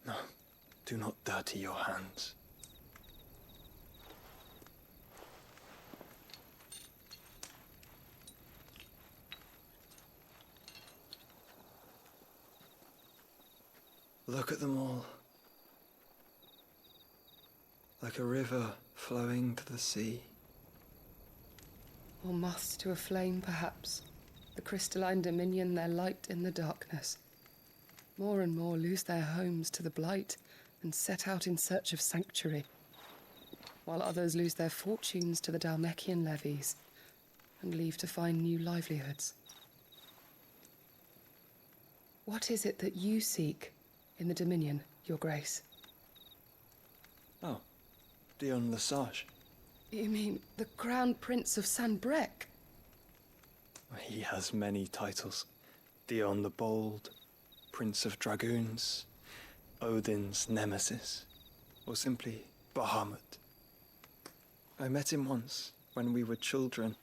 No, do not dirty your hands. Look at them all. Like a river flowing to the sea.
Or moths to a flame, perhaps. The crystalline dominion their light in the darkness. More and more lose their homes to the blight and set out in search of sanctuary, while others lose their fortunes to the Dhalmekian levies and leave to find new livelihoods. What is it that you seek in the Dominion, Your Grace?
Oh, Dion Lesage.
You mean the Crown Prince of Sanbreque?
He has many titles. Dion the Bold, Prince of Dragoons, Odin's Nemesis, or simply Bahamut. I met him once, when we were children.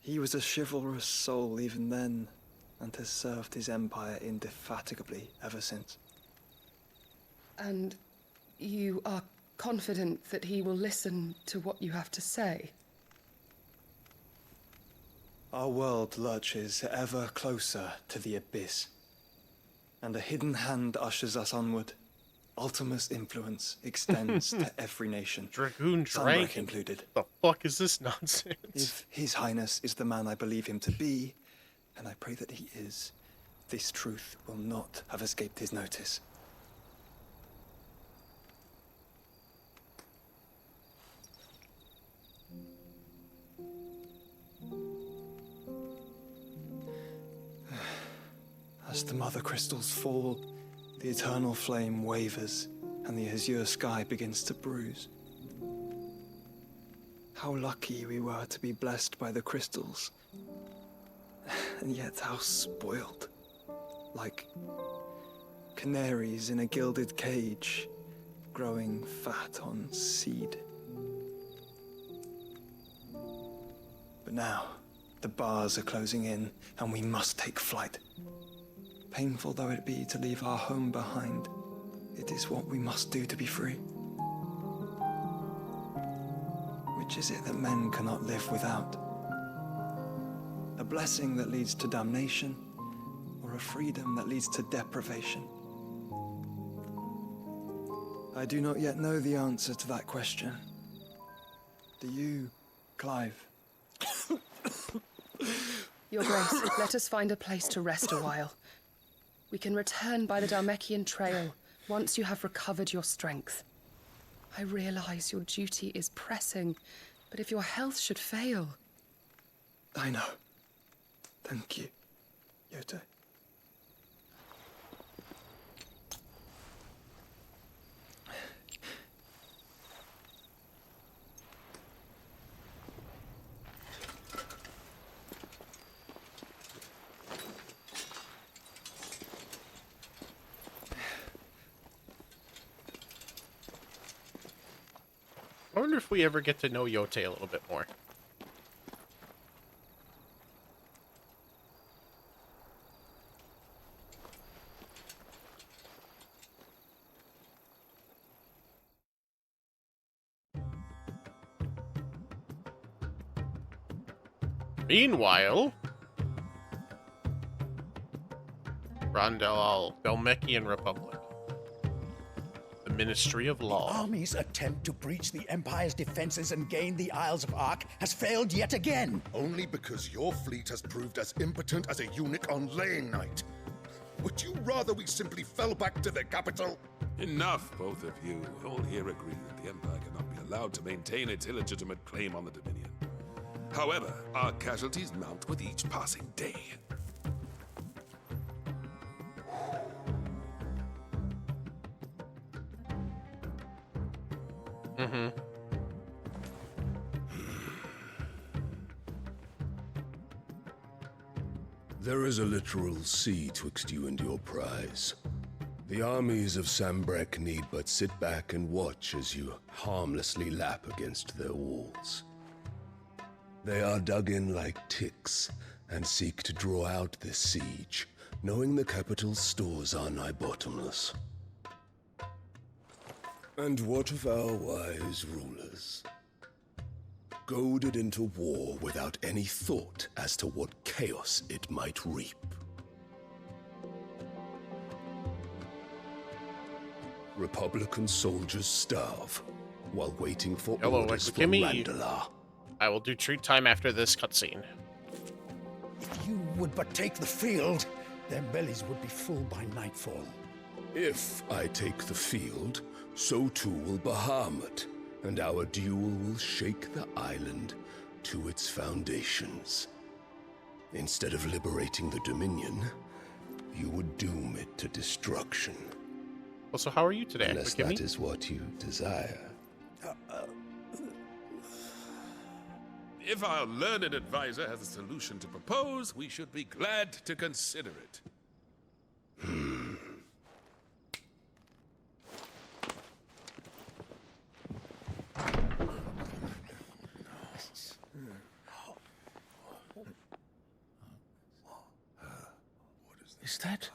He was a chivalrous soul even then, and has served his empire indefatigably ever since.
And you are confident that he will listen to what you have to say?
Our world lurches ever closer to the abyss, and a hidden hand ushers us onward. Ultima's influence extends to every nation,
Dragoon
Sanbreque
Dragon.
included.
The fuck is this nonsense?
If His Highness is the man I believe him to be, and I pray that he is, this truth will not have escaped his notice. As the mother crystals fall, the eternal flame wavers, and the azure sky begins to bruise. How lucky we were to be blessed by the crystals, and yet how spoiled. Like canaries in a gilded cage, growing fat on seed. But now, the bars are closing in, and we must take flight. Painful though it be to leave our home behind, it is what we must do to be free. Which is it that men cannot live without? A blessing that leads to damnation, or a freedom that leads to deprivation? I do not yet know the answer to that question. Do you, Clive?
Your Grace, let us find a place to rest a while. We can return by the Dhalmekian trail once you have recovered your strength. I realize your duty is pressing, but if your health should fail...
I know. Thank you, Yote.
I wonder if we ever get to know Yote a little bit more. Meanwhile, Rondel Dhalmekian Republic. The Ministry of Law.
The army's attempt to breach the Empire's defenses and gain the Isles of Ark has failed yet again.
Only because your fleet has proved as impotent as a eunuch on laying night. Would you rather we simply fell back to the capital?
Enough, both of you. All here agree that the Empire cannot be allowed to maintain its illegitimate claim on the Dominion. However, our casualties mount with each passing day.
Mm-hmm.
There is a literal sea twixt you and your prize. The armies of Sanbreque need but sit back and watch as you harmlessly lap against their walls. They are dug in like ticks and seek to draw out this siege, knowing the capital's stores are nigh bottomless. And what of our wise rulers? Goaded into war without any thought as to what chaos it might reap. Republican soldiers starve while waiting for
Hello,
orders
give
from
me.
Randalar.
I will do treat time after this cutscene.
If you would but take the field, their bellies would be full by nightfall.
If I take the field, so too will Bahamut, and our duel will shake the island to its foundations. Instead of liberating the Dominion, you would doom it to destruction.
Also, how are you today?
Unless that is what you desire.
If our learned advisor has a solution to propose, we should be glad to consider it.
Is that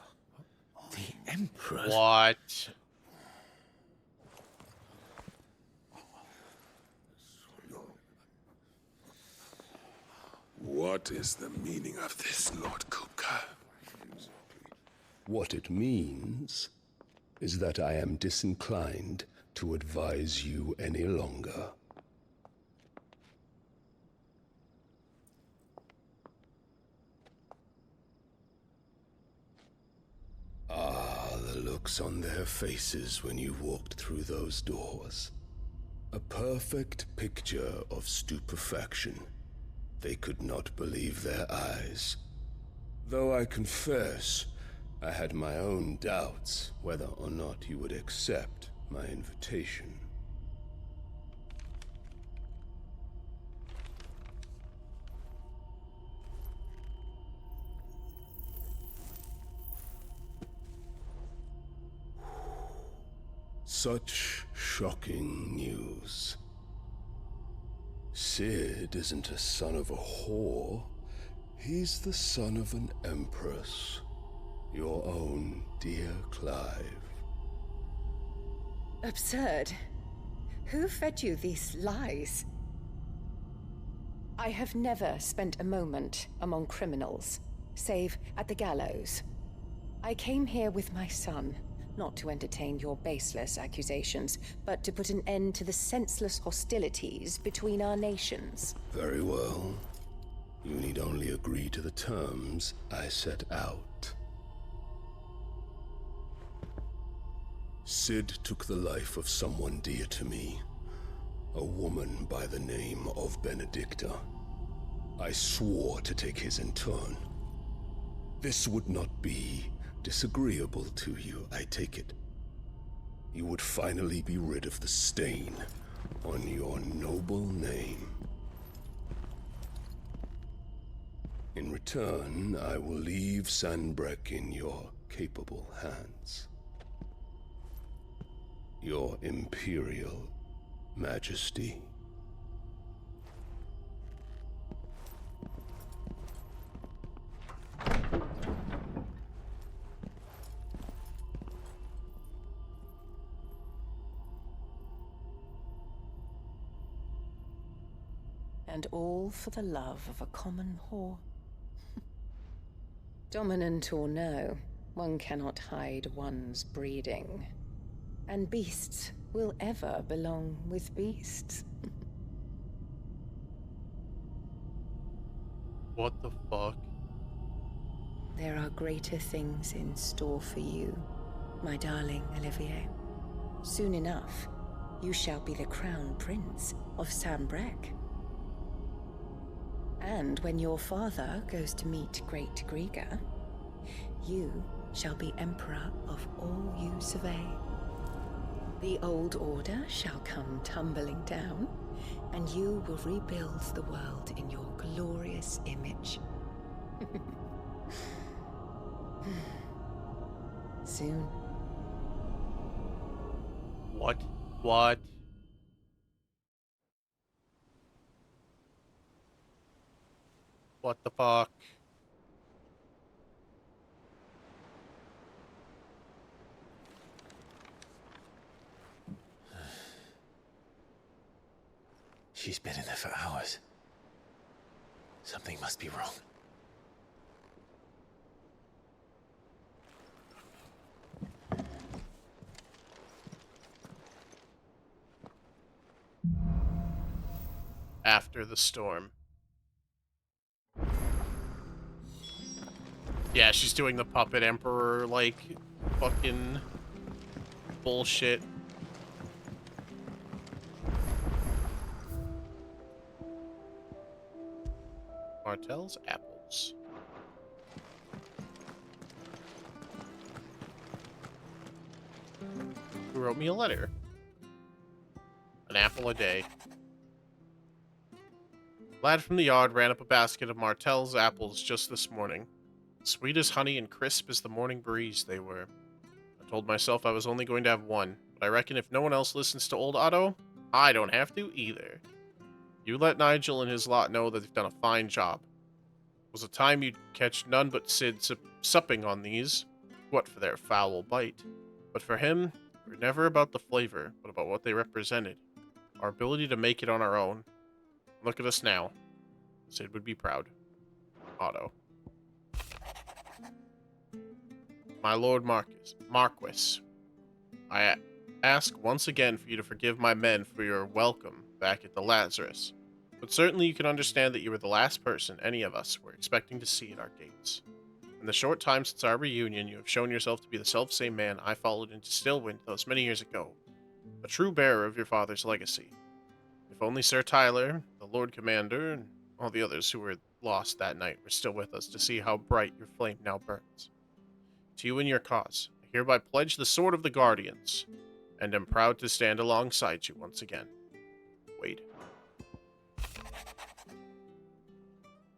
the Emperor?
What?
What is the meaning of this, Lord Kupka?
What it means is that I am disinclined to advise you any longer. Ah, the looks on their faces when you walked through those doors. A perfect picture of stupefaction. They could not believe their eyes. Though I confess, I had my own doubts whether or not you would accept my invitation. Such shocking news. Sid isn't a son of a whore. He's the son of an empress. Your own dear Clive.
Absurd. Who fed you these lies? I have never spent a moment among criminals, save at the gallows. I came here with my son, not to entertain your baseless accusations, but to put an end to the senseless hostilities between our nations.
Very well. You need only agree to the terms I set out. Sid took the life of someone dear to me, a woman by the name of Benedicta. I swore to take his in turn. This would not be disagreeable to you, I take it. You would finally be rid of the stain on your noble name. In return, I will leave Sanbreque in your capable hands. Your Imperial Majesty.
And all for the love of a common whore. Dominant or no, one cannot hide one's breeding. And beasts will ever belong with beasts.
What the fuck?
There are greater things in store for you, my darling Olivier. Soon enough, you shall be the crown prince of Sanbreque. And when your father goes to meet Great Griga, you shall be emperor of all you survey. The old order shall come tumbling down, and you will rebuild the world in your glorious image. Soon.
What? What? What the fuck?
She's been in there for hours. Something must be wrong.
after the storm. Yeah, she's doing the puppet emperor, like, fucking bullshit. Martell's apples. Who wrote me a letter? An apple a day. Lad from the yard ran up a basket of Martell's apples just this morning. Sweet as honey and crisp as the morning breeze they were. I told myself I was only going to have one, but I reckon if no one else listens to old Otto, I don't have to either. You let Nigel and his lot know that they've done a fine job. It was a time you'd catch none but Sid supping on these, what for their foul bite. But for him, we were never about the flavor, but about what they represented. Our ability to make it on our own. Look at us now. Sid would be proud. Otto. My Lord Marquis, I ask once again for you to forgive my men for your welcome back at the Lazarus, but certainly you can understand that you were the last person any of us were expecting to see at our gates. In the short time since our reunion, you have shown yourself to be the self-same man I followed into Stillwind those many years ago, a true bearer of your father's legacy. If only Sir Tyler, the Lord Commander, and all the others who were lost that night were still with us to see how bright your flame now burns. To you and your cause, I hereby pledge the sword of the Guardians, and am proud to stand alongside you once again. Wade.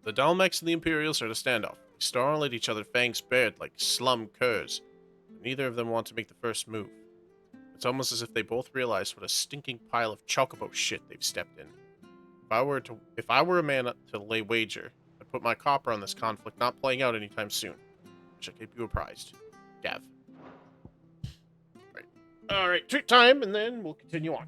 The Dalmex and the Imperials are at a standoff. They snarl at each other, fangs bared like slum curs. Neither of them want to make the first move. It's almost as if they both realize what a stinking pile of chocobo shit they've stepped in. If I were a man to lay wager, I'd put my copper on this conflict not playing out anytime soon. I shall keep you apprised. Gav. Alright, treat time, and then we'll continue on.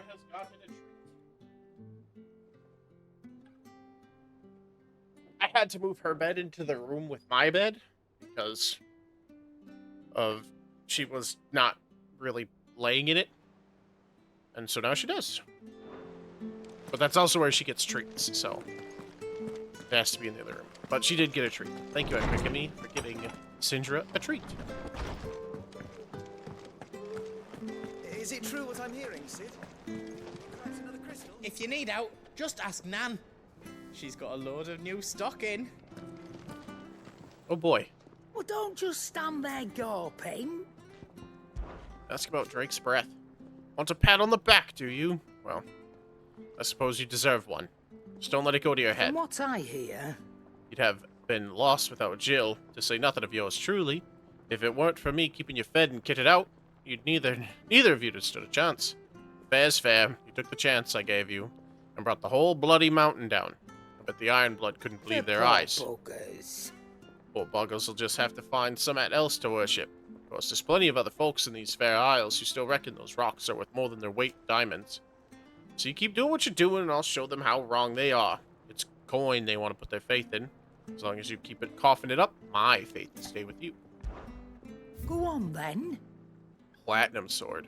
Has gotten a treat. I had to move her bed into the room with my bed because of she was not really laying in it, and so now she does. But that's also where she gets treats, so it has to be in the other room. But she did get a treat. Thank you, Ekikami, for giving Sindra a treat.
Is it true what I'm hearing, Sid?
If you need out, just ask Nan. She's got a load of new stock in.
Oh boy.
Well, don't just stand there gawping.
Ask about Drake's breath. Want a pat on the back, do you? Well, I suppose you deserve one. Just don't let it go to your head.
From what I hear,
you'd have been lost without Jill, to say nothing of yours truly. If it weren't for me keeping you fed and kitted out, you'd neither of you'd have stood a chance. Fair's fair. You took the chance I gave you, and brought the whole bloody mountain down. I bet the Ironblood couldn't believe their eyes.
Buggers.
Poor buggers will just have to find something else to worship. Of course, there's plenty of other folks in these fair isles who still reckon those rocks are worth more than their weight in diamonds. So you keep doing what you're doing, and I'll show them how wrong they are. It's coin they want to put their faith in. As long as you keep it coughing it up, my faith will stay with you.
Go on, then.
Platinum sword.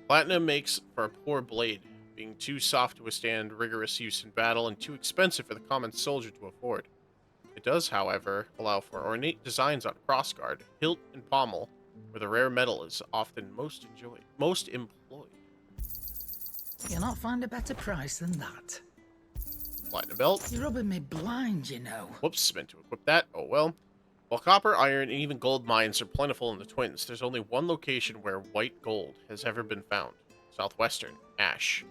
Platinum makes for a poor blade, being too soft to withstand rigorous use in battle and too expensive for the common soldier to afford. It does, however, allow for ornate designs on crossguard, hilt, and pommel, where the rare metal is often most employed.
You'll not find a better price than that.
Platinum belt.
You're rubbing me blind, you know.
Whoops, meant to equip that. Oh well. While copper, iron, and even gold mines are plentiful in the Twins, there's only one location where white gold has ever been found. Southwestern, Ash.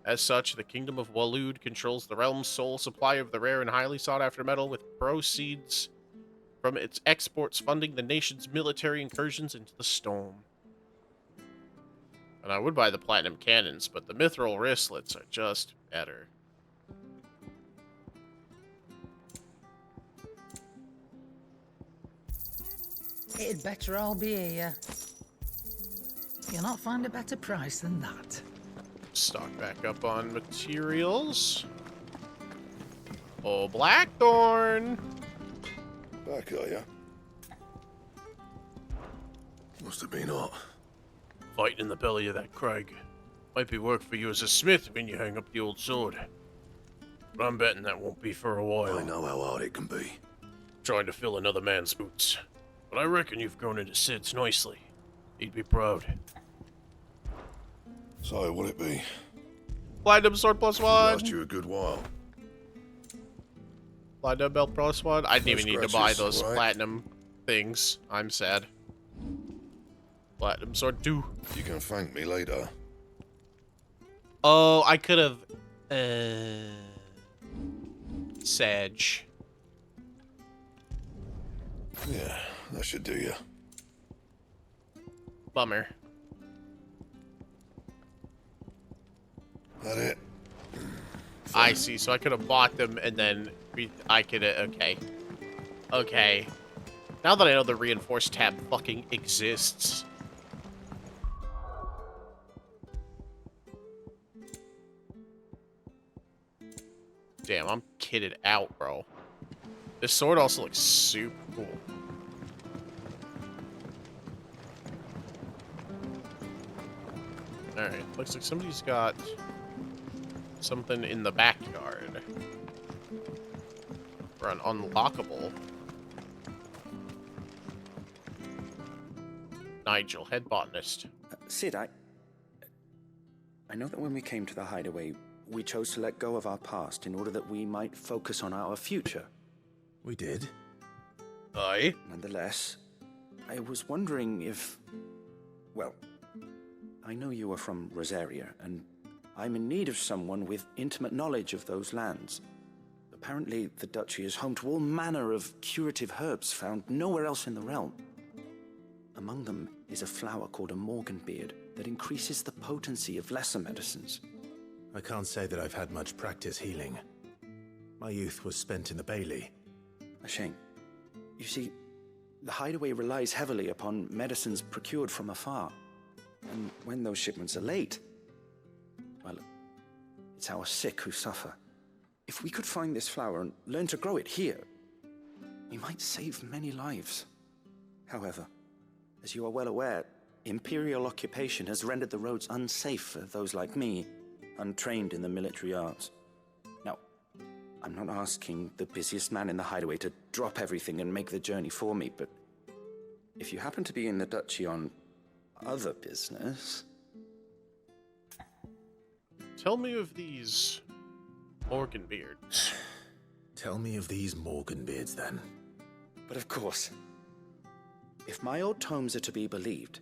As such, the Kingdom of Waloed controls the realm's sole supply of the rare and highly sought-after metal, with proceeds from its exports funding the nation's military incursions into the Storm. And I would buy the platinum cannons, but the mithril wristlets are just better.
It'd better all be here. You'll not find a better price than that.
Stock back up on materials. Oh, Blackthorn!
Back, are ya? Must have been hot.
Fighting in the belly of that crag. Might be work for you as a smith when you hang up the old sword. But I'm betting that won't be for a while.
I know how hard it can be.
Trying to fill another man's boots. But I reckon you've grown into Sid's nicely. He'd be proud.
So, what'll it be?
Platinum sword +1.
Last you a good while.
Platinum belt +1. I didn't even need to buy those
right?
platinum things. I'm sad. Platinum sword 2.
You can thank me later.
Oh, I could have... Sag.
Yeah, that should do you.
Bummer.
That it?
I see, so I could have bought them and then I could okay. Okay. Now that I know the reinforced tab fucking exists. Damn, I'm kitted out, bro. This sword also looks super cool. Alright, looks like somebody's got something in the backyard. Or an unlockable. Nigel, head botanist.
Sid, I know that when we came to the hideaway, we chose to let go of our past in order that we might focus on our future.
We did.
Aye.
Nonetheless, I was wondering if... Well, I know you are from Rosaria, and I'm in need of someone with intimate knowledge of those lands. Apparently, the duchy is home to all manner of curative herbs found nowhere else in the realm. Among them is a flower called a morganbeard that increases the potency of lesser medicines.
I can't say that I've had much practice healing. My youth was spent in the Bailey.
A shame. You see, the hideaway relies heavily upon medicines procured from afar. And when those shipments are late, well, it's our sick who suffer. If we could find this flower and learn to grow it here, we might save many lives. However, as you are well aware, imperial occupation has rendered the roads unsafe for those like me, untrained in the military arts. Now, I'm not asking the busiest man in the hideaway to drop everything and make the journey for me, but if you happen to be in the duchy on other business...
Tell me of these morganbeards.
Tell me of these morganbeards, then.
But of course. If my old tomes are to be believed,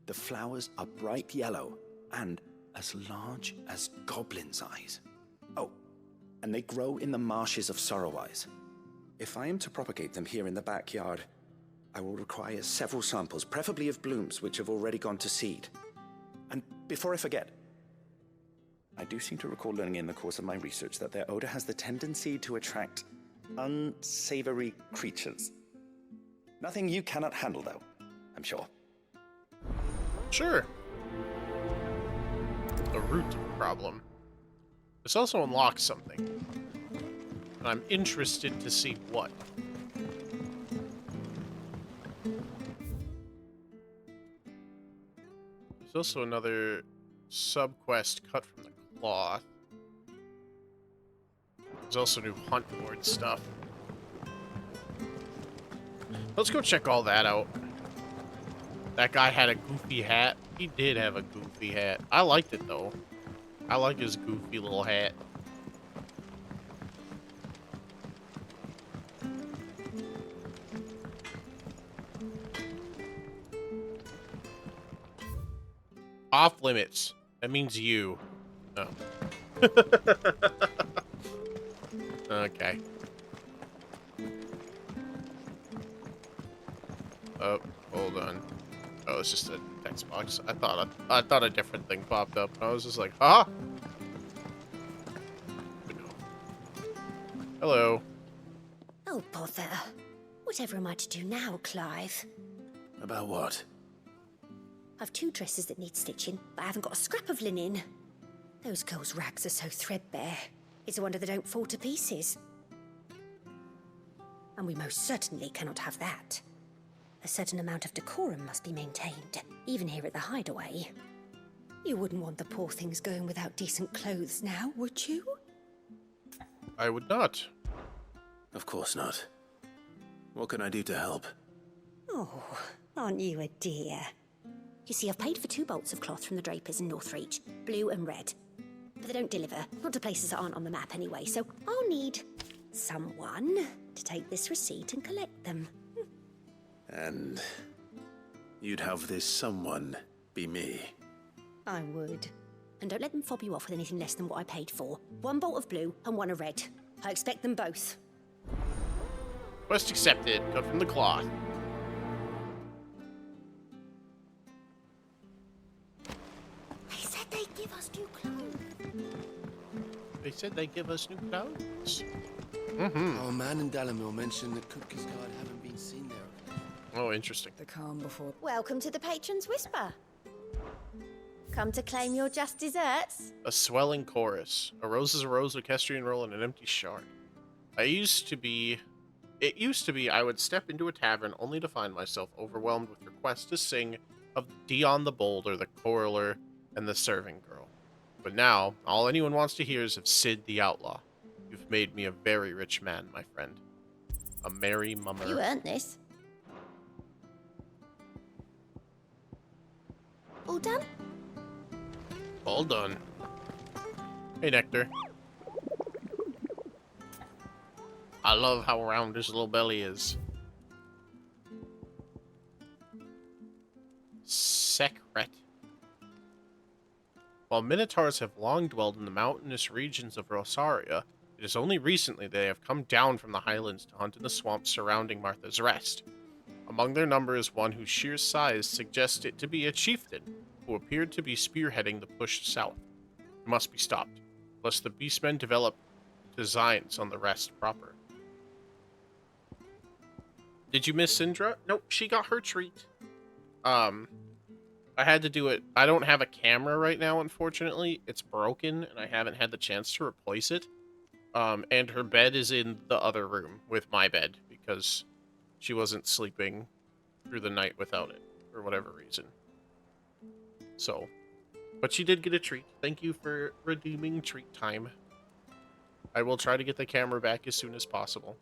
the flowers are bright yellow and as large as goblins' eyes. Oh, and they grow in the marshes of Sorrowwise. If I am to propagate them here in the backyard, I will require several samples, preferably of blooms which have already gone to seed. And before I forget, I do seem to recall learning in the course of my research that their odor has the tendency to attract unsavory creatures. Nothing you cannot handle, though, I'm sure.
Sure. The root of the problem. This also unlocks something. And I'm interested to see what. There's also another sub-quest cut from the cloth. There's also new hunt board stuff. Let's go check all that out. That guy had a goofy hat. He did have a goofy hat. I liked it, though. I like his goofy little hat. Off limits. That means you. Oh. Okay. Oh, hold on. Oh, it's just a text box. I thought a different thing popped up. I was just like, huh? But no. Hello.
Oh, bother. Whatever am I to do now, Clive?
About what?
I've 2 dresses that need stitching, but I haven't got a scrap of linen. Those girls' rags are so threadbare. It's a wonder they don't fall to pieces. And we most certainly cannot have that. A certain amount of decorum must be maintained, even here at the Hideaway. You wouldn't want the poor things going without decent clothes now, would you?
I would not.
Of course not. What can I do to help?
Oh, aren't you a dear? You see, I've paid for 2 bolts of cloth from the drapers in Northreach, blue and red. But they don't deliver, not to places that aren't on the map anyway, so I'll need someone to take this receipt and collect them.
And you'd have this someone be me?
I would. And don't let them fob you off with anything less than what I paid for. 1 bolt of blue and 1 of red. I expect them both.
Quest accepted. Cut from the cloth.
They said they'd give us new clothes.
They said they'd give us new clothes.
Our man in Dalamil mentioned that Kupka's guard haven't been seen there.
Oh, interesting.
The calm before...
Welcome to the Patron's Whisper. Come to claim your just desserts?
A swelling chorus. A rose is a rose, equestrian roll, and an empty shard. It used to be I would step into a tavern only to find myself overwhelmed with requests to sing of Dion the Bold or the Coroller and the Serving Girl. But now, all anyone wants to hear is of Sid the Outlaw. You've made me a very rich man, my friend. A merry mummer.
You earned this. All done?
All done. Hey, Nectar. I love how round his little belly is. Secret. While Minotaurs have long dwelled in the mountainous regions of Rosaria, it is only recently they have come down from the highlands to hunt in the swamps surrounding Martha's Rest. Among their number is one whose sheer size suggests it to be a chieftain, who appeared to be spearheading the push south. It must be stopped, lest the beastmen develop designs on the Rest proper. Did you miss Syndra? Nope, she got her treat. I had to do it. I don't have a camera right now, unfortunately. It's broken, and I haven't had the chance to replace it. And her bed is in the other room with my bed, because she wasn't sleeping through the night without it, for whatever reason. So, but she did get a treat. Thank you for redeeming treat time. I will try to get the camera back as soon as possible.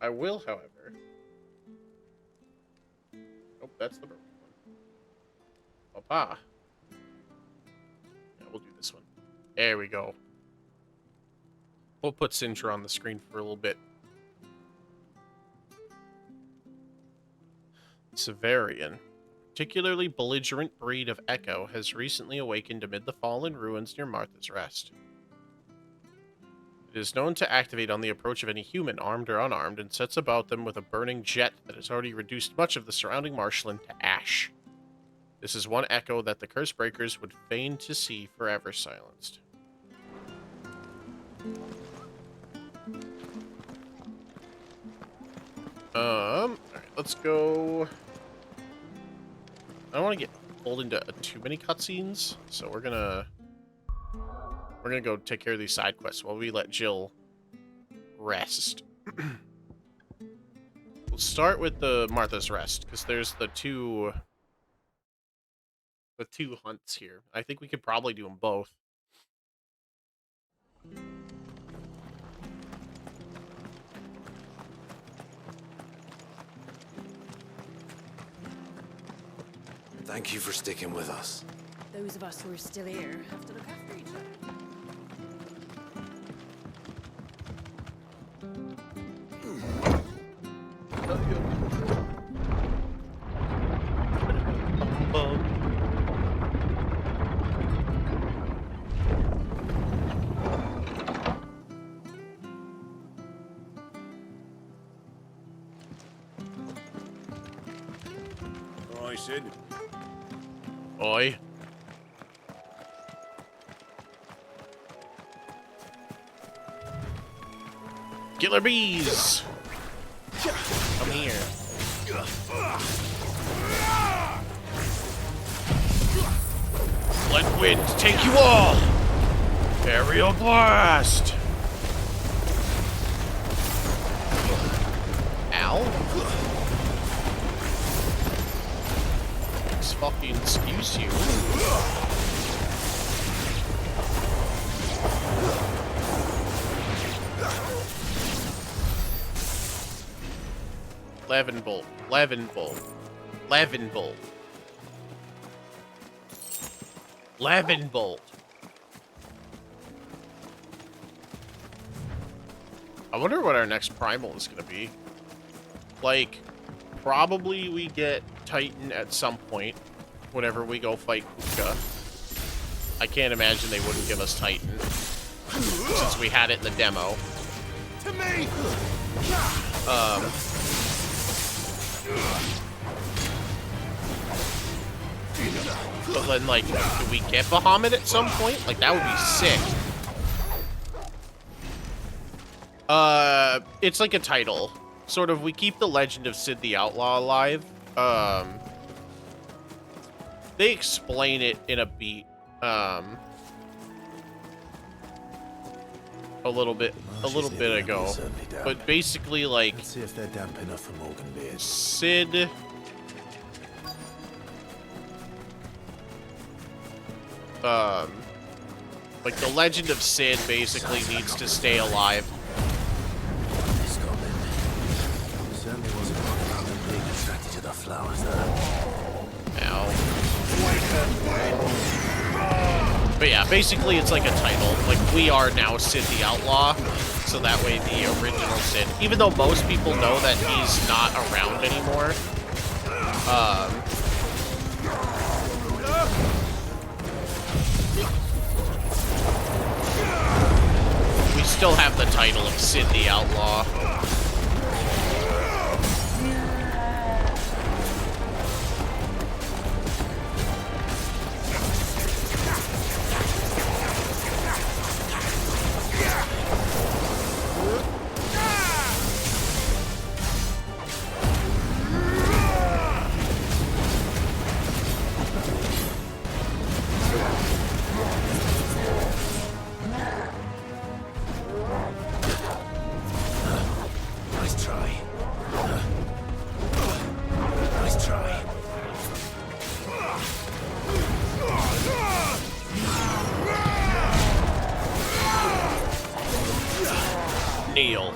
I will, however... Oh, that's the broken one. Papa. Yeah, we'll do this one. There we go. We'll put Sintra on the screen for a little bit. Severian. Particularly belligerent breed of Echo has recently awakened amid the fallen ruins near Martha's Rest. It is known to activate on the approach of any human, armed or unarmed, and sets about them with a burning jet that has already reduced much of the surrounding marshland to ash. This is one Echo that the Curse Breakers would fain to see forever silenced. Alright, let's go... I don't want to get pulled into too many cutscenes, so we're gonna go take care of these side quests while we let Jill rest. We'll start with the Martha's Rest, because there's the two hunts here. I think we could probably do them both.
Thank you for sticking with us.
Those of us who are still here have to look after each other.
Aye, Sid.
Oi. Killer bees! Come here. Let wind take you all! Aerial blast! Ow. Let's fucking excuse you. Levin bolt. Levin bolt. Levin bolt. Levin bolt. I wonder what our next primal is going to be. Like, probably we get Titan at some point whenever we go fight Kupka. I can't imagine they wouldn't give us Titan since we had it in the demo.
To me!
But then, like, do we get Bahamut at some point? Like, that would be sick. It's like a title. Sort of, we keep the legend of Sid the Outlaw alive. They explain it in a beat. A little bit ago. But basically, like,
Let's see if they're damp enough for Morgan beers.
Sid... like, the legend of Sid basically needs to stay alive.
Certainly wasn't talking about them being attracted to the flowers, though.
Ow. But yeah, basically it's like a title. Like, we are now Sid the Outlaw, so that way the original Sid, even though most people know that he's not around anymore, we still have the title of Sid the Outlaw.
Nice try. Nice try.
Kneel.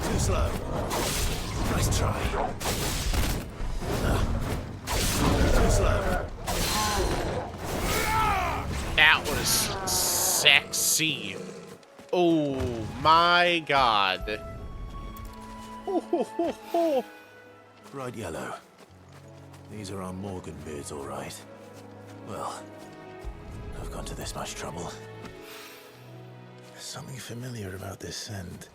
Too slow. Nice try. Too slow.
That was sexy. Oh my god.
Bright yellow. These are our Morgan beards, all right. Well, I've gone to this much trouble. There's something familiar about this scent.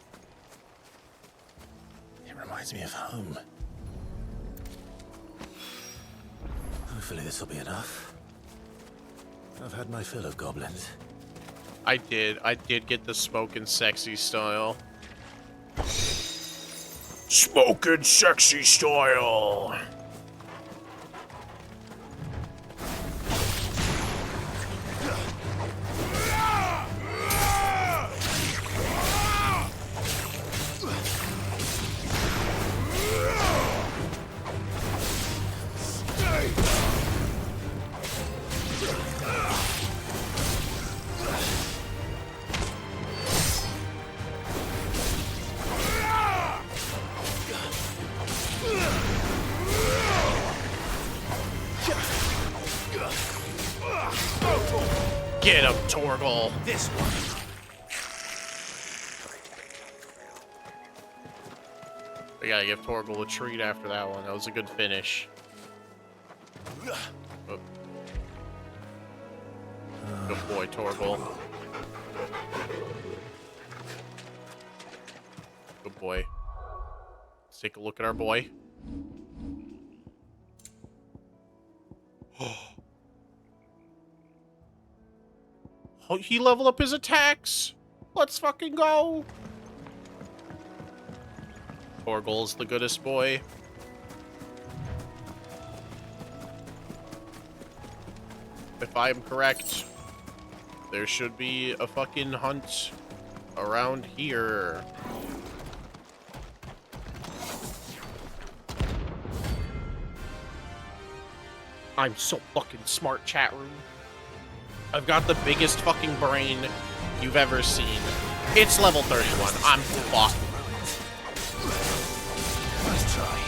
It reminds me of home. Hopefully this will be enough. I've had my fill of goblins.
I did get the smoking sexy style. Smoking sexy style. Get him, Torgal.
This one.
We gotta give Torgal a treat after that one. That was a good finish. Oh. Good boy, Torgal. Good boy. Let's take a look at our boy. Oh, he leveled up his attacks. Let's fucking go. Torgal's the goodest boy. If I'm correct, there should be a fucking hunt around here. I'm so fucking smart, chat room. I've got the biggest fucking brain you've ever seen. It's level 31. I'm fucked.
Nice try.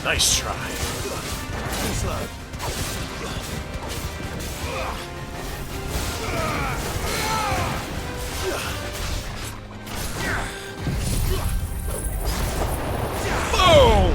Nice try.
Too slow.
Boom!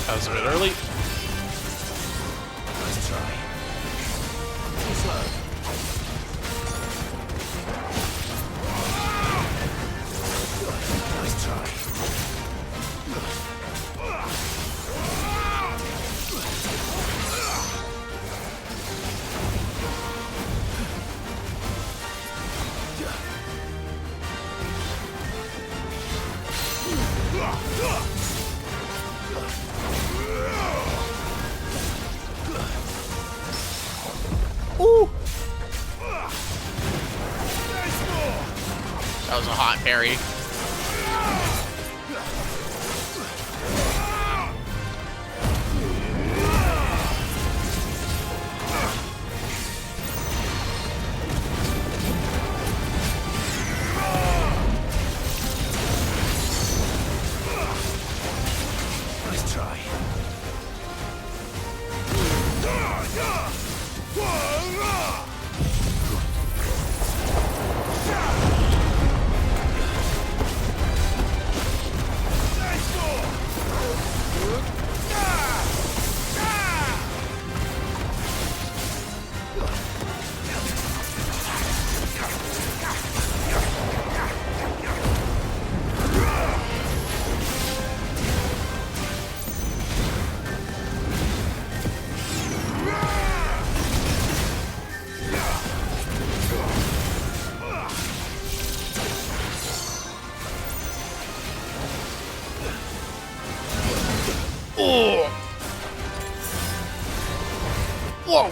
That was a bit early.
Nice try. Too slow. Nice try.
Ooh! That was a hot parry.
Nice try.
Oh! Whoa!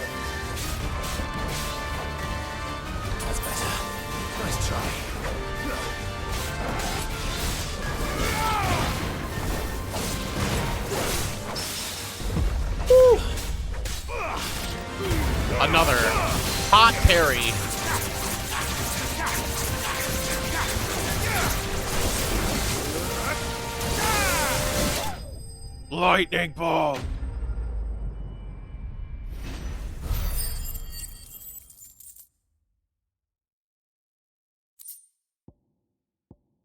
That's better. Nice try.
Another hot parry. Lightning ball.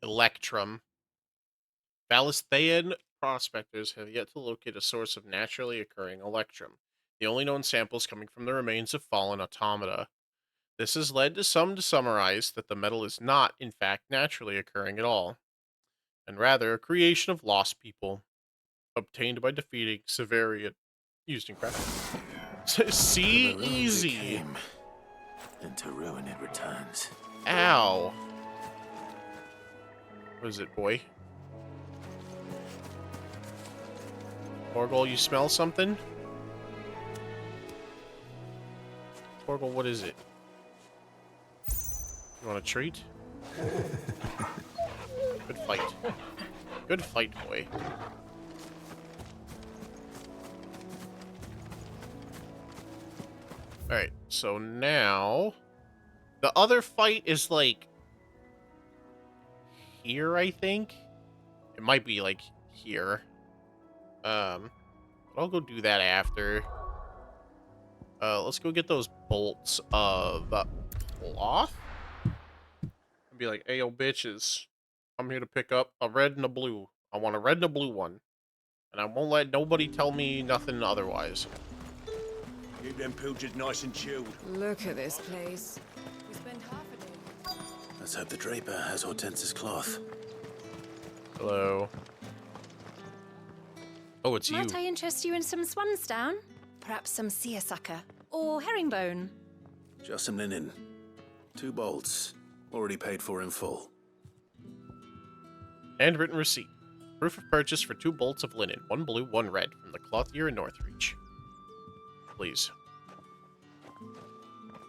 Electrum. Valisthean prospectors have yet to locate a source of naturally occurring electrum, the only known samples coming from the remains of fallen automata. This has led to some to summarize that the metal is not, in fact, naturally occurring at all, and rather a creation of lost people, obtained by defeating Severian used in crafting. See,
From the ruins it
easy.
came, and to ruin it returns.
Ow. What is it, boy? Torgal, you smell something? Torgal, what is it? You want a treat? Good fight. Good fight, boy. Alright, so now... The other fight is, like... here, I think? It might be, like, here. I'll go do that after. Let's go get those bolts of cloth. And be like, hey, yo, bitches. I'm here to pick up a red and a blue. I want a red and a blue one. And I won't let nobody tell me nothing otherwise.
Keep them pilchards nice and chilled.
Look at this place. We spend half a day.
Let's hope the draper has Hortense's cloth.
Hello. Oh, it's you.
Might I interest you in some swansdown? Perhaps some seersucker or herringbone?
Just some linen. 2 bolts. Already paid for in full.
Handwritten receipt. Proof of purchase for 2 bolts of linen, 1 blue, 1 red, from the clothier in Northreach. Please.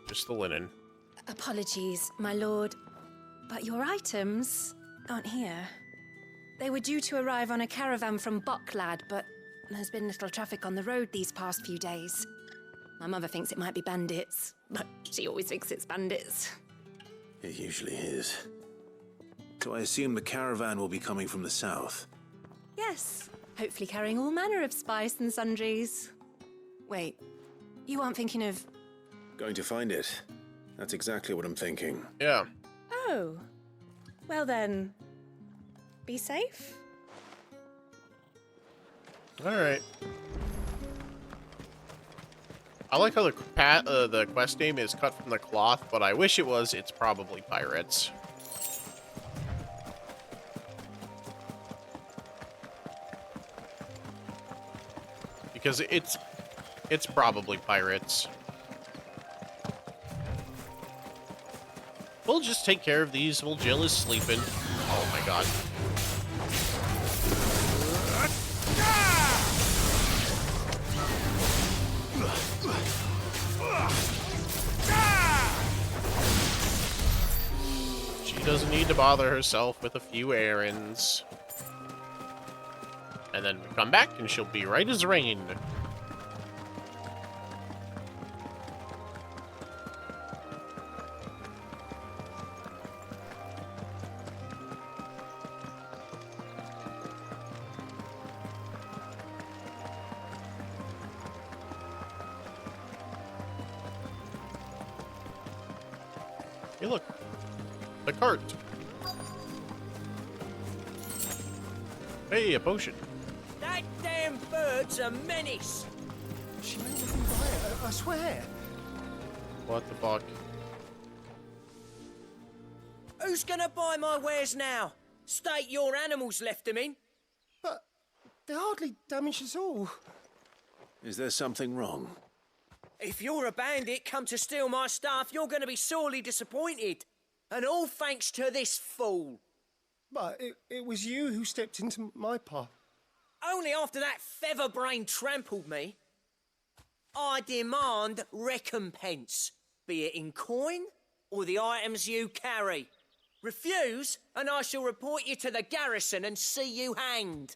Just the linen.
Apologies, my lord, but your items aren't here. They were due to arrive on a caravan from Bocklad, but there's been little traffic on the road these past few days. My mother thinks it might be bandits, but she always thinks it's bandits.
It usually is. So I assume the caravan will be coming from the south.
Yes, hopefully carrying all manner of spice and sundries. Wait, you aren't thinking of...
Going to find it. That's exactly what I'm thinking.
Yeah.
Oh, well then, be safe.
Alright. I like how the quest name is cut from the cloth, but I wish it was. It's probably pirates. Because it's probably pirates. We'll just take care of these while Jill is sleeping. Oh my god. She doesn't need to bother herself with a few errands. And then we come back and she'll be right as rain. Hey, look. The cart. Hey, a potion.
That damn bird's a menace.
She made nothing by it, I swear.
What the fuck?
Who's gonna buy my wares now? State your animals left them in.
But they hardly damaged us all.
Is there something wrong?
If you're a bandit come to steal my stuff, you're gonna be sorely disappointed. And all thanks to this fool.
But it was you who stepped into my path.
Only after that featherbrain trampled me. I demand recompense, be it in coin or the items you carry. Refuse, and I shall report you to the garrison and see you hanged.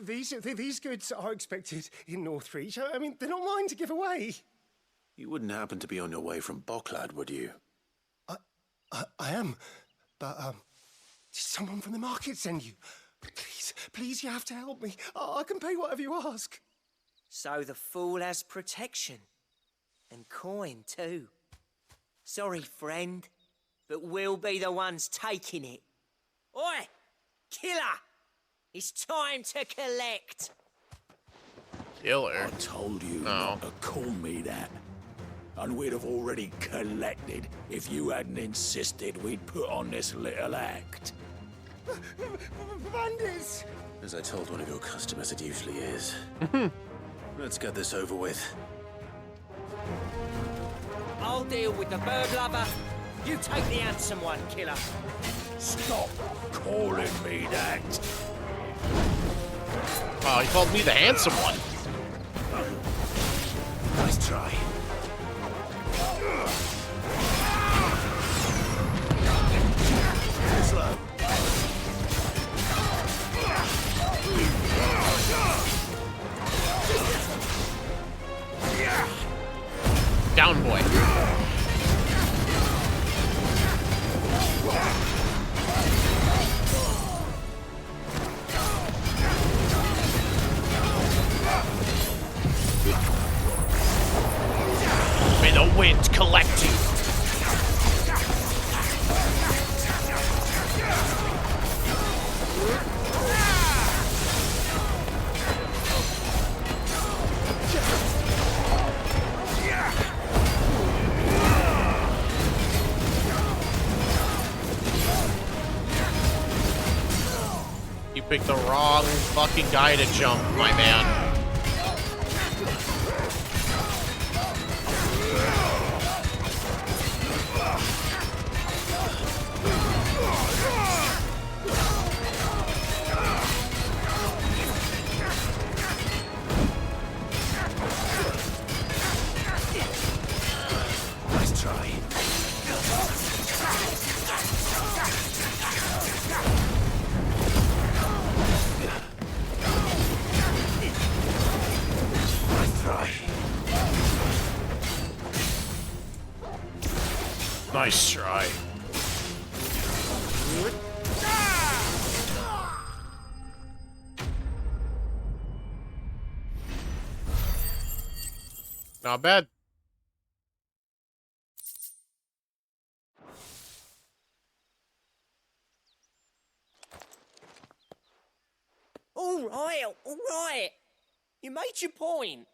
These goods are expected in Northreach. I mean, they're not mine to give away.
You wouldn't happen to be on your way from Bocklad, would you?
I am, but did someone from the market send you? Please, you have to help me. I can pay whatever you ask.
So the fool has protection. And coin, too. Sorry, friend, but we'll be the ones taking it. Oi! Killer! It's time to collect.
Killer.
I told you not to call me that. And we'd have already collected if you hadn't insisted we'd put on this little act.
Bandits!
As I told one of your customers, it usually is. Let's get this over with.
I'll deal with the bird lover. You take the handsome one, killer.
Stop calling me that.
Oh, he called me the handsome one.
Nice try.
Slow.
Down, boy. May the wind collect you. You picked the wrong fucking guy to jump, my man.
Nice try.
Nice try. Not bad.
All right. You made your point.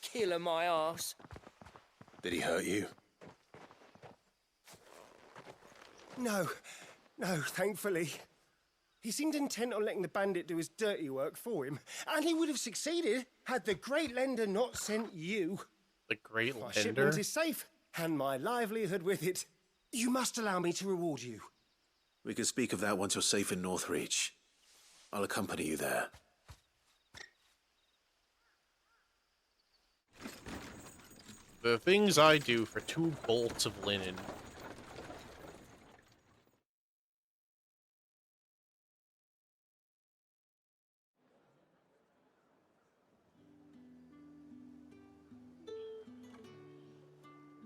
Killer my ass.
Did he hurt you?
No, thankfully. He seemed intent on letting the bandit do his dirty work for him, and he would have succeeded had the Great Lender not sent you.
The Great
My
Lender?
shipment is safe, and my livelihood with it. You must allow me to reward you.
We can speak of that once you're safe in Northreach. I'll accompany you there.
The things I do for 2 bolts of linen.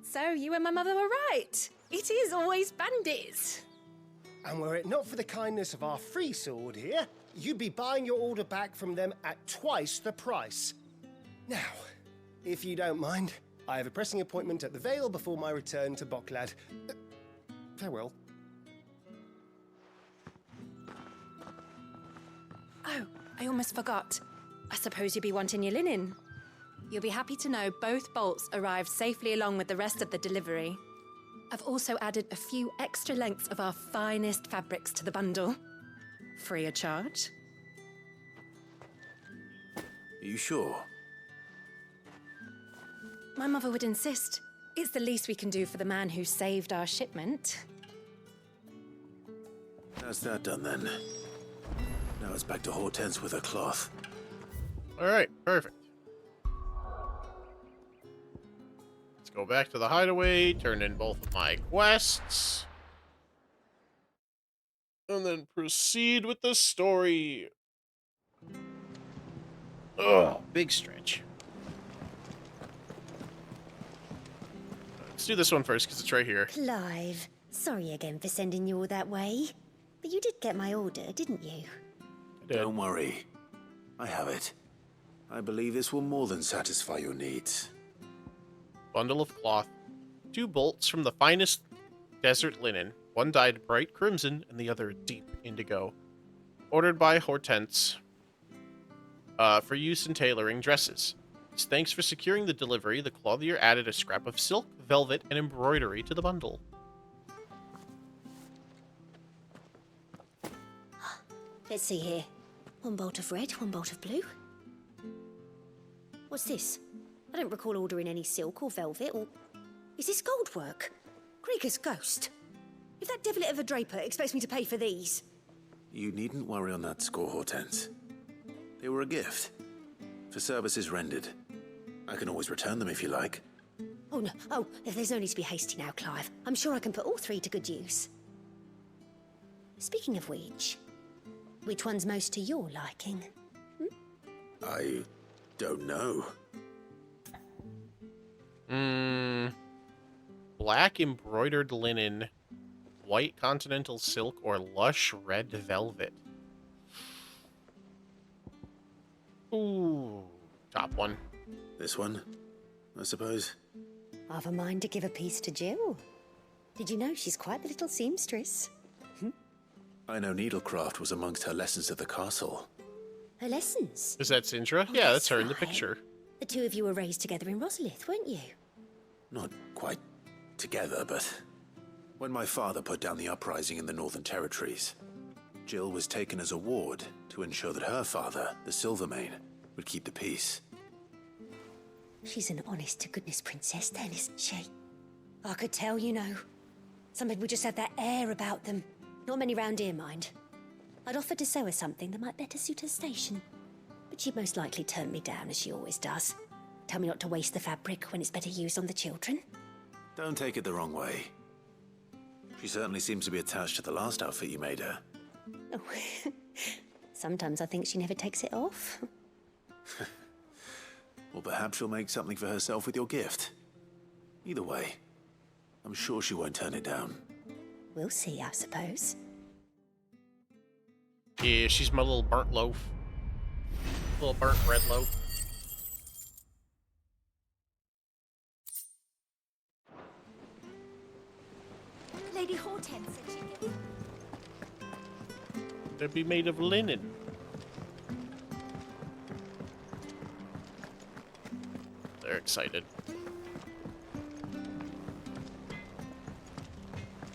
So you and my mother were right. It is always bandits.
And were it not for the kindness of our free sword here, you'd be buying your order back from them at twice the price. Now, if you don't mind, I have a pressing appointment at the Vale before my return to Boklad. Farewell.
Oh, I almost forgot. I suppose you'll be wanting your linen. You'll be happy to know both bolts arrived safely along with the rest of the delivery. I've also added a few extra lengths of our finest fabrics to the bundle. Free of charge.
Are you sure?
My mother would insist. It's the least we can do for the man who saved our shipment.
That's that done then. Now it's back to Hortense with her cloth.
Alright, perfect. Let's go back to the hideaway, turn in both of my quests, and then proceed with the story. Ugh, big stretch. Let's do this one first, because it's right here.
Clive, sorry again for sending you all that way. But you did get my order, didn't you?
Don't worry. I have it. I believe this will more than satisfy your needs.
Bundle of cloth, 2 bolts from the finest desert linen, one dyed bright crimson and the other deep indigo. Ordered by Hortense for use in tailoring dresses. As thanks for securing the delivery, the clothier added a scrap of silk, velvet, and embroidery to the bundle.
Let's see here. One bolt of red, one bolt of blue. What's this? I don't recall ordering any silk or velvet or... Is this gold work? Krieger's ghost. If that devilet of a draper expects me to pay for these...
You needn't worry on that score, Hortense. They were a gift. For services rendered. I can always return them if you like.
Oh, no. Oh, there's no need to be hasty now, Clive. I'm sure I can put all three to good use. Speaking of which one's most to your liking?
I don't know.
Black embroidered linen, white continental silk, or lush red velvet. Ooh, top one.
This one, I suppose.
I've a mind to give a piece to Jill. Did you know she's quite the little seamstress?
I know needlecraft was amongst her lessons at the castle.
Her lessons?
Is that Sindra? Yeah, that's her in the picture.
The two of you were raised together in Rosalith, weren't you?
Not quite together, but when my father put down the uprising in the Northern Territories, Jill was taken as a ward to ensure that her father, the Silvermane, would keep the peace.
She's an honest-to-goodness princess then, isn't she? I could tell, you know. Some people just have that air about them. Not many round here, mind. I'd offered to sew her something that might better suit her station. But she'd most likely turn me down, as she always does. Tell me not to waste the fabric when it's better used on the children.
Don't take it the wrong way. She certainly seems to be attached to the last outfit you made her.
Oh. Sometimes I think she never takes it off.
Well, perhaps she'll make something for herself with your gift. Either way, I'm sure she won't turn it down.
We'll see, I suppose.
Yeah, she's my little burnt loaf. Little burnt red loaf.
Lady Hortense said she'd give...
They'd be made of linen. They're excited.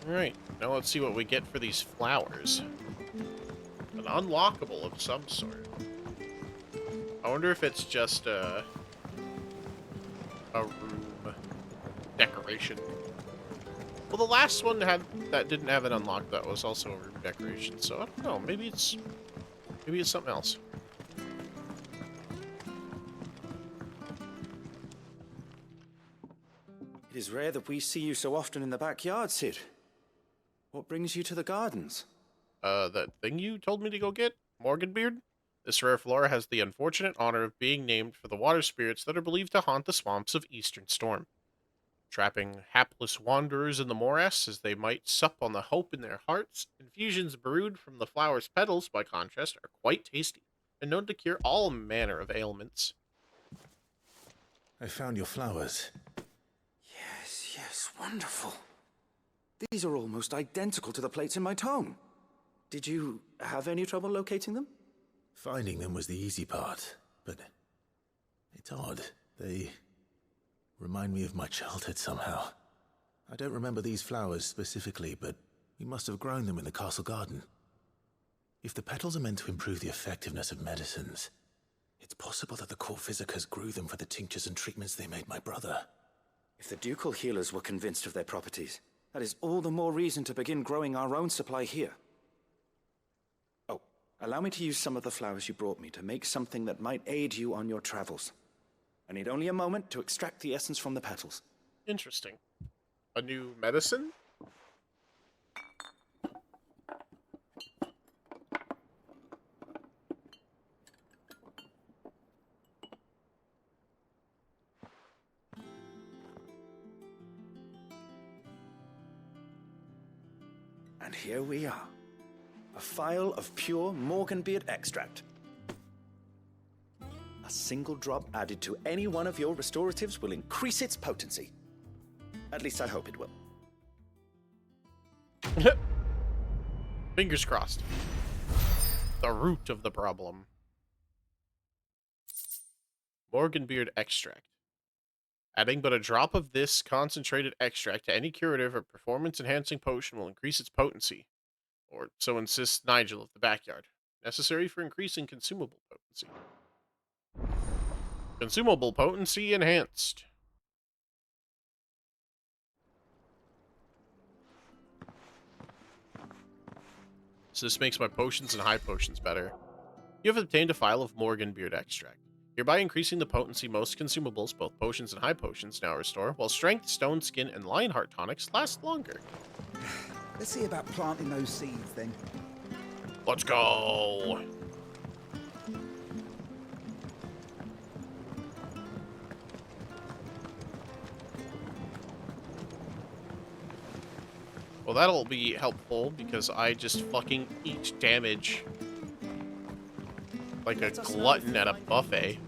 Alright, now let's see what we get for these flowers. An unlockable of some sort. I wonder if it's just a room decoration. Well, the last one that didn't have an unlock that was also a room decoration, so I don't know. Maybe it's something else.
It is rare that we see you so often in the backyard, Sid. What brings you to the gardens?
That thing you told me to go get? Morganbeard? This rare flora has the unfortunate honor of being named for the water spirits that are believed to haunt the swamps of Eastern Storm. Trapping hapless wanderers in the morass as they might sup on the hope in their hearts, infusions brewed from the flower's petals, by contrast, are quite tasty, and known to cure all manner of ailments.
I found your flowers.
Yes, wonderful. These are almost identical to the plates in my tome. Did you have any trouble locating them?
Finding them was the easy part, but it's odd. They remind me of my childhood somehow. I don't remember these flowers specifically, but we must have grown them in the castle garden. If the petals are meant to improve the effectiveness of medicines, it's possible that the court physicers grew them for the tinctures and treatments they made my brother.
If the ducal healers were convinced of their properties, that is all the more reason to begin growing our own supply here. Oh, allow me to use some of the flowers you brought me to make something that might aid you on your travels. I need only a moment to extract the essence from the petals.
Interesting. A new medicine?
And here we are. A phial of pure Morganbeard extract. A single drop added to any one of your restoratives will increase its potency. At least I hope it will.
Fingers crossed. the root of the problem. Morganbeard extract. Adding but a drop of this concentrated extract to any curative or performance-enhancing potion will increase its potency. Or so insists Nigel of the backyard. Necessary for increasing consumable potency. Consumable potency enhanced. So this makes my potions and high potions better. You have obtained a vial of Morganbeard extract. Hereby increasing the potency most consumables, both potions and high potions, now restore, while strength, stone, skin, and lionheart tonics last longer.
Let's see about planting those seeds then.
Let's go! Well, that'll be helpful because I just fucking eat damage like a glutton at a buffet.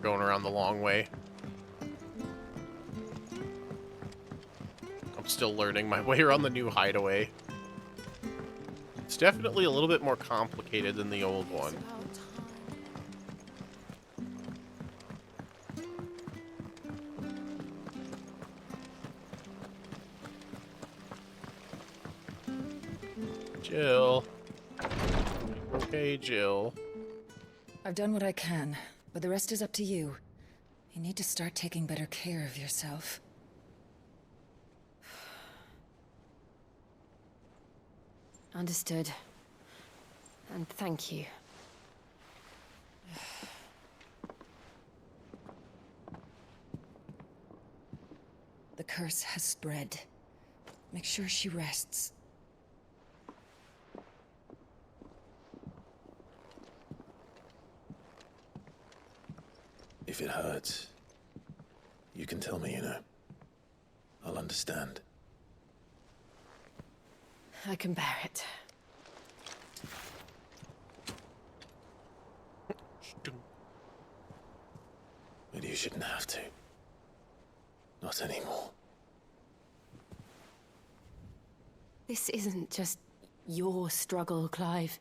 Going around the long way. I'm still learning my way around the new hideaway. It's definitely a little bit more complicated than the old one. Jill. Okay, Jill.
I've done what I can, but the rest is up to you. You need to start taking better care of yourself.
Understood. And thank you.
The curse has spread. Make sure she rests.
If it hurts, you can tell me, you know. I'll understand.
I can bear it.
But you shouldn't have to. Not anymore.
This isn't just your struggle, Clive.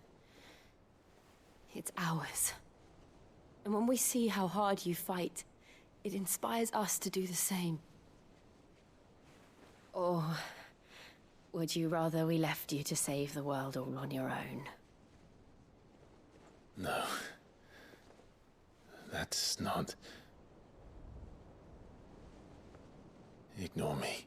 It's ours. And when we see how hard you fight, it inspires us to do the same. Or would you rather we left you to save the world all on your own?
No. That's not... Ignore me.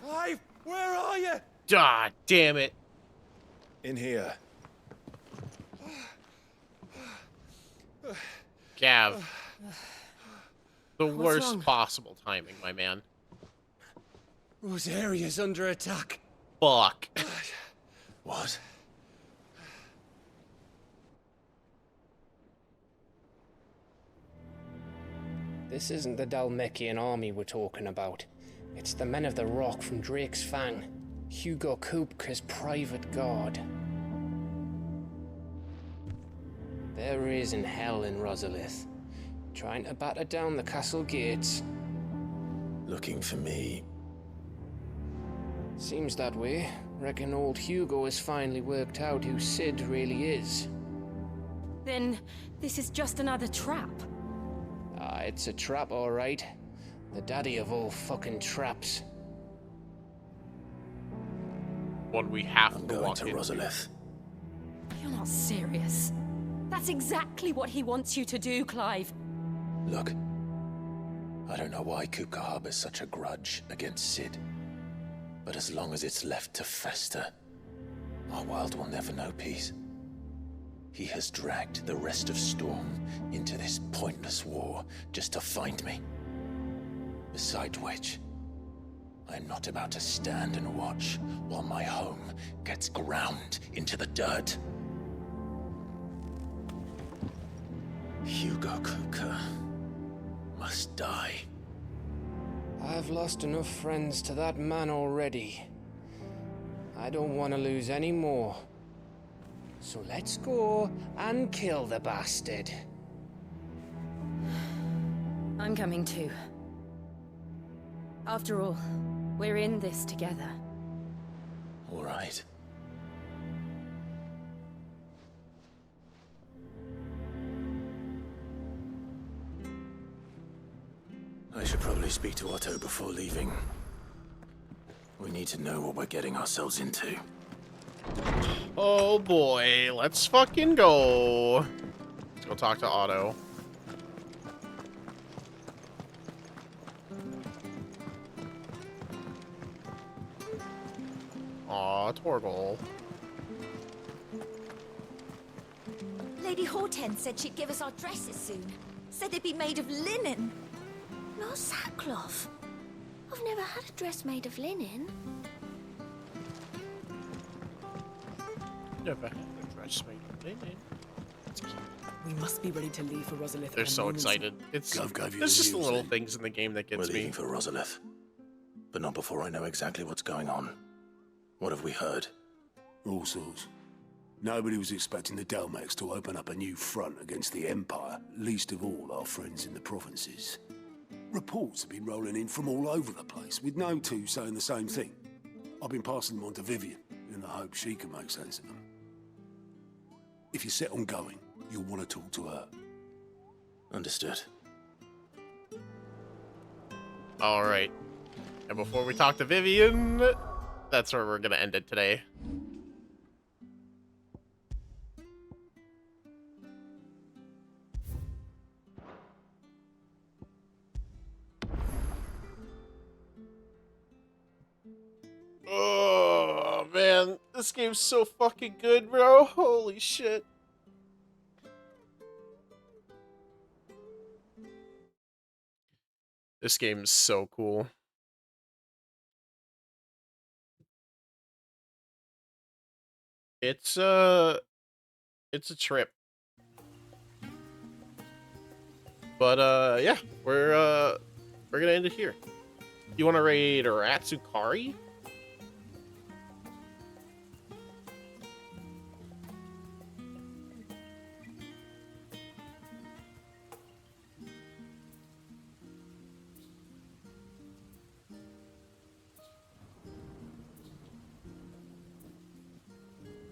Clive, where are you?
Ah, damn it.
In here.
Gav. The
What's
worst
wrong?
possible timing, my man.
Rosaria's under attack.
Fuck.
What?
This isn't the Dalmekian army we're talking about. It's the men of the Rock from Drake's Fang. Hugo Kupka's private guard. There is in hell in Rosalith, trying to batter down the castle gates.
Looking for me.
Seems that way. Reckon old Hugo has finally worked out who Sid really is.
Then this is just another trap.
Ah, it's a trap, all right. The daddy of all fucking traps.
One we have
I'm
to
going
walk
to
into.
Rosalith.
You're not serious. That's exactly what he wants you to do, Clive.
Look. I don't know why Kupka harbors such a grudge against Sid. But as long as it's left to fester, our world will never know peace. He has dragged the rest of Storm into this pointless war just to find me. Besides which, I am not about to stand and watch while my home gets ground into the dirt. Hugo Kupka must die.
I've lost enough friends to that man already. I don't want to lose any more. So let's go and kill the bastard.
I'm coming too. After all, we're in this together.
All right. I should probably speak to Otto before leaving. We need to know what we're getting ourselves into.
Oh boy, let's fucking go. Let's go talk to Otto. Aw, Torgal.
Lady Hortense said she'd give us our dresses soon. Said they'd be made of linen. Not sackcloth. I've never had a dress made of linen.
Never had a dress made of linen.
We must be ready to leave for Rosalith.
They're so excited. It's there's just the little things in the game that gets
We're
me.
leaving for Rosalith, but not before I know exactly what's going on. What have we heard?
All sorts. Nobody was expecting the Delmex to open up a new front against the Empire, least of all our friends in the provinces. Reports have been rolling in from all over the place, with no two saying the same thing. I've been passing them on to Vivian, in the hope she can make sense of them. If you're set on going, you'll want to talk to her.
Understood.
Alright. And before we talk to Vivian, that's where we're gonna end it today. Oh, man. This game's so fucking good, bro. Holy shit. This game's so cool. It's a trip. But yeah, we're gonna end it here. You want to raid Ratsukari?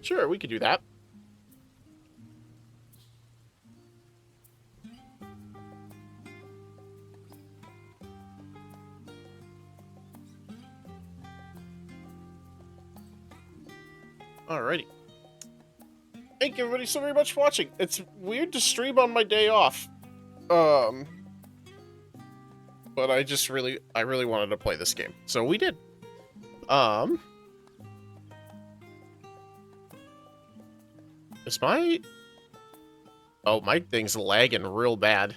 Sure, we could do that. Alrighty. Thank you everybody so very much for watching. It's weird to stream on my day off. But I really wanted to play this game. So we did. Is my... Oh, my thing's lagging real bad.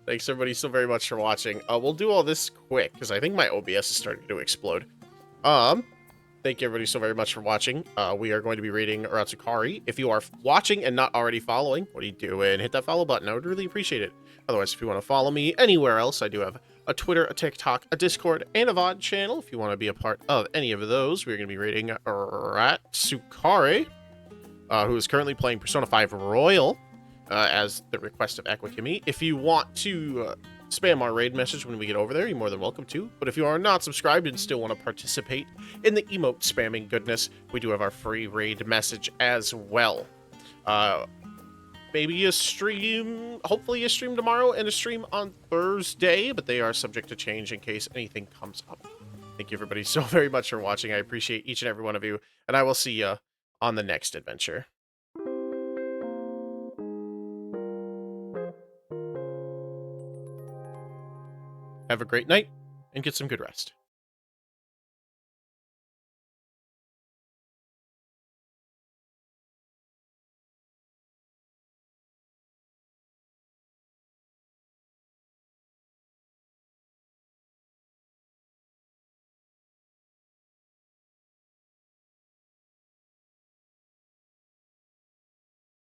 Thanks everybody so very much for watching. We'll do all this quick, because I think my OBS is starting to explode. Thank you everybody so very much for watching. We are going to be reading Ratsukari. If you are watching and not already following, what are you doing? Hit that follow button. I would really appreciate it. Otherwise, if you want to follow me anywhere else, I do have a Twitter, a TikTok, a Discord, and a VOD channel. If you want to be a part of any of those, we're going to be reading Ratsukari, who is currently playing Persona 5 Royal, as the request of Aquakimi. If you want to spam our raid message when we get over there, you're more than welcome to. But if you are not subscribed and still want to participate in the emote spamming goodness, we do have our free raid message as well. Maybe a stream, hopefully a stream tomorrow and a stream on Thursday, but they are subject to change in case anything comes up. Thank you everybody so very much for watching. I appreciate each and every one of you, and I will see you on the next adventure. Have a great night, and get some good rest.